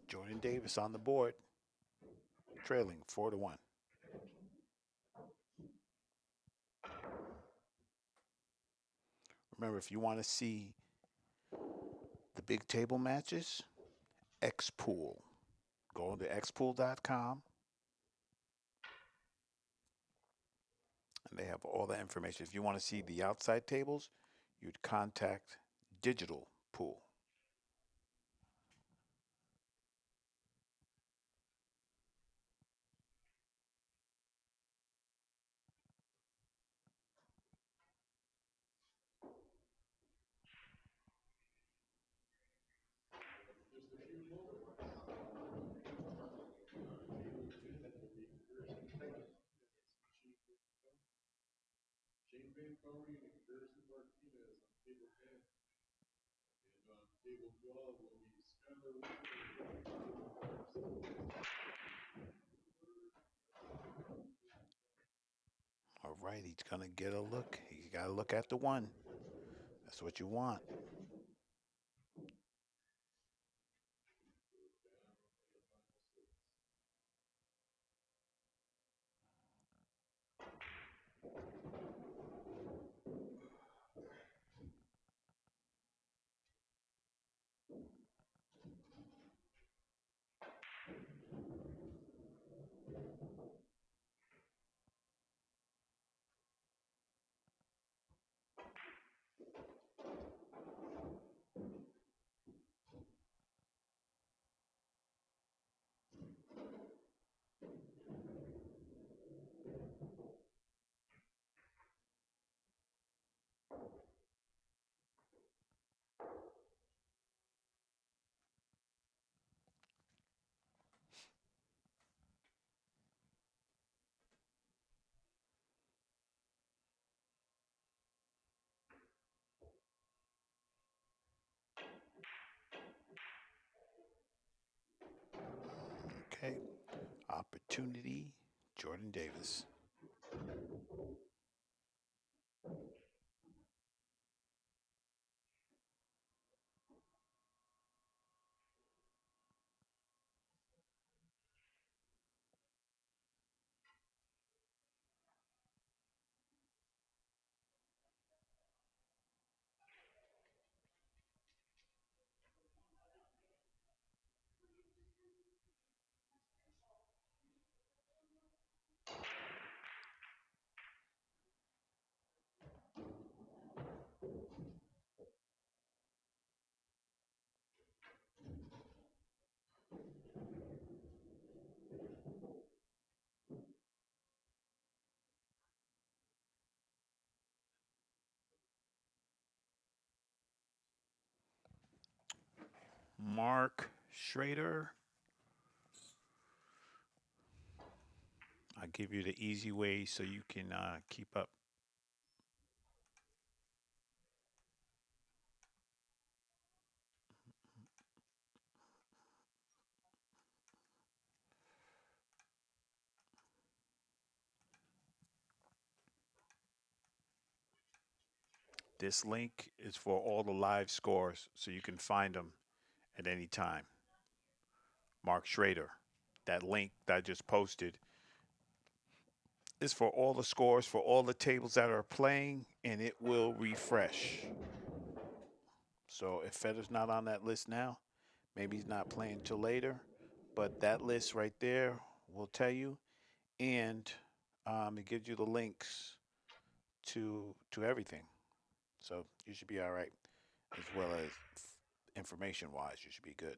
Jordan Davis on the board, trailing 4-1. Remember, if you want to see the big table matches, XPOOL. Go to xpool.com and they have all the information. If you want to see the outside tables, you'd contact Digital Pool. Shane Van Cody and Harrison Martinez on table 10. And on table 12 will be Skylar All right, he's going to get a look. You got to look at the one. That's what you want. Okay. Opportunity, Jordan Davis. Mark Schrader. I'll give you the easy way so you can keep up. This link is for all the live scores so you can find them at any time. Mark Schrader. That link that I just posted is for all the scores for all the tables that are playing, and it will refresh. So if Federer's not on that list now, maybe he's not playing till later, but that list right there will tell you, and it gives you the links to everything. So you should be all right, as well as information wise, you should be good.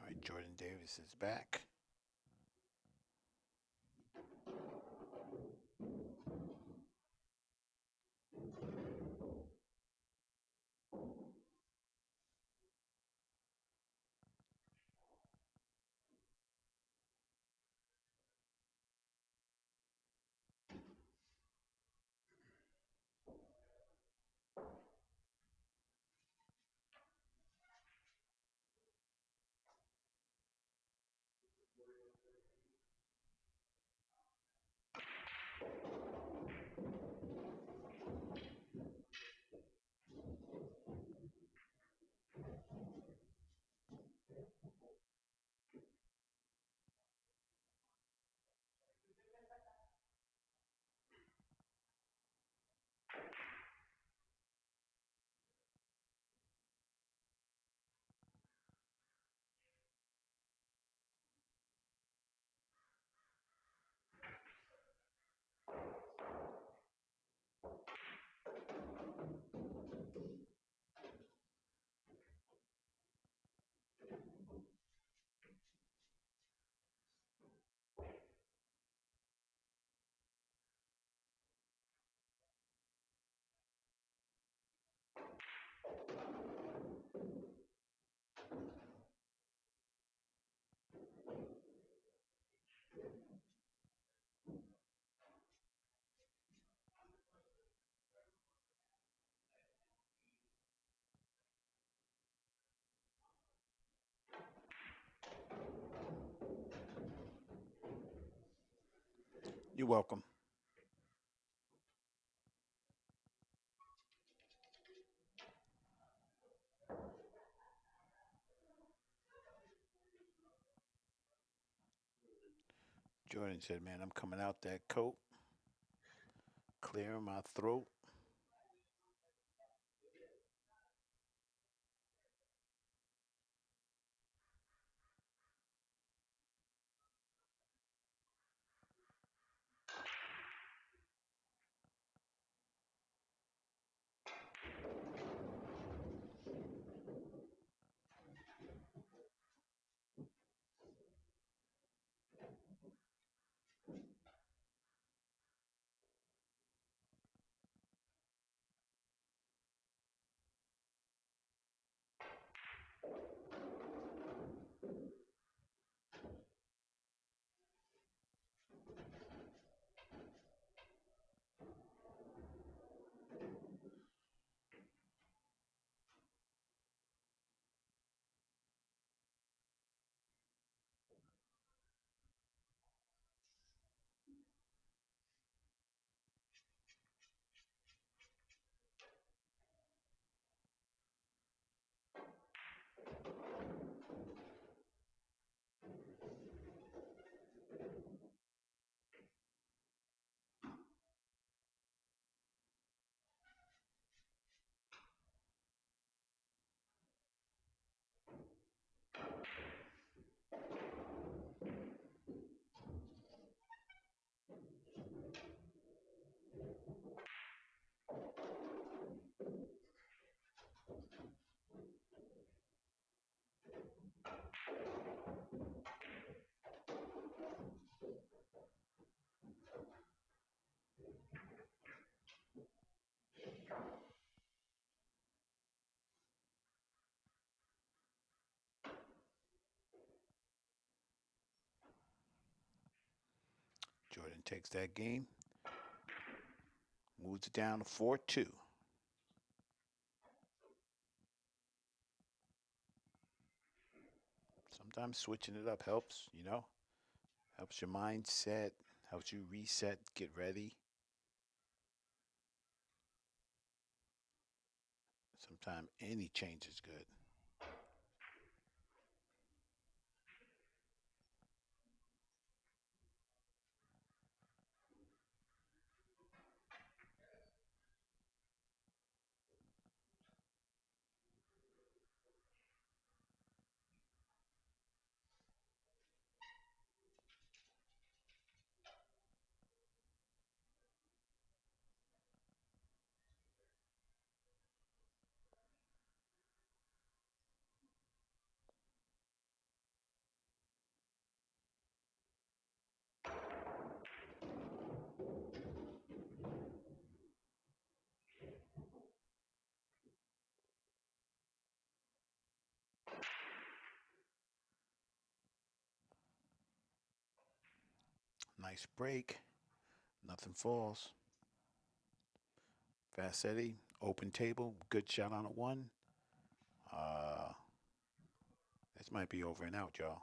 All right, Jordan Davis is back. You're welcome. Jordan said, "Man, I'm coming out that coat, clearing my throat." Jordan takes that game, moves it down to 4-2. Sometimes switching it up helps, helps your mindset, helps you reset, get ready. Sometimes any change is good. Nice break. Nothing falls. Vassetti, open table, good shot on a one. Uh, this might be over and out, y'all.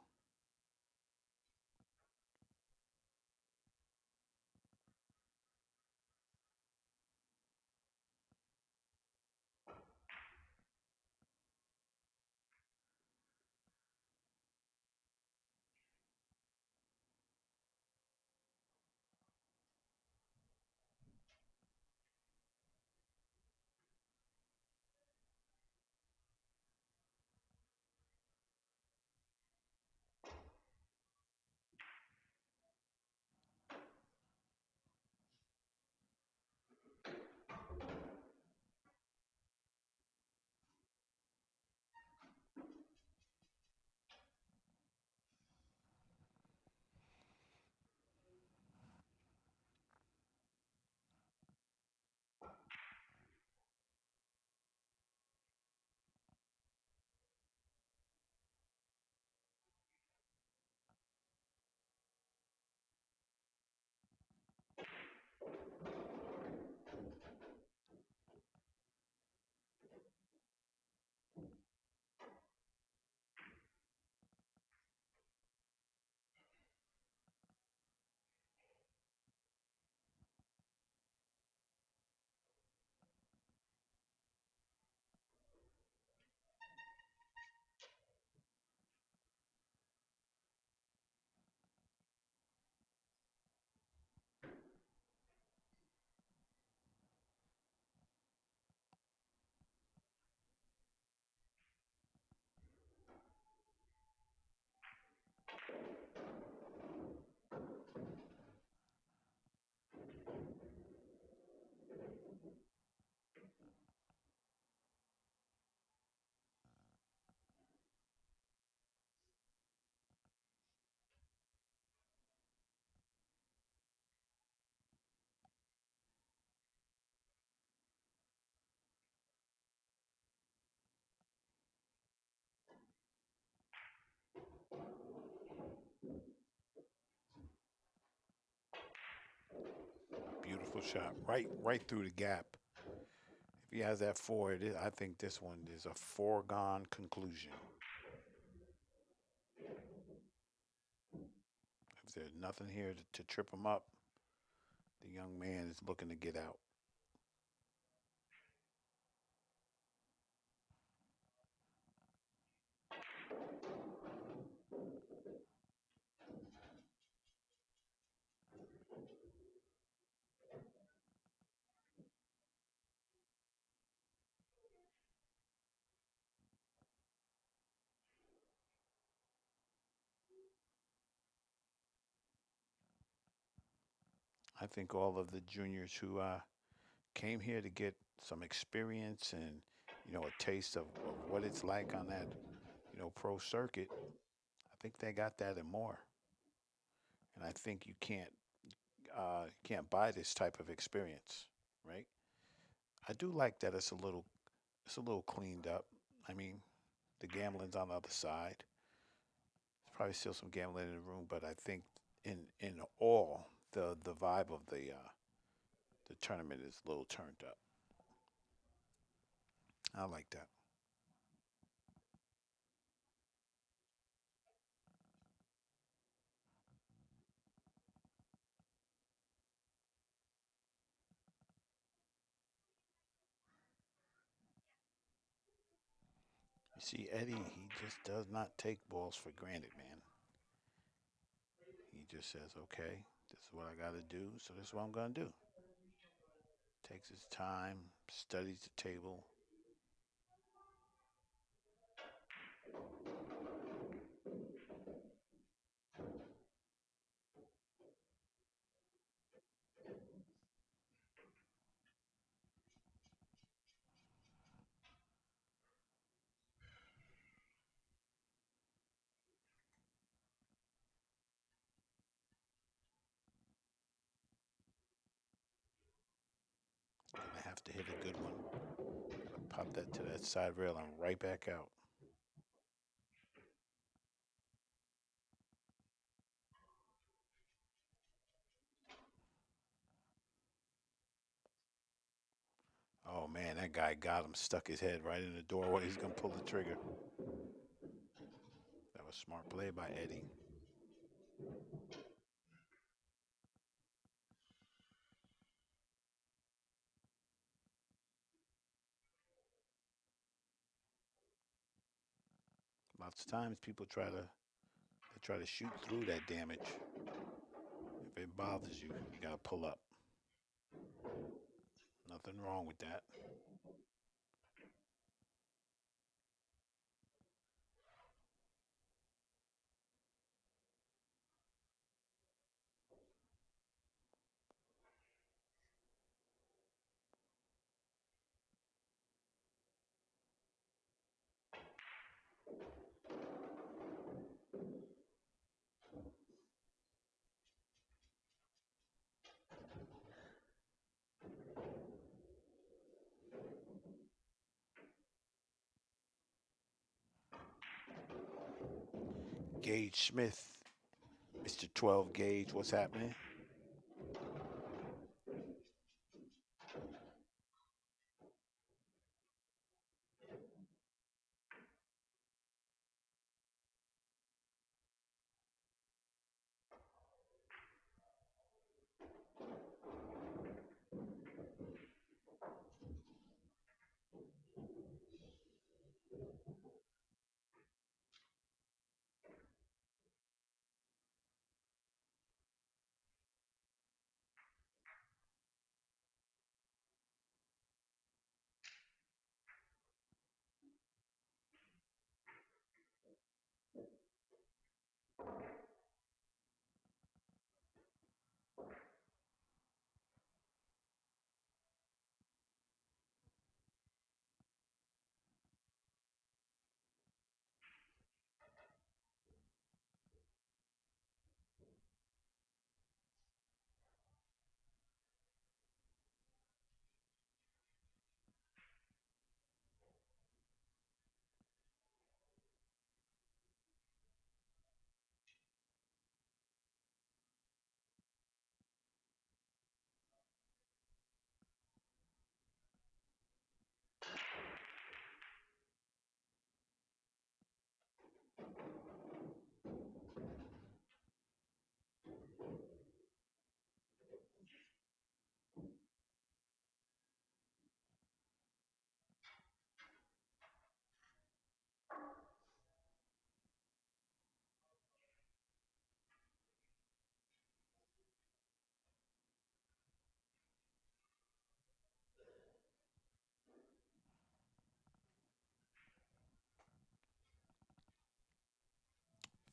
Beautiful shot. Right through the gap. If he has that four, I think this one is a foregone conclusion. If there's nothing here to trip him up, the young man is looking to get out. I think all of the juniors who came here to get some experience and a taste of what it's like on that pro circuit. I think they got that and more. And I think you can't buy this type of experience, right? I do like that it's a little cleaned up. I mean, the gambling's on the other side. There's probably still some gambling in the room, but I think in all the vibe of the tournament is a little turned up. I like that. You see, Eddie, he just does not take balls for granted, man. He just says, okay, this is what I got to do, so this is what I'm going to do. Takes his time, studies the table. Gonna have to hit a good one. Gotta pop that to that side rail and right back out. Oh man, that guy got him, stuck his head right in the doorway. He's gonna pull the trigger. That was smart play by Eddie. Lots of times people try to shoot through that damage. If it bothers you, you gotta pull up. Nothing wrong with that. Gage Smith, Mr. 12 Gage, what's happening?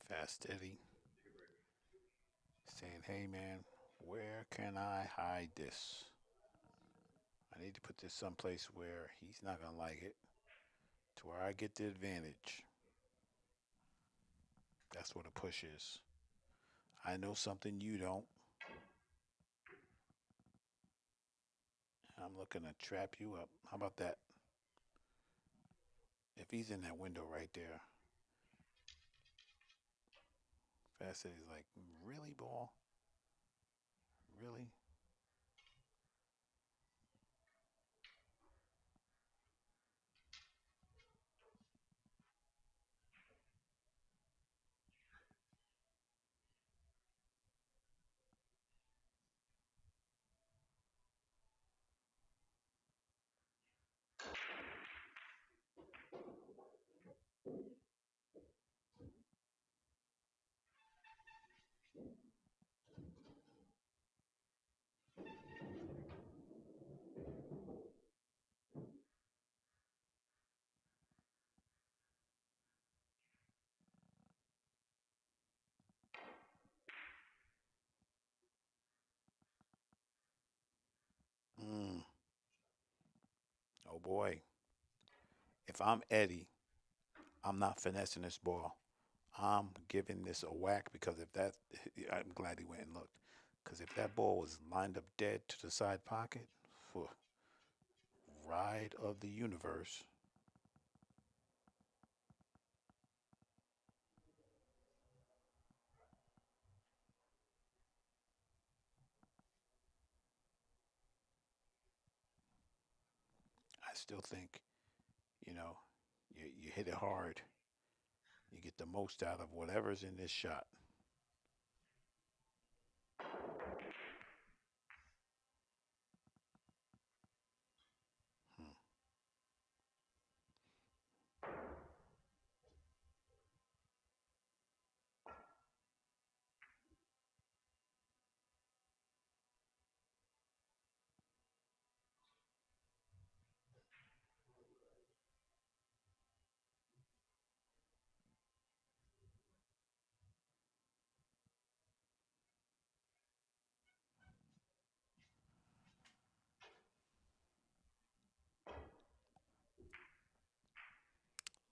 Fast Eddie saying, hey man, where can I hide this? I need to put this someplace where he's not gonna like it, to where I get the advantage. That's what a push is. I know something you don't. I'm looking to trap you up. How about that? If he's in that window right there, Fast Eddie's like, really, ball? Mm. Oh boy. If I'm Eddie, I'm not finessing this ball. I'm giving this a whack because if that, I'm glad he went and looked. Because if that ball was lined up dead to the side pocket, for ride of the universe, I still think, you know, you hit it hard. You get the most out of whatever's in this shot. Hmm.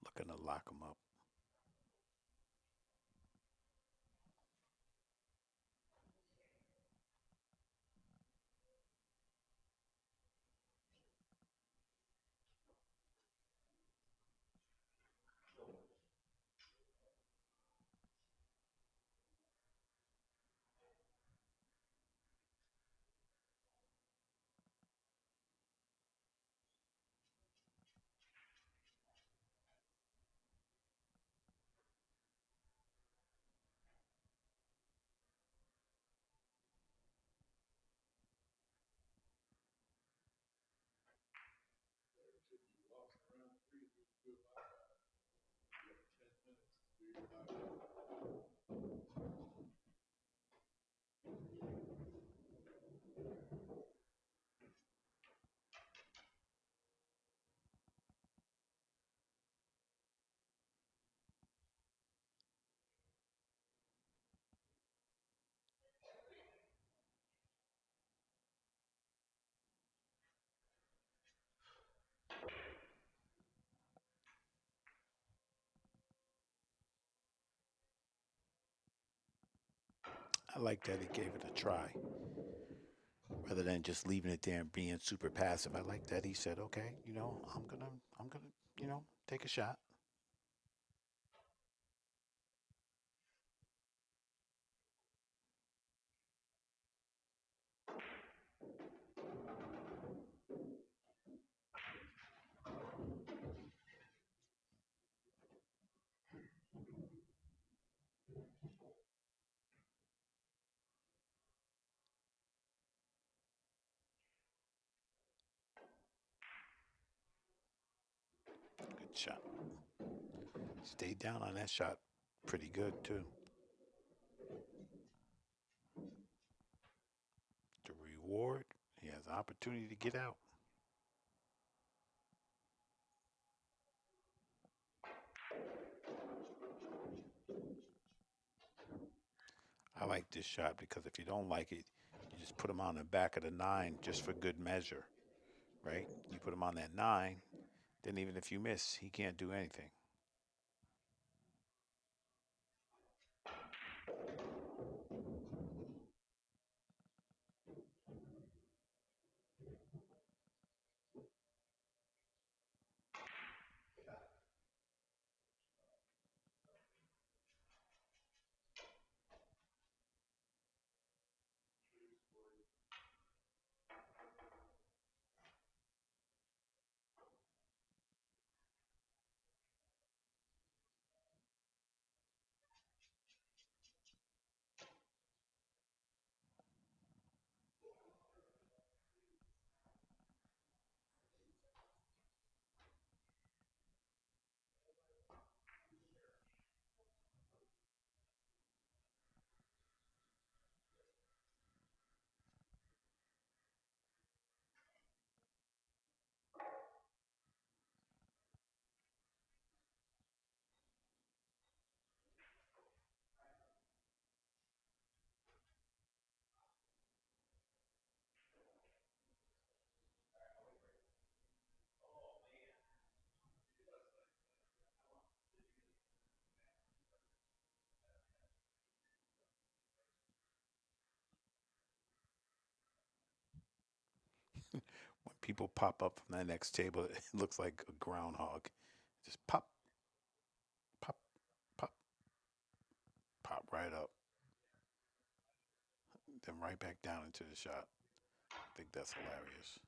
Looking to lock him up. I like that he gave it a try rather than just leaving it there and being super passive. I like that he said, "Okay, I'm gonna, take a shot." Good shot. Stayed down on that shot pretty good too. The reward, he has the opportunity to get out. I like this shot because if you don't like it, you just put him on the back of the nine just for good measure, right? You put him on that nine, then even if you miss, he can't do anything. When people pop up from that next table, it looks like a groundhog. Just pop, pop, pop, pop right up, then right back down into the shop. I think that's hilarious.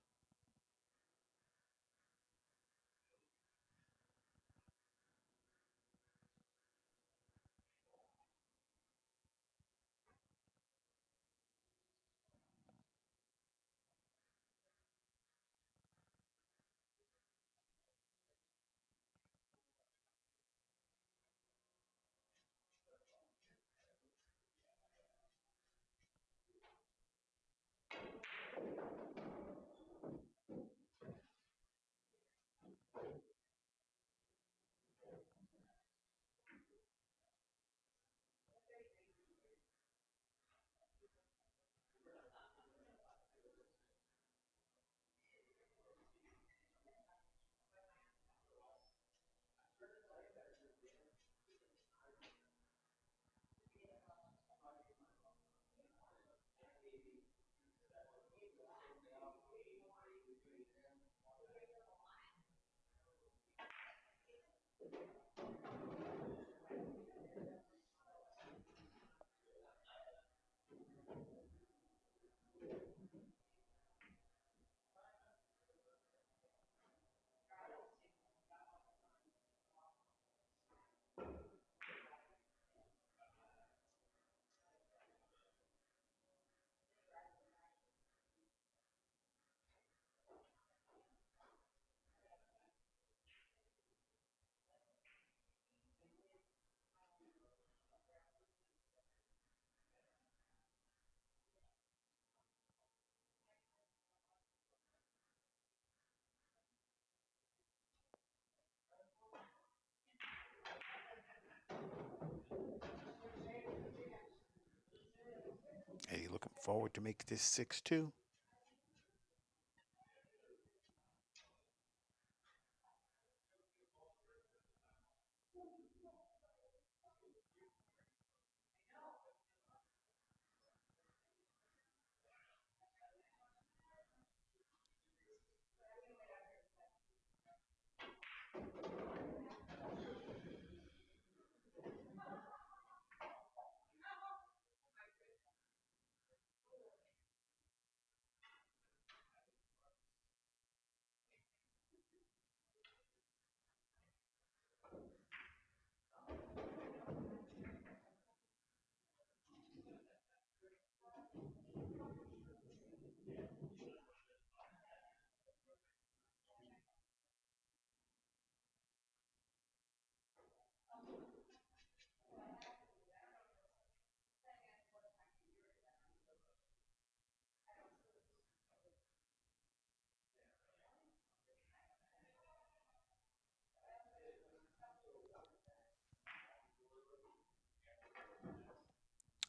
80 looking forward to make this 6-2.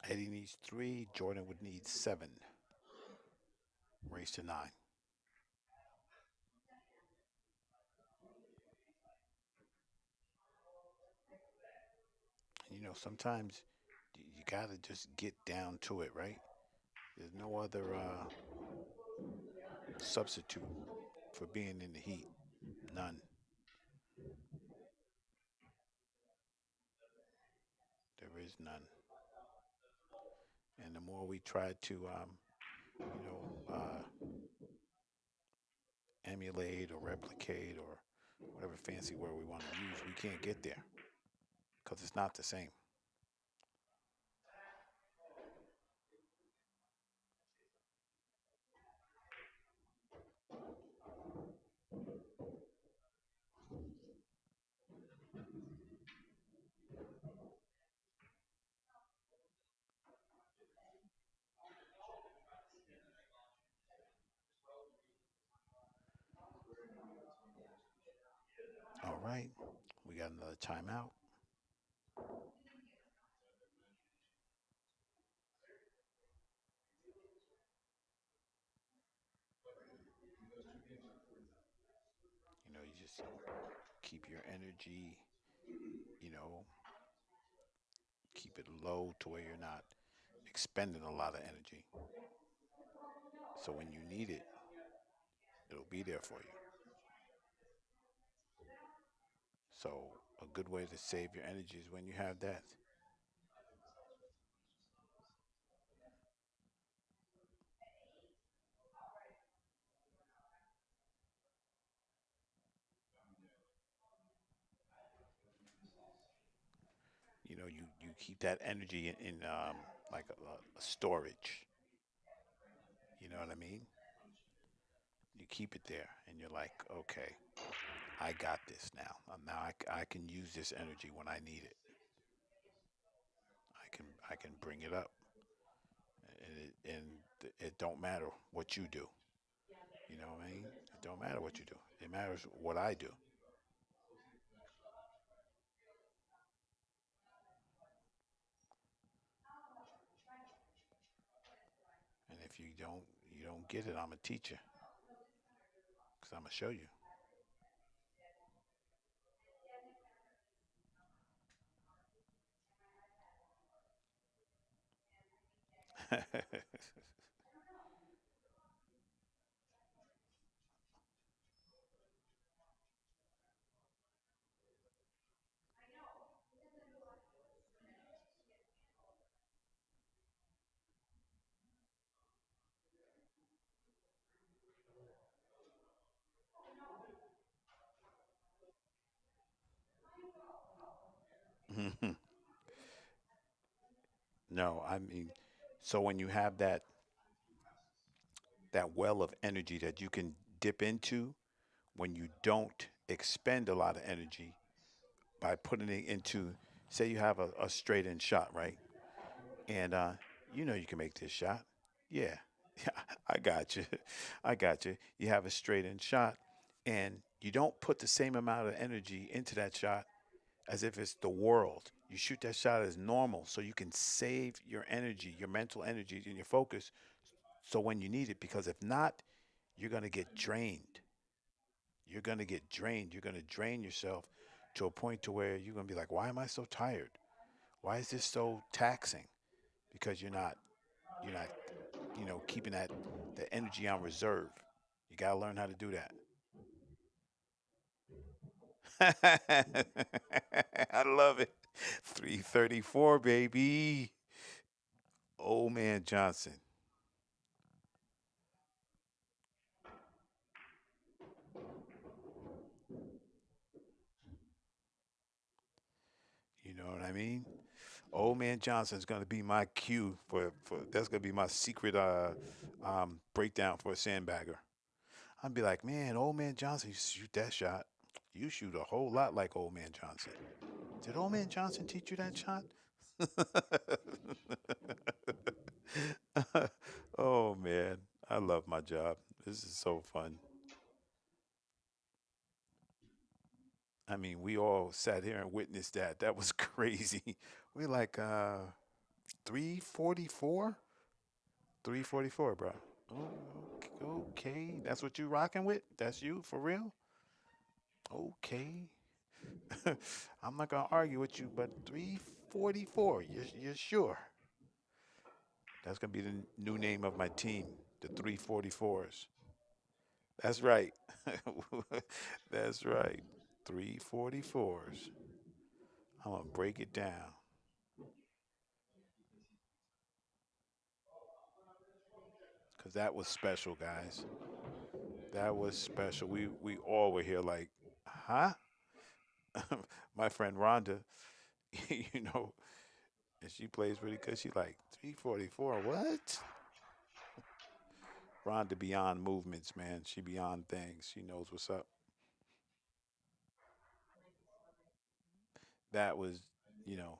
Eddie needs 3. Jordan would need 7. Race to 9. Sometimes you gotta just get down to it, right? There's no other substitute for being in the heat. None. There is none. And the more we try to, you know, uh, emulate or replicate or whatever fancy word we want to use, we can't get there because it's not the same. All right, we got another timeout. You just keep your energy, you know, keep it low to where you're not expending a lot of energy. So when you need it, It'll be there for you. So a good way to save your energy is when you have that. You keep that energy in like a storage. You know what I mean? You keep it there, and you're like, okay, I got this now. Now I can use this energy when I need it. I can bring it up, and it don't matter what you do. You know what I mean? It don't matter what you do. It matters what I do. And if you don't get it, I'm gonna teach you because I'm gonna show you. No, I mean, so when you have that well of energy that you can dip into, when you don't expend a lot of energy by putting it into, say you have a straight in shot, right? And you can make this shot. Yeah, I got you. I got you. You have a straight in shot, and you don't put the same amount of energy into that shot as if it's the world. You shoot that shot as normal so you can save your energy, your mental energy, and your focus so when you need it. Because if not, you're going to get drained. You're going to get drained. You're going to drain yourself to a point to where you're going to be like, why am I so tired? Why is this so taxing? Because you're not keeping the energy on reserve. You got to learn how to do that. I love it. 334, baby. Old man Johnson. You know what I mean? Old man Johnson's gonna be my cue for that's gonna be my secret breakdown for a sandbagger. I'd be like, man, old man Johnson, you shoot that shot. You shoot a whole lot like old man Johnson. Did old man Johnson teach you that shot? Oh man, I love my job. This is so fun. I mean, we all sat here and witnessed that. That was crazy. We're like 344? 344, bro. Oh, okay. That's what you rocking with? That's you for real? Okay. I'm not gonna argue with you, but 344. You're sure? That's gonna be the new name of my team, the 344s. That's right. That's right. 344s. I'm gonna break it down because that was special, guys. That was special. We all were here like, huh? My friend Rhonda, you know, and she plays really good. She like 344. What? Rhonda beyond movements, man. She beyond things. She knows what's up. That was, you know,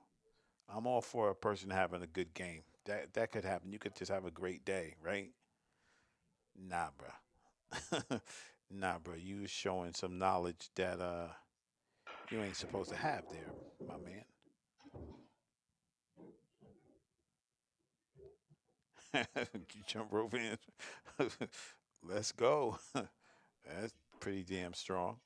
I'm all for a person having a good game. That could happen. You could just have a great day, right? Nah, bro. Nah, bro. You was showing some knowledge that you ain't supposed to have there, my man. You jump rope in. Let's go. That's pretty damn strong.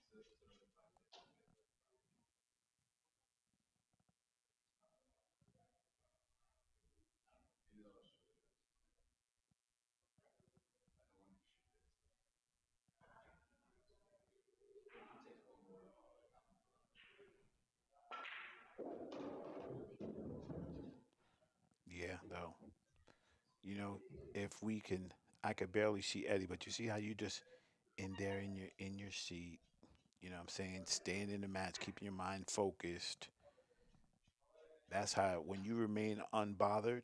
You know, if we can, I could barely see Eddie, but you see how you just in there in your seat. You know what I'm saying? Staying in the match, keeping your mind focused. That's how when you remain unbothered,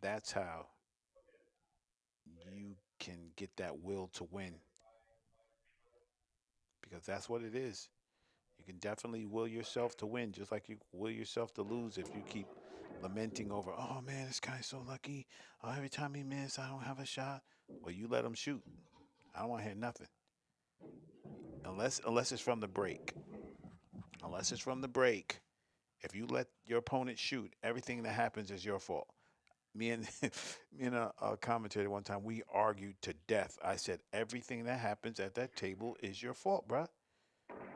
that's how you can get that will to win because that's what it is. You can definitely will yourself to win, just like you will yourself to lose if you keep lamenting over, oh man, this guy's so lucky. Oh, every time he misses, I don't have a shot. Well, you let him shoot. I don't want to hear nothing. Unless it's from the break. Unless it's from the break. If you let your opponent shoot, everything that happens is your fault. Me and me and a commentator one time, we argued to death. I said everything that happens at that table is your fault, bruh.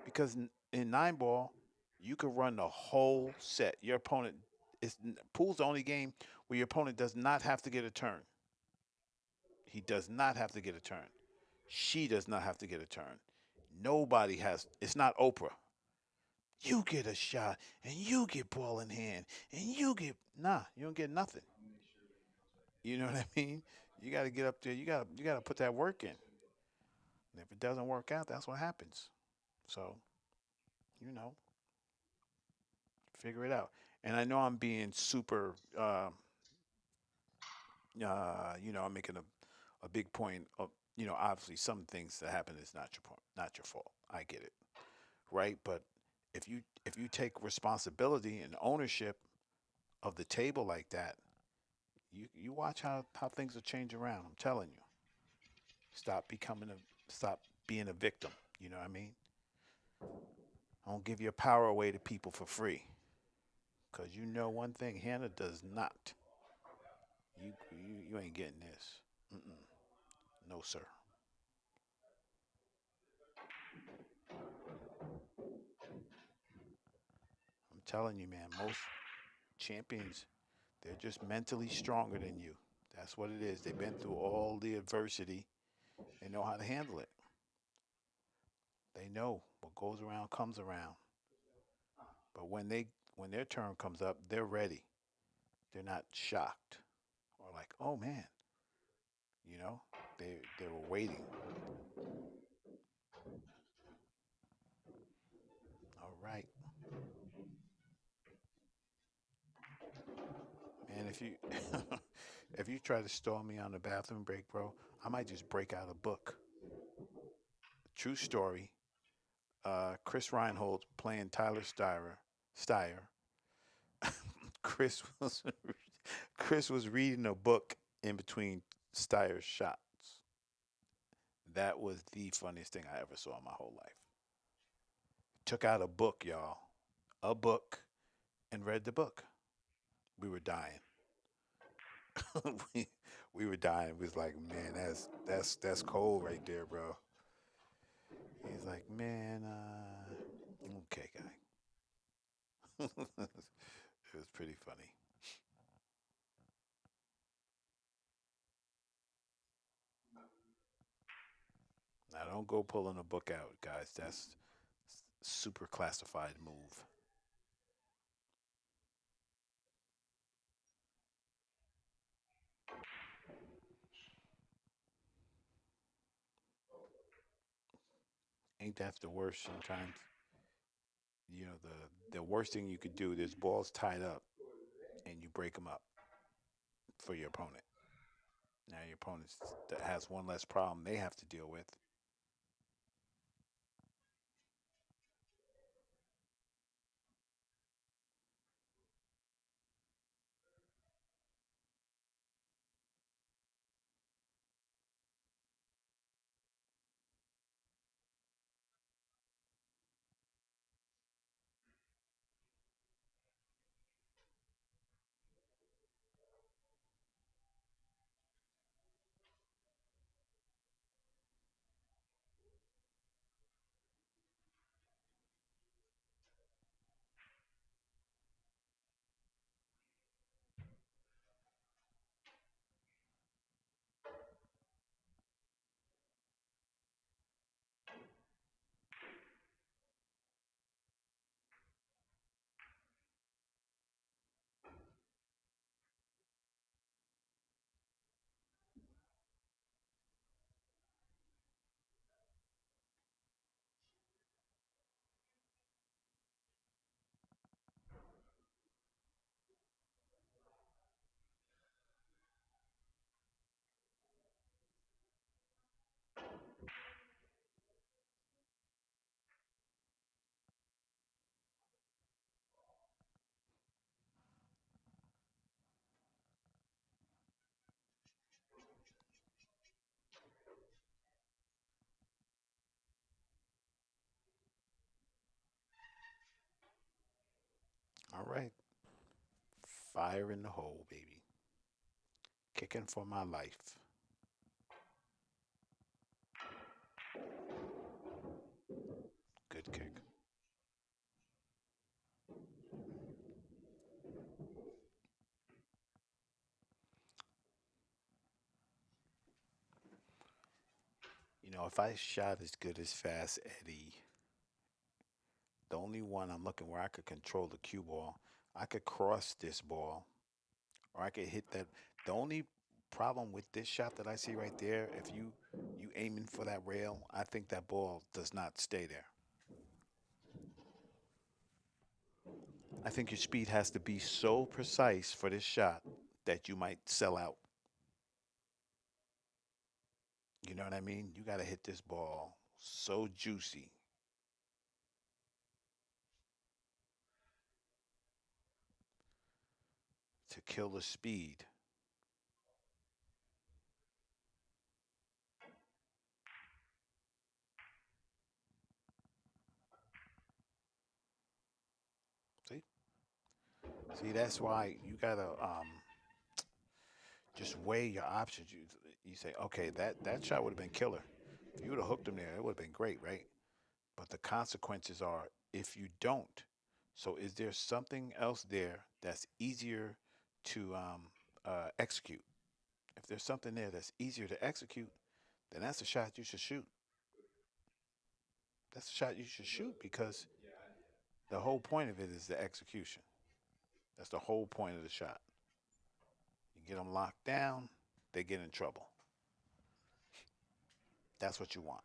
Because in nine ball, you can run the whole set. Your opponent is pool's the only game where your opponent does not have to get a turn. He does not have to get a turn. She does not have to get a turn. Nobody has. It's not Oprah. You get a shot and you get ball in hand and you get you don't get nothing. You know what I mean? You got to get up there. You got to put that work in. And if it doesn't work out, that's what happens. So, you know, figure it out. And I know I'm being super, I'm making a big point of, obviously some things that happen is not your point, not your fault. I get it, right? But if you take responsibility and ownership of the table like that, you watch how things will change around. I'm telling you, stop being a victim. You know what I mean? Don't give your power away to people for free. Cause you know one thing, Hannah does not. You ain't getting this. Mm-mm. No, sir. I'm telling you, man. Most champions, they're just mentally stronger than you. That's what it is. They've been through all the adversity. They know how to handle it. They know what goes around comes around. But when their turn comes up, they're ready. They're not shocked or like, oh man, you know, they were waiting. All right, man. If you if you try to stall me on the bathroom break, bro, I might just break out a book. True story. Chris Reinhold playing Tyler Steyer. Chris was Chris was reading a book in between Steyer's shots. That was the funniest thing I ever saw in my whole life. Took out a book, y'all, a book, and read the book. We were dying. we, we were dying. It was like, man, that's cold right there, bro. He's like, man, okay, guy. It was pretty funny. Now, don't go pulling a book out, guys. That's super classified move. Ain't that the worst sometimes? The worst thing you could do. There's balls tied up, and you break them up for your opponent. Now your opponent that has one less problem they have to deal with. All right. Fire in the hole, baby. Kicking for my life. Good kick. You know, if I shot as good as Fast Eddie, the only one I'm looking where I could control the cue ball, I could cross this ball or I could hit that. The only problem with this shot that I see right there, if you aiming for that rail, I think that ball does not stay there. I think your speed has to be so precise for this shot that you might sell out. You know what I mean? You got to hit this ball so juicy to kill the speed. See? See, that's why you got to just weigh your options. You say, okay, that shot would have been killer. If you would have hooked him there, it would have been great, right? But the consequences are if you don't. So, is there something else there that's easier to execute? If there's something there that's easier to execute, then that's a shot you should shoot. That's a shot you should shoot because the whole point of it is the execution. That's the whole point of the shot. You get them locked down, they get in trouble. That's what you want.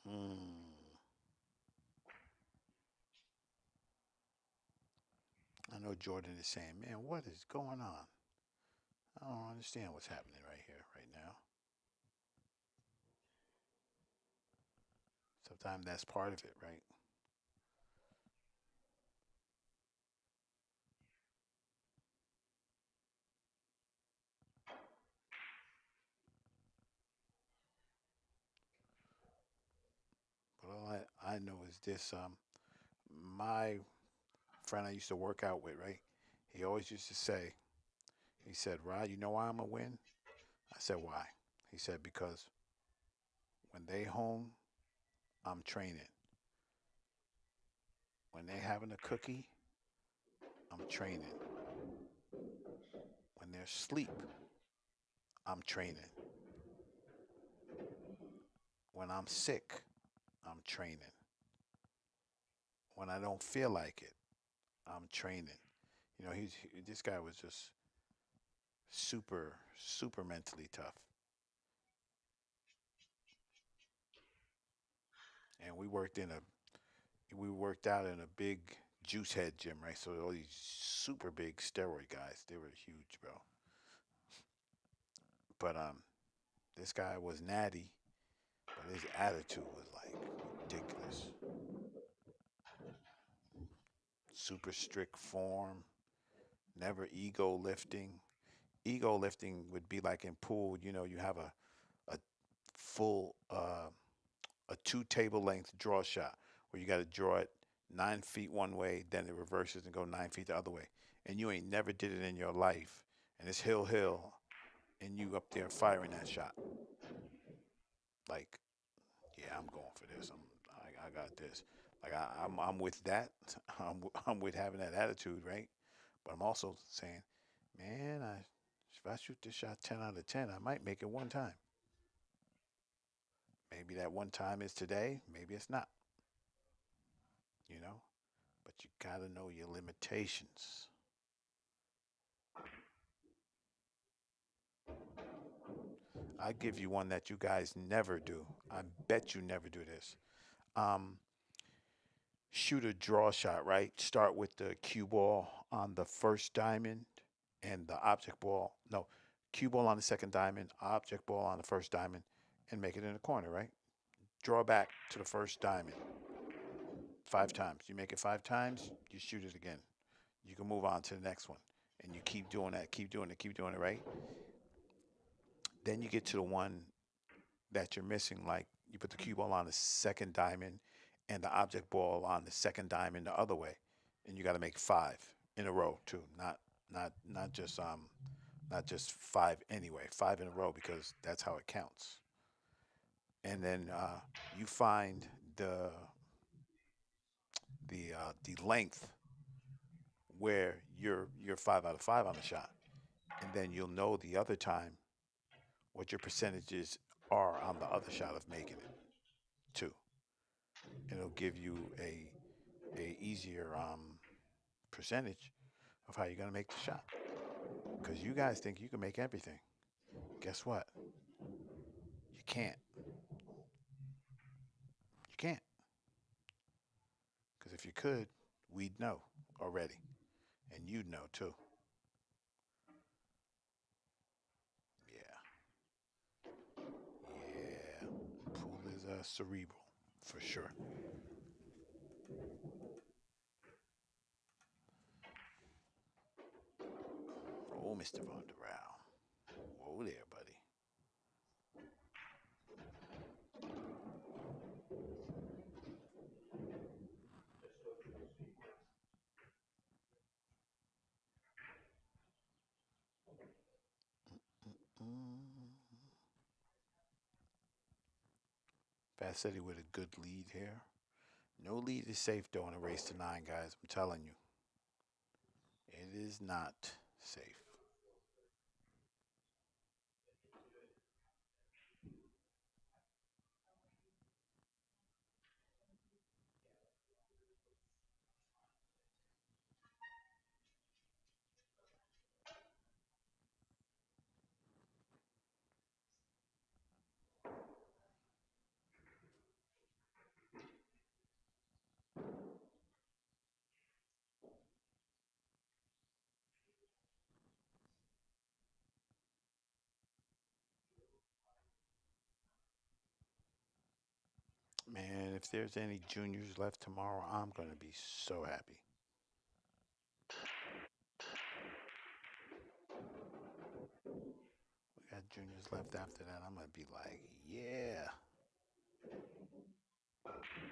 Hmm. I know Jordan is saying, man, what is going on? I don't understand what's happening right here, right now. Sometimes that's part of it, right? But all I know is this my friend I used to work out with, right? He always used to say, he said, Rod, you know why I'm going to win? I said, why? He said, because when they home, I'm training. When they having a cookie, I'm training. When they're asleep, I'm training. When I'm sick, I'm training. When I don't feel like it, I'm training. You know, this guy was just super mentally tough. And we worked out in a big juice head gym, right? So all these super big steroid guys, they were huge, bro. But this guy was natty, but his attitude was like ridiculous. Super strict form, never ego lifting. Ego lifting would be like in pool, you know, you have a full a two table length draw shot where you got to draw it 9 feet one way, then it reverses and go 9 feet the other way, and you ain't never did it in your life, and it's hill, and you up there firing that shot like, yeah, I'm going for this. I got this. Like I'm with that. I'm with having that attitude, right? But I'm also saying, man, if I shoot this shot 10 out of 10, I might make it one time. Maybe that one time is today. Maybe it's not. You know. But you gotta know your limitations. I give you one that you guys never do. I bet you never do this. Um, Shoot a draw shot, right? Start with the cue ball on the first diamond and the object ball. No, cue ball on the second diamond, object ball on the first diamond, and make it in the corner, right? Draw back to the first diamond 5 times. You make it 5 times, you shoot it again. You can move on to the next one. And you keep doing that, keep doing it, right? Then you get to the one that you're missing, like you put the cue ball on the second diamond and the object ball on the second diamond the other way, and you got to make five in a row too, not just five anyway, five in a row because that's how it counts. And then you find the length where you're 5 out of 5 on the shot, and then you'll know the other time what your percentages are on the other shot of making it too. And it'll give you a easier percentage of how you're gonna make the shot. Because you guys think you can make everything. Guess what? You can't. You can't. Because if you could, we'd know already, and you'd know too. Yeah, yeah. Pool is cerebral for sure. Oh, Mr. Von der Rau. Whoa there, buddy. Mm. Vassetti with a good lead here. No lead is safe though in a race to nine, guys. I'm telling you, it is not safe. Man, if there's any juniors left tomorrow, I'm gonna be so happy. We got juniors left after that. I'm gonna be like, yeah,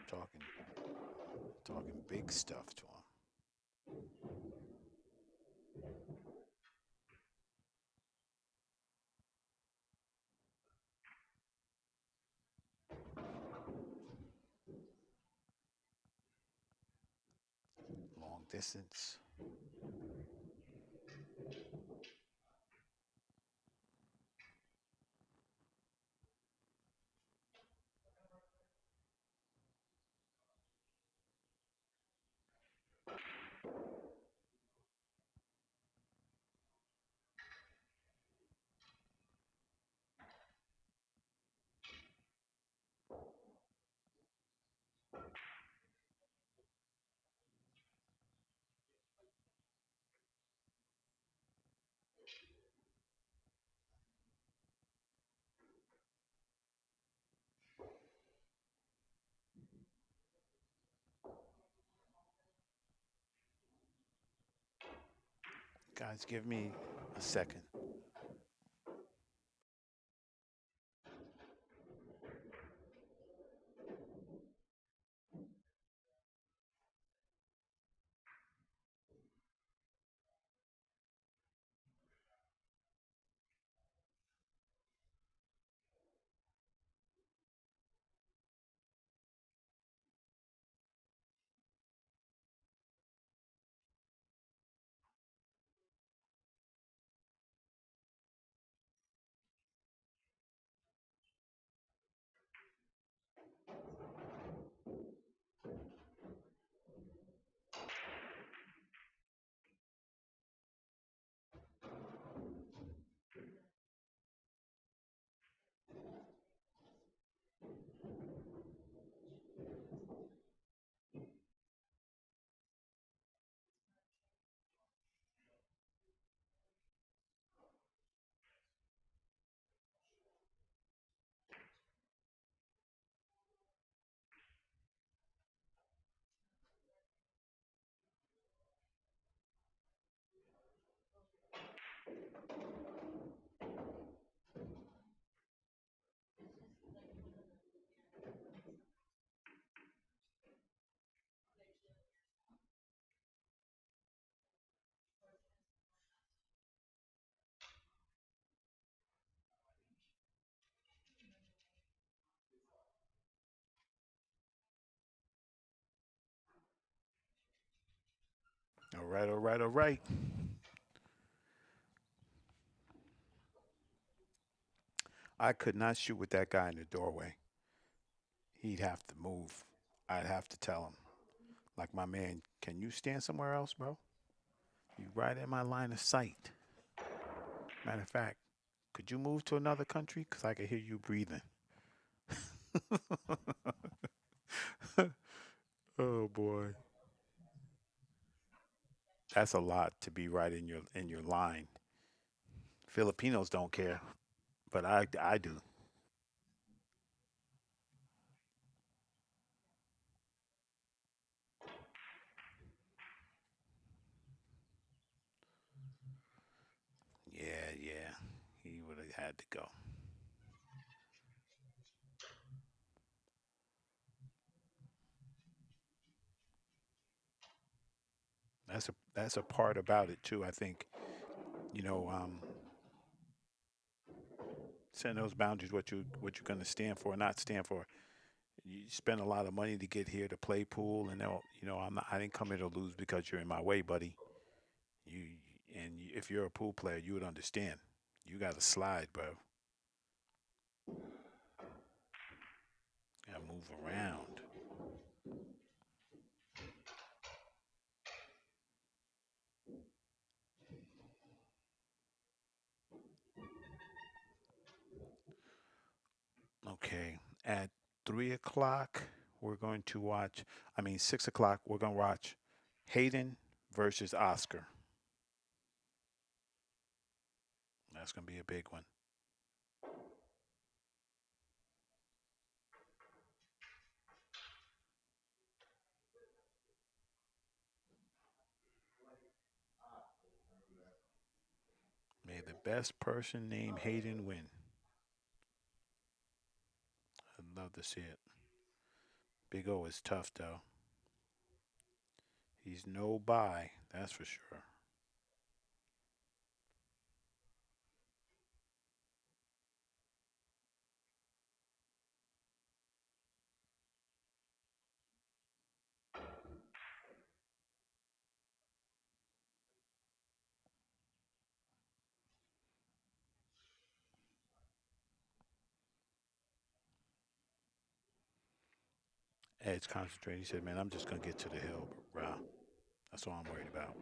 talking talking big stuff to them. Long distance. Guys, give me a second. right, all right, all right. I could not shoot with that guy in the doorway. He'd have to move. I'd have to tell him, like, my man, can you stand somewhere else, bro? You right in my line of sight. Matter of fact, could you move to another country? Because I can hear you breathing. Oh boy. That's a lot to be right in your line. Filipinos don't care, but I do. Yeah, yeah. He would have had to go. That's a part about it too. I think you know, setting those boundaries, what you're going to stand for, or not stand for. You spend a lot of money to get here to play pool, and I didn't come here to lose because you're in my way, buddy. You if you're a pool player, you would understand. You got to slide, bro. Got to move around. Okay, at 3 o'clock, we're going to watch. I mean, 6 o'clock, we're going to watch Hayden versus Oscar. That's going to be a big one. May the best person named Hayden win. I'd love to see it. Big O is tough, though. He's no buy, that's for sure. Ed's concentrating. He said, man, I'm just going to get to the hill, bro. That's all I'm worried about.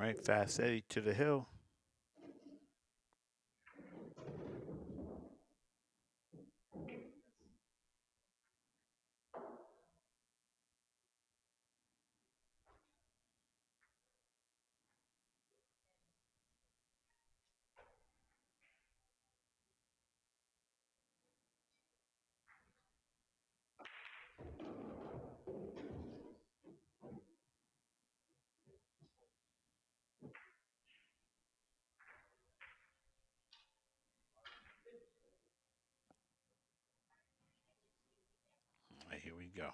All right, Fast Eddie to the hill. All right, here we go.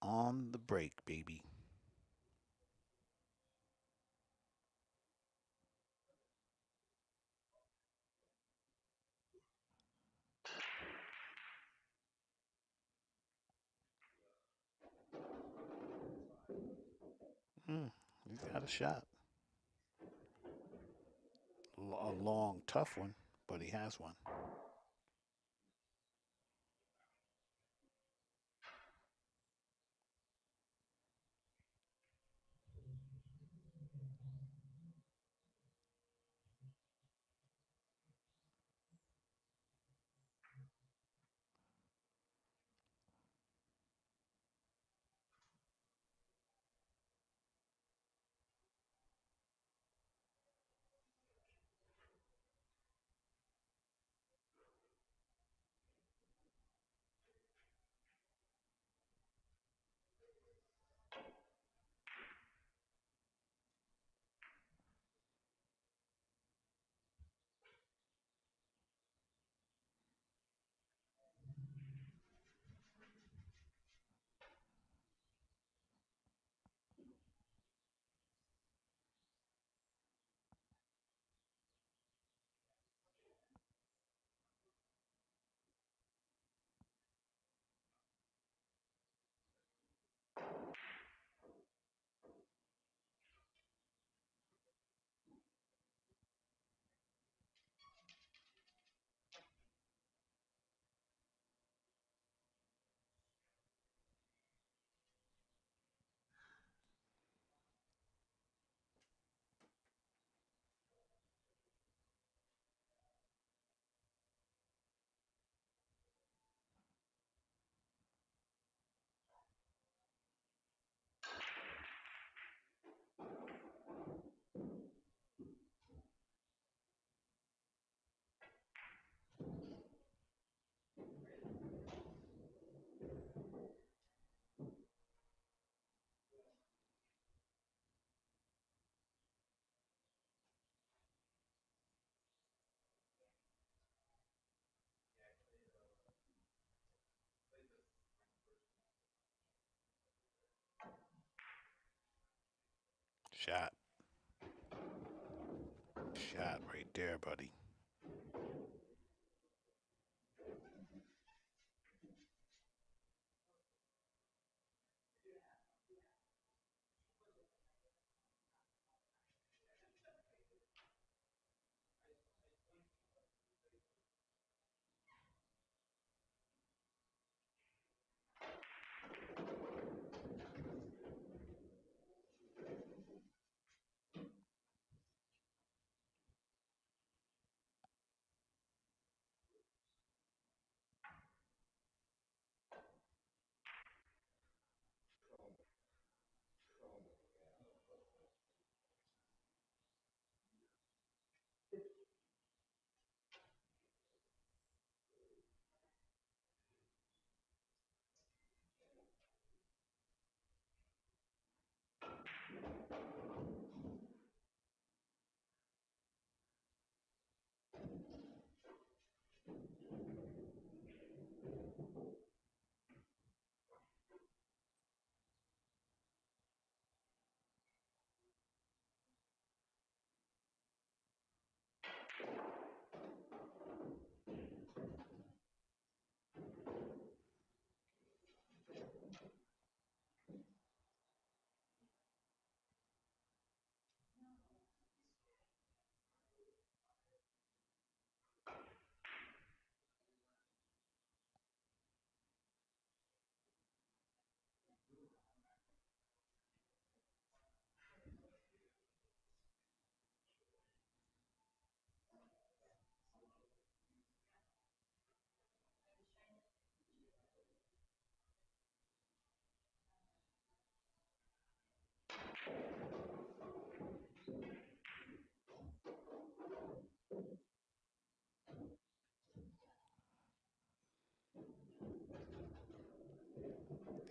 On the break, baby. He's got a shot. A long, tough one, but he has one. Shot. Shot right there, buddy.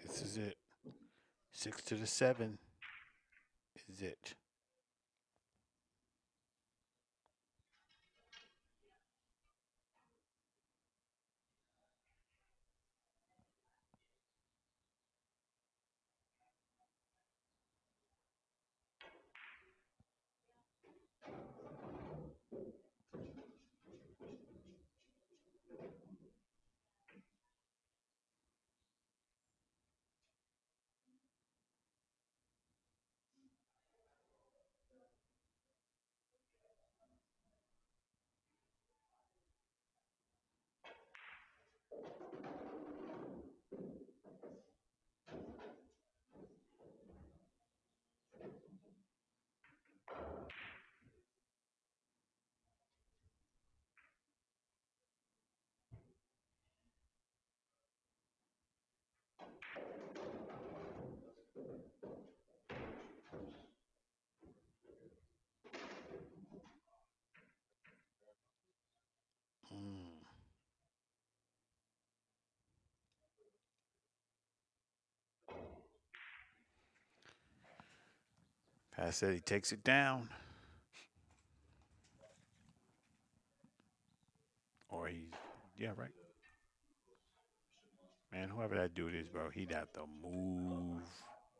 This is it. 6 to the 7 is it. Mm. Pat said he takes it down, or he's yeah right. Man, whoever that dude is, bro, he'd have to move,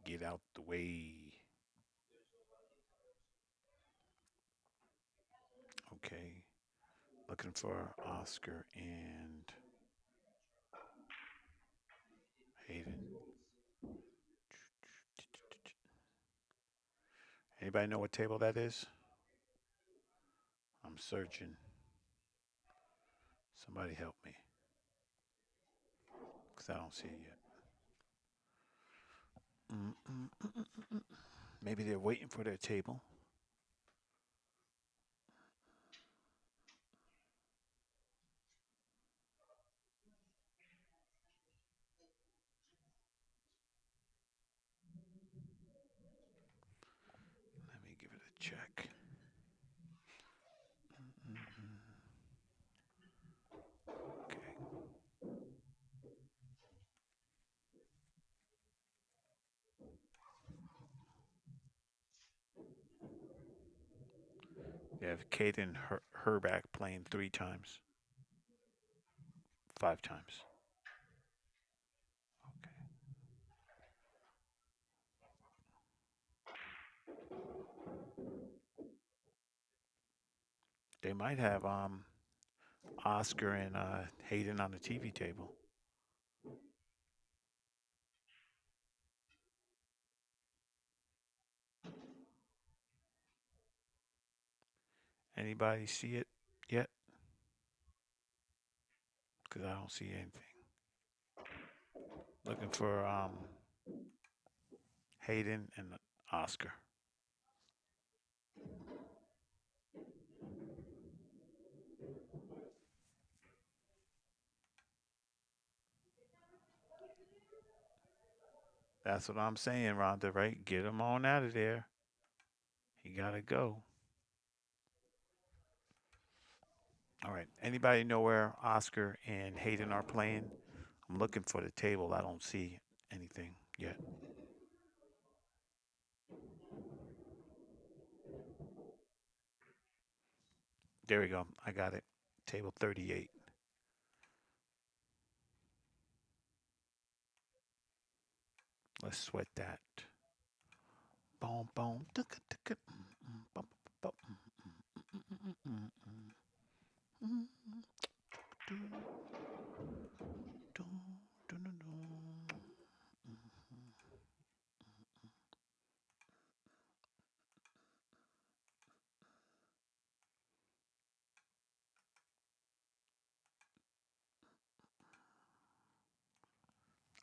get out the way. Okay, looking for Oscar and Hayden. Anybody know what table that is? I'm searching. Somebody help me, cause I don't see it yet. Mm-mm-mm-mm-mm. Maybe they're waiting for their table. Let me give it a check. Mm-mm-mm. Okay. They have Caden Herback playing 3 times, 5 times. Okay. They might have Oscar and Hayden on the TV table. Anybody see it yet? Because I don't see anything. Looking for Hayden and Oscar. That's what I'm saying, Rhonda, right? Get him on out of there. He got to go. All right. Anybody know where Oscar and Hayden are playing? I'm looking for the table. I don't see anything yet. There we go. I got it. Table 38. Let's sweat that. Boom, boom.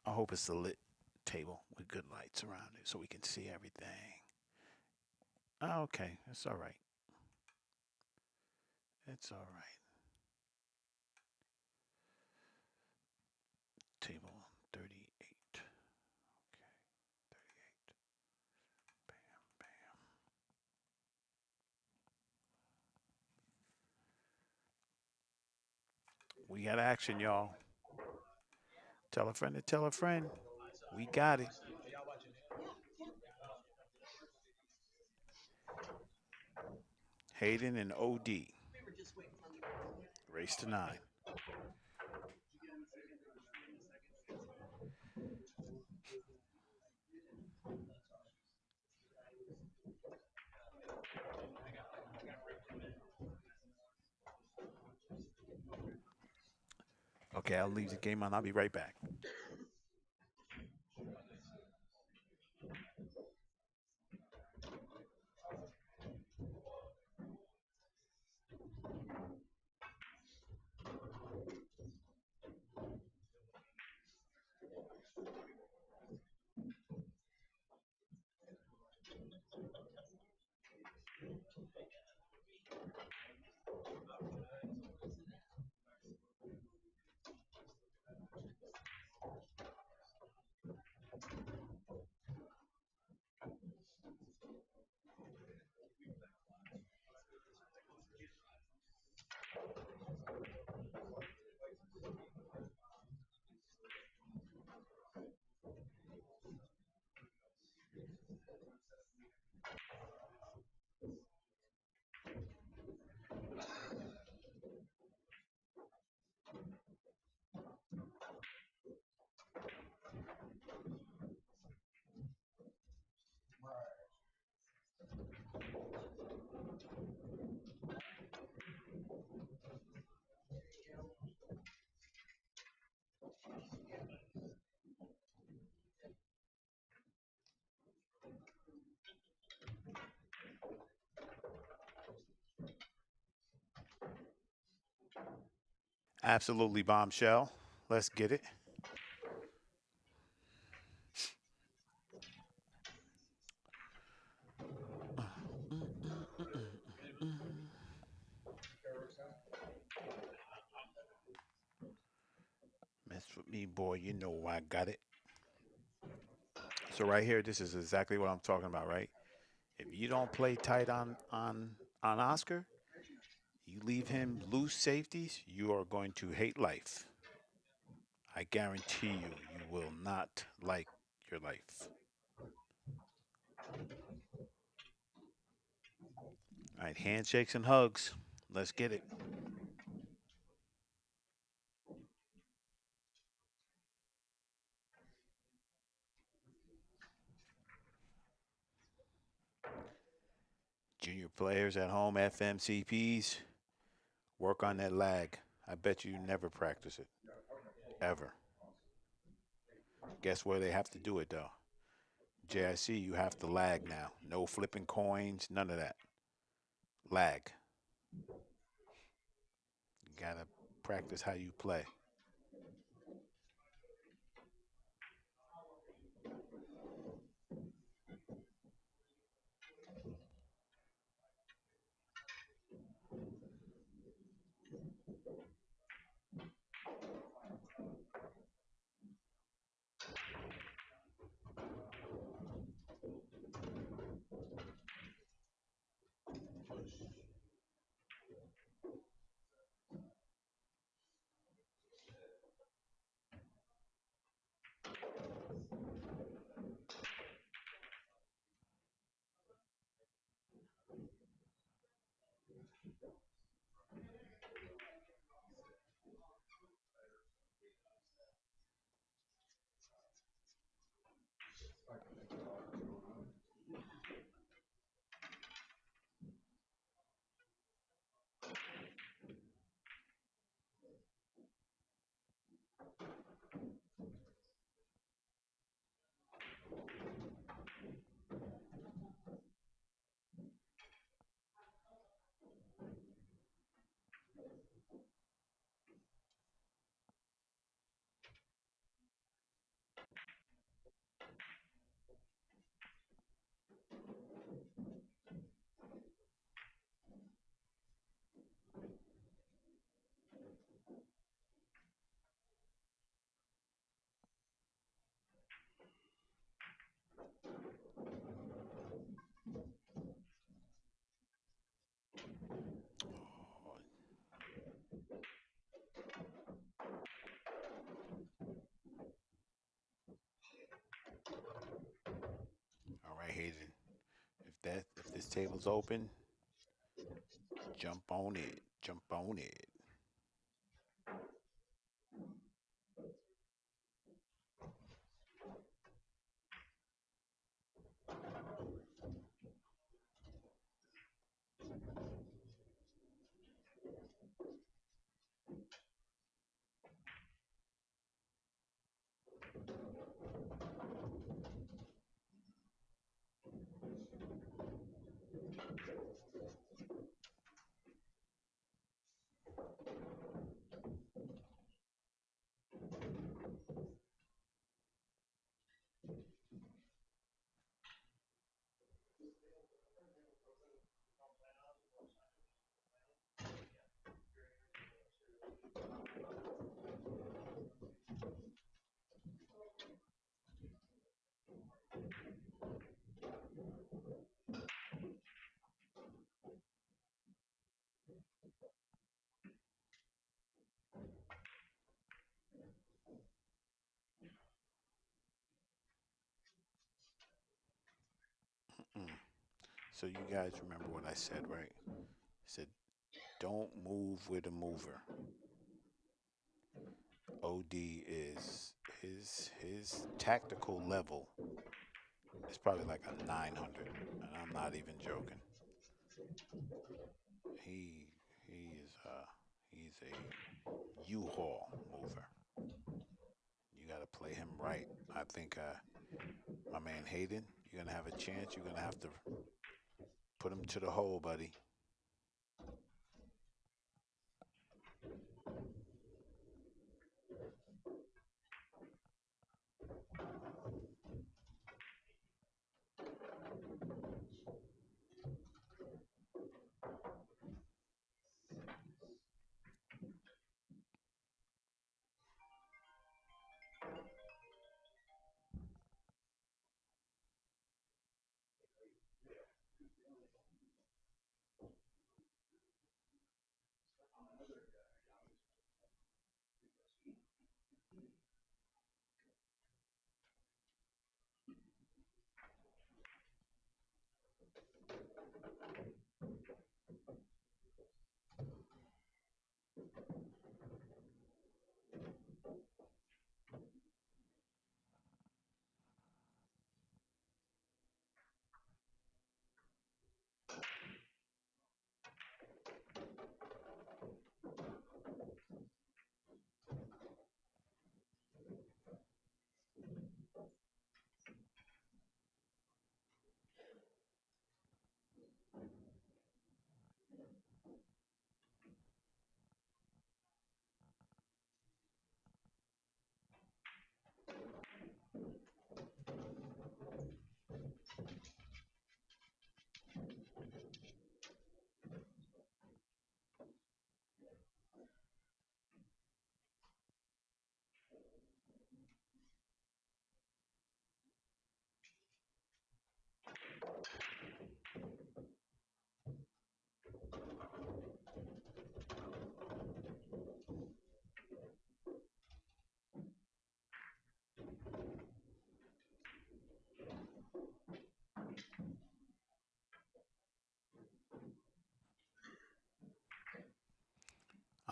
I hope it's a lit table with good lights around it so we can see everything. Oh, okay, it's all right. It's all right. Table 38. Okay, 38. Bam, bam. We got action, y'all. Tell a friend to tell a friend. We got it. Hayden and OD. Race to 9. Okay, I'll leave the game on. I'll be right back. Absolutely bombshell. Let's get it. Mess with me, boy. You know I got it. So right here, this is exactly what I'm talking about, right? If you don't play tight on Oscar, you leave him loose safeties, you are going to hate life. I guarantee you, you will not like your life. All right, handshakes and hugs. Let's get it. Junior players at home, FMCPs. Work on that lag. I bet you never practice it. Ever. Guess where they have to do it though? JIC, you have to lag now. No flipping coins, none of that. Lag. You gotta practice how you play. All right, Hayden. If this table's open, jump on it. Jump on it. Mm. So you guys remember what I said, right? I said, don't move with a mover. OD is his tactical level is probably like a 900, and I'm not even joking. He he's a U-Haul mover. You got to play him right. I think my man Hayden, you're gonna have a chance. You're gonna have to put him to the hole, buddy.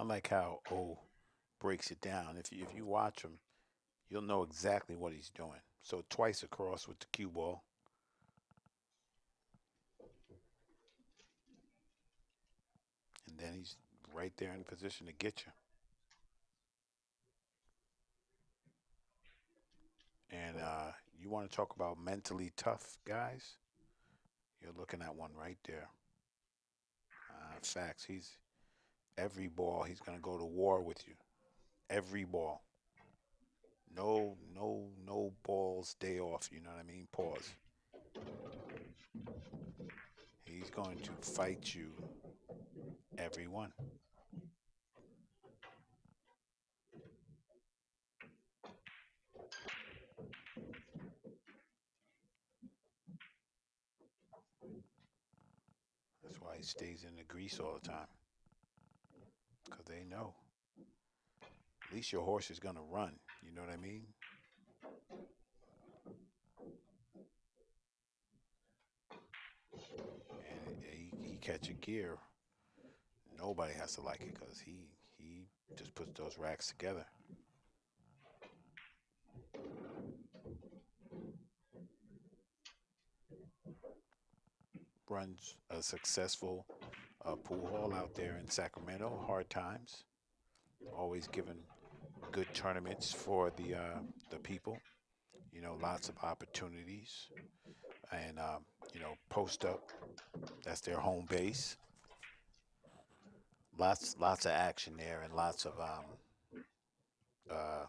I like how O breaks it down. If you watch him, you'll know exactly what he's doing. So twice across with the cue ball, and then he's right there in position to get you. And you want to talk about mentally tough guys? You're looking at one right there. Facts. He's every ball. He's gonna go to war with you. Every ball. No balls day off. You know what I mean? Pause. He's going to fight you every one. That's why he stays in the grease all the time. Because they know. At least your horse is gonna run. You know what I mean? And he catch a gear. Nobody has to like it because he just puts those racks together. Runs a successful pool hall out there in Sacramento. Hard times. Always giving good tournaments for the people. You know, lots of opportunities, and you know, post up. That's their home base. Lots of action there, and lots of uh,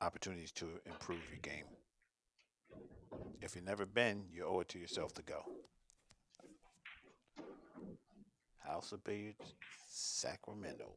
opportunities to improve your game. If you've never been, you owe it to yourself to go. House of Billiards, Sacramento.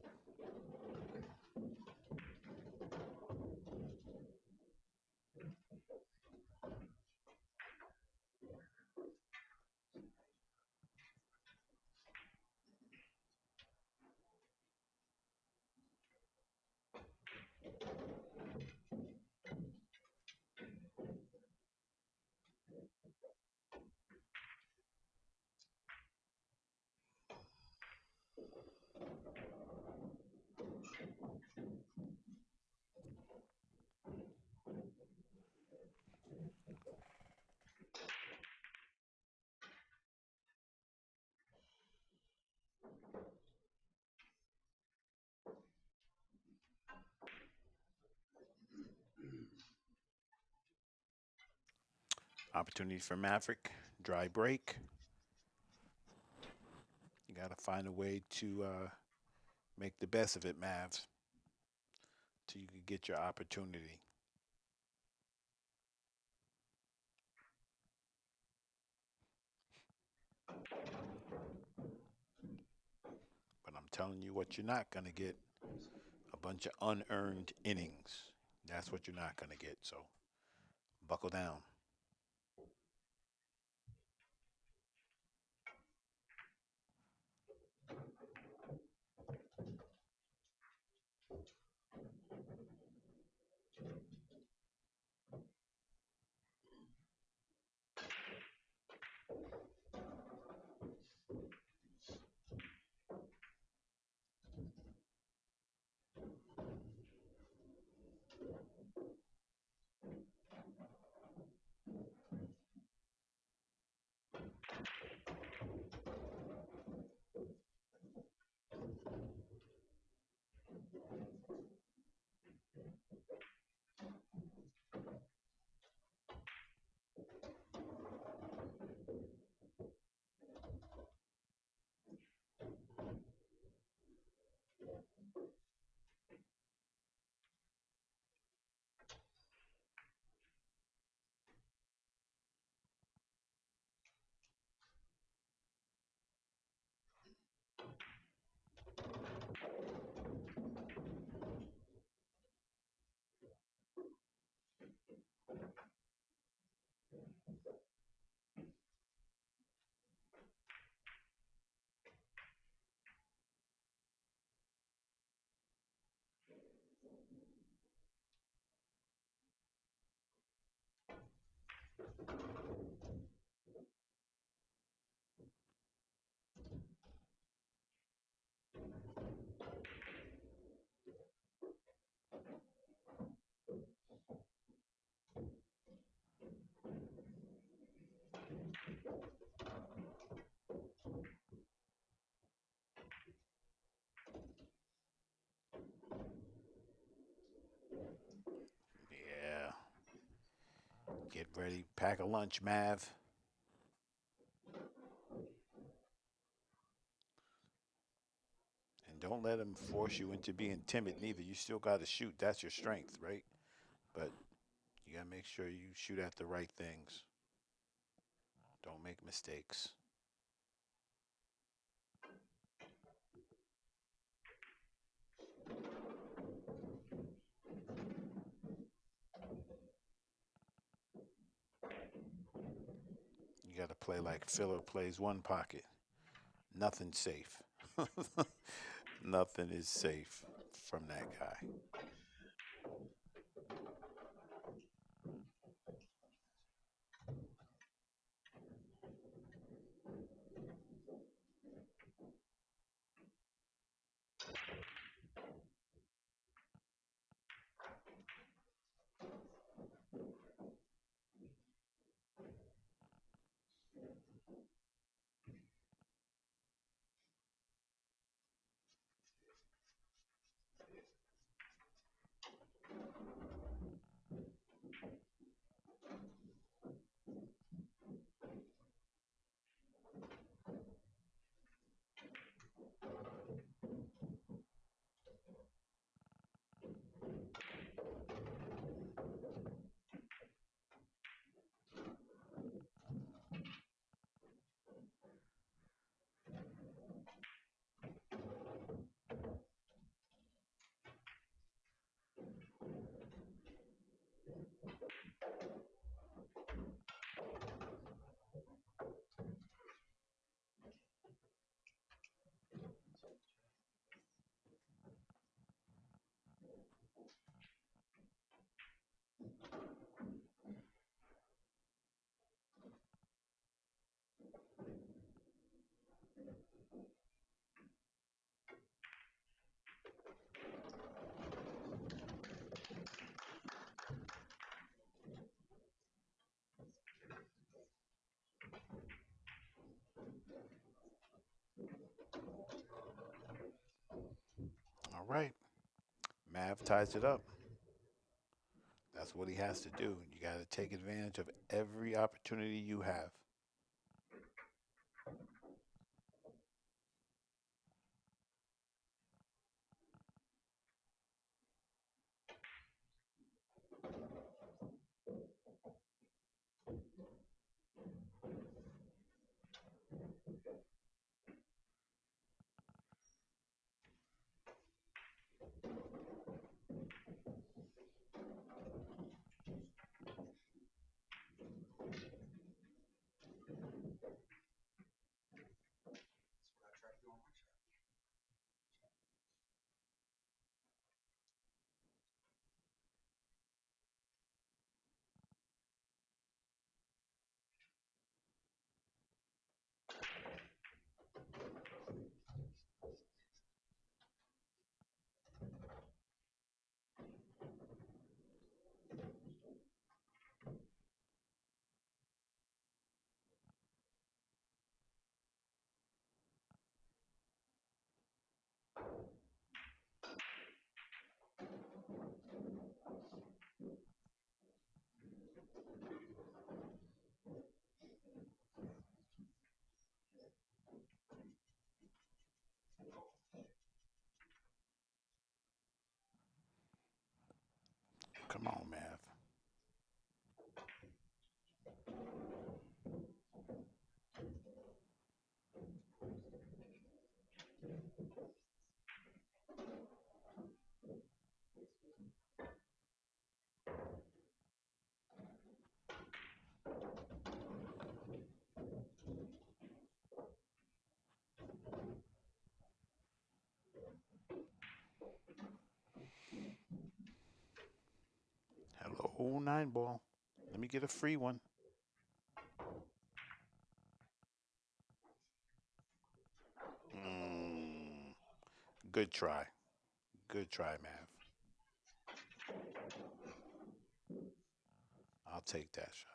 Opportunity for Maverick, dry break. You got to find a way to make the best of it, Mavs, till you can get your opportunity. But I'm telling you what you're not going to get, a bunch of unearned innings. That's what you're not going to get. So buckle down. Get ready. Pack a lunch, Mav. And don't let them force you into being timid neither. You still got to shoot. That's your strength, right? But you got to make sure you shoot at the right things. Don't make mistakes. You got to play like filler plays one pocket. Nothing's safe. Nothing is safe from that guy. All right. Mav ties it up. That's what he has to do. You got to take advantage of every opportunity you have. Come on, Mav. Hello, nine ball. Let me get a free one. Mm, good try. Good try, Mav. I'll take that shot.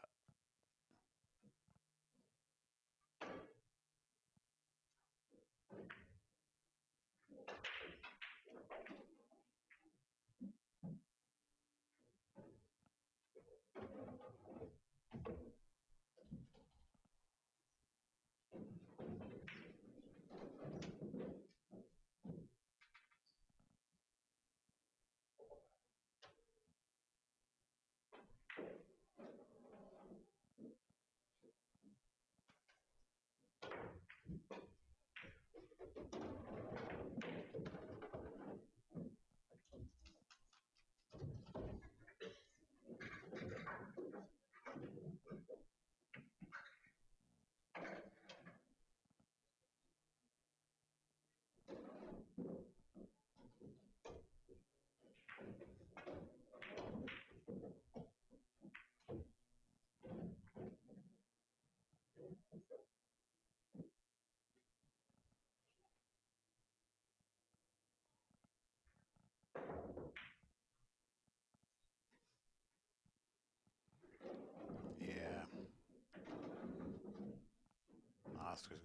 Oscar's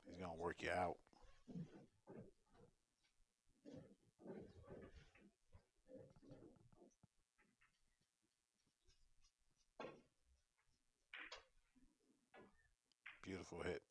he's gonna work you out. Beautiful hit.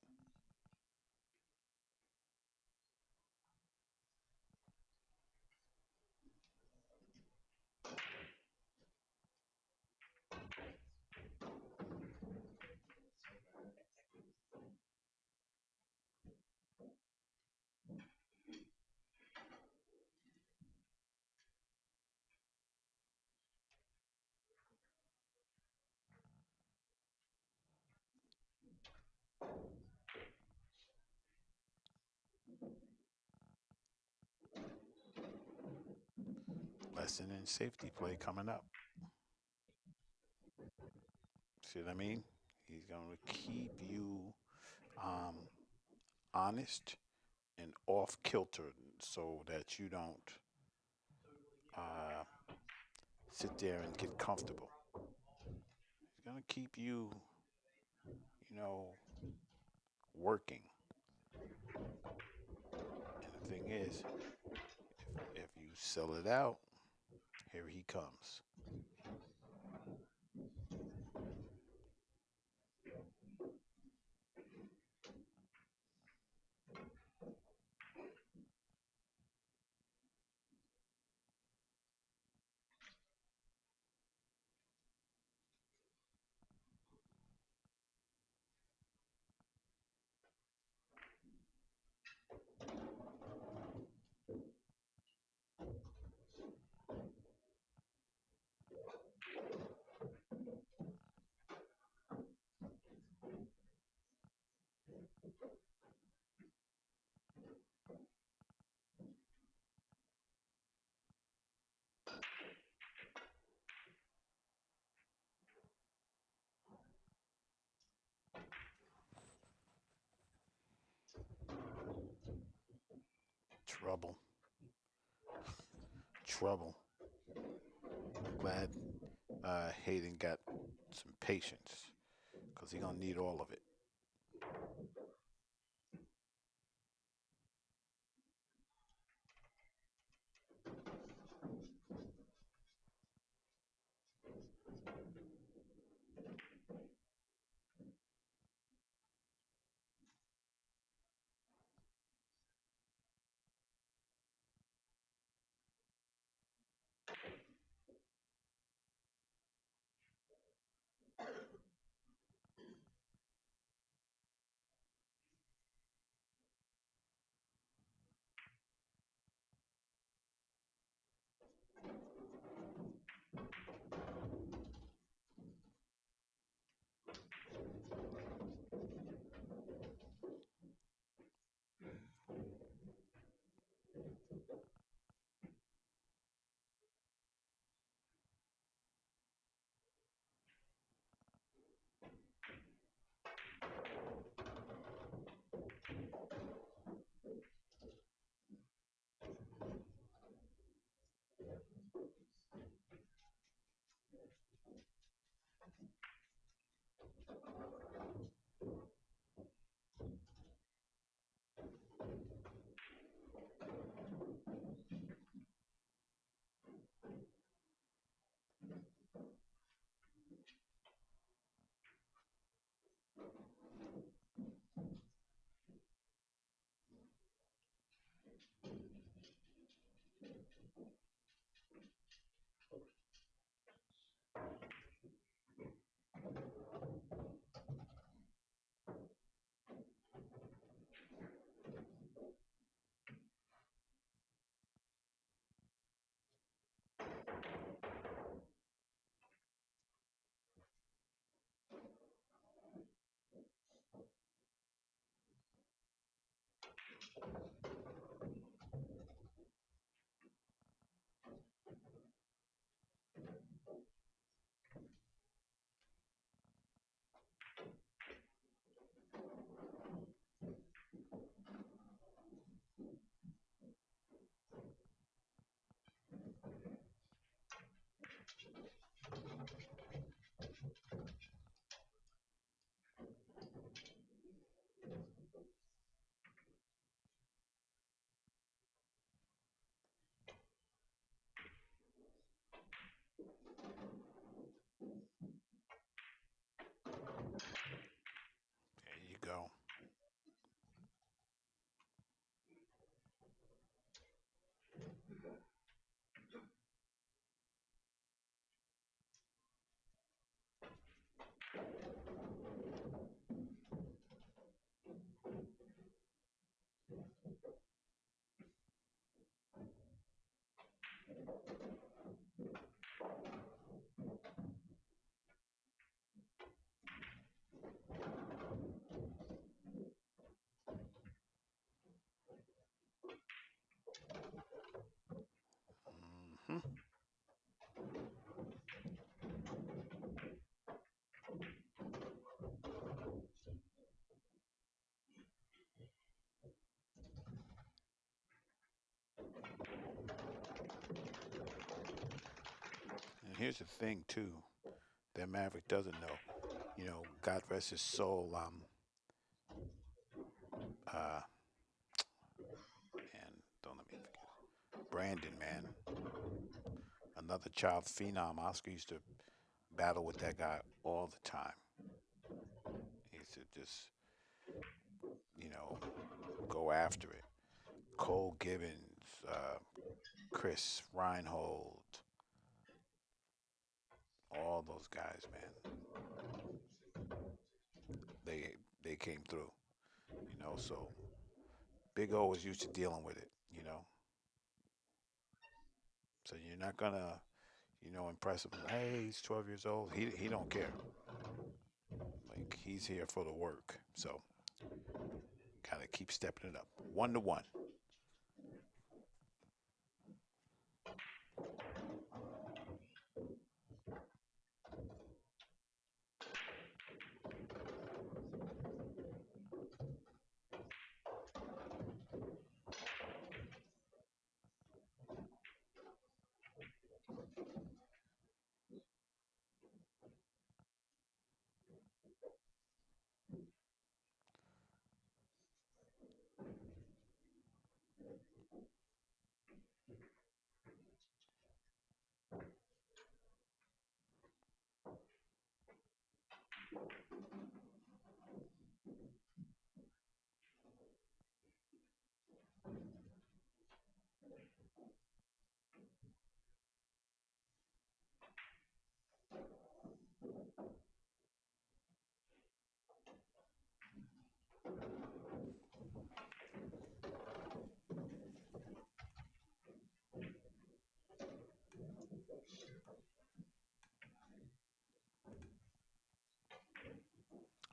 Lesson in safety play coming up. See what I mean? He's gonna keep you um, honest and off kilter so that you don't uh, sit there and get comfortable. He's gonna keep you, you know, working. And the thing is, if you sell it out, here he comes. Trouble, trouble. Glad Hayden got some patience because he's gonna need all of it. And here's the thing too that Maverick doesn't know. You know, God rest his soul. Uh, and don't let me forget Brandon, man, another child phenom. Oscar used to battle with that guy all the time. He used to just, you know, go after it. Cole Gibbons, Chris Reinhold, all those guys, man. They came through, you know. So Big O was used to dealing with it, you know. So you're not gonna, you know, impress him. Hey, he's 12 years old. He don't care. Like he's here for the work. So gotta keep stepping it up. 1-1.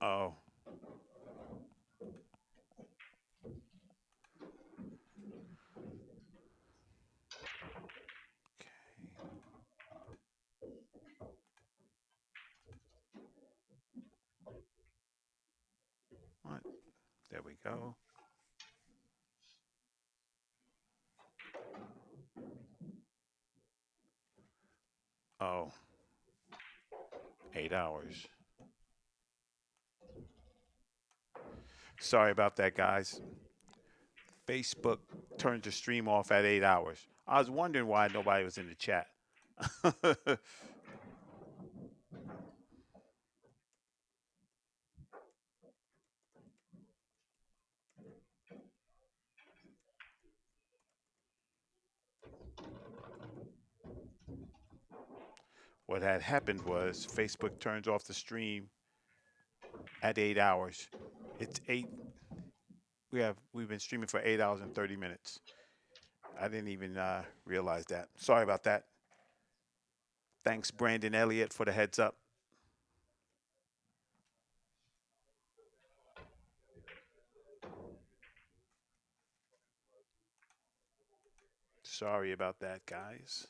Oh, okay. What? There we go. Oh, 8 hours. Sorry about that, guys. Facebook turned the stream off at 8 hours. I was wondering why nobody was in the chat. What had happened was Facebook turns off the stream at 8 hours. It's eight. We've been streaming for 8 hours and 30 minutes. I didn't even realize that. Sorry about that. Thanks, Brandon Elliott, for the heads up. Sorry about that, guys.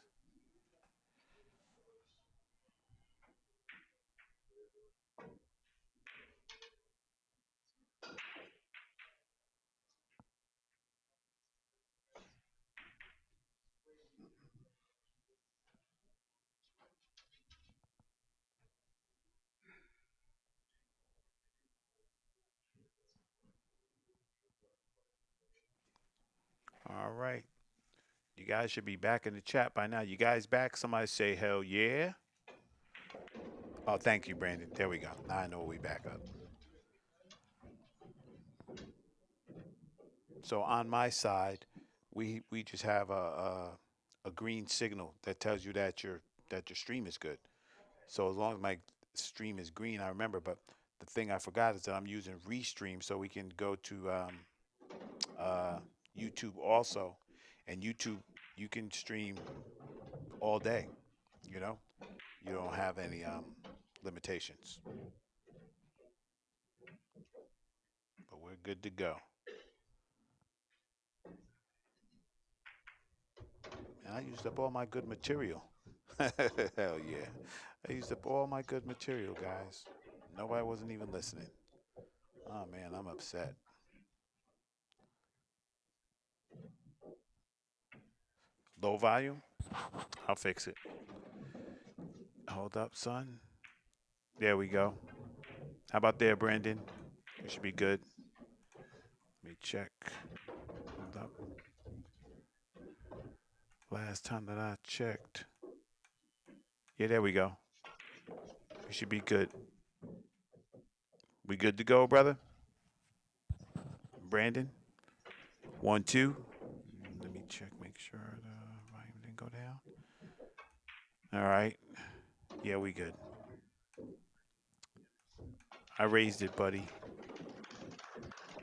All right. You guys should be back in the chat by now. You guys back? Somebody say hell yeah. Oh, thank you, Brandon. There we go. Now I know we back up. So on my side, we just have a green signal that tells you that your stream is good. So as long as my stream is green, I remember. But the thing I forgot is that I'm using Restream, so we can go to uh, YouTube also, and YouTube you can stream all day. You know, you don't have any limitations, but we're good to go. And I used up all my good material. Hell yeah. I used up all my good material, guys. Nobody wasn't even listening. Oh man, I'm upset. Low volume? I'll fix it. Hold up, son. There we go. How about there, Brandon? We should be good. Let me check. Hold up. Last time that I checked. Yeah, there we go. We should be good. We good to go, brother? Brandon? 1, 2. Let me check, make sure the volume didn't go down. All right. Yeah, we good. I raised it, buddy.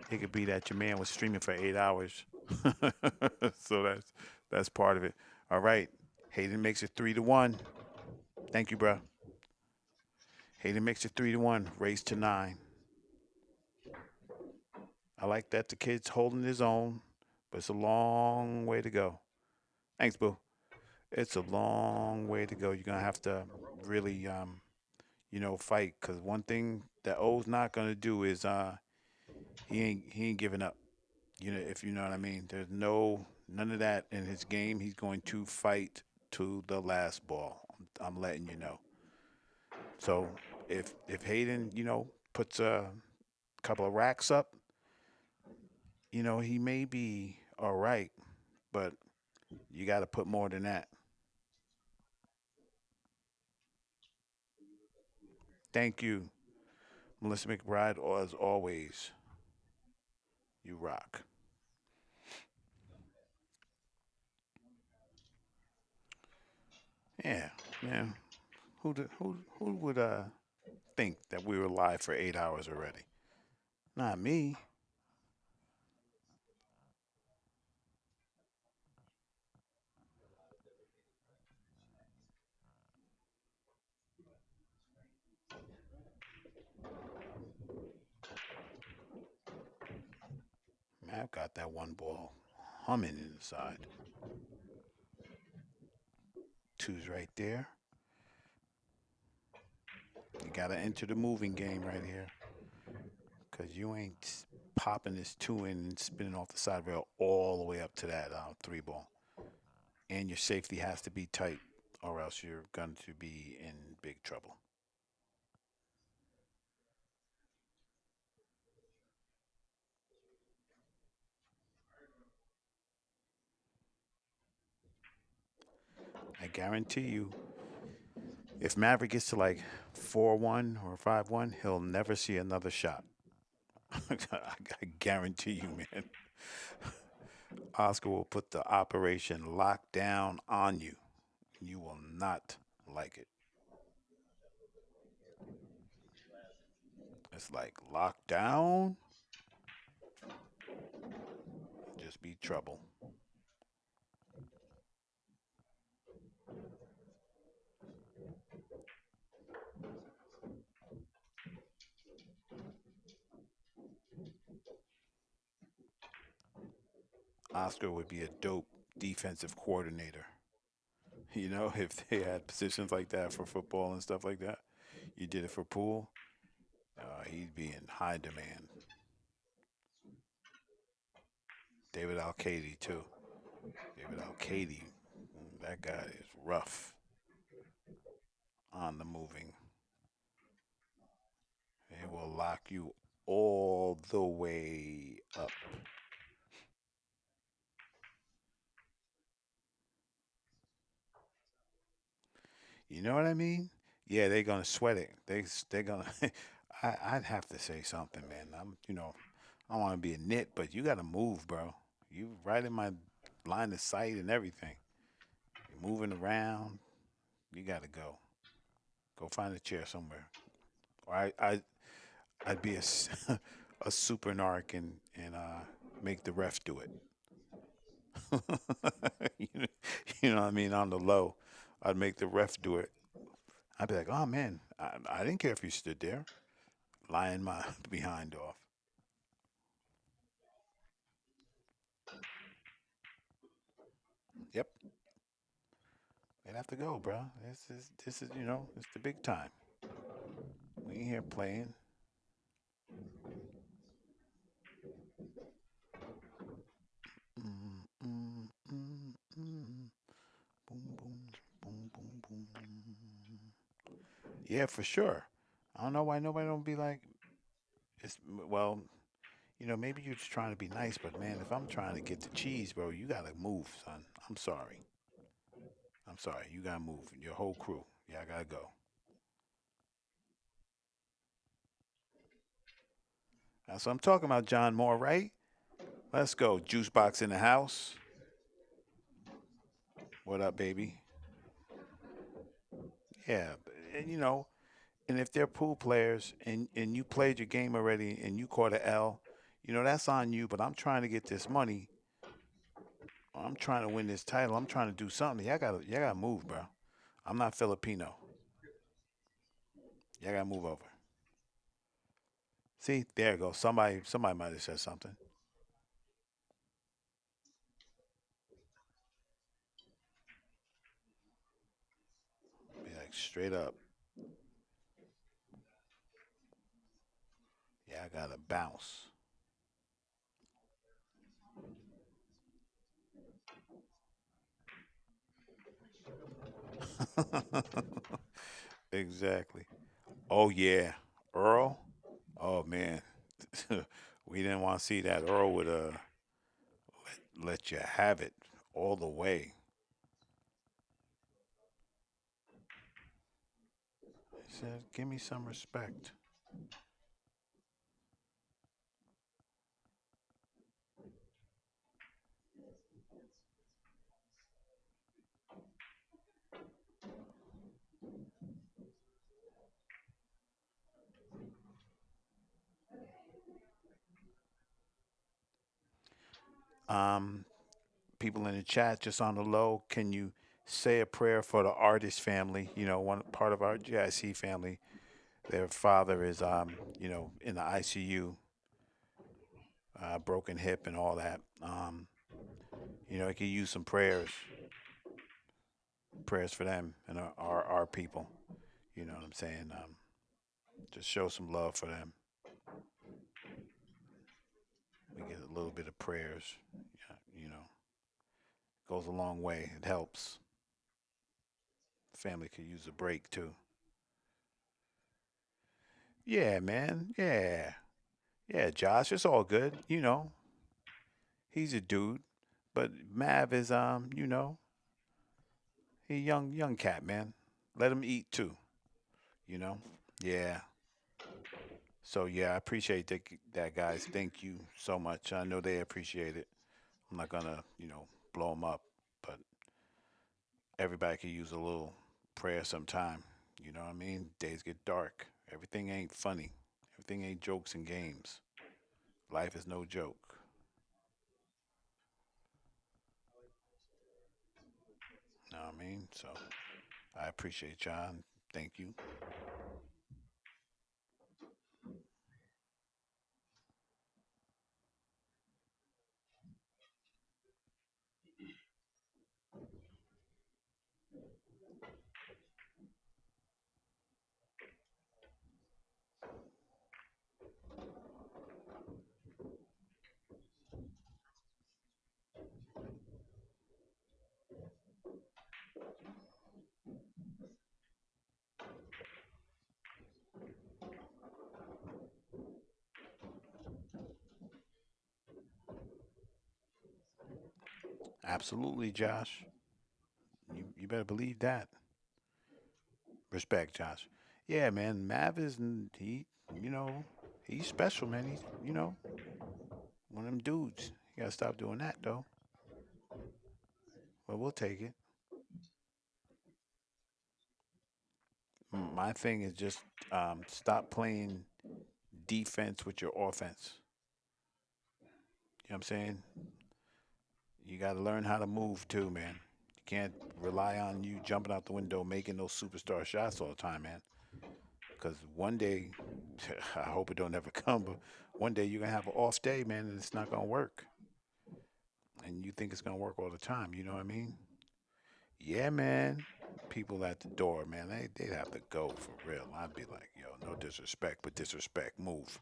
It could be that your man was streaming for 8 hours. So that's part of it. All right. Hayden makes it 3-1. Thank you, bro. Hayden makes it 3-1. Race to 9. I like that the kid's holding his own, but it's a long way to go. Thanks, Boo. It's a long way to go. You're gonna have to really, fight. Cause one thing that O's not gonna do is he ain't giving up. If you know what I mean. There's none of that in his game. He's going to fight to the last ball. I'm letting you know. So if Hayden, puts a couple of racks up, he may be all right, but you got to put more than that. Thank you, Melissa McBride, as always. You rock. Yeah, yeah. Who would think that we were live for 8 hours already? Not me. Man, I've got that one ball humming inside. Two's right there. You got to enter the moving game right here. Because you ain't popping this two in and spinning off the side rail all the way up to that 3 ball. And your safety has to be tight, or else you're going to be in big trouble. I guarantee you, if Maverick gets to like 4-1 or 5-1, he'll never see another shot. I guarantee you, man. Oscar will put the operation lockdown on you. You will not like it. It's like lockdown, just be trouble. Oscar would be a dope defensive coordinator. If they had positions like that for football and stuff like that, you did it for pool, he'd be in high demand. David Alcady too. David Alcady, that guy is rough on the moving. It will lock you all the way up. You know what I mean? Yeah, they're gonna sweat it. They're gonna. I'd have to say something, man. I don't want to be a nit, but you got to move, bro. You right in my line of sight and everything. You're moving around. You got to go. Go find a chair somewhere. Or I'd be a super narc and make the ref do it. you know, you know what I mean? On the low, I'd make the ref do it. I'd be like, oh man, I didn't care if you stood there, lying my behind off. Yep, they'd have to go, bro. This is it's the big time. We ain't here playing. Mm, mm, mm, mm. Boom, boom, boom, boom, boom. Yeah, for sure. I don't know why nobody don't be like, it's well, maybe you're just trying to be nice, but man, if I'm trying to get the cheese, bro, you gotta move, son. I'm sorry. I'm sorry. You gotta move. Your whole crew. Yeah, I gotta go. That's what I'm talking about, John Moore, right? Let's go. Juice box in the house. What up, baby? Yeah, and and if they're pool players and you played your game already and you caught a L, that's on you. But I'm trying to get this money. I'm trying to win this title. I'm trying to do something. Y'all gotta move, bro. I'm not Filipino. Y'all gotta move over. See, there you go. Somebody might have said something. Be like straight up. Yeah, I gotta bounce. Exactly. Oh yeah, Earl. Oh man, we didn't want to see that. Earl would let you have it all the way. He said, "Give me some respect." Um, People in the chat, just on the low, can you say a prayer for the artist family? One part of our GIC family, their father is in the ICU, broken hip and all that. He could use some prayers for them and our people. You know what I'm saying? Just show some love for them. We get a little bit of prayers. Yeah, goes a long way. It helps. Family could use a break too. Yeah, man. Yeah, yeah, Josh. It's all good. He's a dude, but Mav is he young cat, man. Let him eat too. You know. Yeah. So yeah, I appreciate that guys. Thank you so much. I know they appreciate it. I'm not gonna blow them up, but everybody could use a little prayer sometime. You know what I mean? Days get dark. Everything ain't funny. Everything ain't jokes and games. Life is no joke. You know what I mean? So I appreciate y'all. Thank you. Absolutely, Josh. You better believe that. Respect, Josh. Yeah, man. Mav is you know, he's special, man. He's one of them dudes. You gotta stop doing that though. But we'll take it. My thing is just stop playing defense with your offense. You know what I'm saying? You got to learn how to move too, man. You can't rely on you jumping out the window making those superstar shots all the time, man. Because one day, I hope it don't ever come, but one day you're gonna have an off day, man, and it's not gonna work. And you think it's gonna work all the time. You know what I mean? Yeah, man. People at the door, man, they'd have to go for real. I'd be like, yo, no disrespect, but disrespect, move.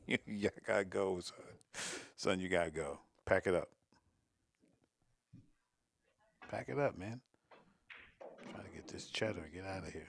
You gotta go, son. Son, you gotta go. Pack it up. Pack it up, man. Trying to get this cheddar. Get out of here.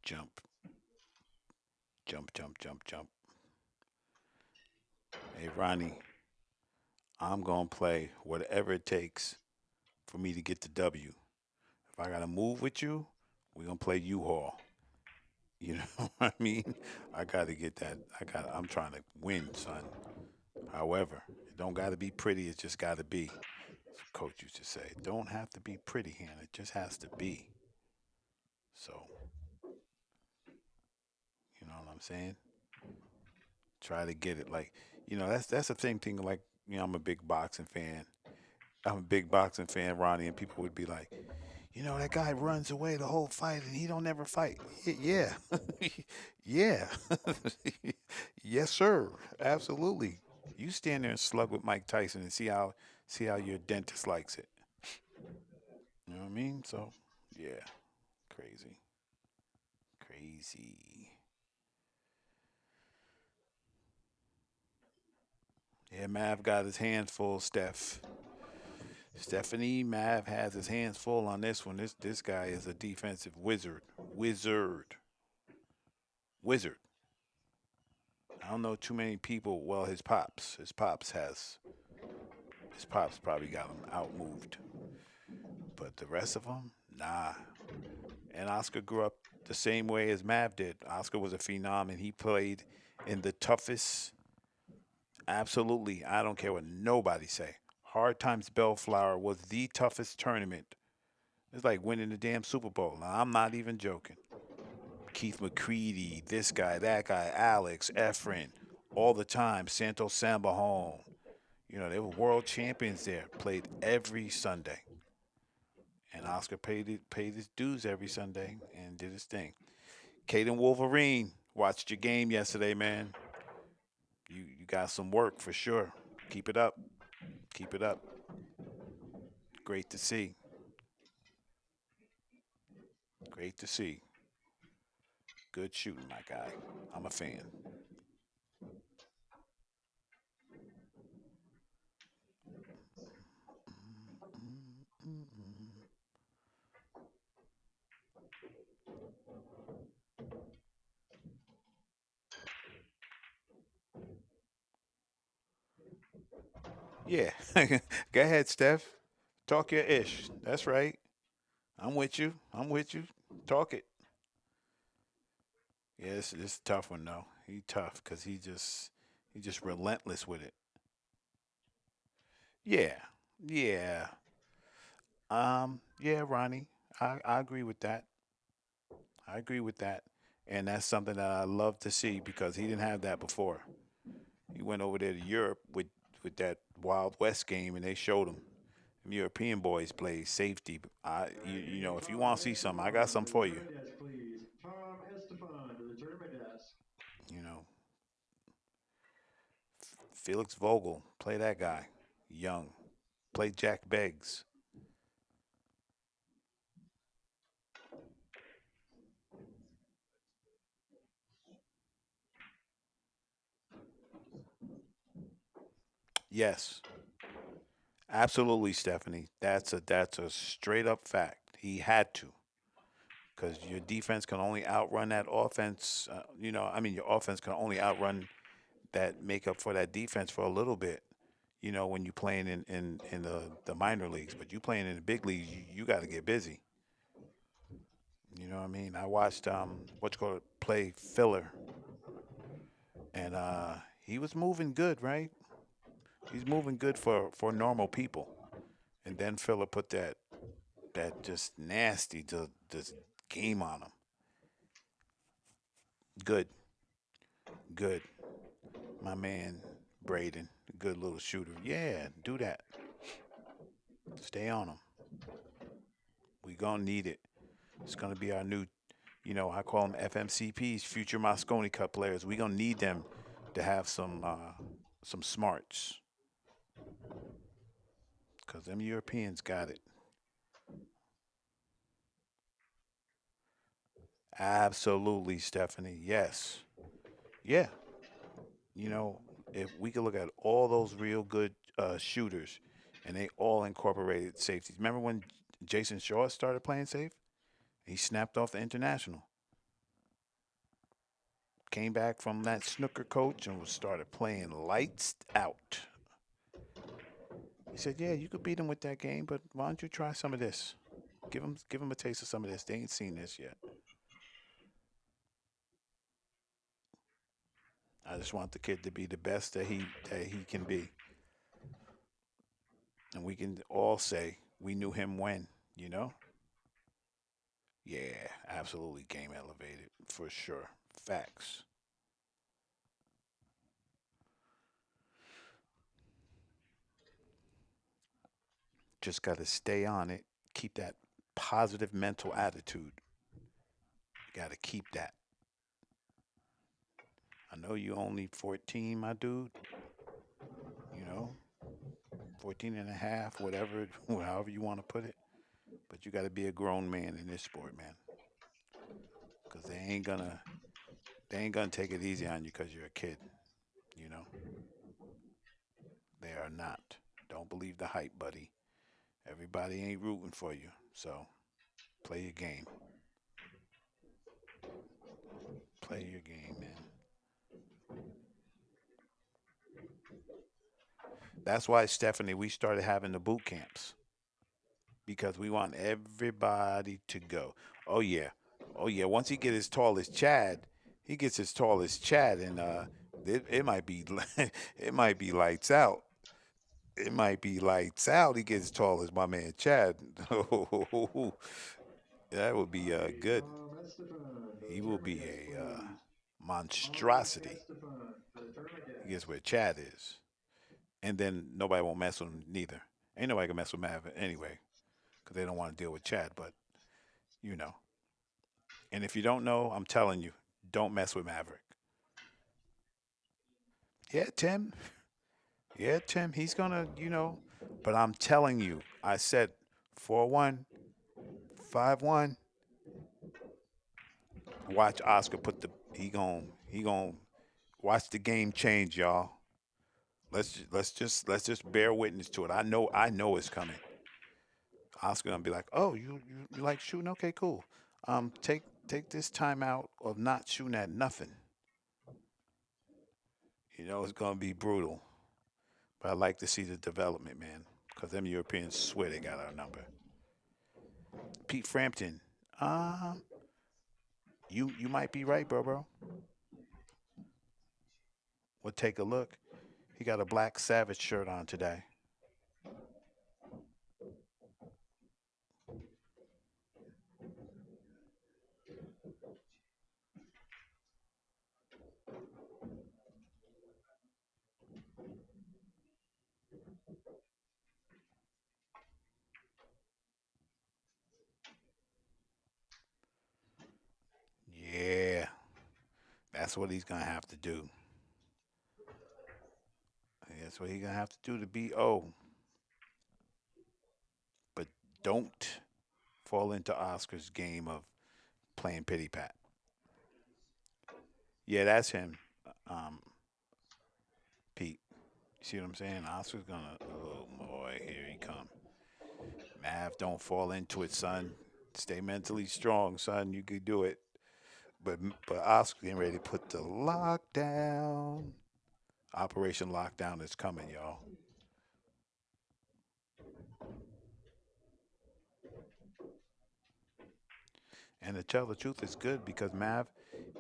Jump, jump, jump, jump, jump. Hey, Ronnie, I'm going to play whatever it takes for me to get the W. If I got to move with you, we're going to play U-Haul. You know what I mean? I got to get that. I'm trying to win, son. However, it don't got to be pretty. It just got to be. Coach used to say, it don't have to be pretty, Hannah. It just has to be. So, you know what I'm saying? Try to get it. Like, that's the same thing. Like, I'm a big boxing fan. I'm a big boxing fan, Ronnie, and people would be like, that guy runs away the whole fight and he don't never fight. Yeah. Yeah. Yes, sir. Absolutely. You stand there and slug with Mike Tyson and see how your dentist likes it. You know what I mean? So, yeah, crazy. Crazy. Yeah, Mav got his hands full, Steph. Stephanie Mav has his hands full on this one. This guy is a defensive wizard. Wizard. Wizard. I don't know too many people. Well, his pops. His pops probably got him outmoved. But the rest of them, nah. And Oscar grew up the same way as Mav did. Oscar was a phenom, and he played in the toughest. Absolutely, I don't care what nobody say. Hard Times Bellflower was the toughest tournament. It's like winning the damn Super Bowl. Now, I'm not even joking. Keith McCready, this guy, that guy, Alex, Efren, all the time. Santos Sambahome. They were world champions there. Played every Sunday. And Oscar paid his dues every Sunday and did his thing. Caden Wolverine watched your game yesterday, man. You got some work for sure. Keep it up. Keep it up. Great to see. Great to see. Good shooting, my guy. I'm a fan. Yeah. Go ahead, Steph. Talk your ish. That's right. I'm with you. I'm with you. Talk it. Yeah, it's a tough one though. He tough because he just relentless with it. Yeah, yeah, yeah, Ronnie. I agree with that. I agree with that, and that's something that I love to see because he didn't have that before. He went over there to Europe with that Wild West game, and they showed him. Them European boys play safety. If you want to see something, I got something for you. Desk, please. Tom Estefan to the tournament desk. You know, Felix Vogel, play that guy. Young, play Jack Beggs. Yes, absolutely, Stephanie. That's a straight up fact. He had to because your defense can only outrun that offense. I mean, your offense can only outrun that make up for that defense for a little bit. when you playing in the minor leagues, but you playing in the big leagues, you got to get busy. You know what I mean? I watched what you call it play Filler, and he was moving good, right? He's moving good for normal people. And then Filler put that just nasty just game on him. Good, good. My man Braden, good little shooter. Yeah, do that. Stay on him. We gonna need it. It's gonna be our new, I call them FMCPs, future Moscone Cup players. We gonna need them to have some smarts, cause them Europeans got it. Absolutely, Stephanie. Yes. Yeah. You know, if we could look at all those real good shooters, and they all incorporated safeties. Remember when Jason Shaw started playing safe? He snapped off the international, came back from that snooker coach, and was started playing lights out. He said, "Yeah, you could beat him with that game, but why don't you try some of this? Give him a taste of some of this. They ain't seen this yet." I just want the kid to be the best that he can be, and we can all say we knew him when, you know. Yeah, absolutely, game elevated for sure. Facts. Just got to stay on it. Keep that positive mental attitude. Got to keep that. I know you only 14, my dude. You know, 14 and a half, whatever, however you want to put it. But you got to be a grown man in this sport, man, because they ain't gonna take it easy on you because you're a kid. You know, they are not. Don't believe the hype, buddy. Everybody ain't rooting for you. So play your game. Play your game, man. That's why, Stephanie, we started having the boot camps because we want everybody to go. Oh yeah, oh yeah. Once he get as tall as Chad, he gets as tall as Chad, and it might be it might be lights out. It might be lights out. He gets as tall as my man Chad. That would be good. Tom Esteban for the He will tournament be guest, a please. Tom monstrosity. Esteban for the tournament He gets guest. where Chad is, and then nobody won't mess with him neither. Ain't nobody can mess with Mav anyway, because they don't want to deal with Chad. But you know, and if you don't know, I'm telling you, don't mess with Maverick. Yeah, Tim. Yeah, Tim. He's gonna, But I'm telling you, I said 4-1, 5-1. Watch Oscar put the. He gon' watch the game change, y'all. Let's just bear witness to it. I know it's coming. Oscar gonna be like, oh, you like shooting? Okay, cool. Take this time out of not shooting at nothing. It's gonna be brutal. But I like to see the development, man, because them Europeans swear they got our number. Pete Frampton, um, you might be right, bro. We'll take a look. He got a black Savage shirt on today. Yeah, that's what he's gonna have to do. That's what he's gonna have to do to be O. But don't fall into Oscar's game of playing pity pat. Yeah, that's him, um, Pete. You see what I'm saying? Oscar's gonna. Oh boy, here he come. Mav, don't fall into it, son. Stay mentally strong, son. You can do it. But Oscar getting ready to put the lockdown. Operation Lockdown is coming, y'all. And to tell the truth, it's good because Mav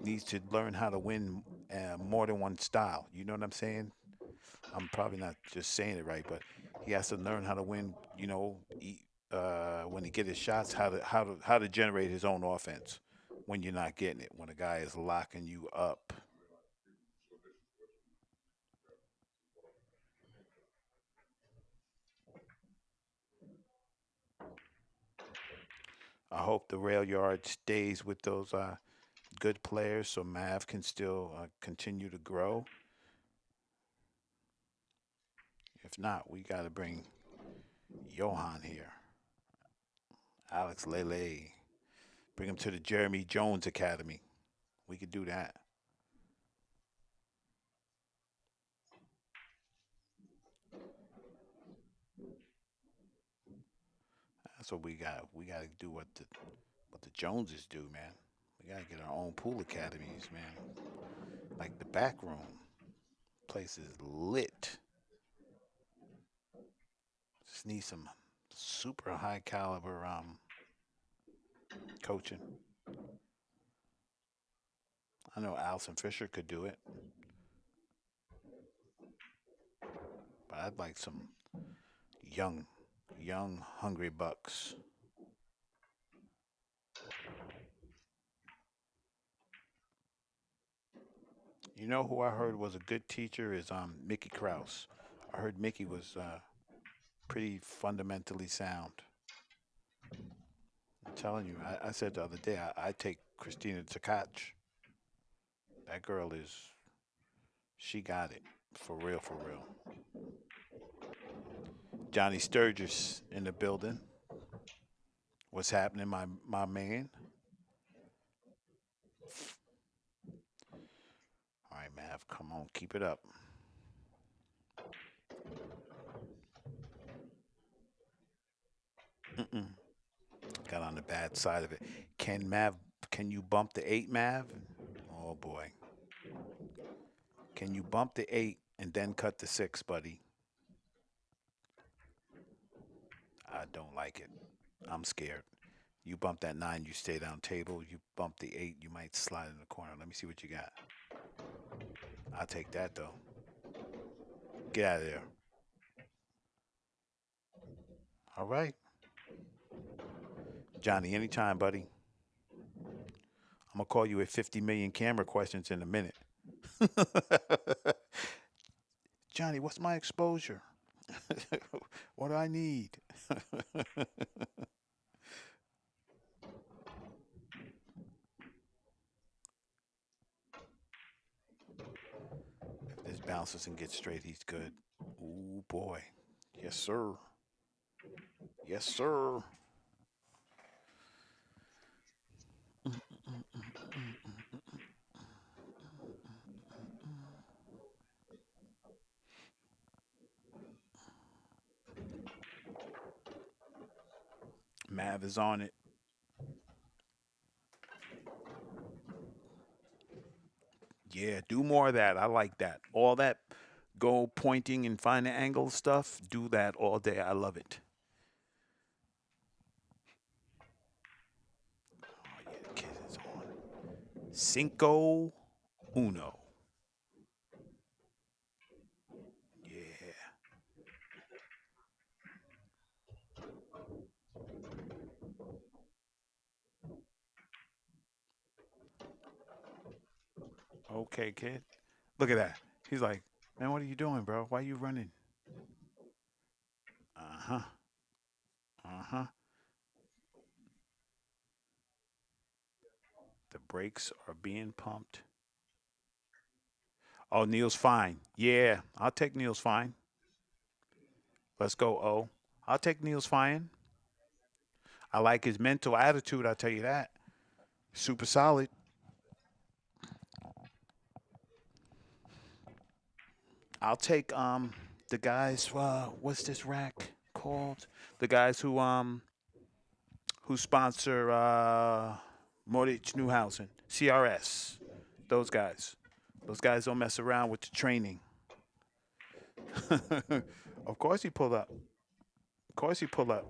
needs to learn how to win more than one style. You know what I'm saying? I'm probably not just saying it right, but he has to learn how to win. When he get his shots, how to generate his own offense when you're not getting it. When a guy is locking you up. I hope the rail yard stays with those good players so Mav can still continue to grow. If not, we got to bring Johan here, Alex Lele. Bring him to the Jeremy Jones Academy. We could do that. That's what we got. We got to do what the Joneses do, man. We got to get our own pool academies, man. Like the back room place is lit. Just need some super high caliber coaching. I know Alison Fisher could do it, but I'd like some young, young, hungry bucks. You know who I heard was a good teacher is Mickey Krause. I heard Mickey was pretty fundamentally sound. I'm telling you, I said the other day I take Christina Tkach. That girl is she got it for real, for real. Johnny Sturgis in the building. What's happening, my man? All right, Mav, come on, keep it up. Mm-mm. Got on the bad side of it. Can Mav? Can you bump the eight, Mav? Oh boy, can you bump the eight and then cut the six, buddy? I don't like it. I'm scared. You bump that nine, you stay down table. You bump the eight, you might slide in the corner. Let me see what you got. I'll take that though. Get out of there. All right, Johnny. Anytime, buddy. I'm gonna call you at 50 million camera questions in a minute. Johnny, what's my exposure? What do I need? If this bounces and gets straight, he's good. Ooh boy. Yes, sir. Yes, sir. Mav is on it. Yeah, do more of that. I like that. All that go pointing and finding angle stuff. Do that all day. I love it. Oh yeah, the kid is on. Cinco uno. Yeah. Okay, kid. Look at that. He's like, man, what are you doing, bro? Why are you running? Uh huh. Uh huh. The brakes are being pumped. Oh, Neil's fine. Yeah, I'll take Neil's fine. Let's go, O. I'll take Neil's fine. I like his mental attitude, I'll tell you that. Super solid. I'll take the guys what's this rack called? The guys who sponsor Moritz Newhausen, CRS. Those guys. Those guys don't mess around with the training. Of course he pulled up. Of course he pulled up.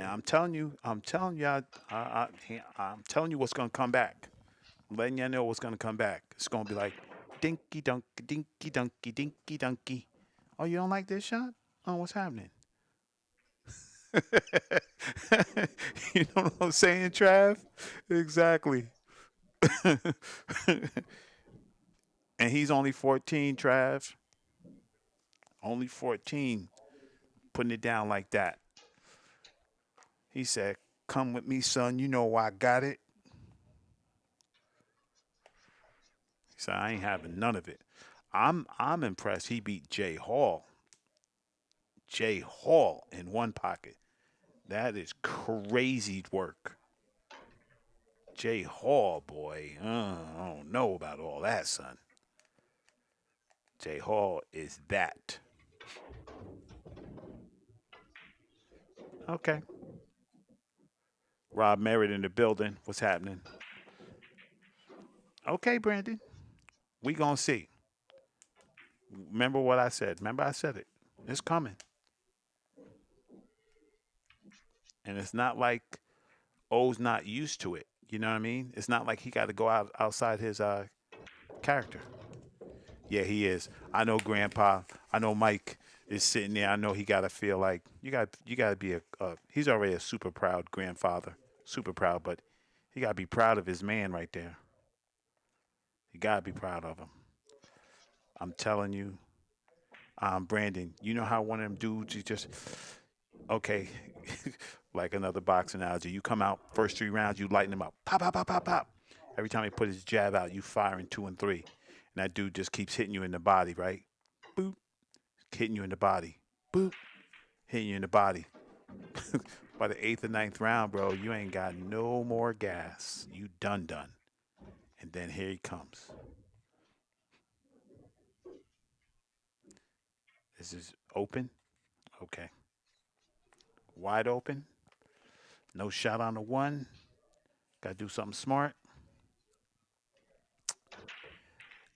And I'm telling you, I'm telling you what's gonna come back. I'm letting you know what's gonna come back. It's gonna be like, dinky dunk, dinky dunky, dinky dunky. Oh, you don't like this shot? Oh, what's happening? You know what I'm saying, Trav? Exactly. And he's only 14, Trav. Only 14. Putting it down like that. He said, "Come with me, son. You know I got it." He said, "I ain't having none of it." I'm impressed. He beat Jay Hall. Jay Hall in one pocket. That is crazy work. Jay Hall, boy. I don't know about all that, son. Jay Hall is that. Okay. Rob Merritt in the building. What's happening? Okay, Brandon. We gonna see. Remember what I said. Remember I said it. It's coming. And it's not like O's not used to it. You know what I mean? It's not like he got to go outside his character. Yeah, he is. I know Grandpa. I know Mike is sitting there. I know he got to feel like you got to be he's already a super proud grandfather, super proud, but he got to be proud of his man right there. You got to be proud of him. I'm telling you, Brandon. You know how one of them dudes, you just okay, like another boxing analogy. You come out first 3 rounds, you lighten him up, pop, pop, pop, pop, pop. Every time he put his jab out, you firing 2 and 3, and that dude just keeps hitting you in the body, right? Boop, hitting you in the body. Boop, hitting you in the body. By the eighth or ninth round, bro, you ain't got no more gas. You done. And then here he comes. This is open. Okay. Wide open. No shot on the one. Got to do something smart.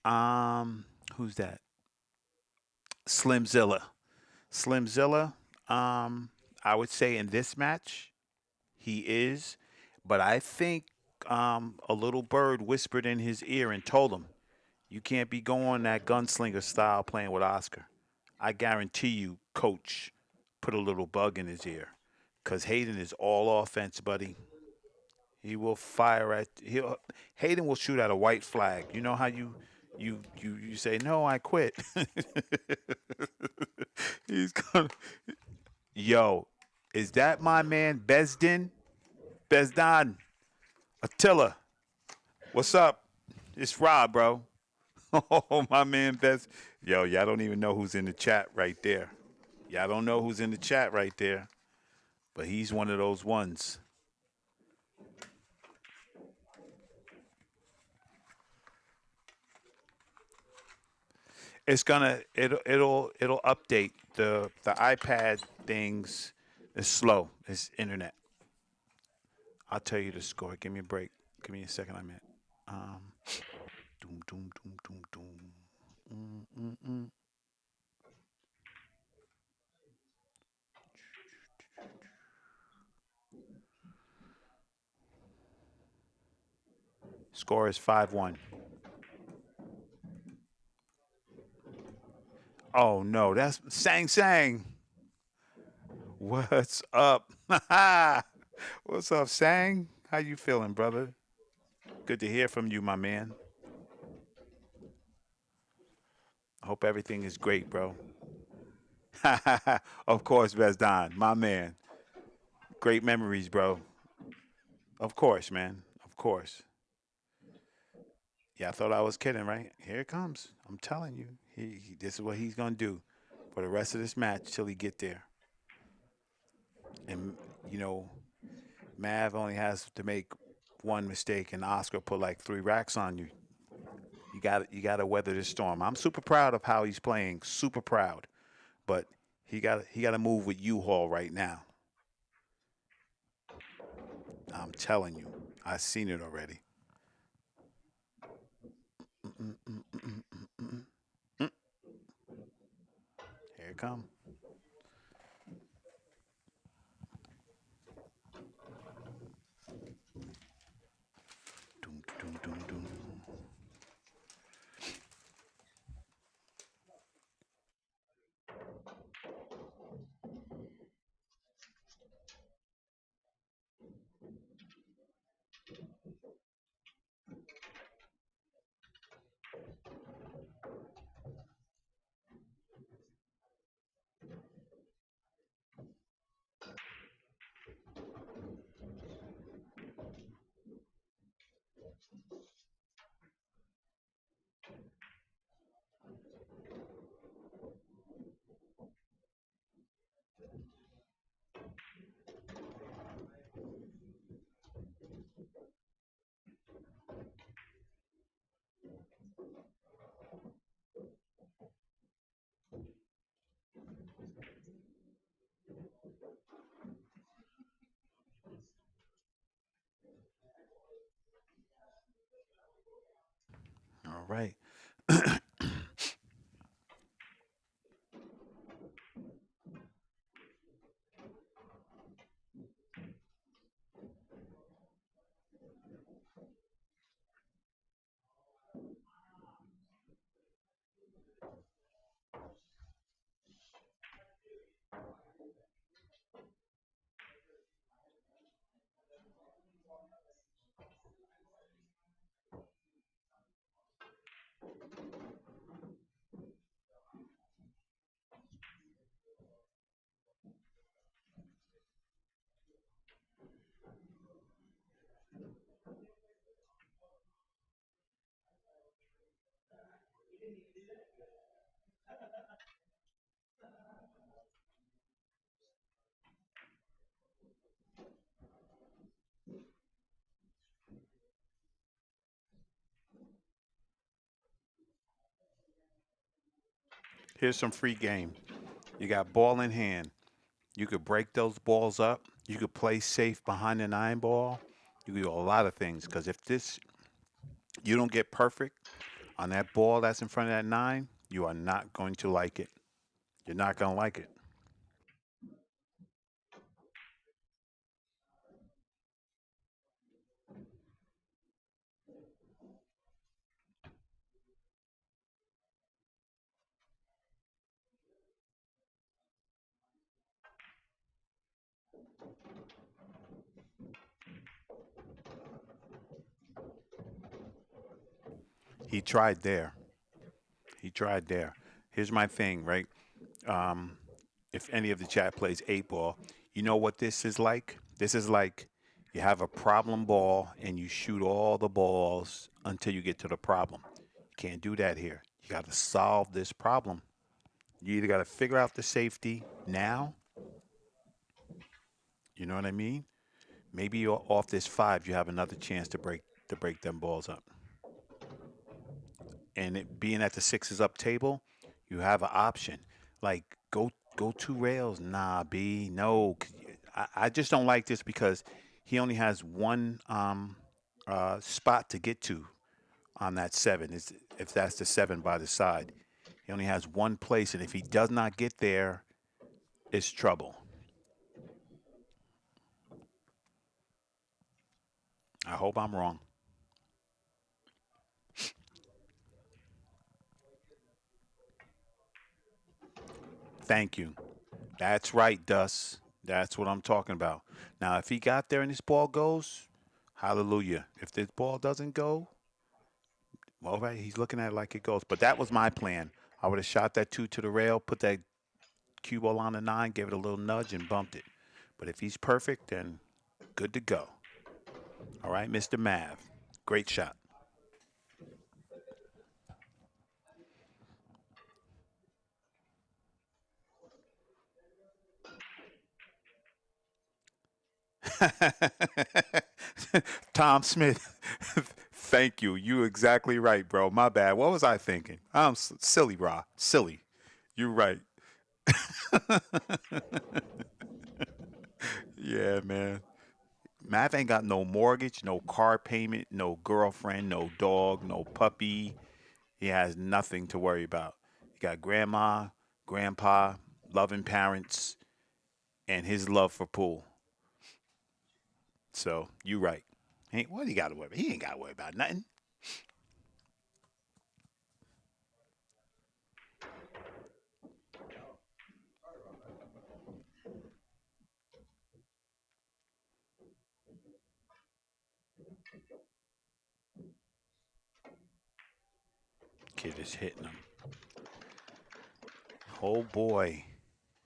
Um, who's that? Slimzilla. Slimzilla. I would say in this match, he is, but I think a little bird whispered in his ear and told him, "You can't be going that gunslinger style playing with Oscar." I guarantee you, Coach put a little bug in his ear, cause Hayden is all offense, buddy. He will fire at he'll Hayden will shoot at a white flag. You know how you say no, I quit. He's gonna yo, is that my man Bezdin? Bezdan Attila. What's up? It's Rob, bro. Oh, my man Bez. Yo, y'all don't even know who's in the chat right there. Y'all don't know who's in the chat right there. But he's one of those ones. It'll update the iPad things. Is slow. It's internet. I'll tell you the score. Give me a break. Give me a second. I'm at. Um, doom doom doom doom doom. Mm. Score is 5-1. Oh no, that's Sang Sang. What's up? What's up, Sang? How you feeling, brother? Good to hear from you, my man. I hope everything is great, bro. Of course, Besdan, my man. Great memories, bro. Of course, man. Of course. Yeah, I thought I was kidding, right? Here it comes. I'm telling you. This is what he's gonna do for the rest of this match till he get there. And you know, Mav only has to make one mistake, and Oscar put like 3 racks on you. You got to weather this storm. I'm super proud of how he's playing. Super proud, but he got to move with U-Haul right now. I'm telling you, I've seen it already. Mm-mm-mm-mm-mm-mm. Mm. Here it come. right. Here's some free game. You got ball in hand. You could break those balls up. You could play safe behind the nine ball. You could do a lot of things because if this you don't get perfect on that ball that's in front of that nine, you are not going to like it. You're not going to like it. He tried there. He tried there. Here's my thing, right? Um, if any of the chat plays eight ball, you know what this is like? This is like you have a problem ball and you shoot all the balls until you get to the problem. You can't do that here. You got to solve this problem. You either got to figure out the safety now, you know what I mean? Maybe you're off this five, you have another chance to break them balls up. And it being at the sixes up table, you have an option. Like go two rails. Nah, B, no. I just don't like this because he only has one spot to get to on that seven. Is if that's the seven by the side, he only has one place, and if he does not get there, it's trouble. I hope I'm wrong. Thank you. That's right, Dust. That's what I'm talking about. Now, if he got there and this ball goes, hallelujah. If this ball doesn't go, well, right, he's looking at it like it goes. But that was my plan. I would have shot that two to the rail, put that cue ball on the nine, gave it a little nudge, and bumped it. But if he's perfect, then good to go. All right, Mr. Mav. Great shot. Tom Smith. Thank you. You exactly right, bro. My bad. What was I thinking? I'm silly, bro. Silly. You're right. Yeah, man. Math ain't got no mortgage, no car payment, no girlfriend, no dog, no puppy. He has nothing to worry about. He got grandma, grandpa, loving parents, and his love for pool. So you right. Ain't what he got to worry about? He ain't got to worry about nothing. Kid is hitting him. Oh boy,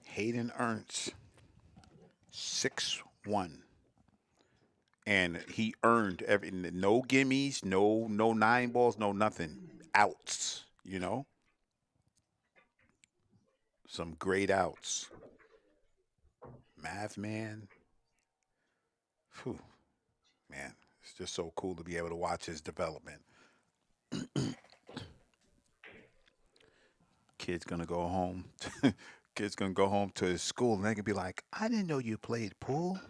Hayden Ernst, 6'1", and he earned every no gimmies, no nine balls, no nothing, outs. You know, some great outs. Math man, whew, man, it's just so cool to be able to watch his development. Kid's gonna go home. Kid's gonna go home to his school, and they can be like, "I didn't know you played pool.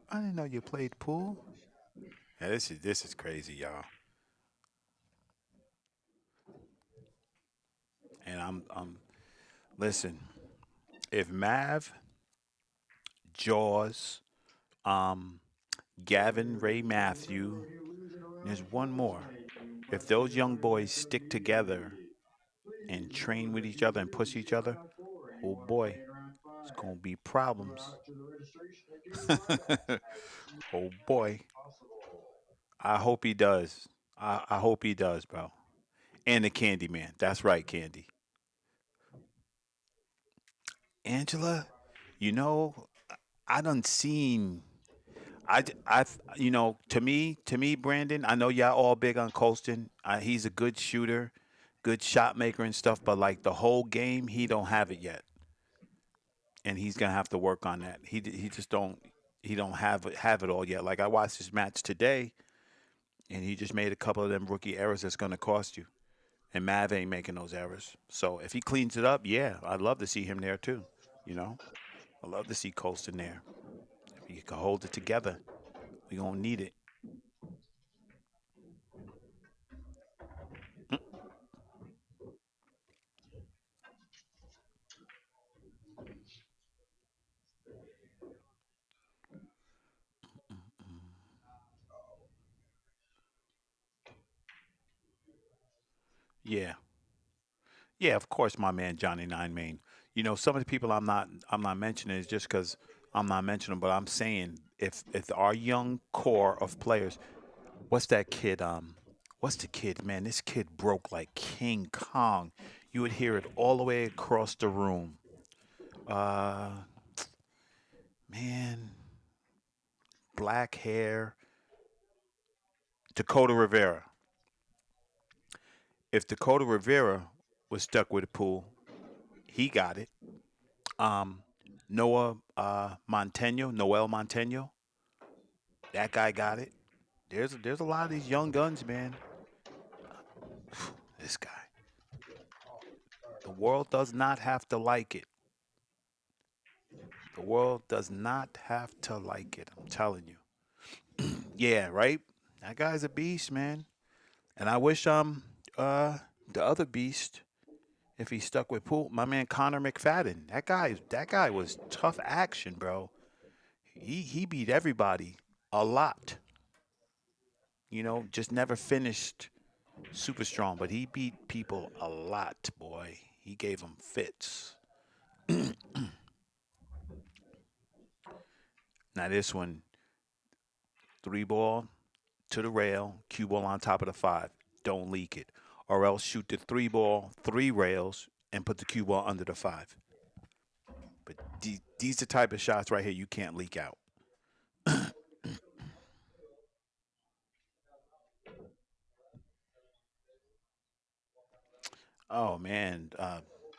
I didn't know you played pool." Yeah, this is crazy, y'all. And I'm listen. If Mav, Jaws, um, Gavin, Ray, Matthew, there's one more. If those young boys stick together and train with each other and push each other, oh boy, it's gonna be problems. Oh boy, I hope he does. I hope he does, bro. And the Candy Man. That's right, Candy. Angela, you know, I done seen. To me, Brandon. I know y'all all big on Colston. He's a good shooter, good shot maker and stuff. But like the whole game, he don't have it yet, and he's gonna have to work on that. He just don't have it all yet. Like I watched his match today, and he just made a couple of them rookie errors that's gonna cost you. And Mav ain't making those errors. So if he cleans it up, yeah, I'd love to see him there too. You know, I love to see Colston there. If he can hold it together, we gonna need it. Mm, mm, mm. Yeah, yeah. Of course, my man Johnny Nine Main. Some of the people I'm not mentioning is just because I'm not mentioning, but I'm saying if our young core of players, what's that kid? What's the kid? Man, this kid broke like King Kong. You would hear it all the way across the room. Uh, man, black hair, Dakota Rivera. If Dakota Rivera was stuck with a pool, he got it. Um, Noah Noel Montano, that guy got it. There's a lot of these young guns, man. This guy. The world does not have to like it. The world does not have to like it. I'm telling you. Yeah, right. That guy's a beast, man. And I wish uh the other beast, if he stuck with pool, my man Connor McFadden. That guy was tough action, bro. He beat everybody a lot. Just never finished super strong, but he beat people a lot, boy. He gave them fits. Now this one, three ball to the rail, cue ball on top of the five. Don't leak it, or else shoot the three ball, three rails, and put the cue ball under the five. But these the type of shots right here you can't leak out. Oh man,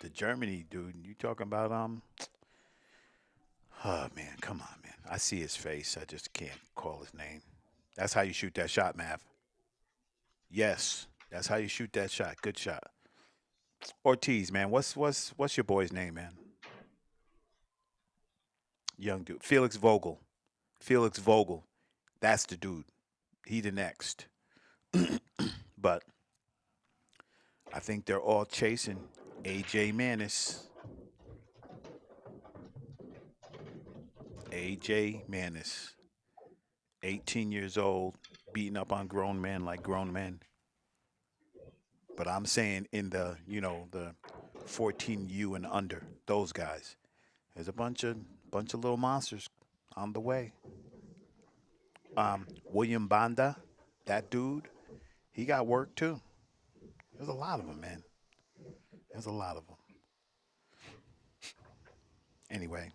the Germany dude, you talking about Oh man, come on, man. I see his face. I just can't call his name. That's how you shoot that shot, Mav. Yes, that's how you shoot that shot. Good shot. Ortiz, man. What's your boy's name, man? Young dude. Felix Vogel. Felix Vogel. That's the dude. He the next. But I think they're all chasing AJ Manis. AJ Manis. 18 years old, beating up on grown men like grown men. But I'm saying in the 14U and under, those guys. There's a bunch of little monsters on the way. William Banda, that dude, he got work too. There's a lot of them, man. There's a lot of them. Anyway,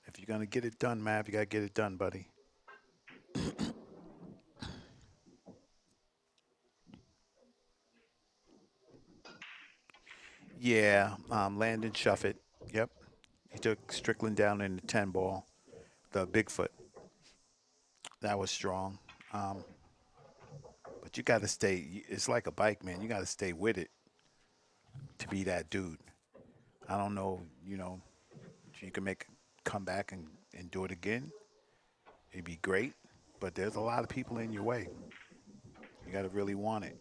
if you're gonna get it done, Mav, you gotta get it done, buddy. Yeah, Landon Shuffett. Yep, he took Strickland down in the 10 ball. The Bigfoot, that was strong. Um, but you got to stay. It's like a bike, man. You got to stay with it to be that dude. I don't know. If you can come back and do it again, it'd be great. But there's a lot of people in your way. You got to really want it.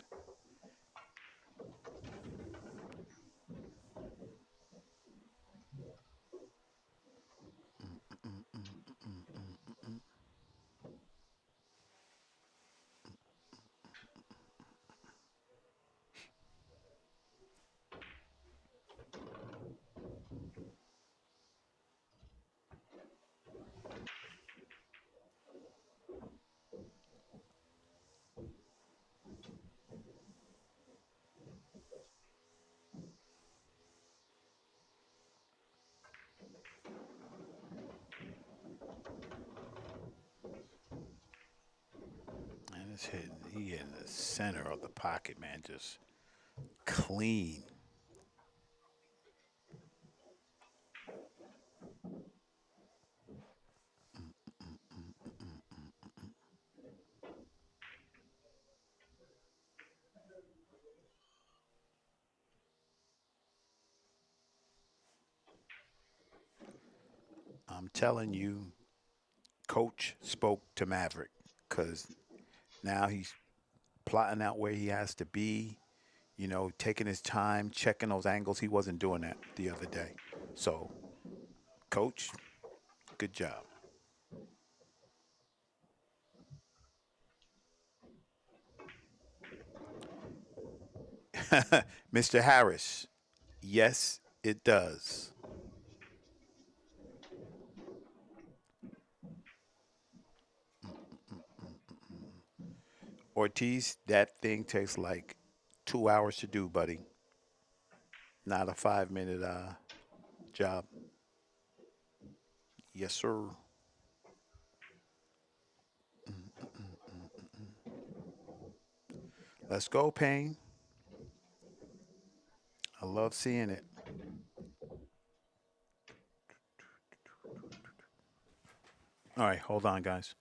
It's hitting. He in the center of the pocket, man. Just clean. I'm telling you, Coach spoke to Maverick because now he's plotting out where he has to be. Taking his time, checking those angles. He wasn't doing that the other day. So, Coach, good job. Mr. Harris, yes, it does. Ortiz, that thing takes like 2 hours to do, buddy. Not a 5 minute job. Yes, sir. Let's go, Payne. I love seeing it. All right, hold on, guys.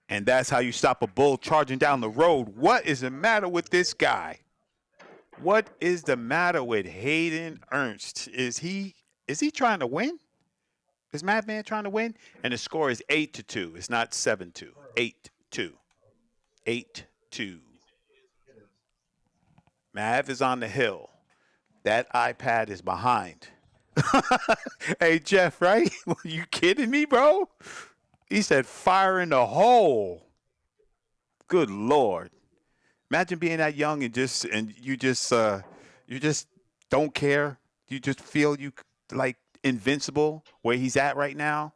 And that's how you stop a bull charging down the road. What is the matter with this guy? What is the matter with Hayden Ernst? Is he trying to win? Is Madman trying to win? And the score is 8-2. It's not 7-2. 8-2. 8-2. Mav is on the hill. That iPad is behind. Hey Jeff, right? You kidding me, bro? He said fire in the hole. Good Lord. Imagine being that young and you just don't care. You just feel you like invincible where he's at right now.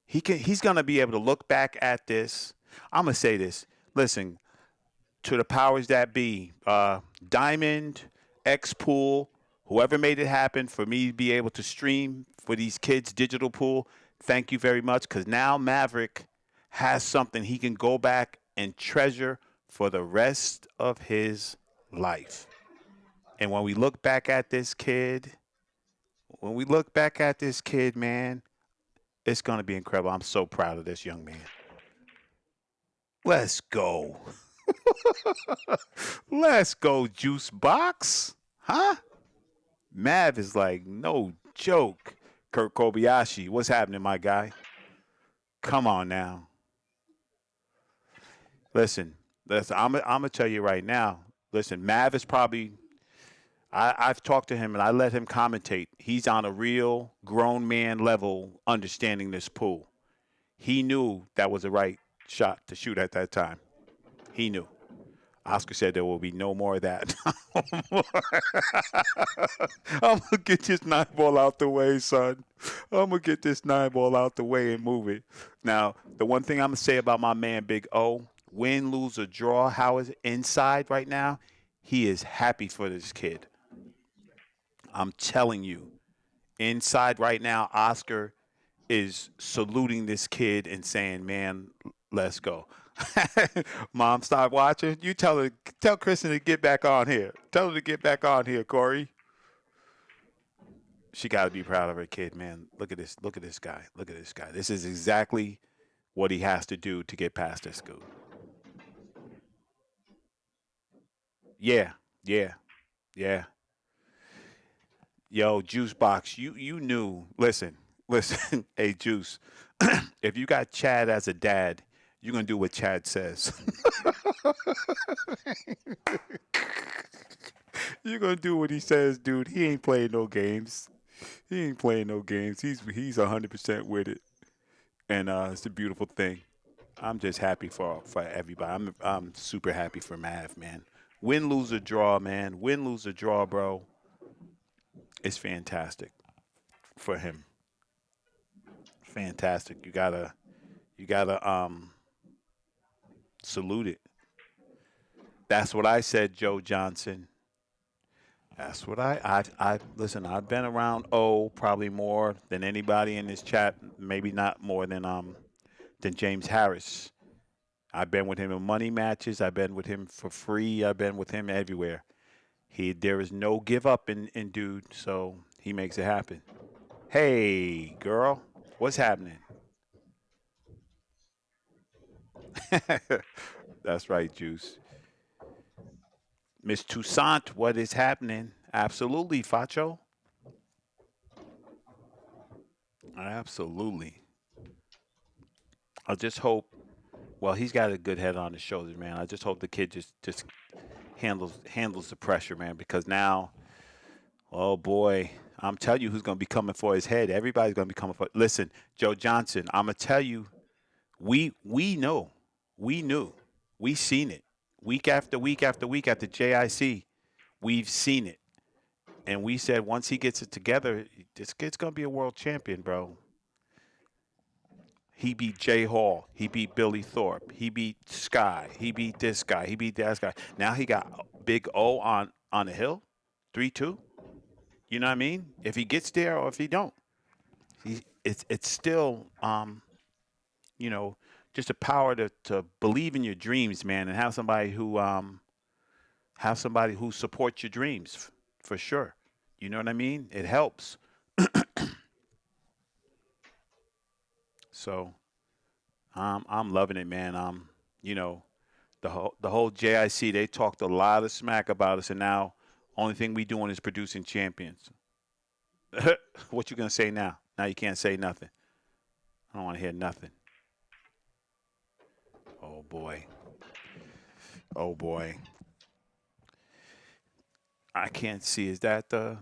He's gonna be able to look back at this. I'm gonna say this. Listen, to the powers that be, Diamond, XPOOL, whoever made it happen for me to be able to stream for these kids digital pool, thank you very much, because now Maverick has something he can go back and treasure for the rest of his life. And when we look back at this kid, man, it's going to be incredible. I'm so proud of this young man. Let's go. Let's go, juice box. Huh? Mav is like, no joke. Kurt Kobayashi, what's happening, my guy? Come on now. Listen, listen. I'm gonna tell you right now. Listen, Mav is probably. I've talked to him and I let him commentate. He's on a real grown man level understanding this pool. He knew that was the right shot to shoot at that time. He knew. Oscar said there will be no more of that. I'm gonna get this nine ball out the way, son. I'm gonna get this nine ball out the way and move it. Now, the one thing I'm gonna say about my man Big O, win, lose, or draw, how is it inside right now? He is happy for this kid. I'm telling you, inside right now, Oscar is saluting this kid and saying, "Man, let's go." Mom, stop watching. You tell Kristen to get back on here. Tell her to get back on here, Corey. She got to be proud of her kid, man. Look at this. Look at this guy. Look at this guy. This is exactly what he has to do to get past this school. Yeah, yeah, yeah. Yo, Juice Box, you knew. Listen, listen. Hey, Juice, if you got Chad as a dad, you're gonna do what Chad says. You're gonna do what he says, dude. He ain't playing no games. He ain't playing no games. He's 100% with it, and it's a beautiful thing. I'm just happy for everybody. I'm super happy for Mav, man. Win, lose, or draw, man. Win, lose, or draw, bro. It's fantastic for him. Fantastic. You gotta salute it. That's what I said, Joe Johnson. That's what I listen. I've been around O probably more than anybody in this chat. Maybe not more than James Harris. I've been with him in money matches. I've been with him for free. I've been with him everywhere. There is no give up in dude, so he makes it happen. Hey, girl, what's happening? That's right, Juice. Miss Toussaint, what is happening? Absolutely, Facho. Absolutely. I just hope. Well, he's got a good head on his shoulders, man. I just hope the kid just handles the pressure, man. Because now, oh boy, I'm telling you, who's going to be coming for his head? Everybody's going to be coming for. Listen, Joe Johnson, I'm gonna tell you, we know, we knew, we seen it, week after week after week at the JIC, we've seen it, and we said once he gets it together, this kid's going to be a world champion, bro. He beat Jay Hall. He beat Billy Thorpe. He beat Sky. He beat this guy. He beat that guy. Now he got Big O on the hill, 3-2. You know what I mean? If he gets there or if he don't, it's still you know just a power to believe in your dreams, man, and have somebody who supports your dreams for sure. You know what I mean? It helps. So I'm loving it, man. You know, the whole JIC, they talked a lot of smack about us, and now only thing we doing is producing champions. What you gonna say now? Now you can't say nothing. I don't want to hear nothing. Oh boy. Oh boy. I can't see. Is that the?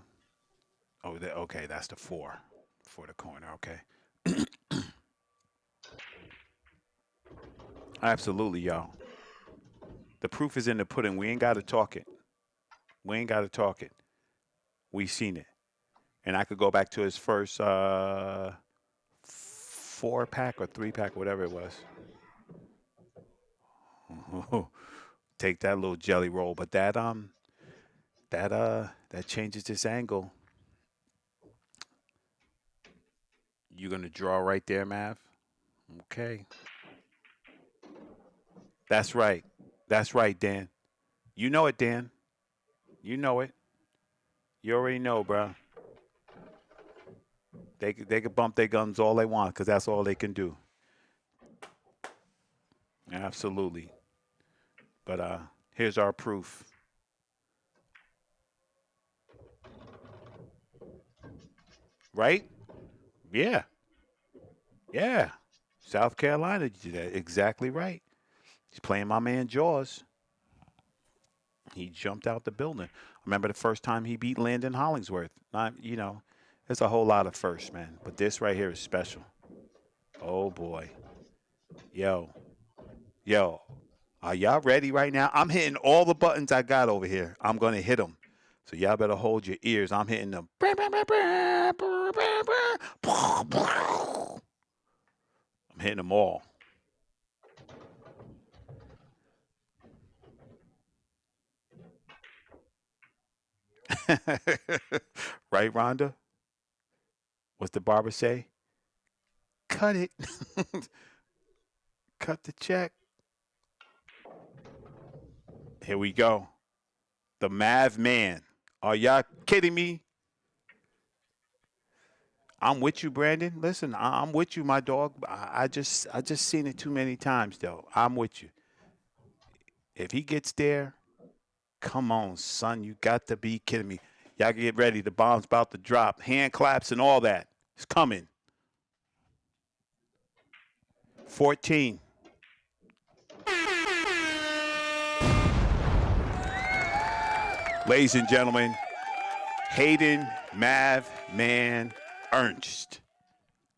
Oh, okay. That's the four for the corner. Okay. Absolutely, y'all. The proof is in the pudding. We ain't got to talk it. We ain't got to talk it. We seen it. And I could go back to his first four pack or three pack, whatever it was. Take that little jelly roll, but that changes this angle. You gonna draw right there, Mav? Okay. That's right. That's right, Dan. You know it, Dan. You know it. You already know, bro. They could bump their guns all they want because that's all they can do. Absolutely. But here's our proof. Right? Yeah. Yeah. South Carolina, exactly right. He's playing my man Jaws. He jumped out the building. I remember the first time he beat Landon Hollingsworth. There's a whole lot of firsts, man. But this right here is special. Oh boy. Yo. Yo. Are y'all ready right now? I'm hitting all the buttons I got over here. I'm going to hit them. So y'all better hold your ears. I'm hitting them. I'm hitting them all. Right, Rhonda? What's the barber say? Cut it. Cut the check. Here we go. The Mav Man. Are y'all kidding me? I'm with you, Brandon. Listen, I'm with you, my dog. I just seen it too many times, though. I'm with you. If he gets there, come on, son. You got to be kidding me. Y'all get ready. The bomb's about to drop. Hand claps and all that. It's coming. 14. Ladies and gentlemen, Hayden Mav Man Ernst.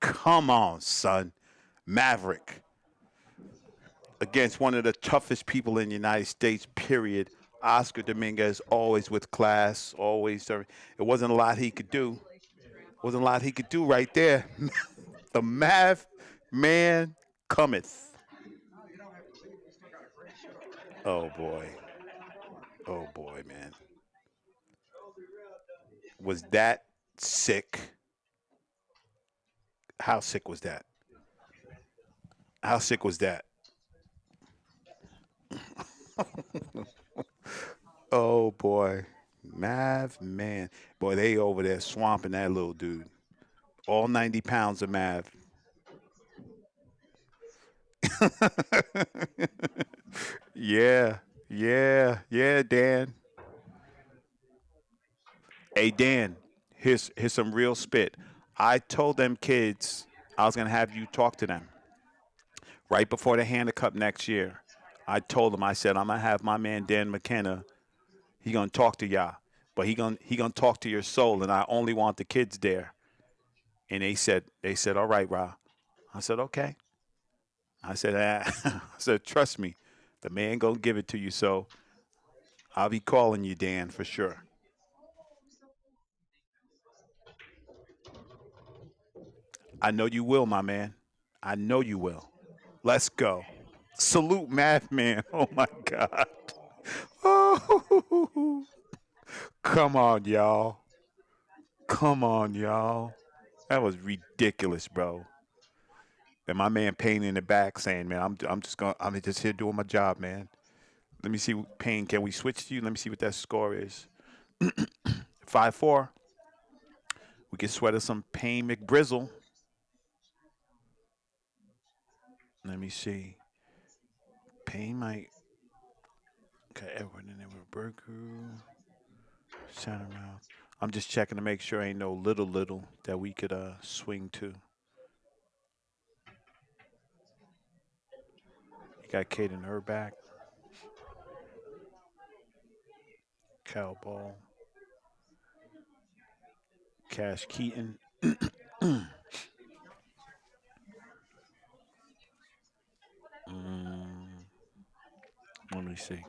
Come on, son. Maverick against one of the toughest people in the United States, period. Oscar Dominguez, always with class, always. It wasn't a lot he could do. Wasn't a lot he could do right there. The Mav Man cometh. Oh, boy. Oh, boy, man. Was that sick? How sick was that? How sick was that? Oh boy, Mav, man, boy, they over there swamping that little dude. All 90 pounds of Mav. Yeah, yeah, Dan. Hey, Dan, here's some real spit. I told them kids I was gonna have you talk to them right before the HANNA Cup next year. I told them, I said, I'm gonna have my man Dan McKenna. He gonna talk to y'all, but he gonna talk to your soul, and I only want the kids there. And they said, all right, Ra. I said, okay. I said, I said, trust me, the man gonna give it to you. So I'll be calling you, Dan, for sure. I know you will, my man. I know you will. Let's go. Salute, Math Man. Oh my God. Oh, come on, y'all. Come on, y'all. That was ridiculous, bro. And my man Payne in the back saying, "Man, I'm just here doing my job, man." Let me see, Payne. Can we switch to you? Let me see what that score is. 5-4. We can sweat us some Payne McBrizzle. Let me see. Payne might. Okay, Edward and Edward Burger. Centermouth. I'm just checking to make sure ain't no little that we could swing to. You got Caden Herback, Cal Ball, Cash Keaton. Mm, let me see.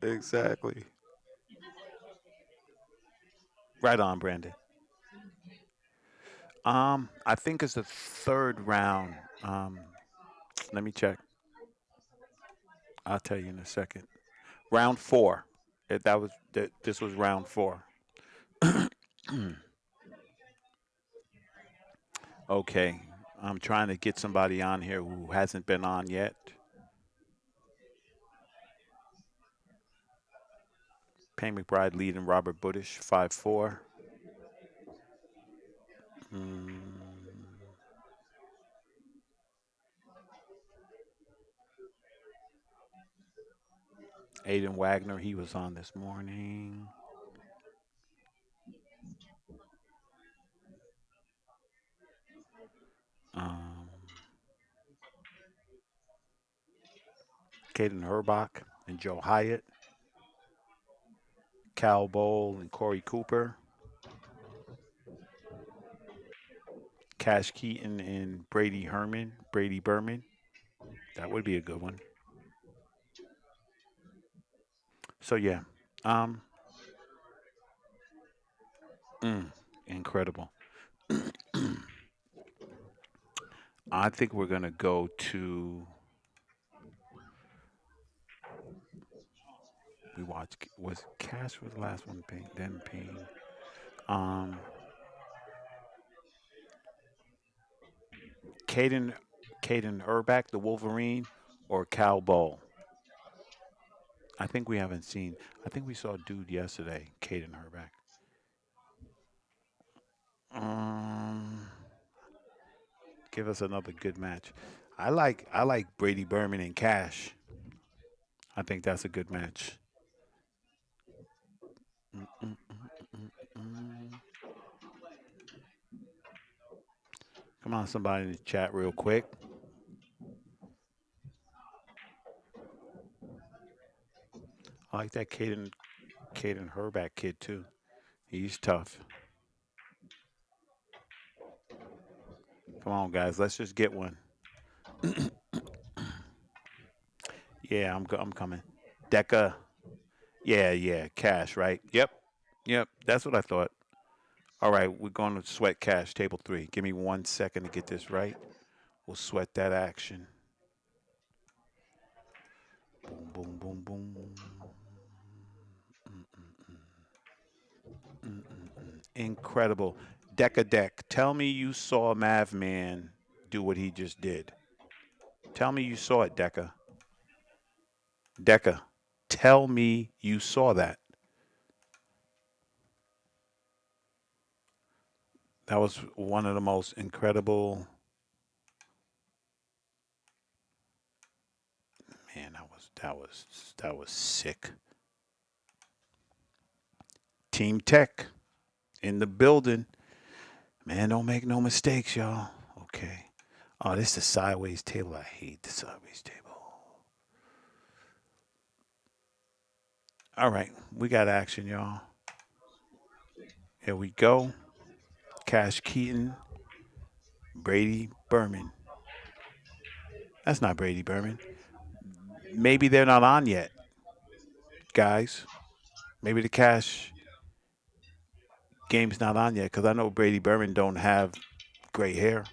Exactly. Right on, Brandon. I think it's the third round. Let me check. I'll tell you in a second. Round four. This was round four. Okay. I'm trying to get somebody on here who hasn't been on yet. Payne McBride leading Robert Budish 5-4. Mm, Aiden Wagner, he was on this morning. Um, Caden Herbach and Joe Hyatt, Cal Bowl and Corey Cooper, Cash Keaton and Brady Berman. That would be a good one. So yeah, um, mm, incredible. I think we're gonna go to. We watched. Was Cash was the last one? Payne, then Payne. Um, Caden, Caden Herbach, the Wolverine, or Cal Bowl. I think we haven't seen. I think we saw a dude yesterday, Caden Herbach. Um, give us another good match. I like Brady Berman and Cash. I think that's a good match. Mm, mm, mm, mm, mm. Come on, somebody in the chat real quick. I like that Caden Herbach kid too. He's tough. Come on, guys, let's just get one. Yeah, I'm coming. Deca. Yeah, yeah, Cash, right? Yep, yep. That's what I thought. All right, we're going to sweat Cash table 3. Give me 1 second to get this right. We'll sweat that action. Boom, boom, boom, boom. Incredible. Deca Deck. Tell me you saw Mav Man do what he just did. Tell me you saw it, Deca. Deca. Tell me you saw that. That was one of the most incredible. Man, that was sick. Team Tech in the building. Man, don't make no mistakes, y'all. Okay. Oh, this is the sideways table. I hate the sideways table. All right, we got action, y'all. Here we go. Cash Keaton, Brady Berman. That's not Brady Berman. Maybe they're not on yet, guys. Maybe the Cash game's not on yet because I know Brady Berman don't have gray hair.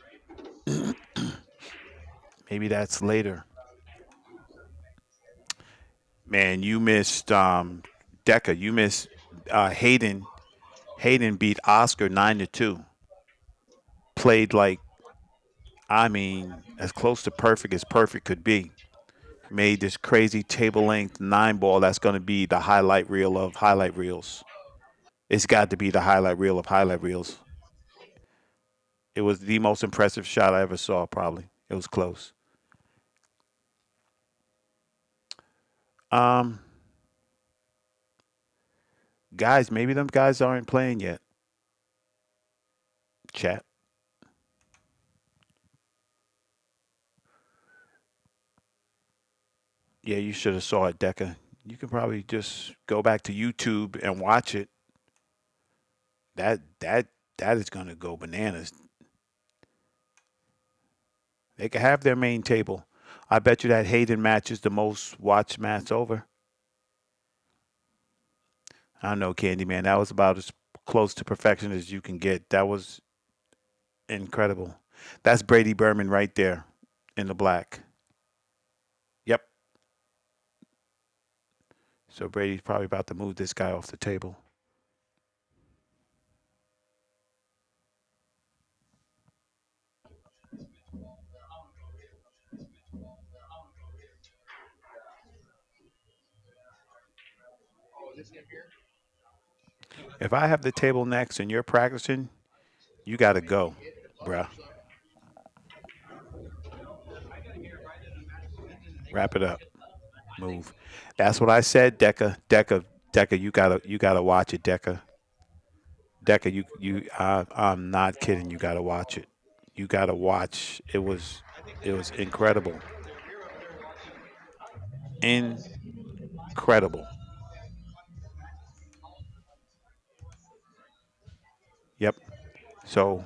Maybe that's later. Man, you missed Deca. You missed Hayden. Hayden beat Oscar 9-2. Played like, I mean, as close to perfect as perfect could be. Made this crazy table length 9 ball that's going to be the highlight reel of highlight reels. It's got to be the highlight reel of highlight reels. It was the most impressive shot I ever saw, probably. It was close. Um, guys, maybe them guys aren't playing yet. Chat. Yeah, you should have saw it, Deca. You can probably just go back to YouTube and watch it. That is gonna go bananas. They could have their main table. I bet you that Hayden match is the most watched match over. I don't know, Candyman. That was about as close to perfection as you can get. That was incredible. That's Brady Berman right there in the black. Yep. So Brady's probably about to move this guy off the table. If I have the table next and you're practicing, You got to Make me go, hit the button bruh. or something. Wrap it up. Move. That's what I said, Deca. Deca. You gotta watch it, Deca. Deca, I'm not kidding. You gotta watch it. You gotta watch. It was incredible. Incredible. Yep. So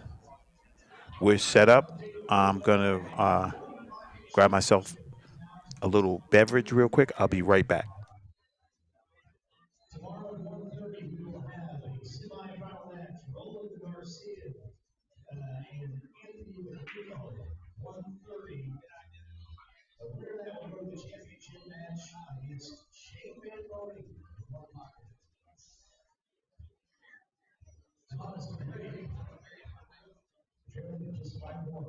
we're set up. I'm gonna grab myself a little beverage real quick. I'll be right back. Tomorrow at 1:30, we will have a semifinal match. Roland Garcia and Anthony Rodrigo. 1:30. The winner of that will go to the championship match against Shane Van Boning. Thomas McRae. Trailing just 5 more.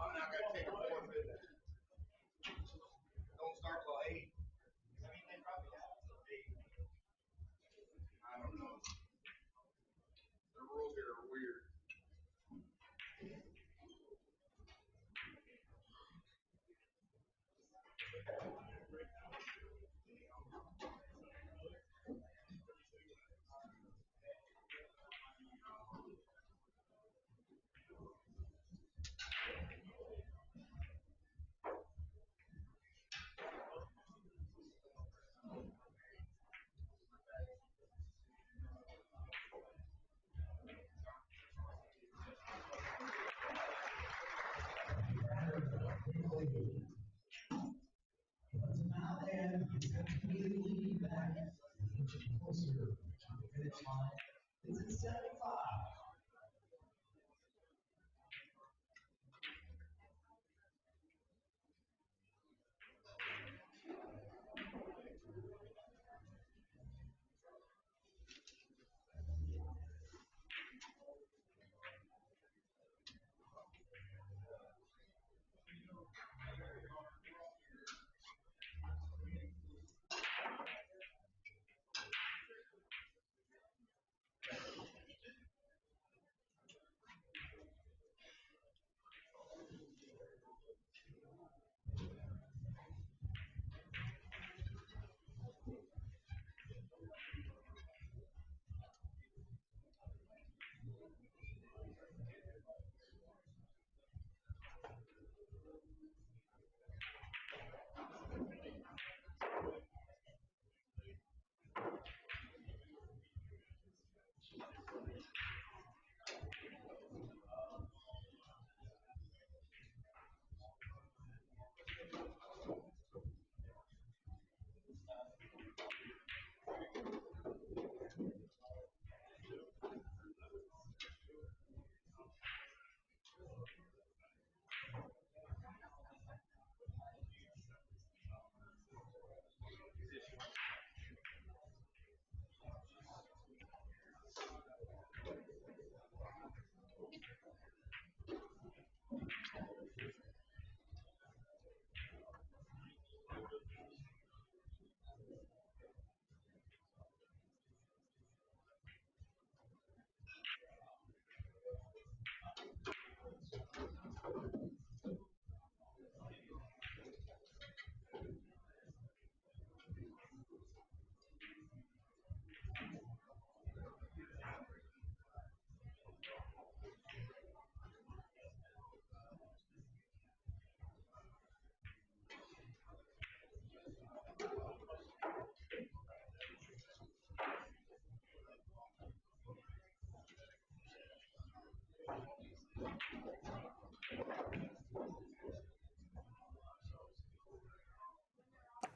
I'm not gonna take a forfeit. Don't start till 8. I don't know. The rules here are weird. Now and immediately back. Inching closer to the finish line. This is 75.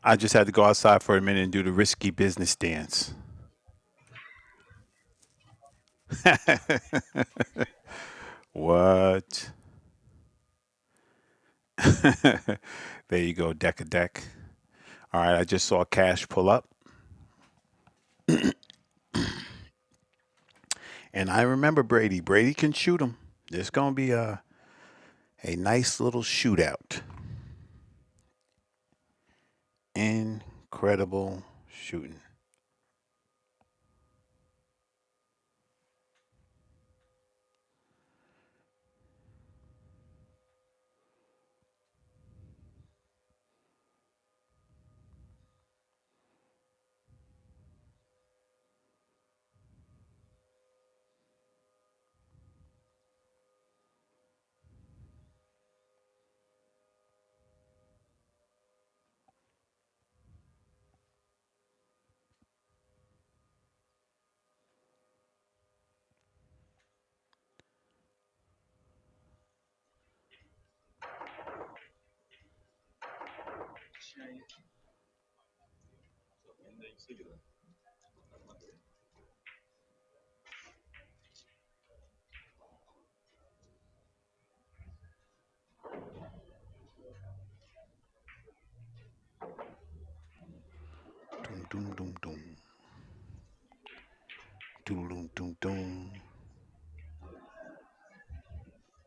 I just had to go outside for a minute and do the risky business dance. What? There you go, deck a deck. All right, I just saw Cash pull up, and I remember Brady. Brady can shoot him. There's gonna be a nice little shootout. Incredible shooting. Doom doom doom doom. Doom doom doom doom.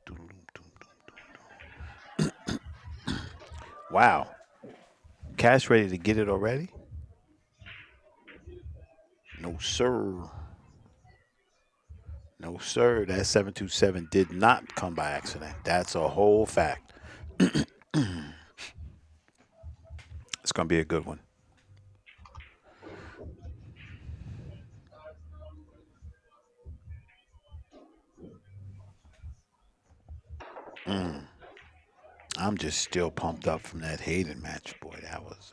Doom doom doom doom. Wow. Cash ready to get it already? No sir. No sir. That 727 did not come by accident. That's a whole fact. It's gonna be a good one. Mm. I'm just still pumped up from that Hayden match, boy. That was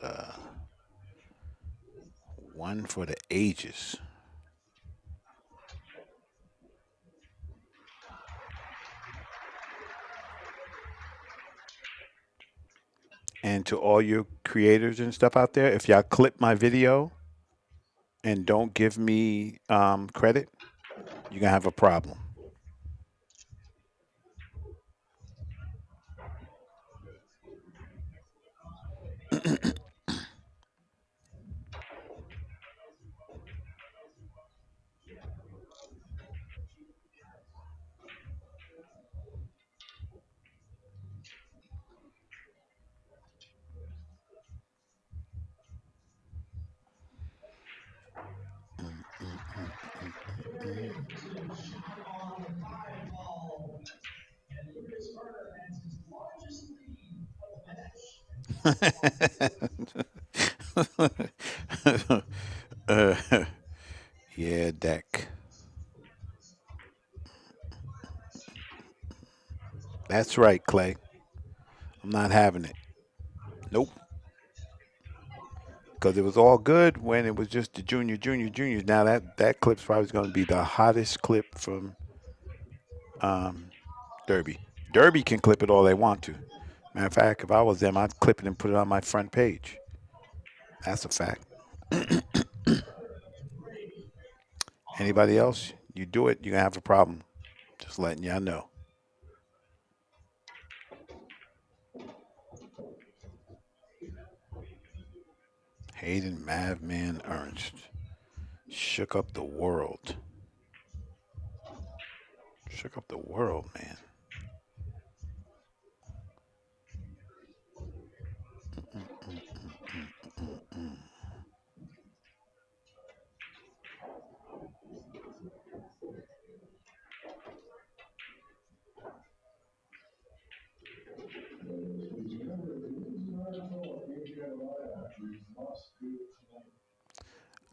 one for the ages. And to all you creators and stuff out there, if y'all clip my video and don't give me credit, you're gonna have a problem. Mm, mm, mm, mm, mm, mm. Yeah, deck. That's right, Clay. I'm not having it. Nope. Because it was all good when it was just the juniors. Now that clip's probably going to be the hottest clip from um, Derby. Derby can clip it all they want to. Matter of fact, if I was them, I'd clip it and put it on my front page. That's a fact. Anybody else? You do it, you're gonna have a problem. Just letting y'all know. Hayden Madman Ernst shook up the world. Shook up the world, man. Mm-mm-mm-mm-mm-mm.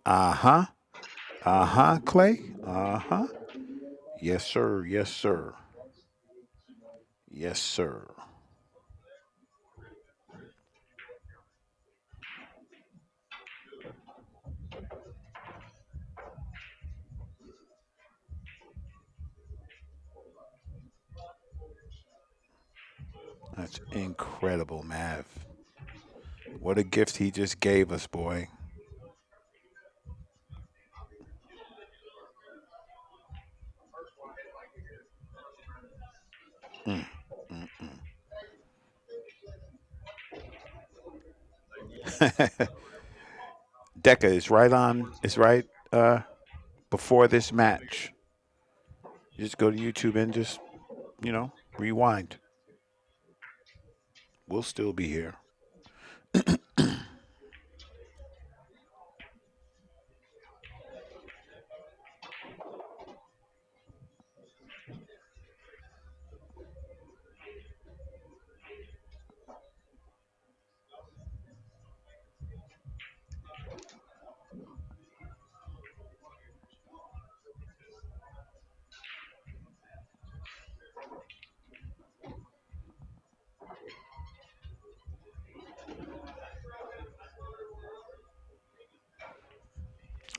Uh huh. Uh huh, Clay. Uh huh. Yes, sir. Yes, sir. Yes, sir. That's incredible, Mav. What a gift he just gave us, boy. Mm, mm, mm. Deca is right on. It's right before this match. You just go to YouTube and just rewind. We'll still be here.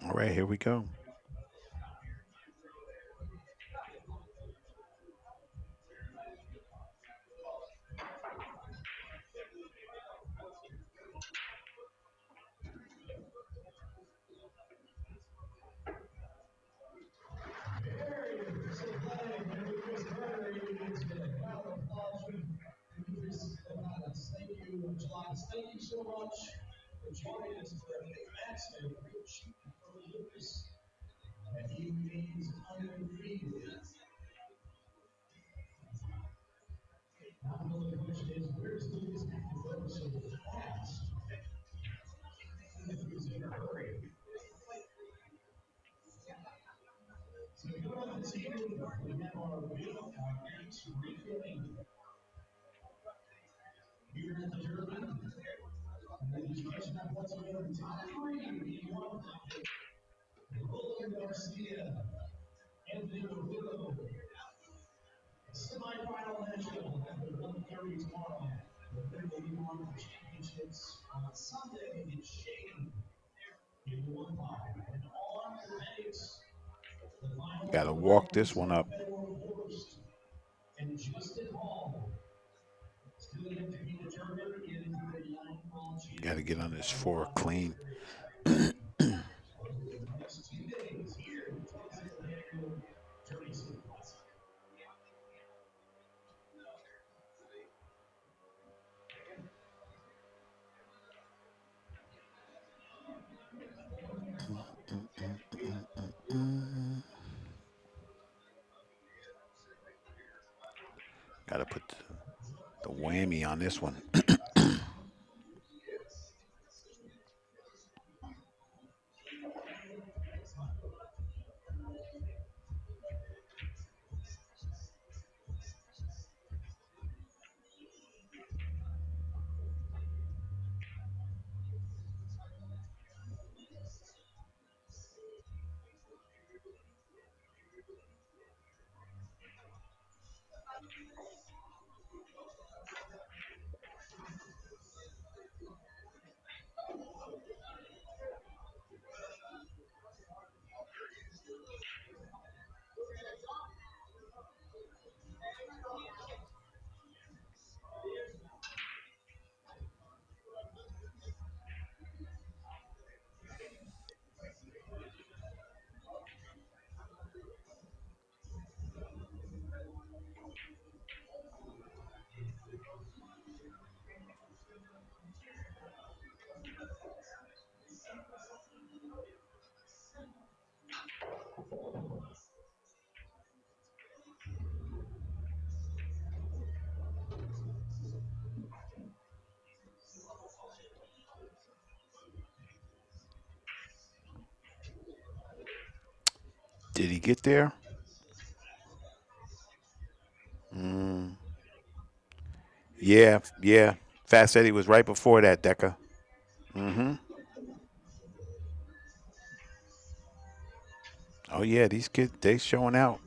All right, here we go. Thank you so much for joining us for a big match there. Great shooting from Lucas. And he remains undefeated. Now the question is, where's Lucas have to go so fast? If he's in a hurry. So come on, let's see. We have our wheel ranks refilling here at the Derby. And then just catching up once again. Top three being one. Roland Garcia, Anthony Rizzo. Semi-final matchup at the 1:30 tomorrow. The third will be on the championships on Sunday in Shane in 1-5. And on tonight, the final Got to walk round this is one on up. February 1st. And Justin Hall still yet to be determined in the 9-ball Got to get on championship. this That will four not be clean. very exciting. Over the next 2 days here in the 26th annual Derby City Classic. Got to put the whammy on this one. Did he get there? Mm, yeah, yeah. Fast Eddie was right before that, Deca. Mm-hmm. Oh yeah, these kids they showing out.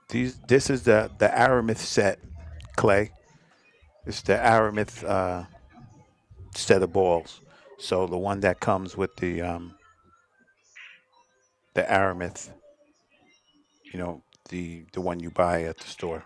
This is the Aramith set, Clay. It's the Aramith set of balls. So the one that comes with the Aramith, you know, the one you buy at the store.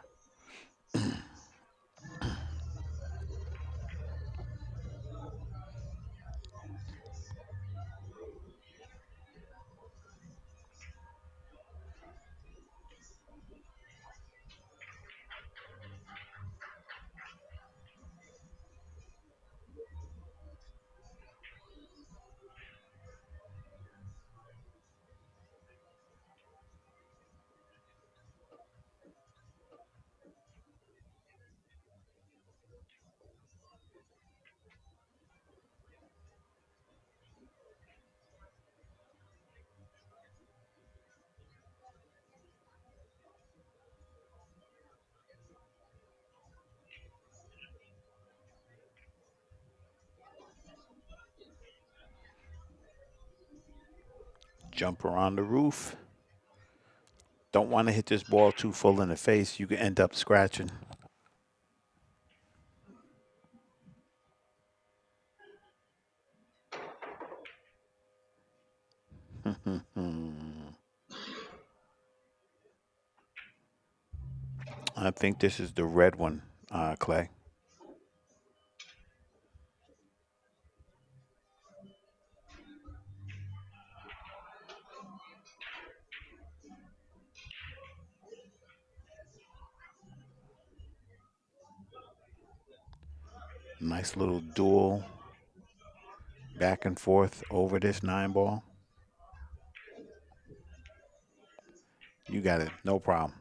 Jumper on the roof. Don't want to hit this ball too full in the face. You can end up scratching. I think this is the red one, Clay. Nice little duel back and forth over this 9 ball. You got it. No problem.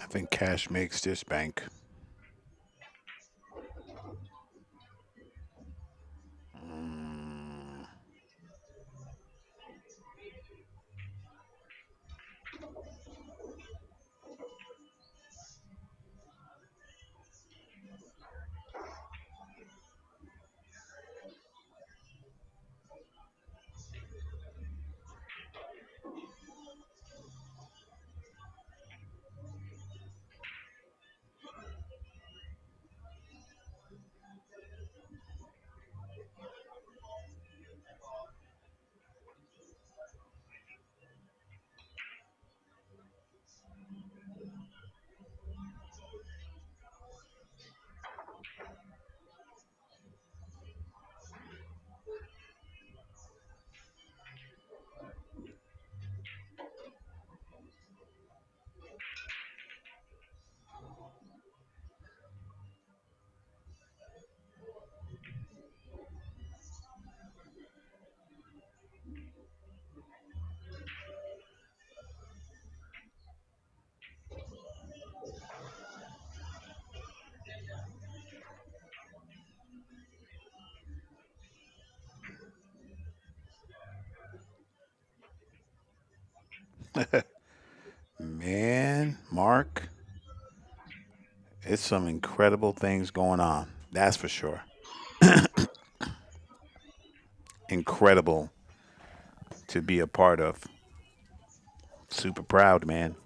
I think cash makes this bank. Mm, man, Mark, it's some incredible things going on. That's for sure. Incredible to be a part of. Super proud, man.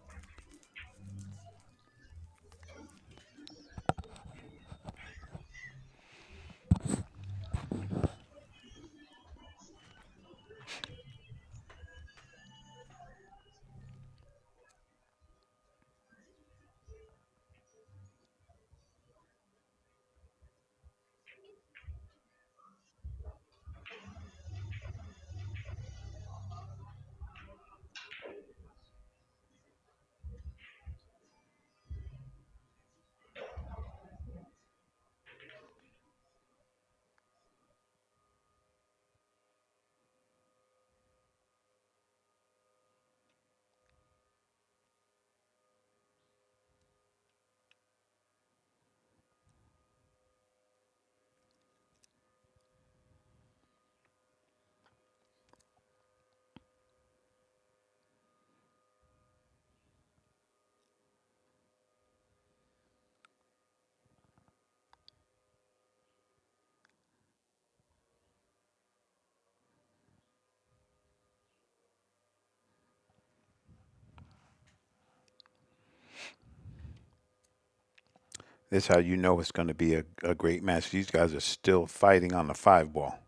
This is how you know it's going to be a great match. These guys are still fighting on the 5 ball.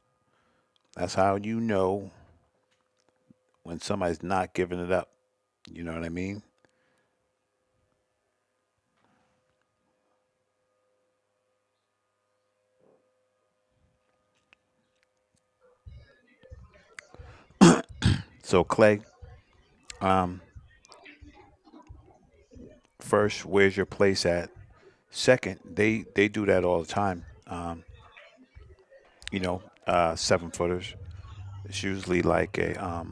That's how you know when somebody's not giving it up. You know what I mean? So Clay, um, first, where's your place at? Second, they do that all the time. 7 footers. It's usually like a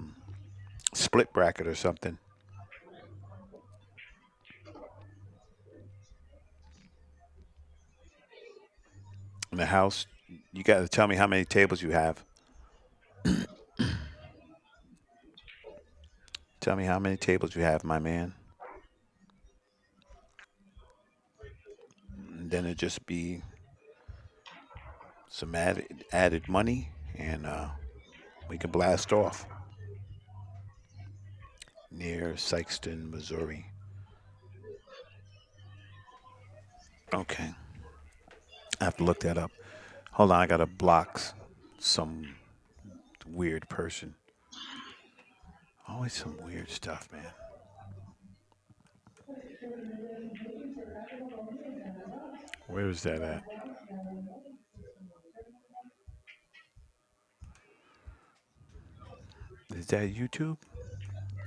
split bracket or something. In the house, you got to tell me how many tables you have. Tell me how many tables you have, my man. And then it just be some added money, and we can blast off near Sykeston, Missouri. Okay, I have to look that up. Hold on, I gotta block some weird person. Always some weird stuff, man. Where is that at? Is that YouTube?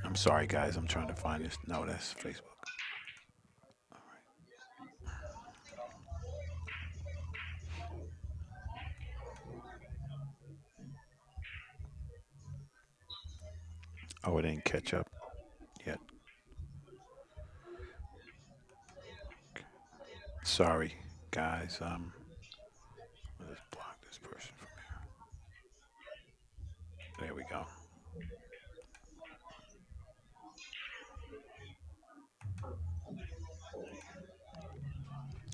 I'm sorry, guys. I'm trying to find this. No, that's Facebook. Oh, it didn't catch up yet. Sorry, guys. Let's block this person from here. There we go.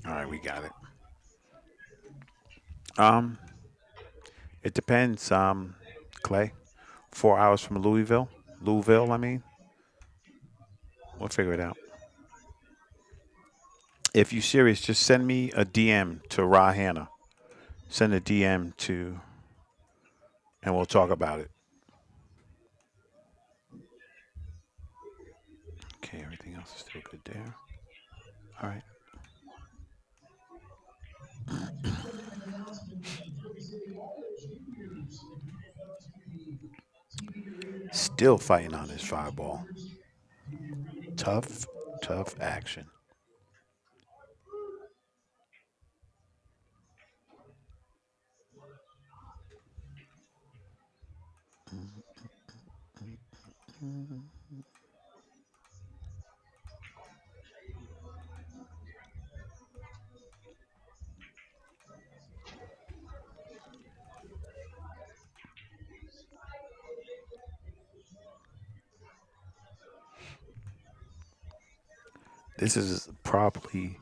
All right, we got it. Um, it depends. Clay, 4 hours from Louisville. Louisville, I mean. We'll figure it out. If you're serious, just send me a DM to HANNA. Send a DM to, and we'll talk about it. Okay, everything else is still good there. All right. Still fighting on this fireball. Tough, tough action. This is probably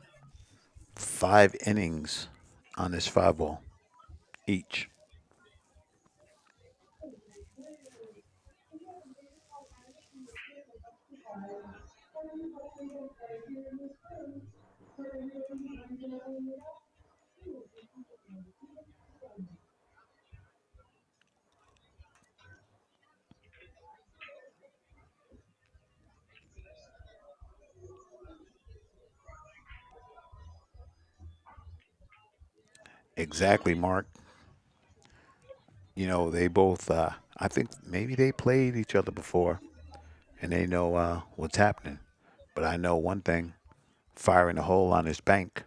5 innings on this fireball each. Exactly, Mark. They both, I think maybe they played each other before and they know what's happening. But I know one thing, firing a hole on his bank.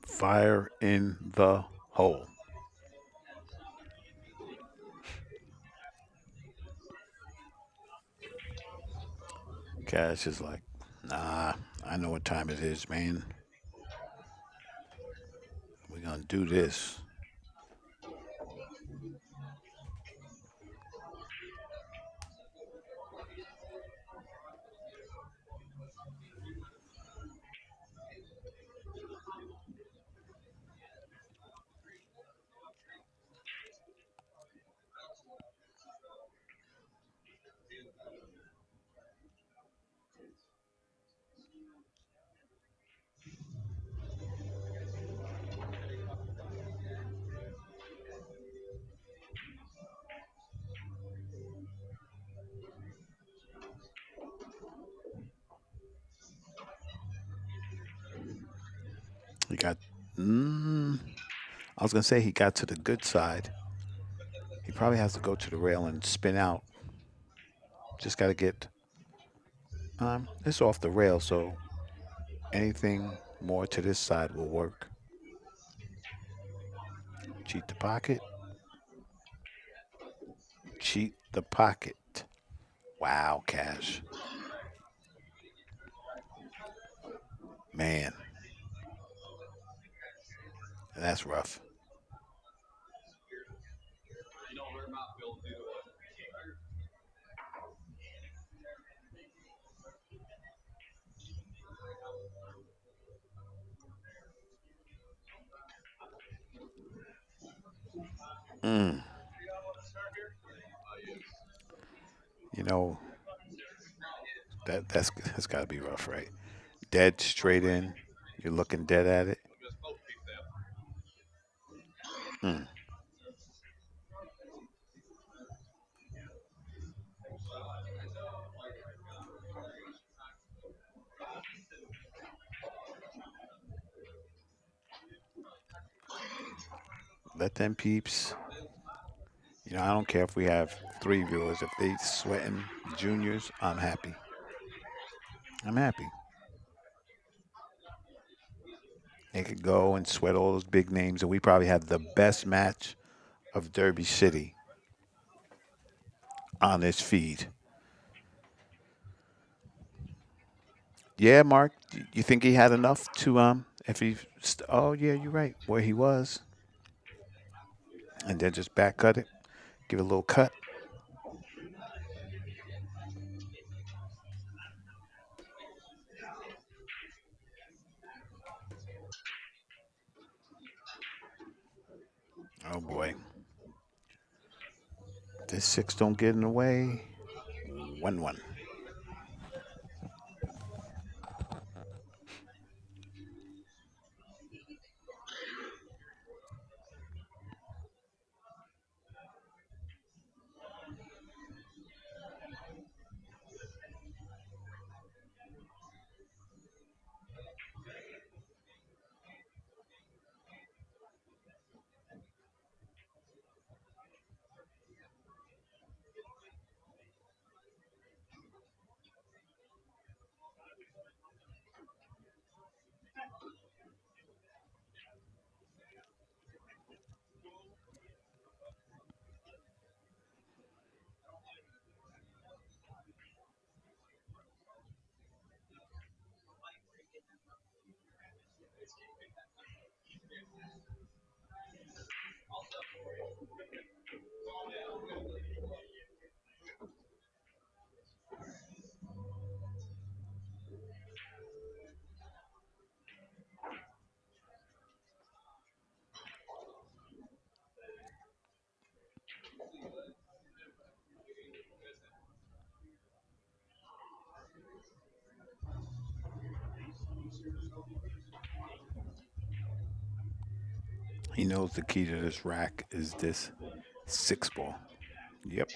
Fire in the hole. Cash is like, nah, I know what time it is, man. We're going to do this. Mm, I was gonna say he got to the good side. He probably has to go to the rail and spin out. Just got to get it's off the rail, so anything more to this side will work. Cheat the pocket. Cheat the pocket. Wow, Cash. Man, that's rough. Mm, you know that's got to be rough, right? Dead straight in. You're looking dead at it. Mm, let them peeps. I don't care if we have three viewers. If they sweating juniors, I'm happy. I'm happy. They could go and sweat all those big names, and we probably have the best match of Derby City on this feed. Yeah, Mark, you think he had enough to if he oh yeah, you're right. Where he was, and then just back cut it, give it a little cut. Oh boy, this six don't get in the way. 1-1. He knows the key to this rack is this six ball. Yep.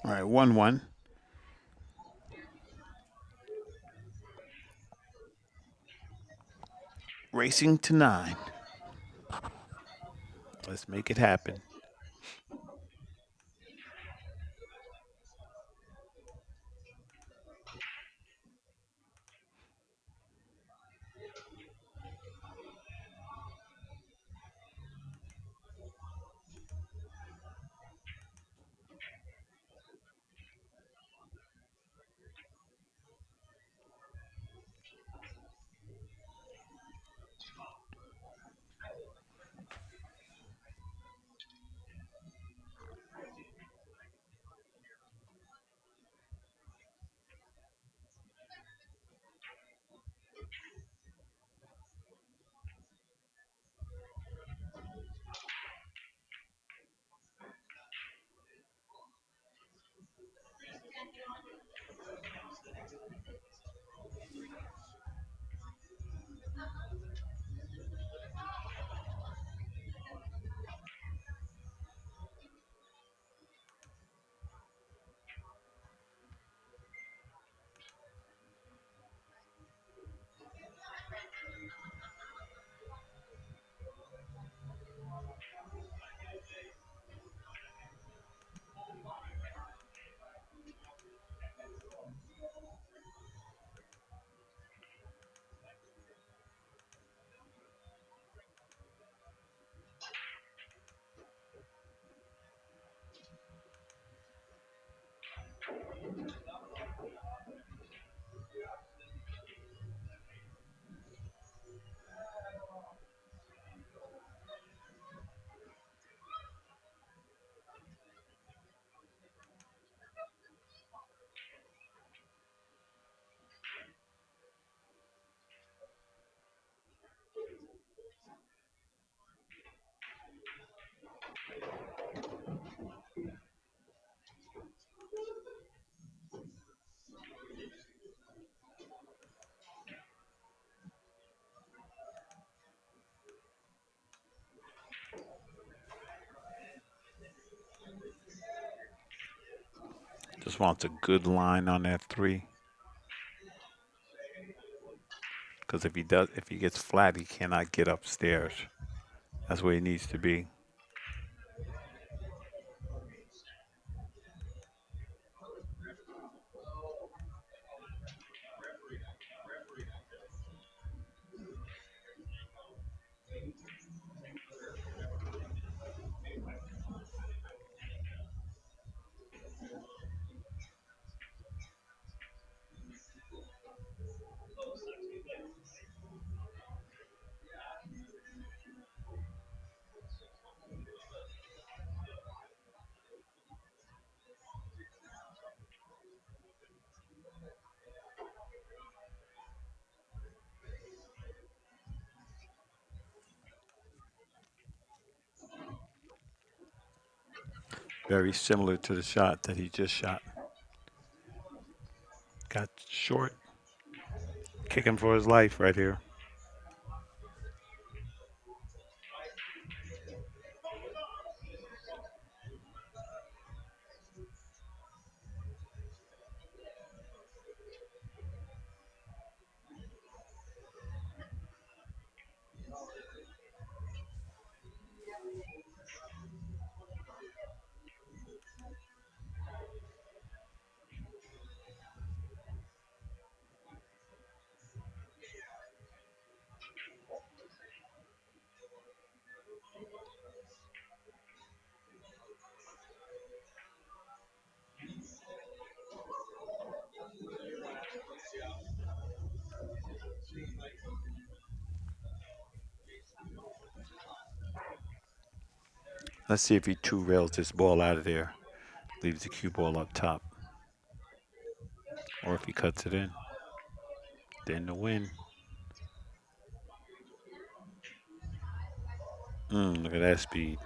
All right, 1-1. Racing to 9. Let's make it happen. Just wants a good line on that 3. Because if he gets flat, he cannot get upstairs. That's where he needs to be. Very similar to the shot that he just shot. Got short. Kicking for his life right here. Let's see if he 2 rails this ball out of there. Leaves the cue ball up top. Or if he cuts it in. Then the win. Look at that speed.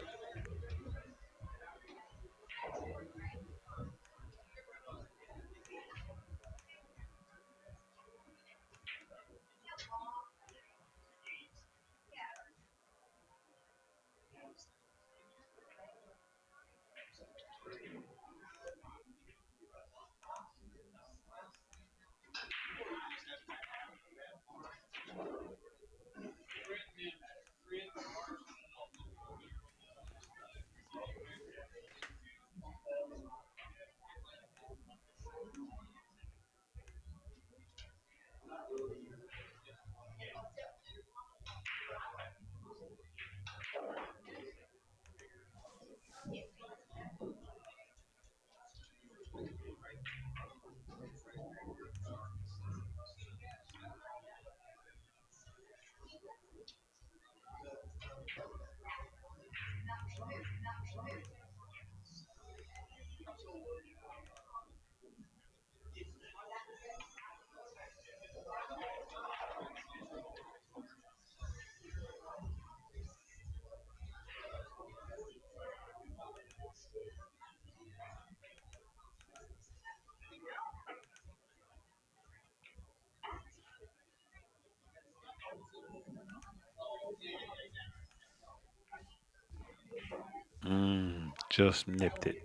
Just nipped it.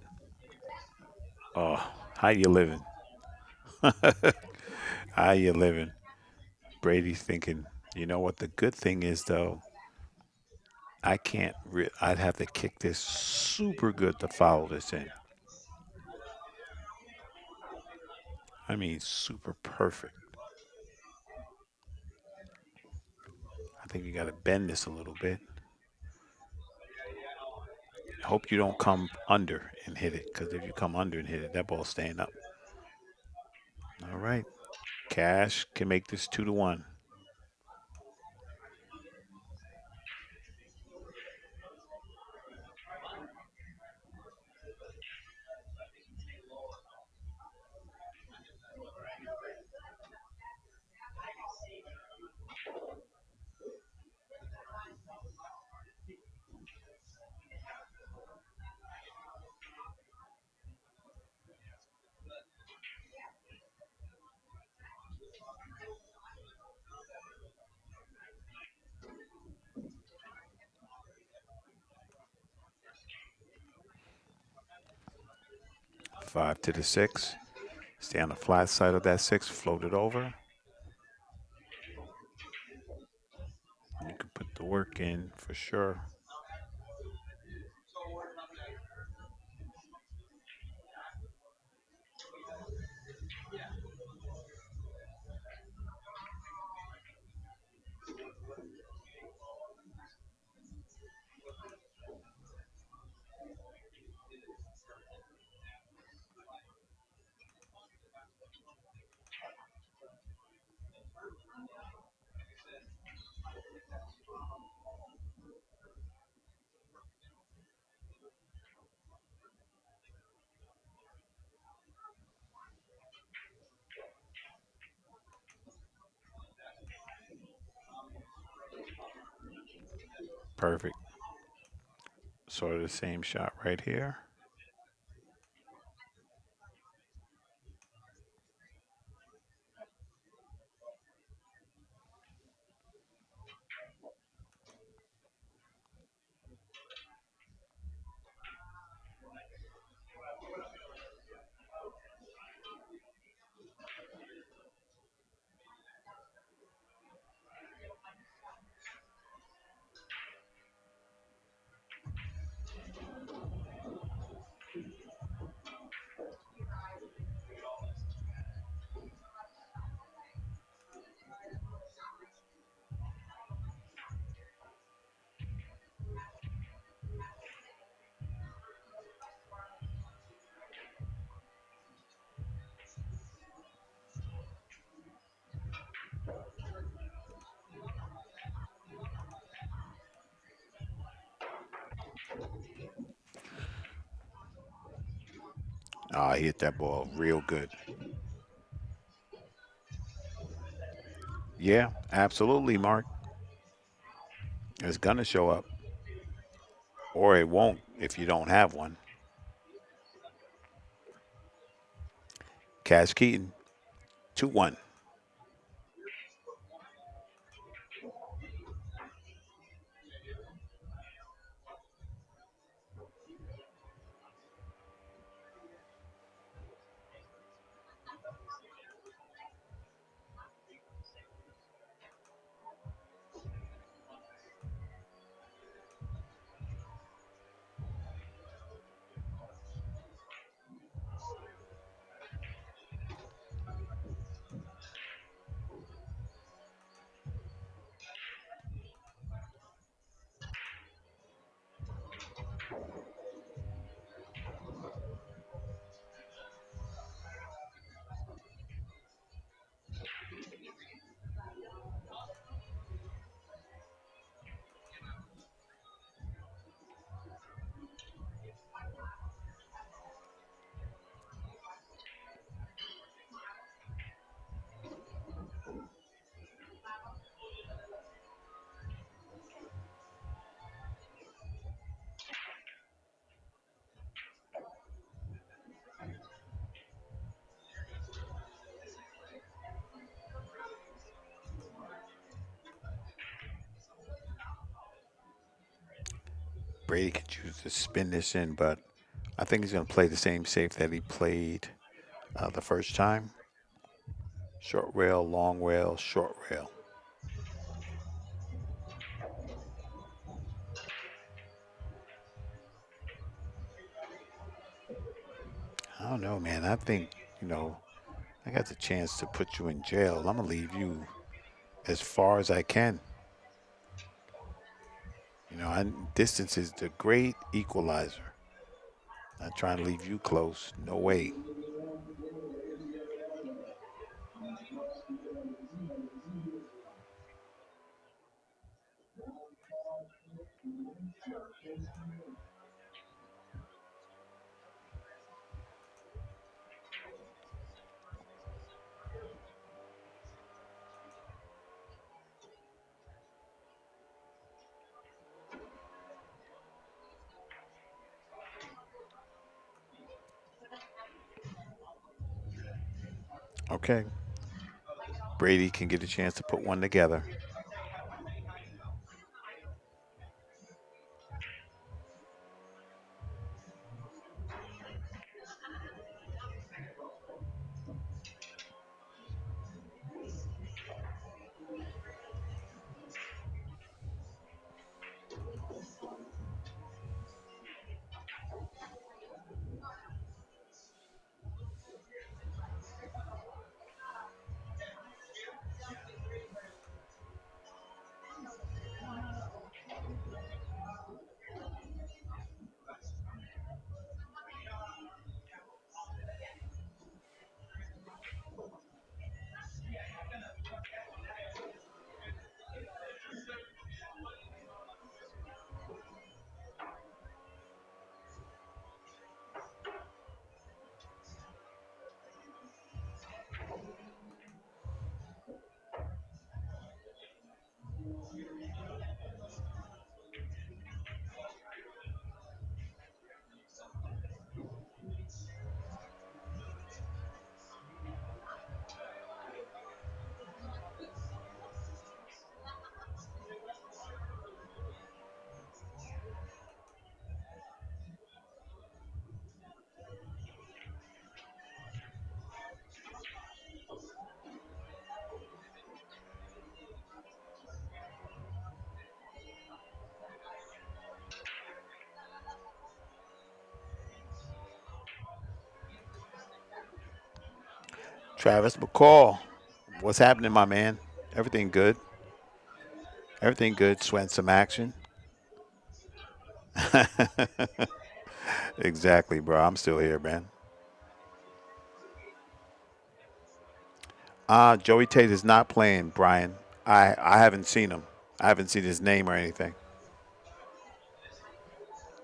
Oh, how you living? How you living? Brady's thinking, you know what the good thing is though? I can't. I'd have to kick this super good to follow this in. I mean, super perfect. I think you got to bend this a little bit. I hope you don't come under and hit it, because if you come under and hit it, that ball's staying up. All right. Cash can make this 2-1. 5 to the 6. Stay on the flat side of that 6. Float it over. You can put the work in for sure. Perfect. Sort of the same shot right here. Ah, he hit that ball real good. Yeah, absolutely, Mark. It's gonna show up, or it won't if you don't have one. Cash Keaton, 2-1. Brady could choose to spin this in, but I think he's going to play the same safe that he played the first time. Short rail, long rail, short rail. I don't know, man. I think, I got the chance to put you in jail. I'm going to leave you as far as I can. Distance is the great equalizer. Not trying to leave you close. No way. Okay. Brady can get a chance to put one together. Travis McCall, what's happening, my man? Everything good? Everything good? Sweating some action? Exactly, bro. I'm still here, man. Joey Tate is not playing, Brian. I haven't seen him. I haven't seen his name or anything.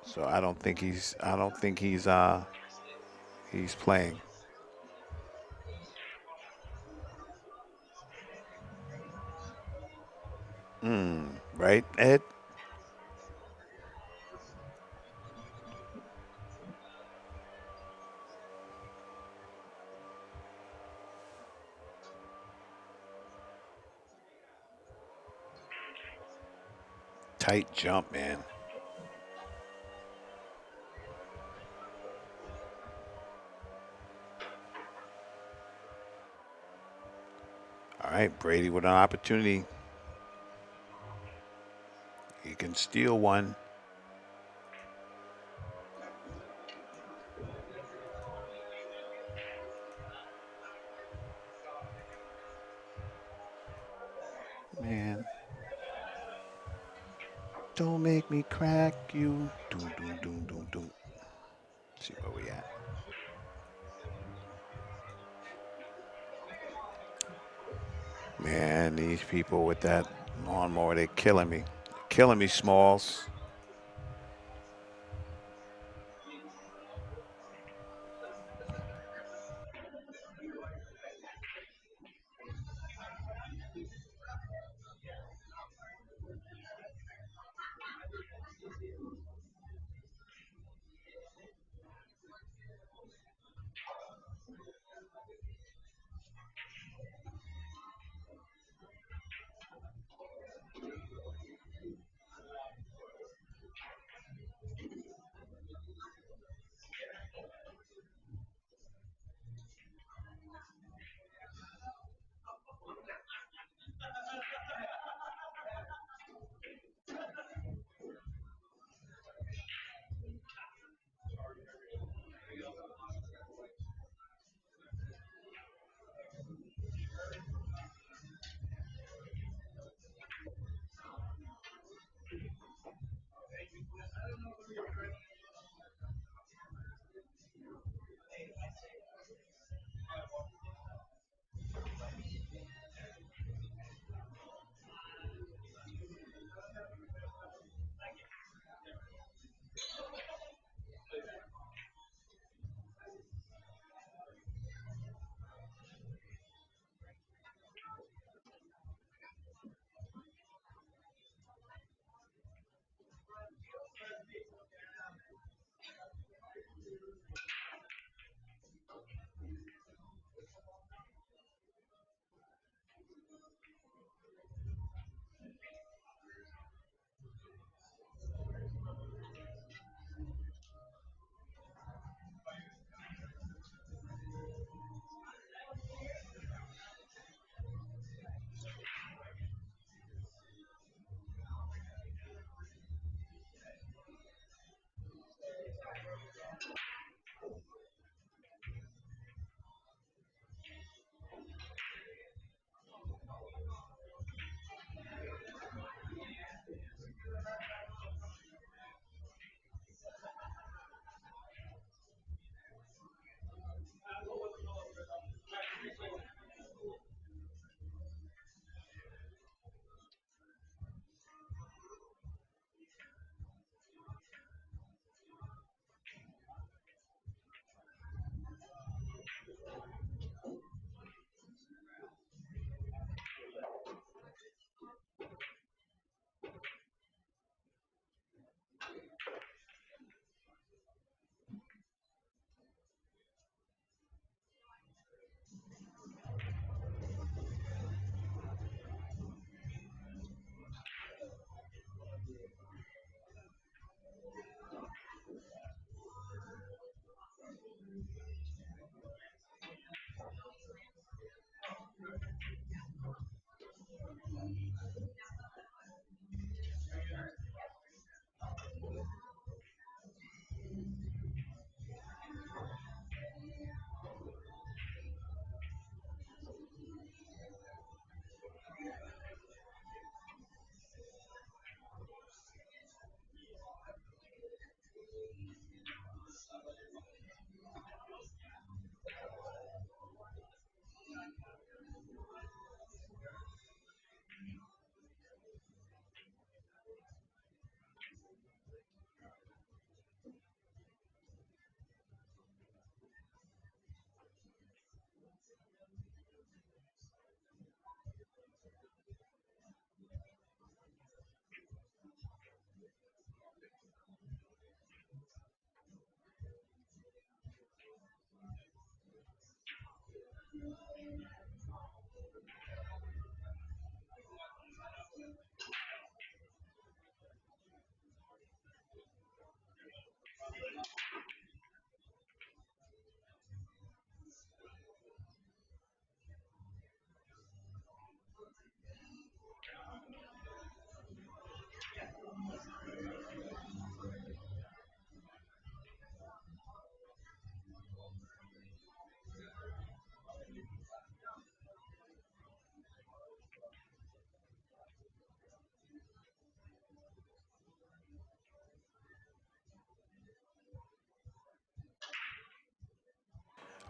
So I don't think he's playing. Right, Ed? Tight jump, man. All right, Brady with an opportunity. He can steal one. Man, don't make me crack you. Doom, doom, doom, doom, doom. See where we at. Man, these people with that lawnmower, they're killing me. Killing me, Smalls.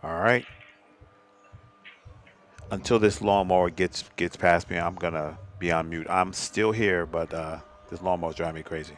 All right. Until this lawnmower gets past me, I'm gonna be on mute. I'm still here, but this lawnmower's driving me crazy.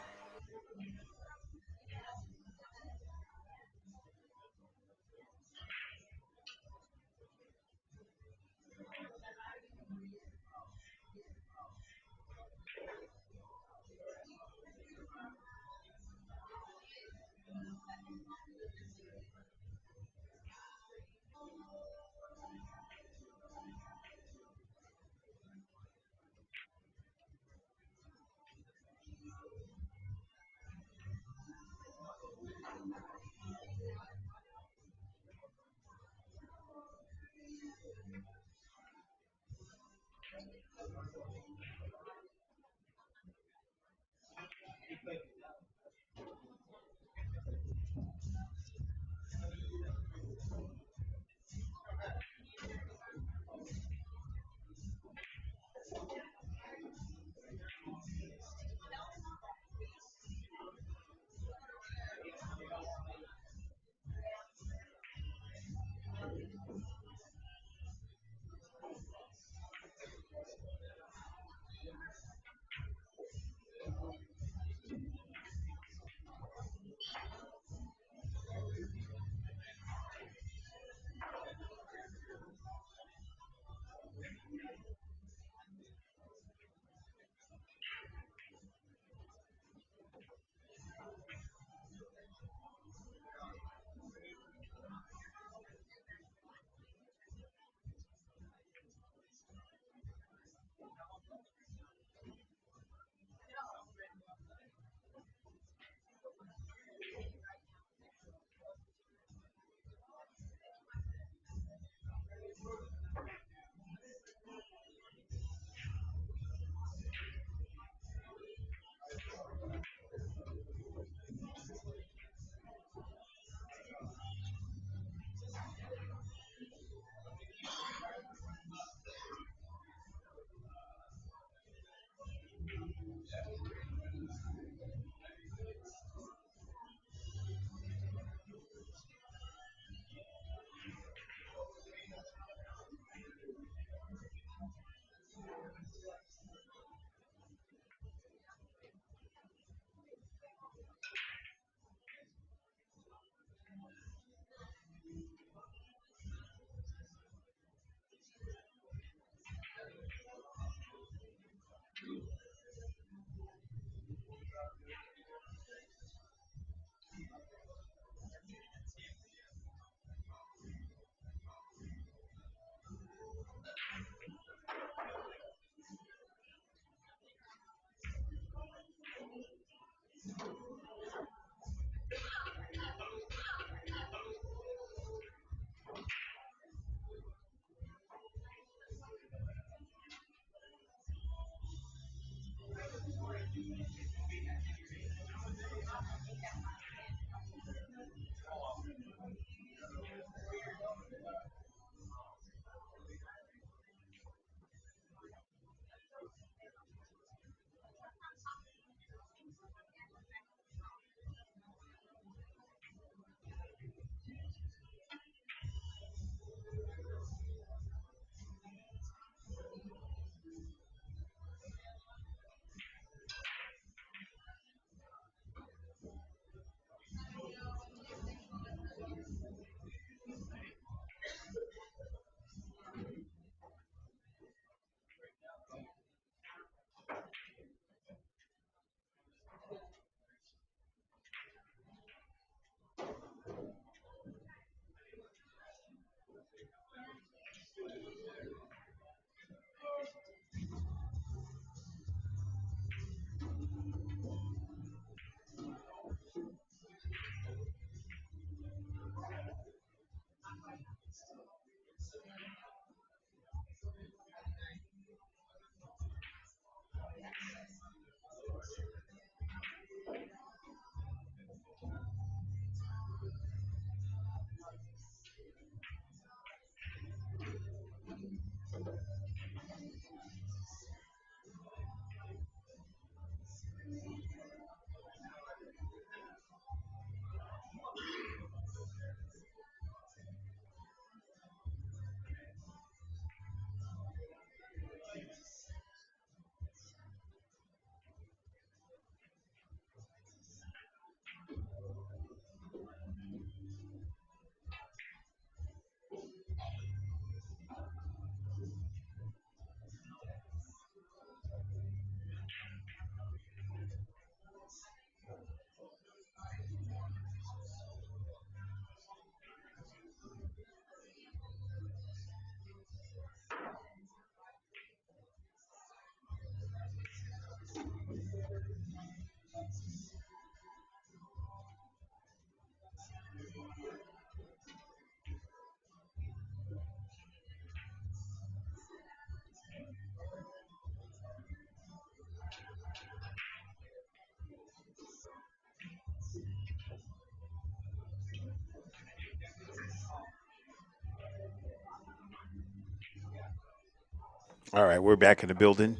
All right, we're back in the building.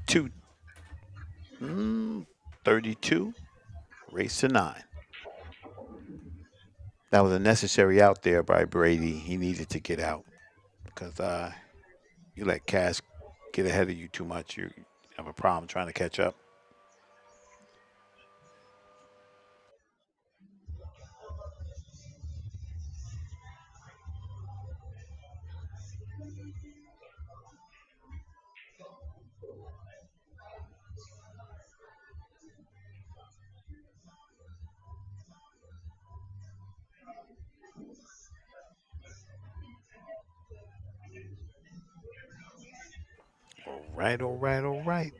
Two, 32, race to 9. That was a necessary out there by Brady. He needed to get out because you let Cash get ahead of you too much. You have a problem trying to catch up. All right, all right, all right.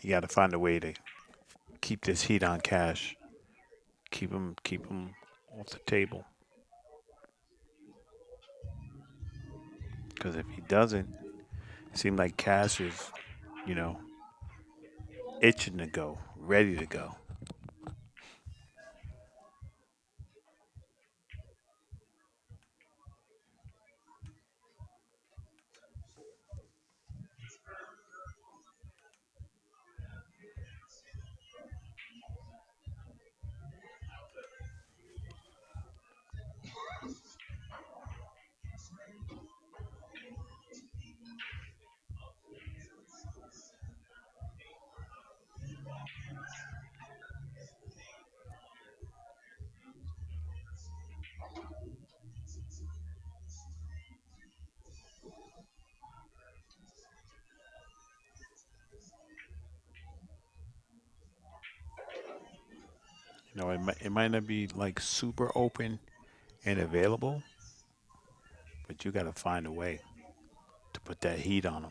You got to find a way to keep this heat on Cash. Keep him off the table. Because if he doesn't, it seems like Cash is, you know, itching to go, ready to go. It might not be like super open and available, but you got to find a way to put that heat on them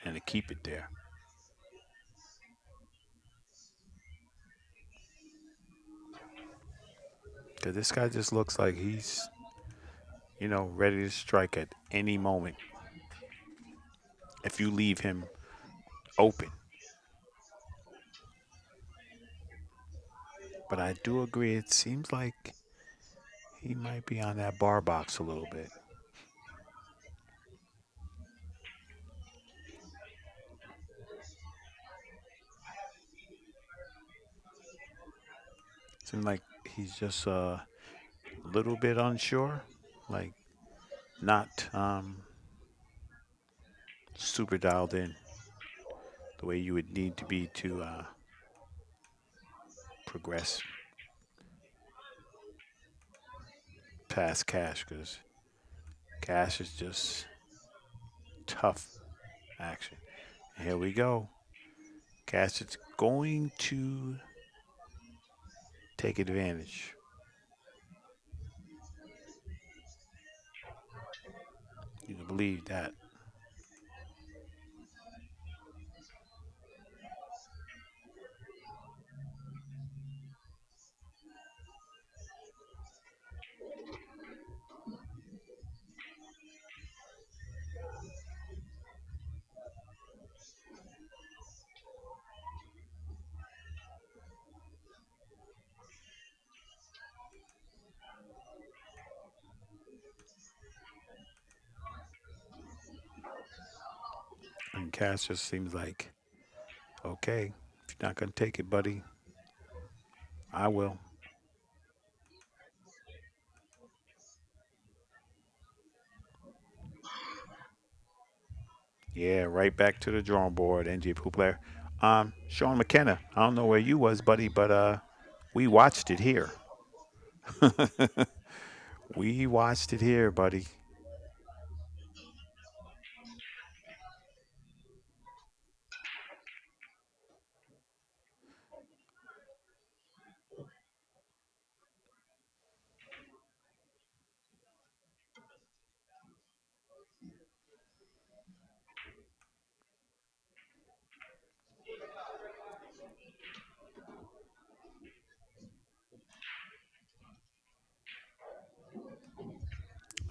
and to keep it there. Because this guy just looks like he's, ready to strike at any moment if you leave him open. But I do agree, it seems like he might be on that bar box a little bit. Seems like he's just a little bit unsure, like not super dialed in the way you would need to be to progress past Cash because Cash is just tough action. And here we go. Cash is going to take advantage. You can believe that. And Cash just seems like, okay, if you're not going to take it, buddy, I will. Yeah, right back to the drawing board, NJ Pool player. Sean McKenna, I don't know where you was, buddy, but we watched it here. We watched it here, buddy.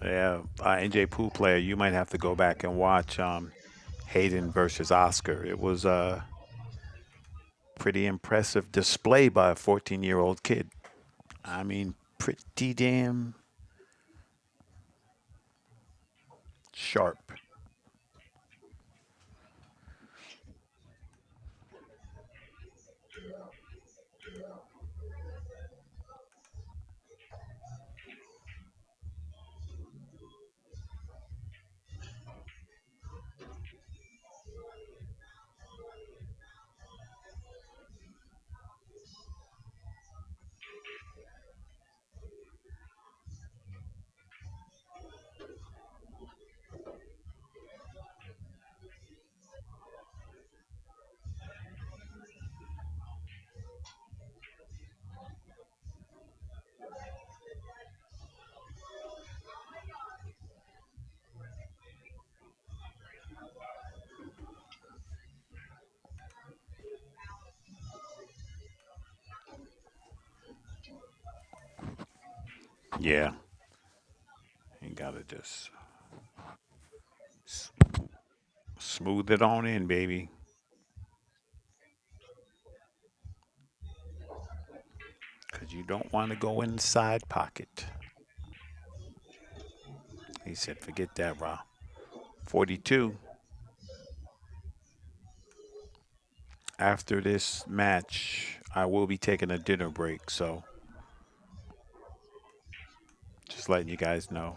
Yeah, NJ Pool player, you might have to go back and watch Hayden versus Oscar. It was a pretty impressive display by a 14-year-old kid. I mean, pretty damn sharp. Yeah, you gotta just s- smooth it on in, baby, because you don't want to go inside pocket. He said, forget that, Ra. 42. After this match, I will be taking a dinner break, so just letting you guys know.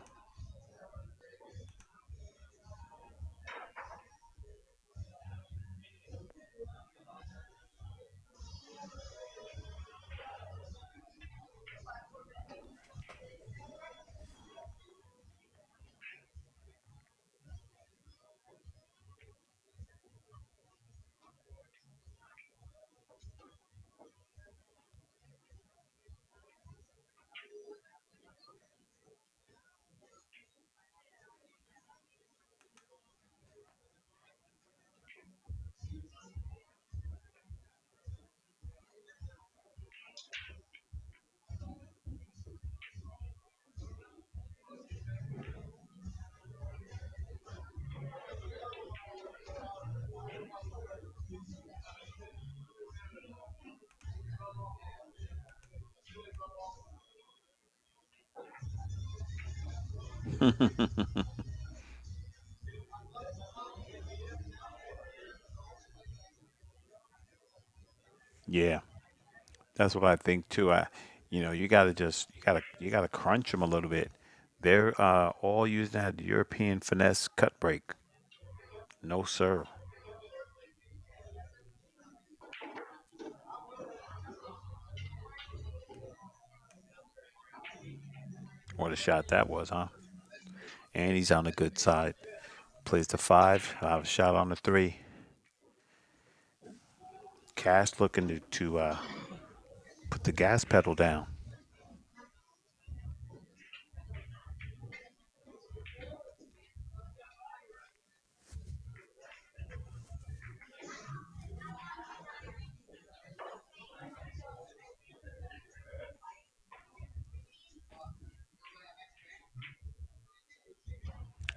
Yeah, that's what I think too. You gotta crunch them a little bit. They're all using that European finesse cut break. No sir. What a shot that was, huh? And he's on the good side. Plays the five. I have a shot on the three. Cash looking to put the gas pedal down.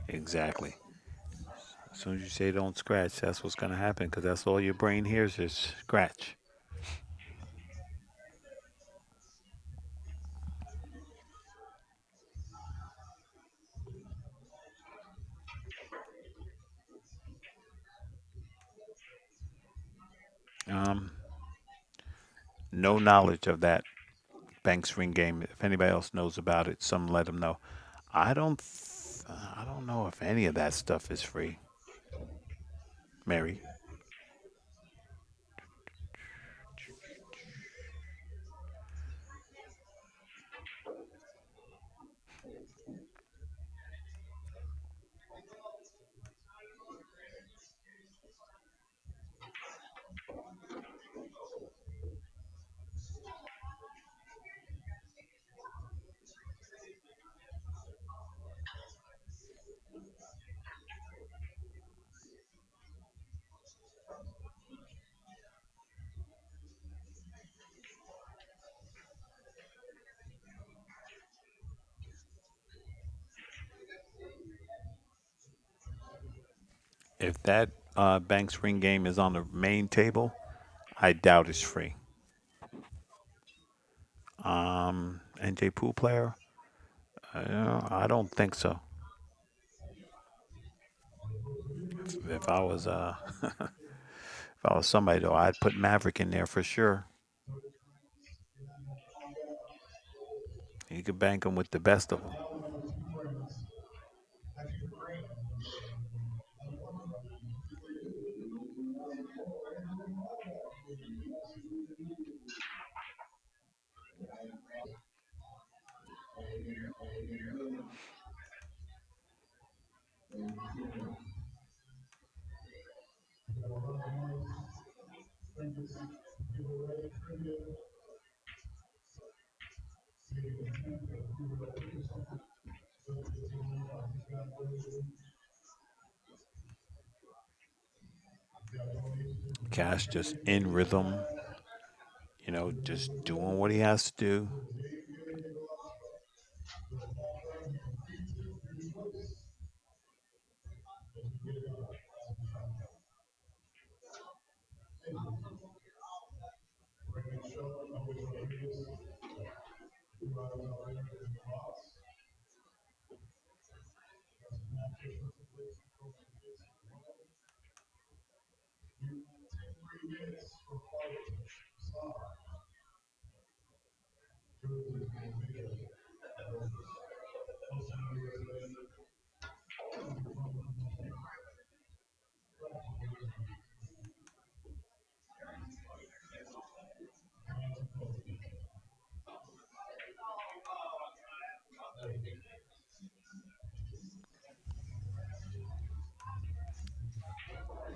Exactly. As soon as you say don't scratch, that's what's gonna happen because that's all your brain hears is scratch. Um, no knowledge of that Banks ring game. If anybody else knows about it, some let them know. I don't know if any of that stuff is free, Mary. If that Banks Ring game is on the main table, I doubt it's free. NJ Pool player? I don't think so. If I was if I was somebody though, I'd put Maverick in there for sure. You could bank him with the best of them. Cash just in rhythm, just doing what he has to do.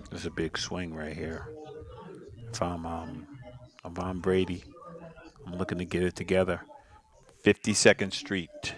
There's a big swing right here. If I'm Brady, I'm looking to get it together. 52nd Street.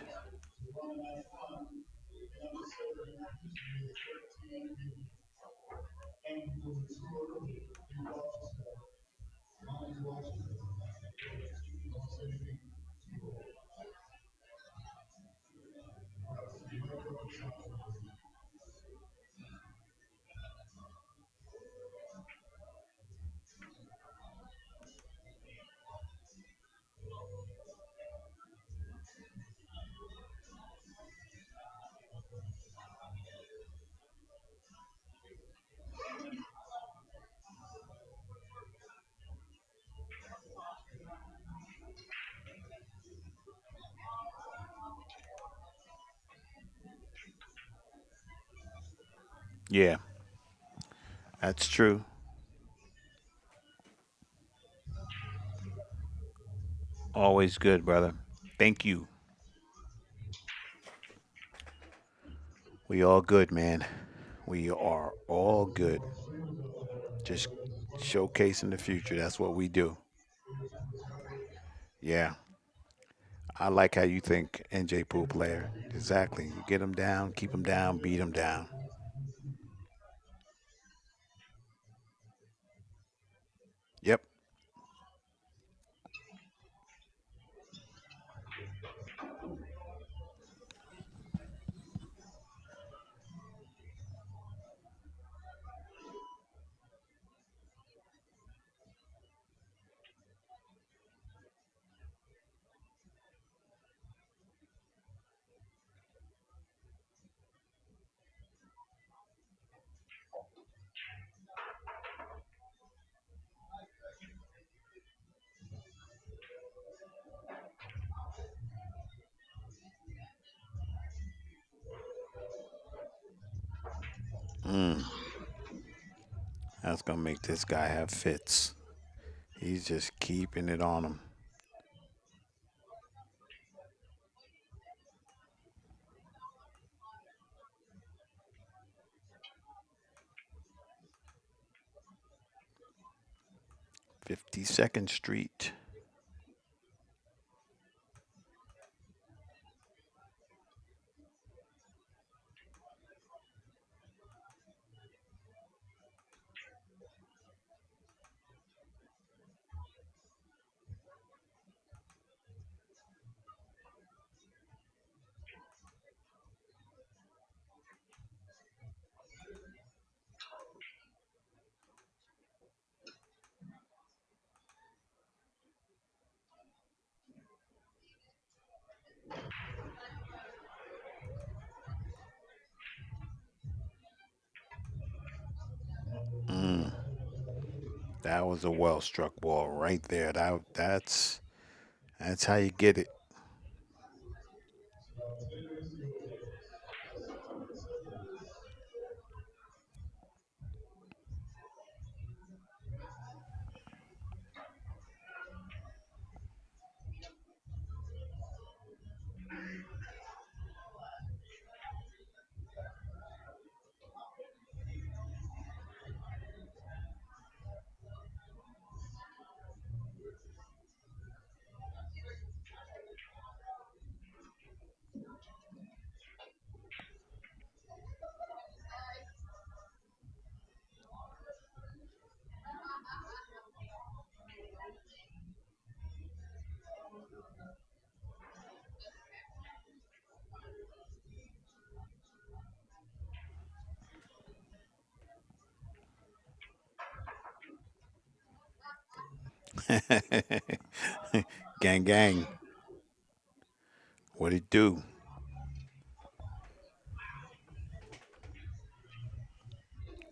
Yeah, that's true. Always good, brother. Thank you. We all good, man. We are all good. Just showcasing the future. That's what we do. Yeah. I like how you think, NJ Pool player. Exactly. You get them down, keep them down, beat them down. Yep. Mm, that's going to make this guy have fits. He's just keeping it on him. 52nd Street. Mm, that was a well struck ball right there. That's how you get it. Gang, gang. What it do?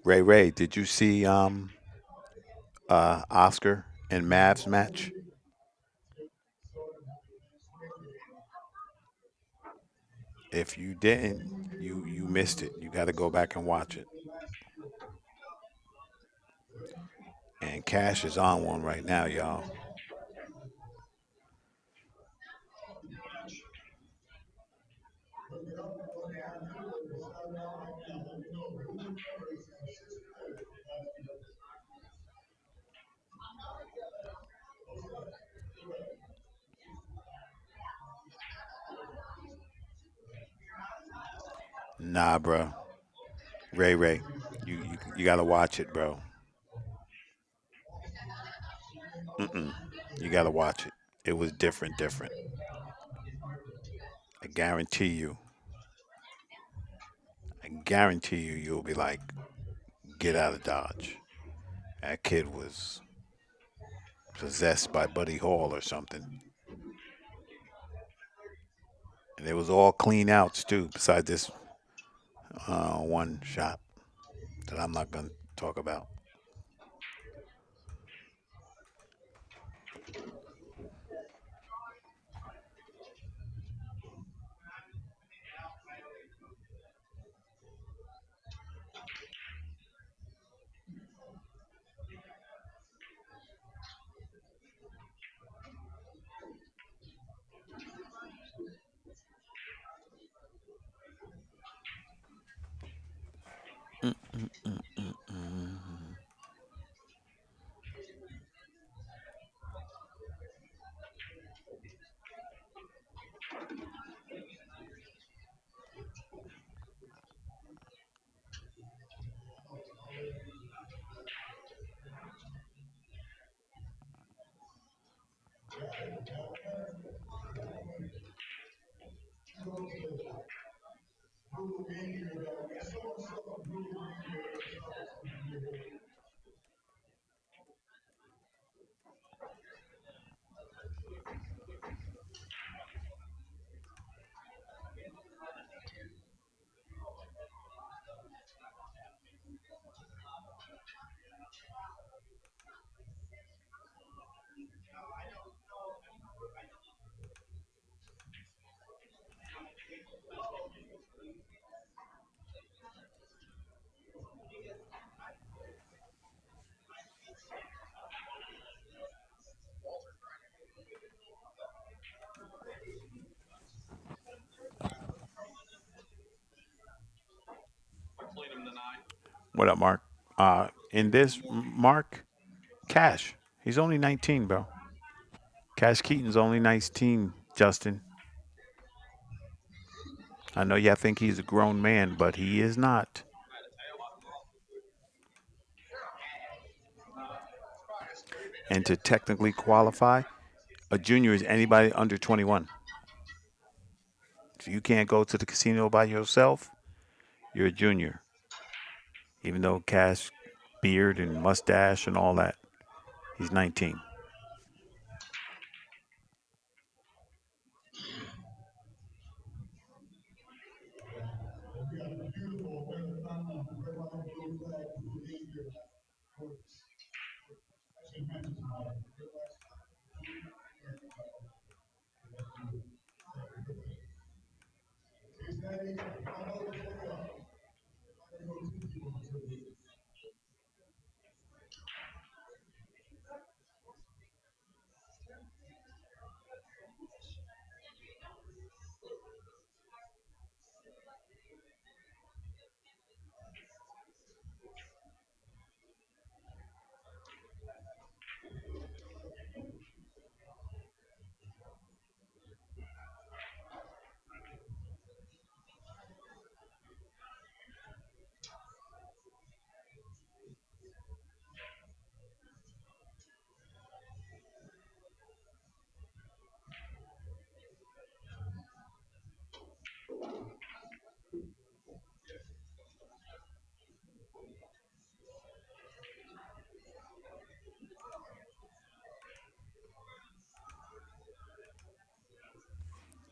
Ray Ray, did you see Oscar and Mavs match? If you didn't, you missed it. You got to go back and watch it. And Cash is on one right now, y'all. Nah, bro. Ray Ray, you got to watch it, bro. Mm-mm. You got to watch it. It was different, different. I guarantee you. I guarantee you, you'll be like, get out of Dodge. That kid was possessed by Buddy Hall or something. And it was all clean outs too, besides this one shot that I'm not gonna talk about. What up, Mark? In this, Mark Cash, he's only 19, bro. Cash Keaton's only 19. Justin, I know y'all think he's a grown man, but he is not. And to technically qualify, a junior is anybody under 21. So you can't go to the casino by yourself. You're a junior, even though Cash beard and mustache and all that. He's 19.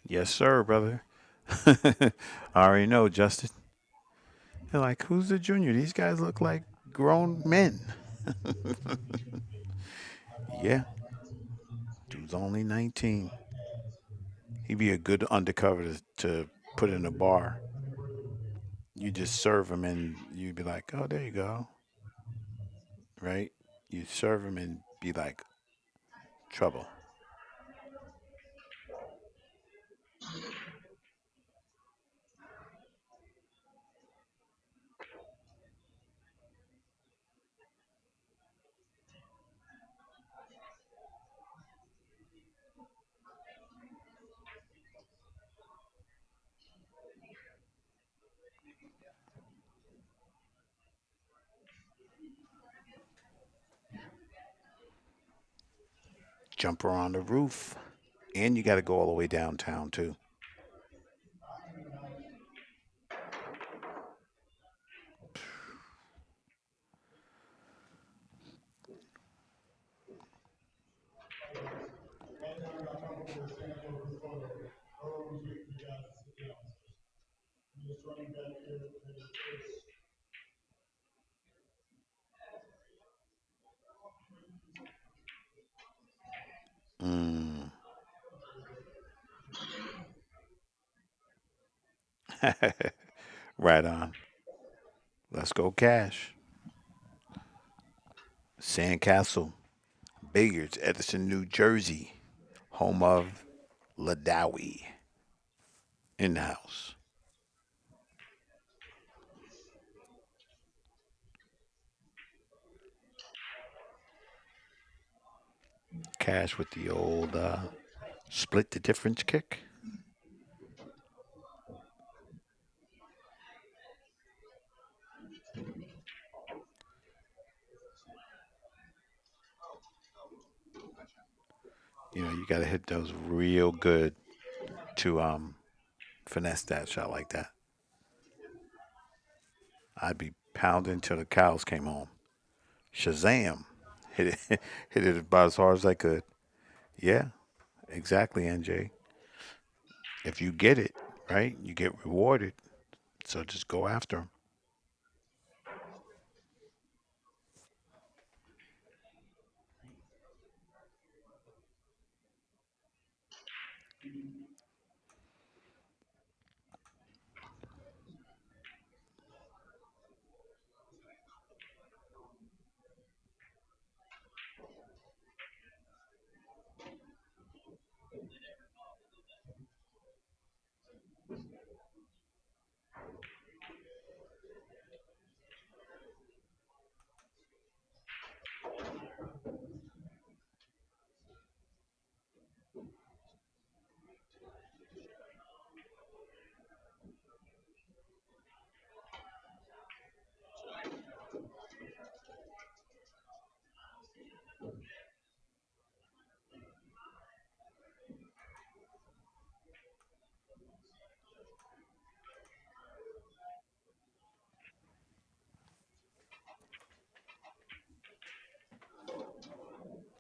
Yes, sir, brother. I already know, Justin. They're like, who's the junior? These guys look like grown men. Yeah, dude's only 19. He'd be a good undercover to put in a bar. You just serve him and you'd be like, oh, there you go. Right? You serve him and be like, trouble. Jumper on the roof. And you got to go all the way downtown, too. Right now, we got comfortable with stand for this photo. Or are we waiting for you guys to sit down? I'm just running back here for the first. Mm. Right on. Let's go cash. Sandcastle, Billiards, Edison, New Jersey, home of Ladawi in the house. Cash with the old split the difference kick. You got to hit those real good to finesse that shot like that. I'd be pounding till the cows came home. Shazam! Hit it, hit it about as hard as I could. Yeah, exactly, NJ. If you get it right, you get rewarded. So just go after them.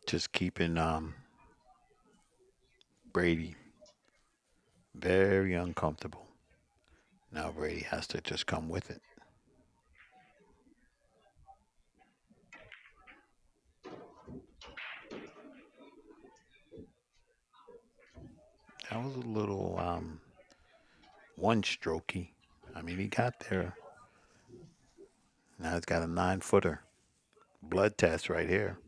Just keeping Brady very uncomfortable. Now Brady has to just come with it. That was a little one strokey. I mean, he got there. Now he's got a 9 footer. Blood test right here.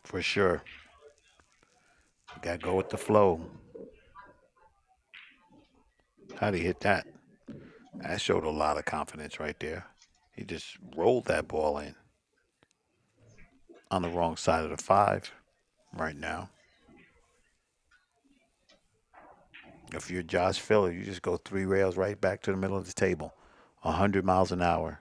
For sure. Got to go with the flow. How'd he hit that? That showed a lot of confidence right there. He just rolled that ball in on the wrong side of the five right now. If you're Josh Filler, you just go 3 rails right back to the middle of the table, 100 miles an hour.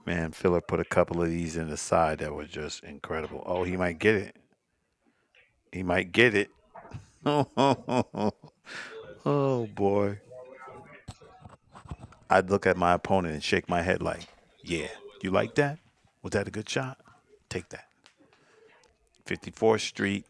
Man, Filler put a couple of these in the side that were just incredible. Oh, he might get it. He might get it. Oh boy. I'd look at my opponent and shake my head like, yeah, you like that? Was that a good shot? Take that. 54th Street.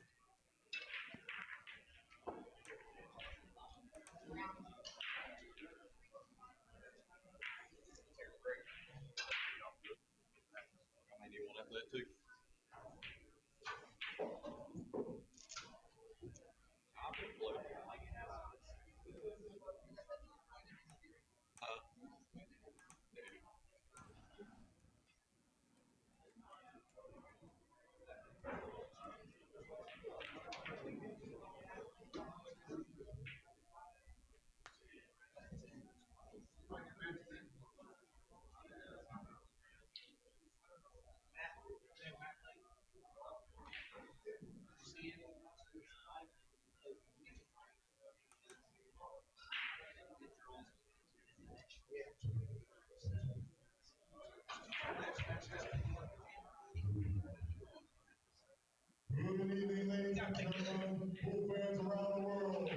Good evening, ladies and gentlemen, pool fans around the world.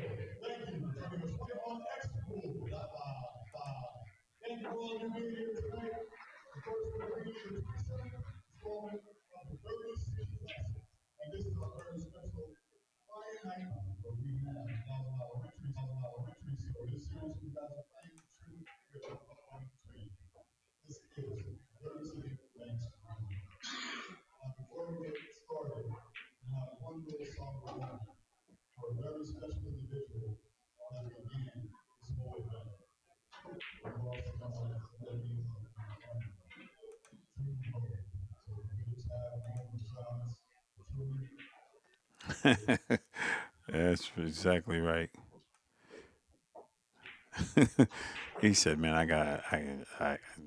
Thank you for joining us right on XPOOL. Thank you for all you being here tonight. The first will be the 27th installment of the 36th lesson. And this is our very special Friday night where we have elementary. So this series you guys are playing should be a fun to you. This is Thursday Thanks. Before we get started, we have one little song for a very special individual as we begin this whole event. We've also got that means so we just have a moment of silence for children. That's exactly right. He said, "Man,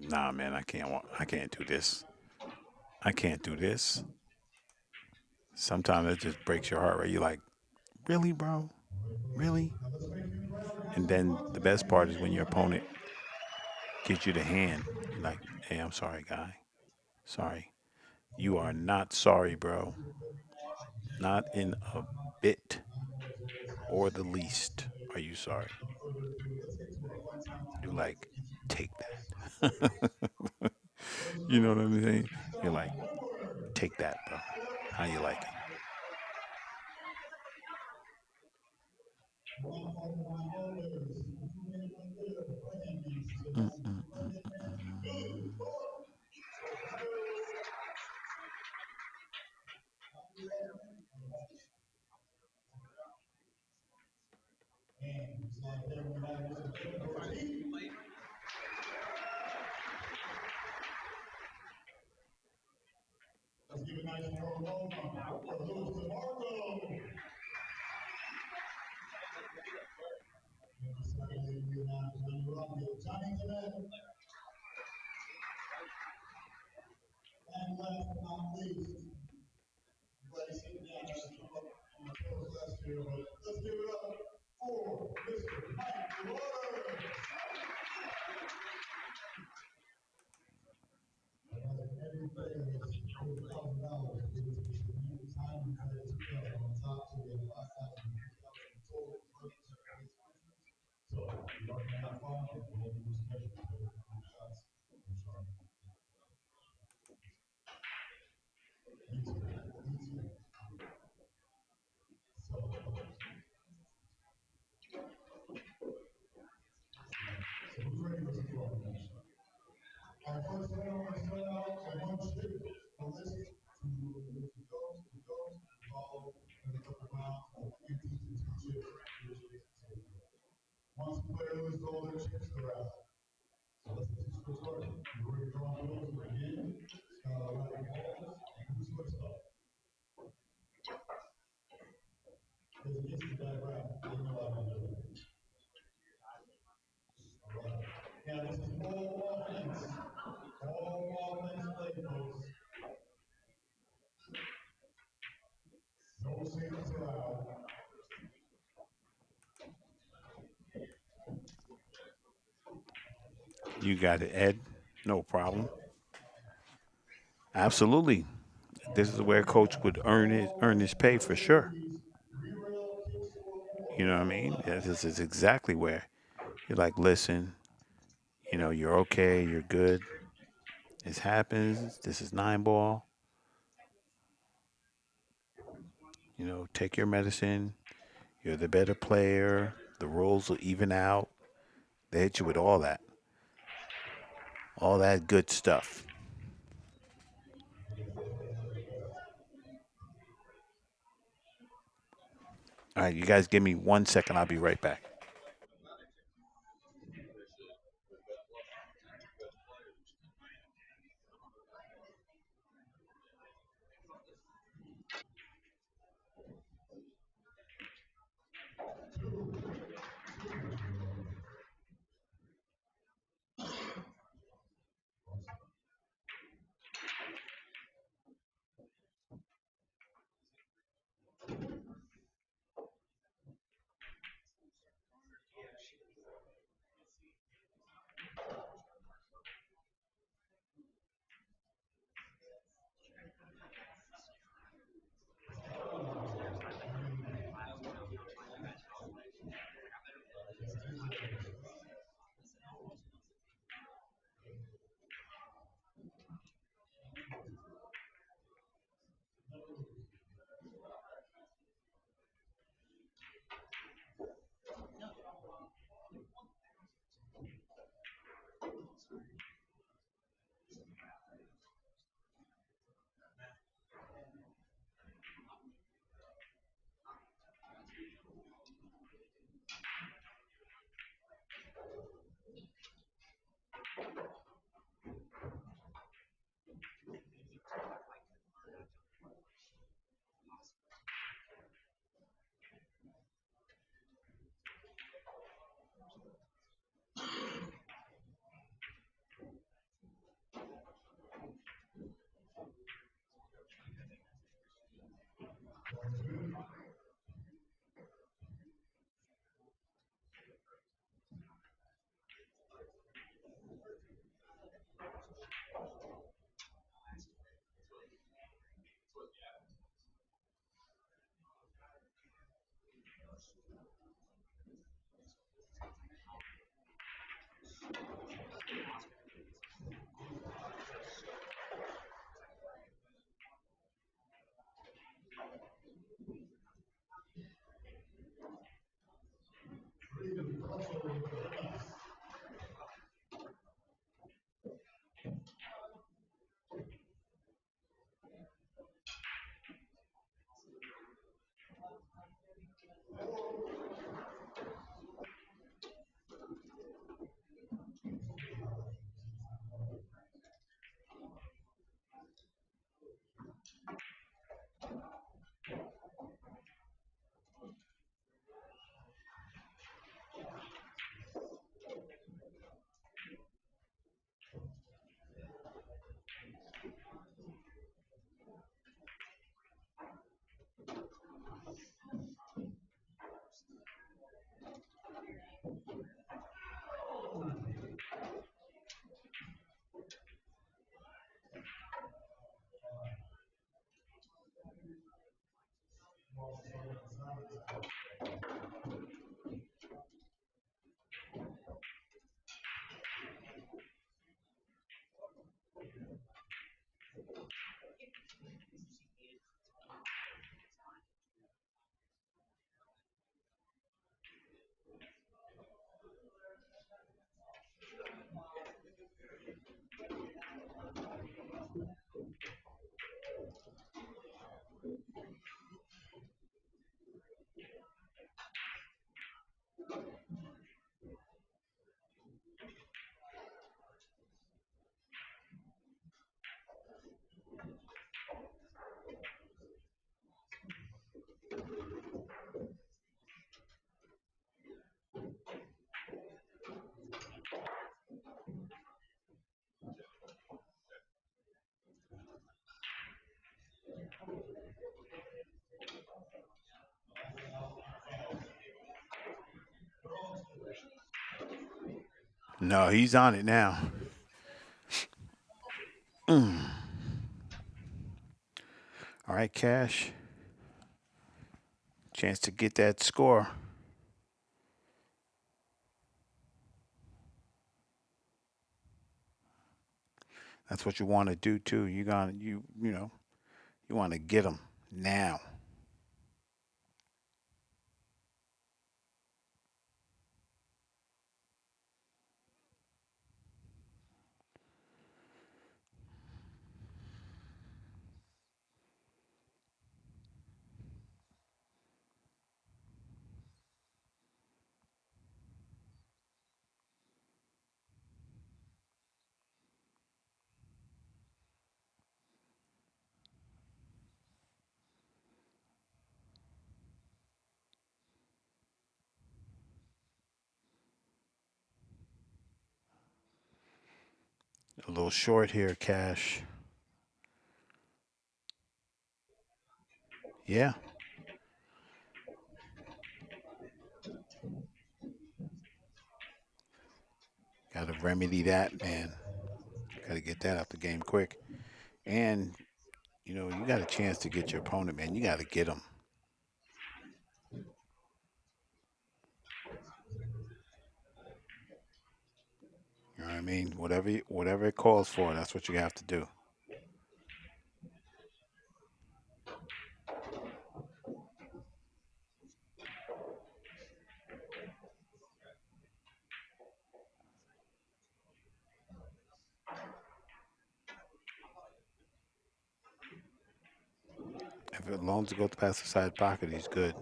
nah, man, I can't do this. I can't do this." Sometimes it just breaks your heart, right? You're like, really, bro? Really? Now let's make you proud and have And some then fun the tonight, best part is when your everybody. opponent gives you the hand. You're like, hey, I'm sorry, guy. Sorry. You are not sorry, bro. Not in a bit or the least are you sorry. You're like, take that. You know what I'm saying? You're like, take that, bro. How you like it? And it's like everybody was a team. Let's give a nice warm welcome for Louis DeMarco. And just like you now, Johnny Rock, Johnny Jeanette. And last but not least, everybody sitting down has to come up on the toes last year, but let's give it up for Mr. Mike Waters. Every player is $4,000 for this unique time and credit to play on top, so we have 5,000 total purchase and race entries. So if you're going to have fun, and we'll do special shots. So who's ready for some fun? Our first round, we're going to start out at one stick, a list to goes, follow in a couple rounds of empty to two chips, three chips, and so forth. Once the player lists all their chips, they're out. So let's get this started. You're ready to draw those again. Like balls, and who's first up? There's an instant background. They know how to do it. All right. Now this is all offense. All offense play, folks. No safeties allowed. You got it, Ed. No problem. Absolutely. This is where coach would earn his pay for sure. You know what I mean? This is exactly where you're like, listen, you're okay, you're good. This happens. This is nine ball. Take your medicine. You're the better player. The rules will even out. They hit you with all that good stuff. All right, you guys give me 1 second. I'll be right back. No, he's on it now. All right, Cash. Chance to get that score. That's what you want to do too. You want to get them now. A little short here, Cash. Yeah, got to remedy that, man. Got to get that out the game quick. And you got a chance to get your opponent, man. You got to get them. You know what I mean? Whatever it calls for, that's what you have to do. If it long to go past the side pocket, he's good.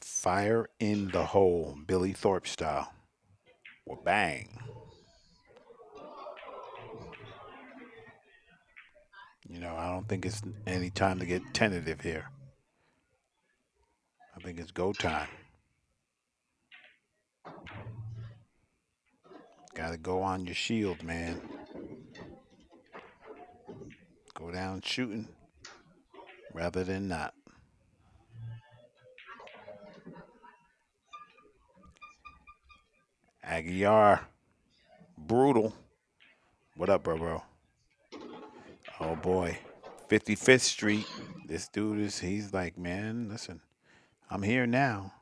Fire in the hole, Billy Thorpe style. Well, bang. I don't think it's any time to get tentative here. I think it's go time. Got to go on your shield, man. Go down shooting rather than not. Aguiar, brutal. What up, bro? Oh boy, 55th Street. This dude he's like, man, listen, I'm here now.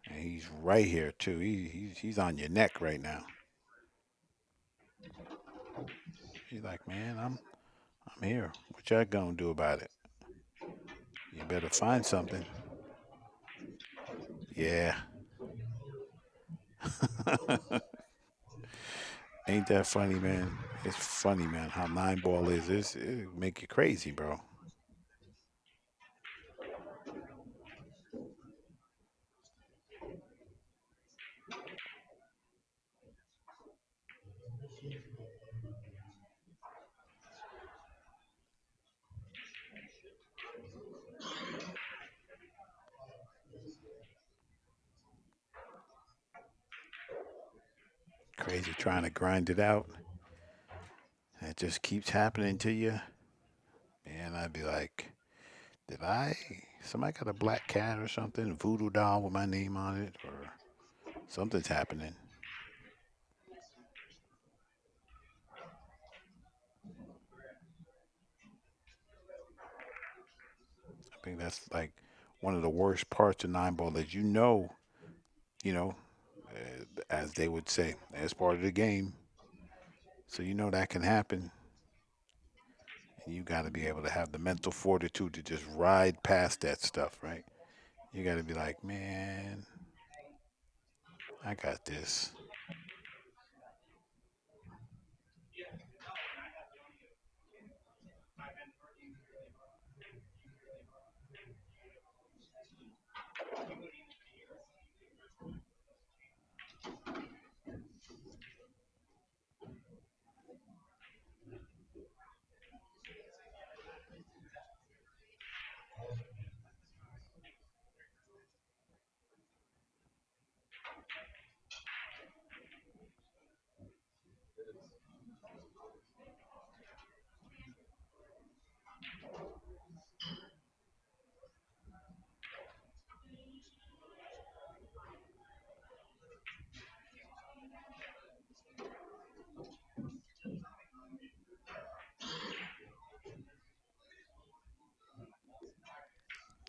And he's right here too. He's on your neck right now. He's like, man, I'm here. What y'all gonna do about it? You better find something. Yeah. Ain't that funny, man? It's funny, man, how nine ball is. It make you crazy, bro. Crazy trying to grind it out. It just keeps happening to you. And I'd be like, did I? Somebody got a black cat or something? Voodoo doll with my name on it? Or something's happening. I think that's like one of the worst parts of nine ball is you know, as they would say, as part of the game. So that can happen. And you got to be able to have the mental fortitude to just ride past that stuff, right? You got to be like, man, I got this.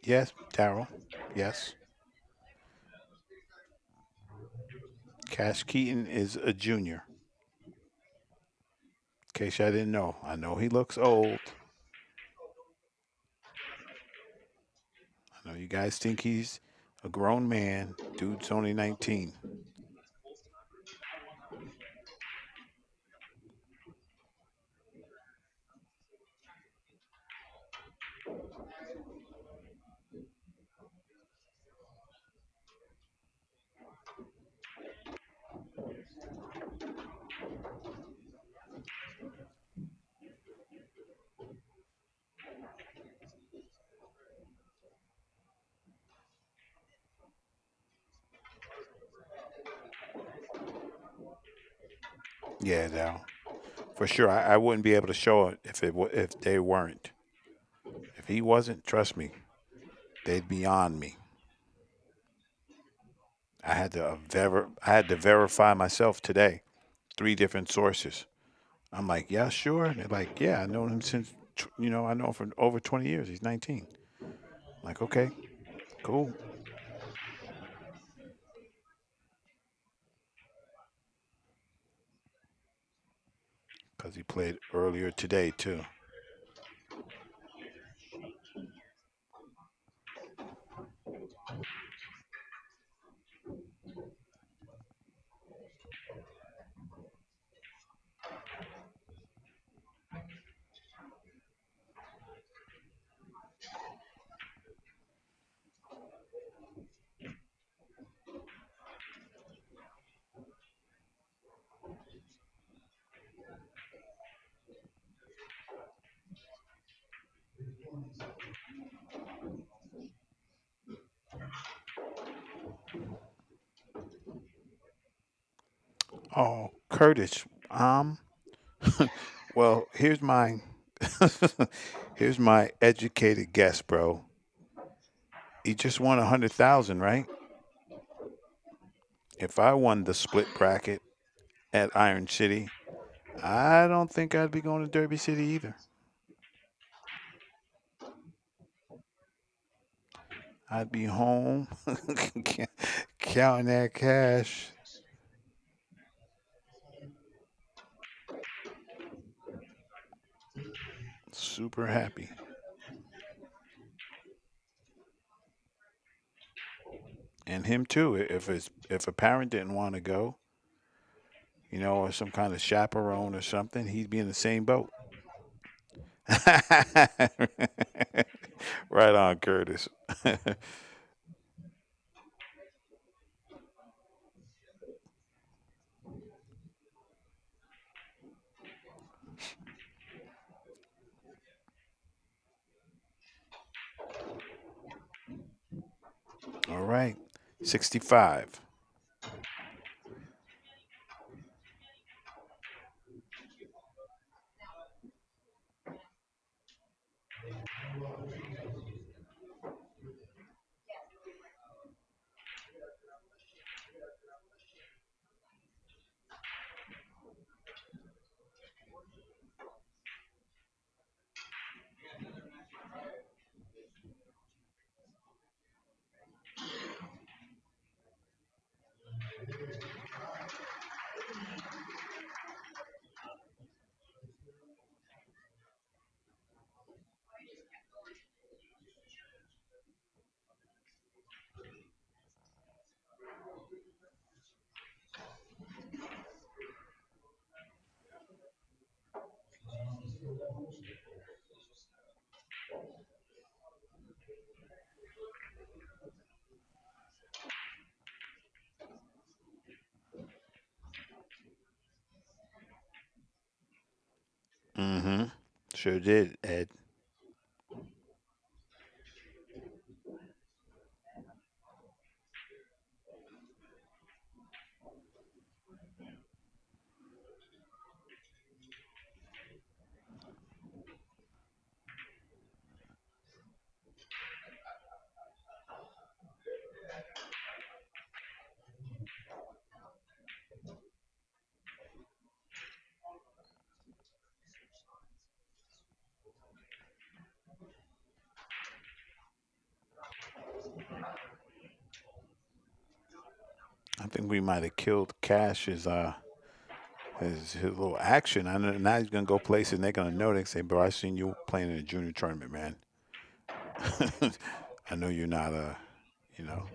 Yes, Daryl. Yes. Cash Keaton is a junior. In case I didn't know. I know he looks old. I know you guys think he's a grown man. Dude's only 19. Yeah, Daryl. For sure. I wouldn't be able to show it if they weren't. If he wasn't, trust me, they'd be on me. I had to verify myself today. Three different sources. I'm like, yeah, sure. And they're like, yeah, I know him since I know him for over 20 years. He's 19. I'm like, okay, cool, because he played earlier today too. Oh, Curtis. Well, here's my educated guess, bro. He just won 100,000, right? If I won the split bracket at Iron City, I don't think I'd be going to Derby City either. I'd be home counting that cash, super happy. And him too. If a parent didn't want to go, or some kind of chaperone or something, he'd be in the same boat. Right on, Curtis. All right, 65. Mm-hmm. Sure did, Ed. think we might have killed Cash his little action. I know now he's gonna go places and they're gonna know. They say, "Bro, I seen you playing in a junior tournament, man. I know you're not you know,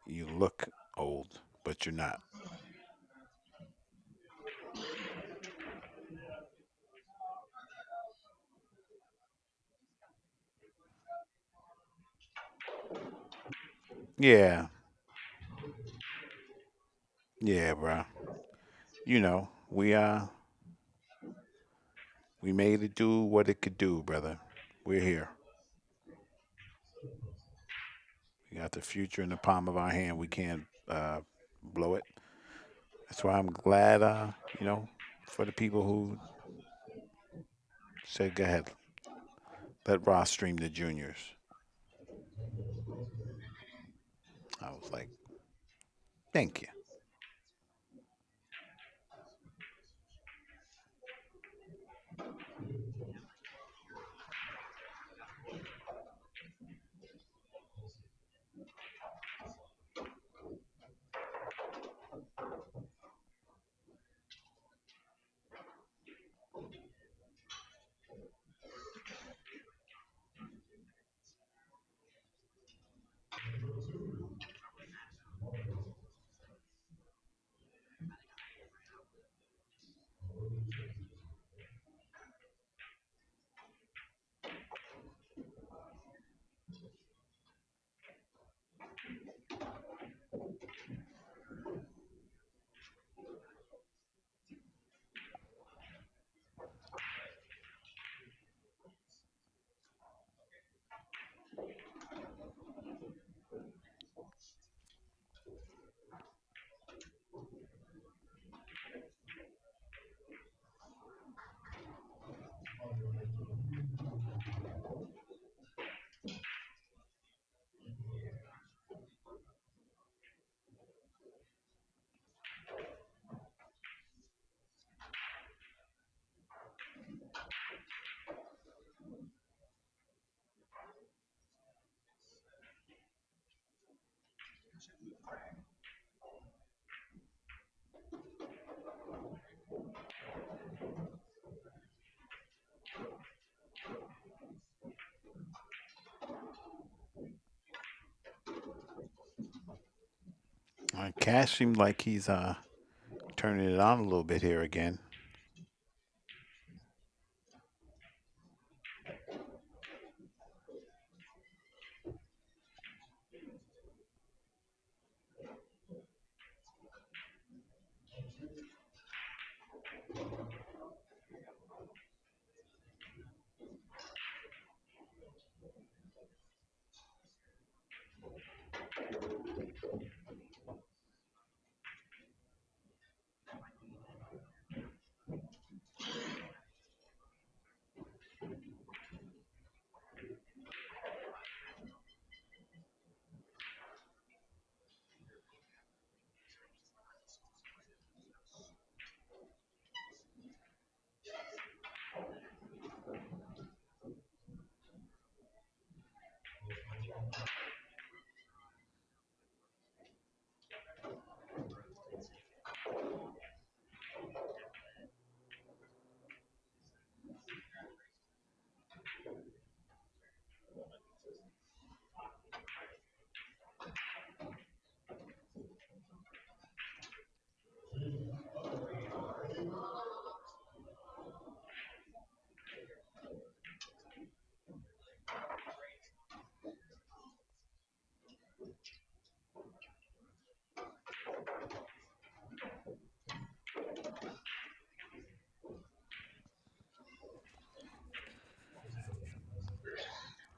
you look old, but you're not." Yeah, yeah, bro. We made it do what it could do, brother. We're here. We got the future in the palm of our hand. We can't blow it. That's why I'm glad, for the people who said, "Go ahead, let Ross stream the juniors." I was like, "Thank you." Cash seemed like he's turning it on a little bit here again.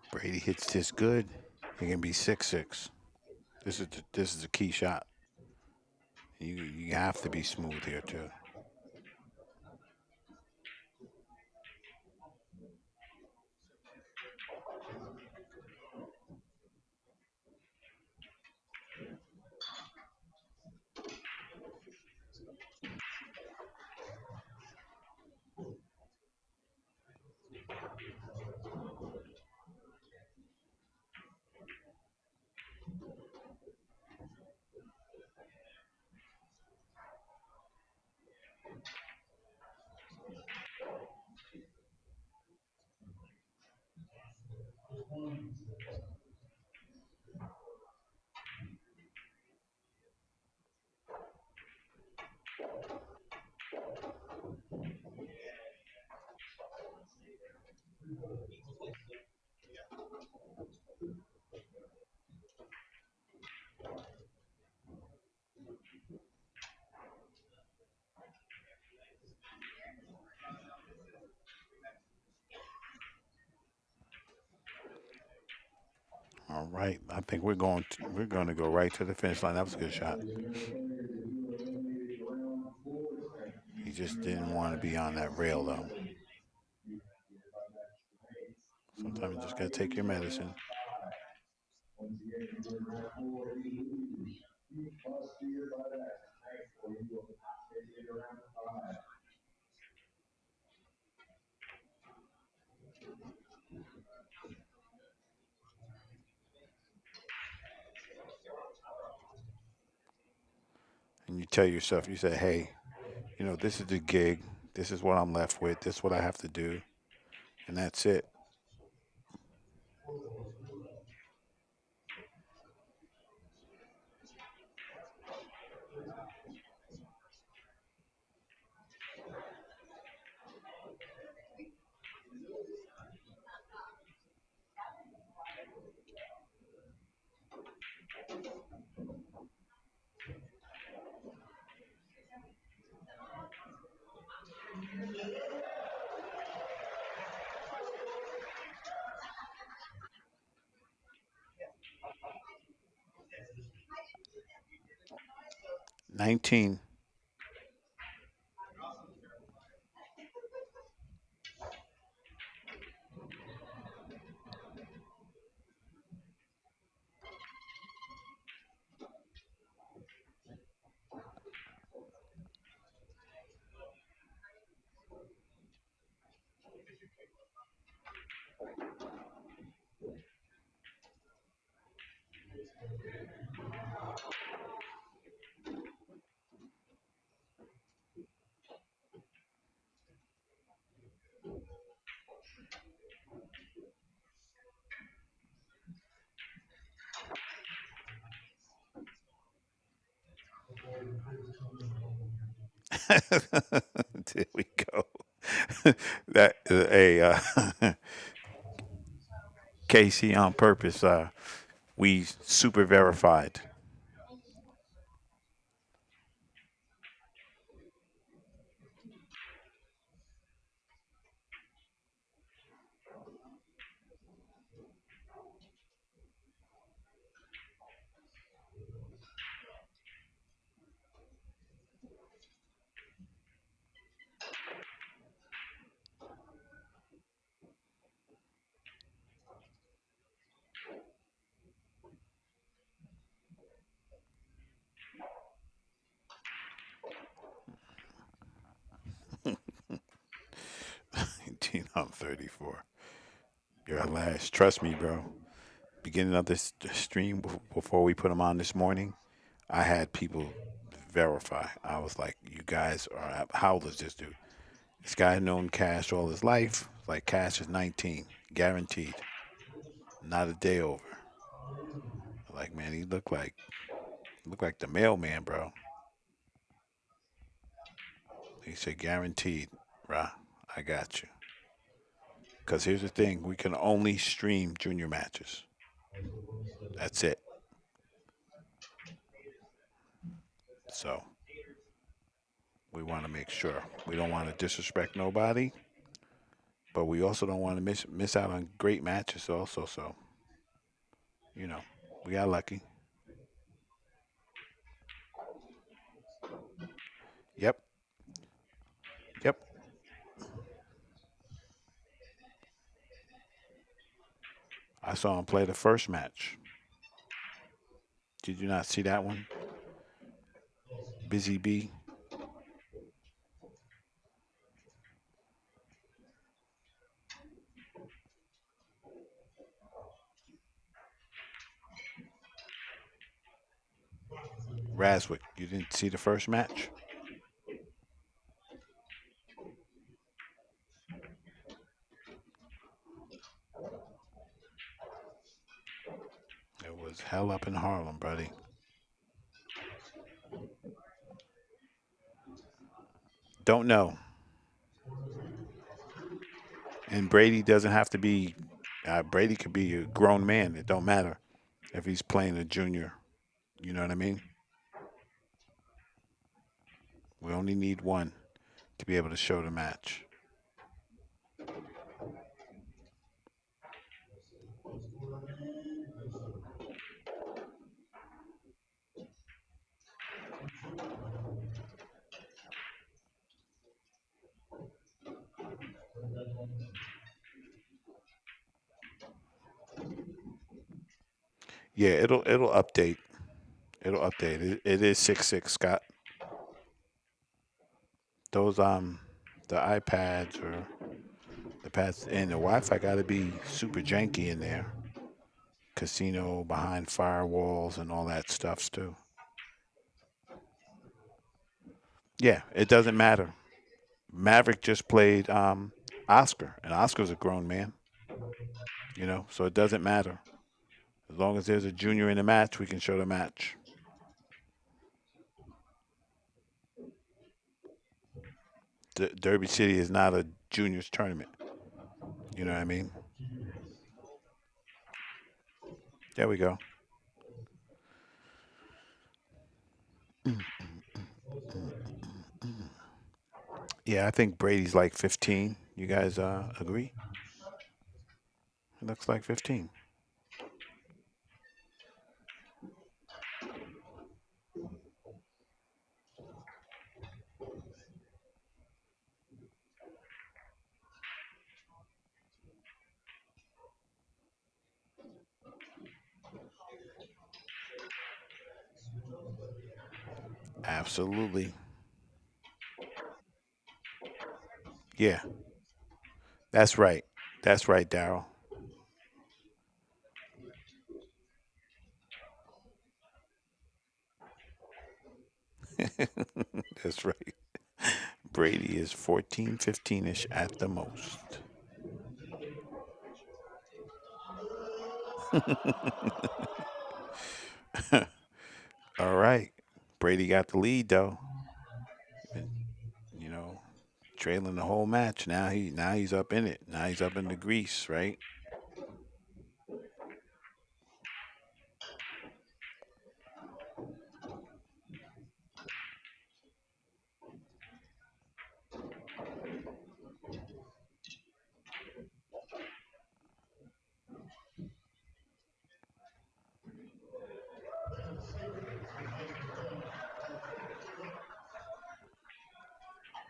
Brady hits this good. He can be 6-6. This is a key shot. You have to be smooth here too. All right. I think we're going to go right to the finish line. That was a good shot. He just didn't want to be on that rail though. Sometimes you just got to take your medicine. And you tell yourself, you say, hey, this is the gig. This is what I'm left with. This is what I have to do. And that's it. 19. There we go. That a Casey on purpose. We super verified. 19 on 34. You're at last. Trust me, bro. Beginning of this stream before we put them on this morning, I had people verify. I was like, you guys are, how old is this dude? This guy known Cash all his life. Like, Cash is 19, guaranteed. Not a day over. Like, man, he looked like the mailman, bro. He said, guaranteed, rah, I got you. Because here's the thing, we can only stream junior matches. That's it. So we want to make sure. We don't want to disrespect nobody, but we also don't want to miss out on great matches also. So, you know, we got lucky. Yep. Yep. I saw him play the first match. Did you not see that one? Busy B. Raswick. You didn't see the first match? It's hell up in Harlem, buddy. Don't know. And Brady doesn't have to be. Brady could be a grown man. It don't matter if he's playing a junior. You know what I mean? We only need one to be able to show the match. Yeah, it'll update. It'll update. It is 6-6, Scott. Those the iPads or the pads and the Wi-Fi got to be super janky in there. Casino behind firewalls and all that stuff too. Yeah, it doesn't matter. Maverick just played Oscar, and Oscar's a grown man. So it doesn't matter. As long as there's a junior in the match, we can show the match. Derby City is not a juniors tournament. You know what I mean? There we go. Yeah, I think Brady's like 15. You guys agree? It looks like 15. Absolutely. Yeah, that's right. That's right, Daryl. That's right. Brady is 14, 15-ish at the most. All right. Brady got the lead though. Been, you know, trailing the whole match. Now he's up in it. Now he's up in the grease, right?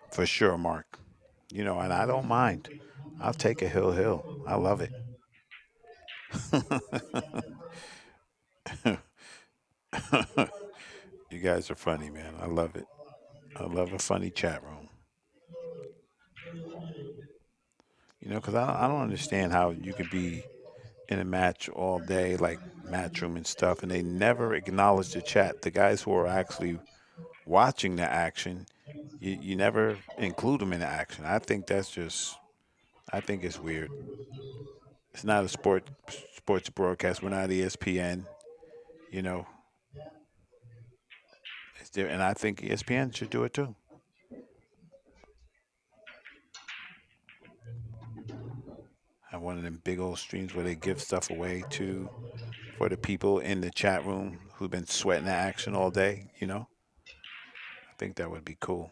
For sure, Mark. And I don't mind. I'll take a hill. I love it. You guys are funny, man. I love it. I love a funny chat room. Because I don't understand how you could be in a match all day, like Matchroom and stuff, and they never acknowledge the chat. The guys who are actually watching the action, you never include them in the action. I think it's weird. It's not a sports broadcast. We're not ESPN. You know, it's there, and I think ESPN should do it too. Have one of them big old streams where they give stuff away to for the people in the chat room who've been sweating the action all day. I think that would be cool.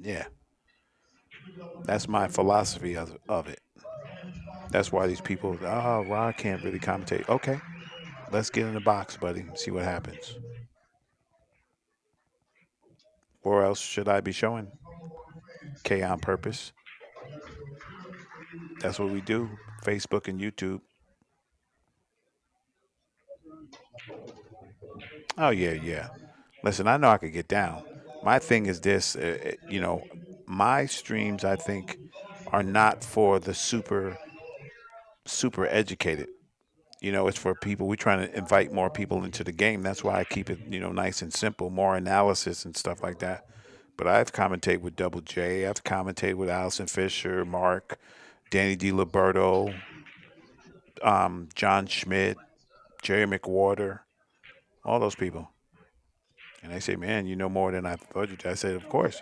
Yeah, that's my philosophy of it. That's why these people, well, I can't really commentate. Okay, let's get in the box, buddy, and see what happens. Or else should I be showing K on purpose? That's what we do. Facebook and YouTube. Oh yeah, yeah. Listen, I know I could get down. My thing is this, my streams I think are not for the super educated. It's for people. We're trying to invite more people into the game. That's why I keep it, nice and simple, more analysis and stuff like that. but I've commentated with Double J. I've commentated with Allison Fisher, Mark, Danny DiLiberto, John Schmidt, Jerry McWhorter, all those people. And they say, man, you know more than I thought you did. I said, of course.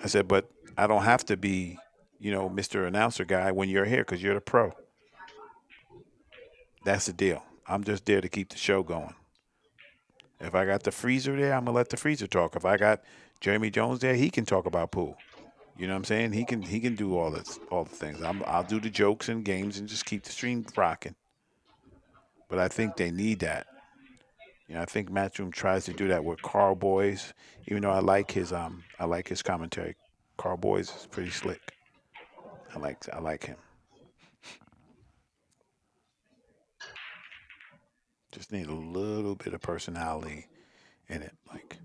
I said, but I don't have to be, Mr. Announcer guy when you're here because you're the pro. That's the deal. I'm just there to keep the show going. If I got the freezer there, I'm gonna let the freezer talk. If I got Jeremy Jones there, he can talk about pool. You know what I'm saying? He can do all the things. I'll do the jokes and games and just keep the stream rocking. But I think they need that. I think Matchroom tries to do that with Carl Boys, even though I like his commentary. Carl Boys is pretty slick. I like him. Just need a little bit of personality in it. Like,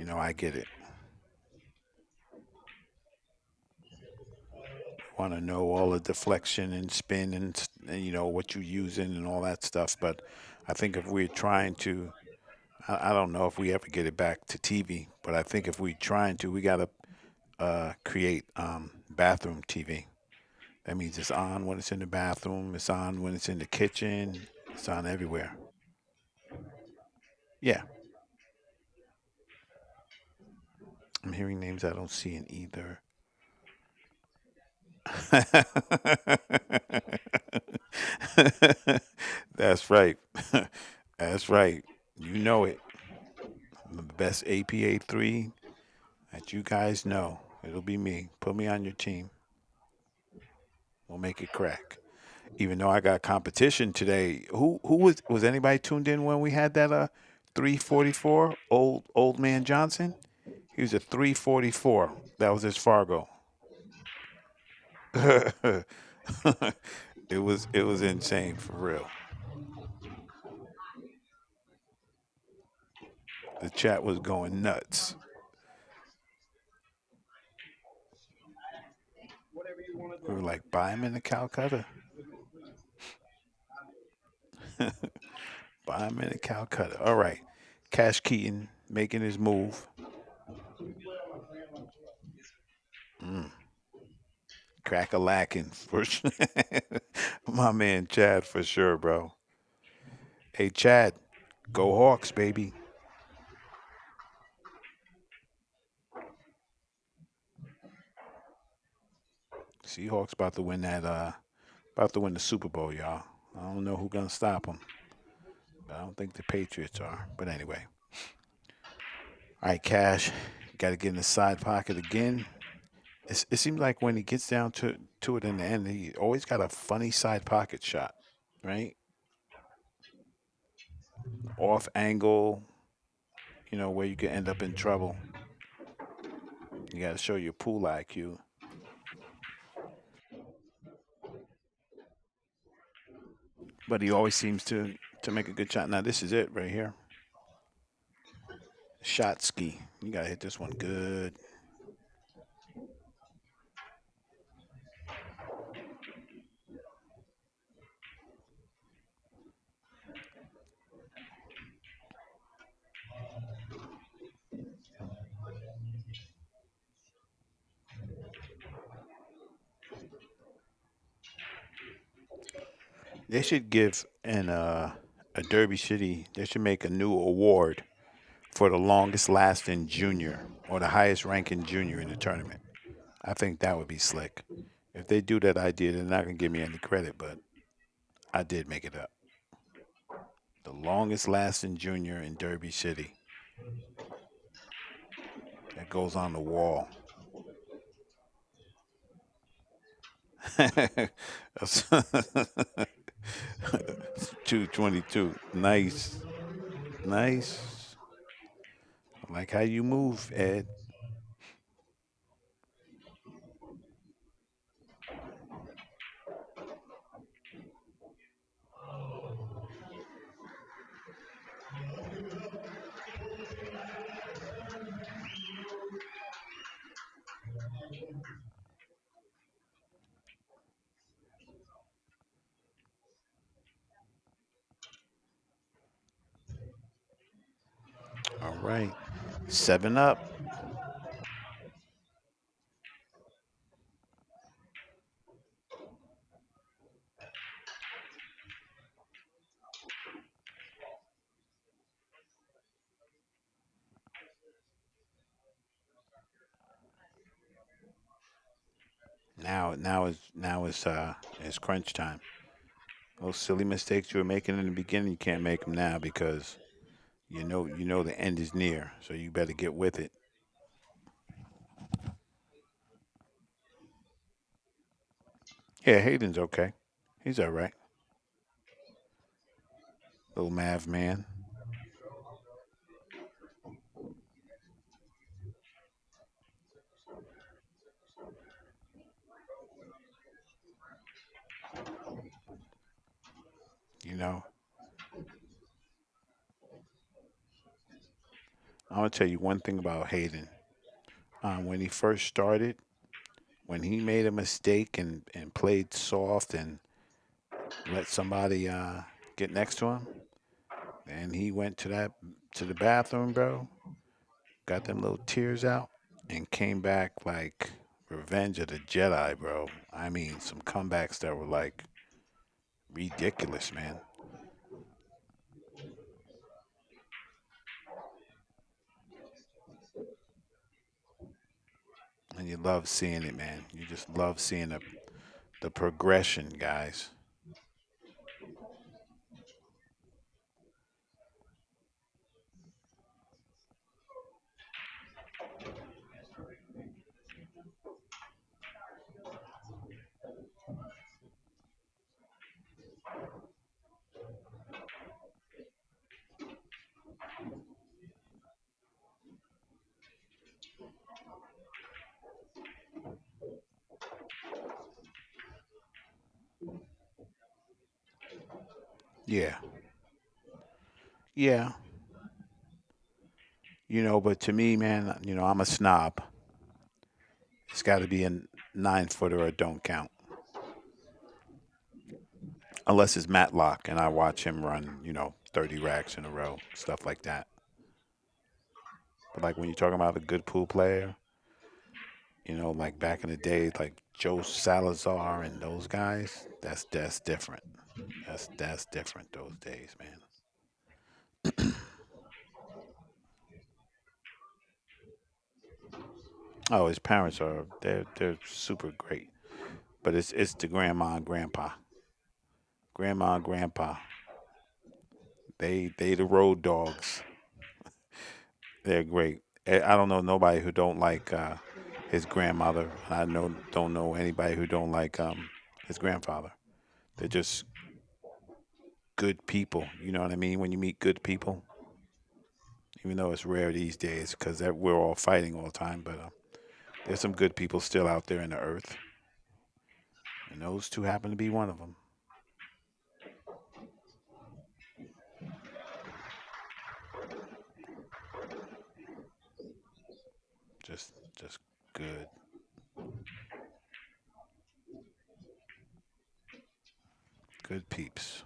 I get it. Want to know all the deflection and spin and what you're using and all that stuff. But I think if we're trying to, I don't know if we ever get it back to TV. But I think if we're trying to, we got to create bathroom TV. That means it's on when it's in the bathroom. It's on when it's in the kitchen. It's on everywhere. Yeah, I'm hearing names I don't see in either. That's right. That's right. You know it. I'm the best APA3 that you guys know. It'll be me. Put me on your team. We'll make it crack. Even though I got competition today. Who was anybody tuned in when we had that 344 old man Johnson? He was a 344. That was his Fargo. it was insane for real. The chat was going nuts. We were like, buy him in the Calcutta. Buy him in the Calcutta. All right. Cash Keaton making his move. Mm. Crack a lacking for sure. My man Chad for sure, bro. Hey Chad, go Hawks, baby. Seahawks about to win the Super Bowl, y'all. I don't know who's gonna stop them. I don't think the Patriots are. But anyway. All right, Cash. Got to get in the side pocket again. It seems like when he gets down to it in the end, he always got a funny side pocket shot, right? Off angle, where you could end up in trouble. You got to show your pool IQ. But he always seems to make a good shot. Now this is it right here. Shot ski. You got to hit this one good. They should give in a Derby City. They should make a new award for the longest lasting junior or the highest ranking junior in the tournament. I think that would be slick. If they do that idea, they're not gonna give me any credit, but I did make it up. The longest lasting junior in Derby City. That goes on the wall. 222. Nice. Nice. I like how you move, Ed. All right. 7 up. Now is crunch time. Those silly mistakes you were making in the beginning, you can't make them now because you know the end is near. So you better get with it. Yeah, Hayden's okay. He's all right. Little Mav man. You know, I'm gonna tell you one thing about Hayden. When he first started, when he made a mistake and played soft and let somebody get next to him, and he went to the bathroom, bro, got them little tears out, and came back like Revenge of the Jedi, bro. I mean, some comebacks that were like ridiculous, man. And you love seeing it, man. You just love seeing the progression, guys. Yeah, yeah. But to me, man, I'm a snob. It's got to be a 9 footer or don't count, unless it's Matlock and I watch him run, 30 racks in a row, stuff like that. But like when you're talking about a good pool player, like back in the day, like Joe Salazar and those guys, that's different. That's different those days, man. Oh, his parents are they're super great, but it's the grandma and grandpa, grandma and grandpa. They the road dogs. They're great. I don't know nobody who don't like his grandmother. I don't know anybody who don't like his grandfather. They're just good people. You know what I mean? When you meet good people, even though it's rare these days because we're all fighting all the time, but there's some good people still out there in the earth, and those two happen to be one of them. Just good, good peeps.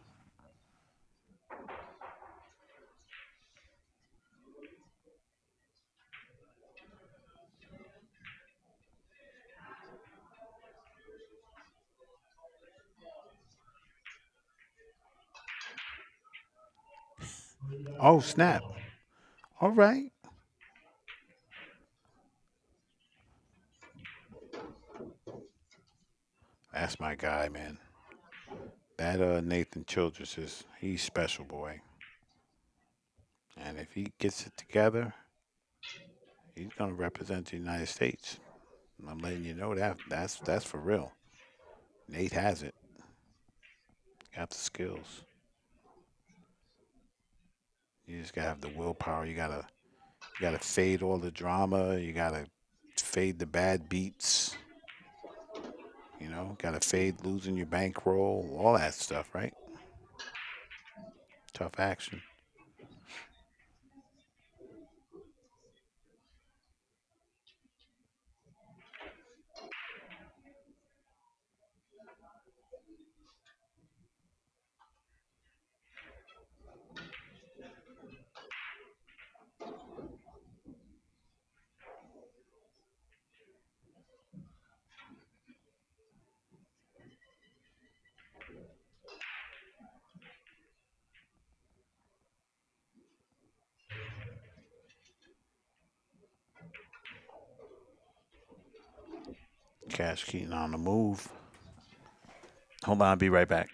Oh snap! All right, that's my guy, man. That Nathan Childress he's special, boy. And if he gets it together, he's gonna represent the United States. I'm letting you know that's for real. Nate has it. Got the skills. You just gotta have the willpower. You gotta fade all the drama. You gotta fade the bad beats. Gotta fade losing your bankroll, all that stuff, right? Tough action. Cash Keaton on the move. Hold on, I'll be right back.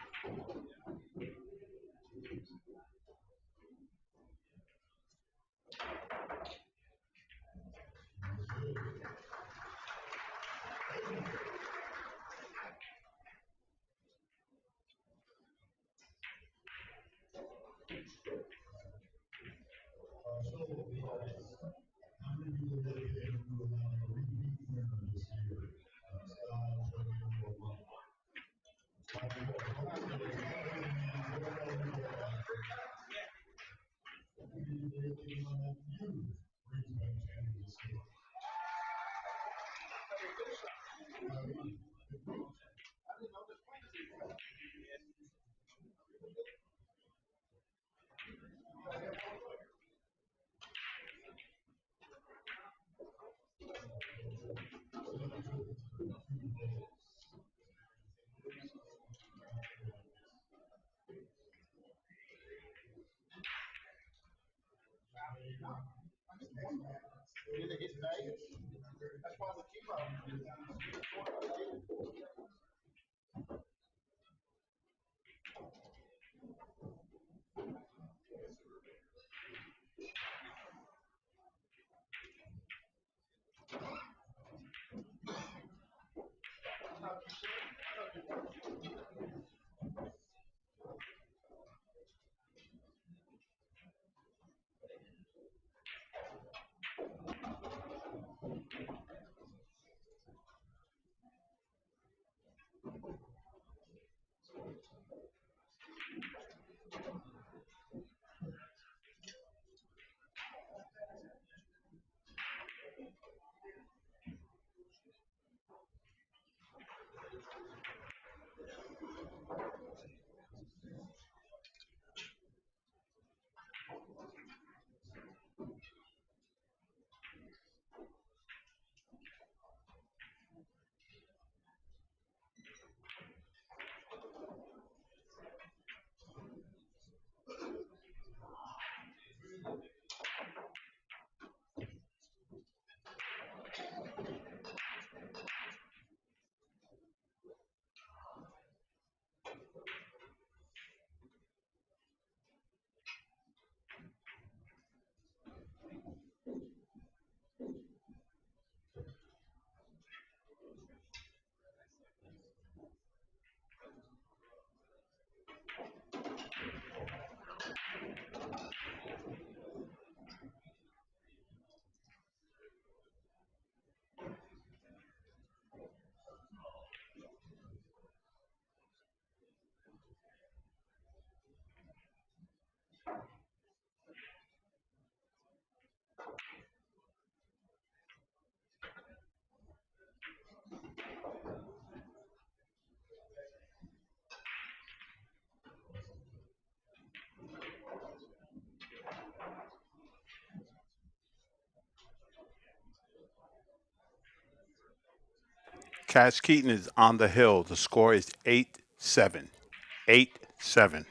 Cash Keaton is on the hill. The score is 8-7. 8-7.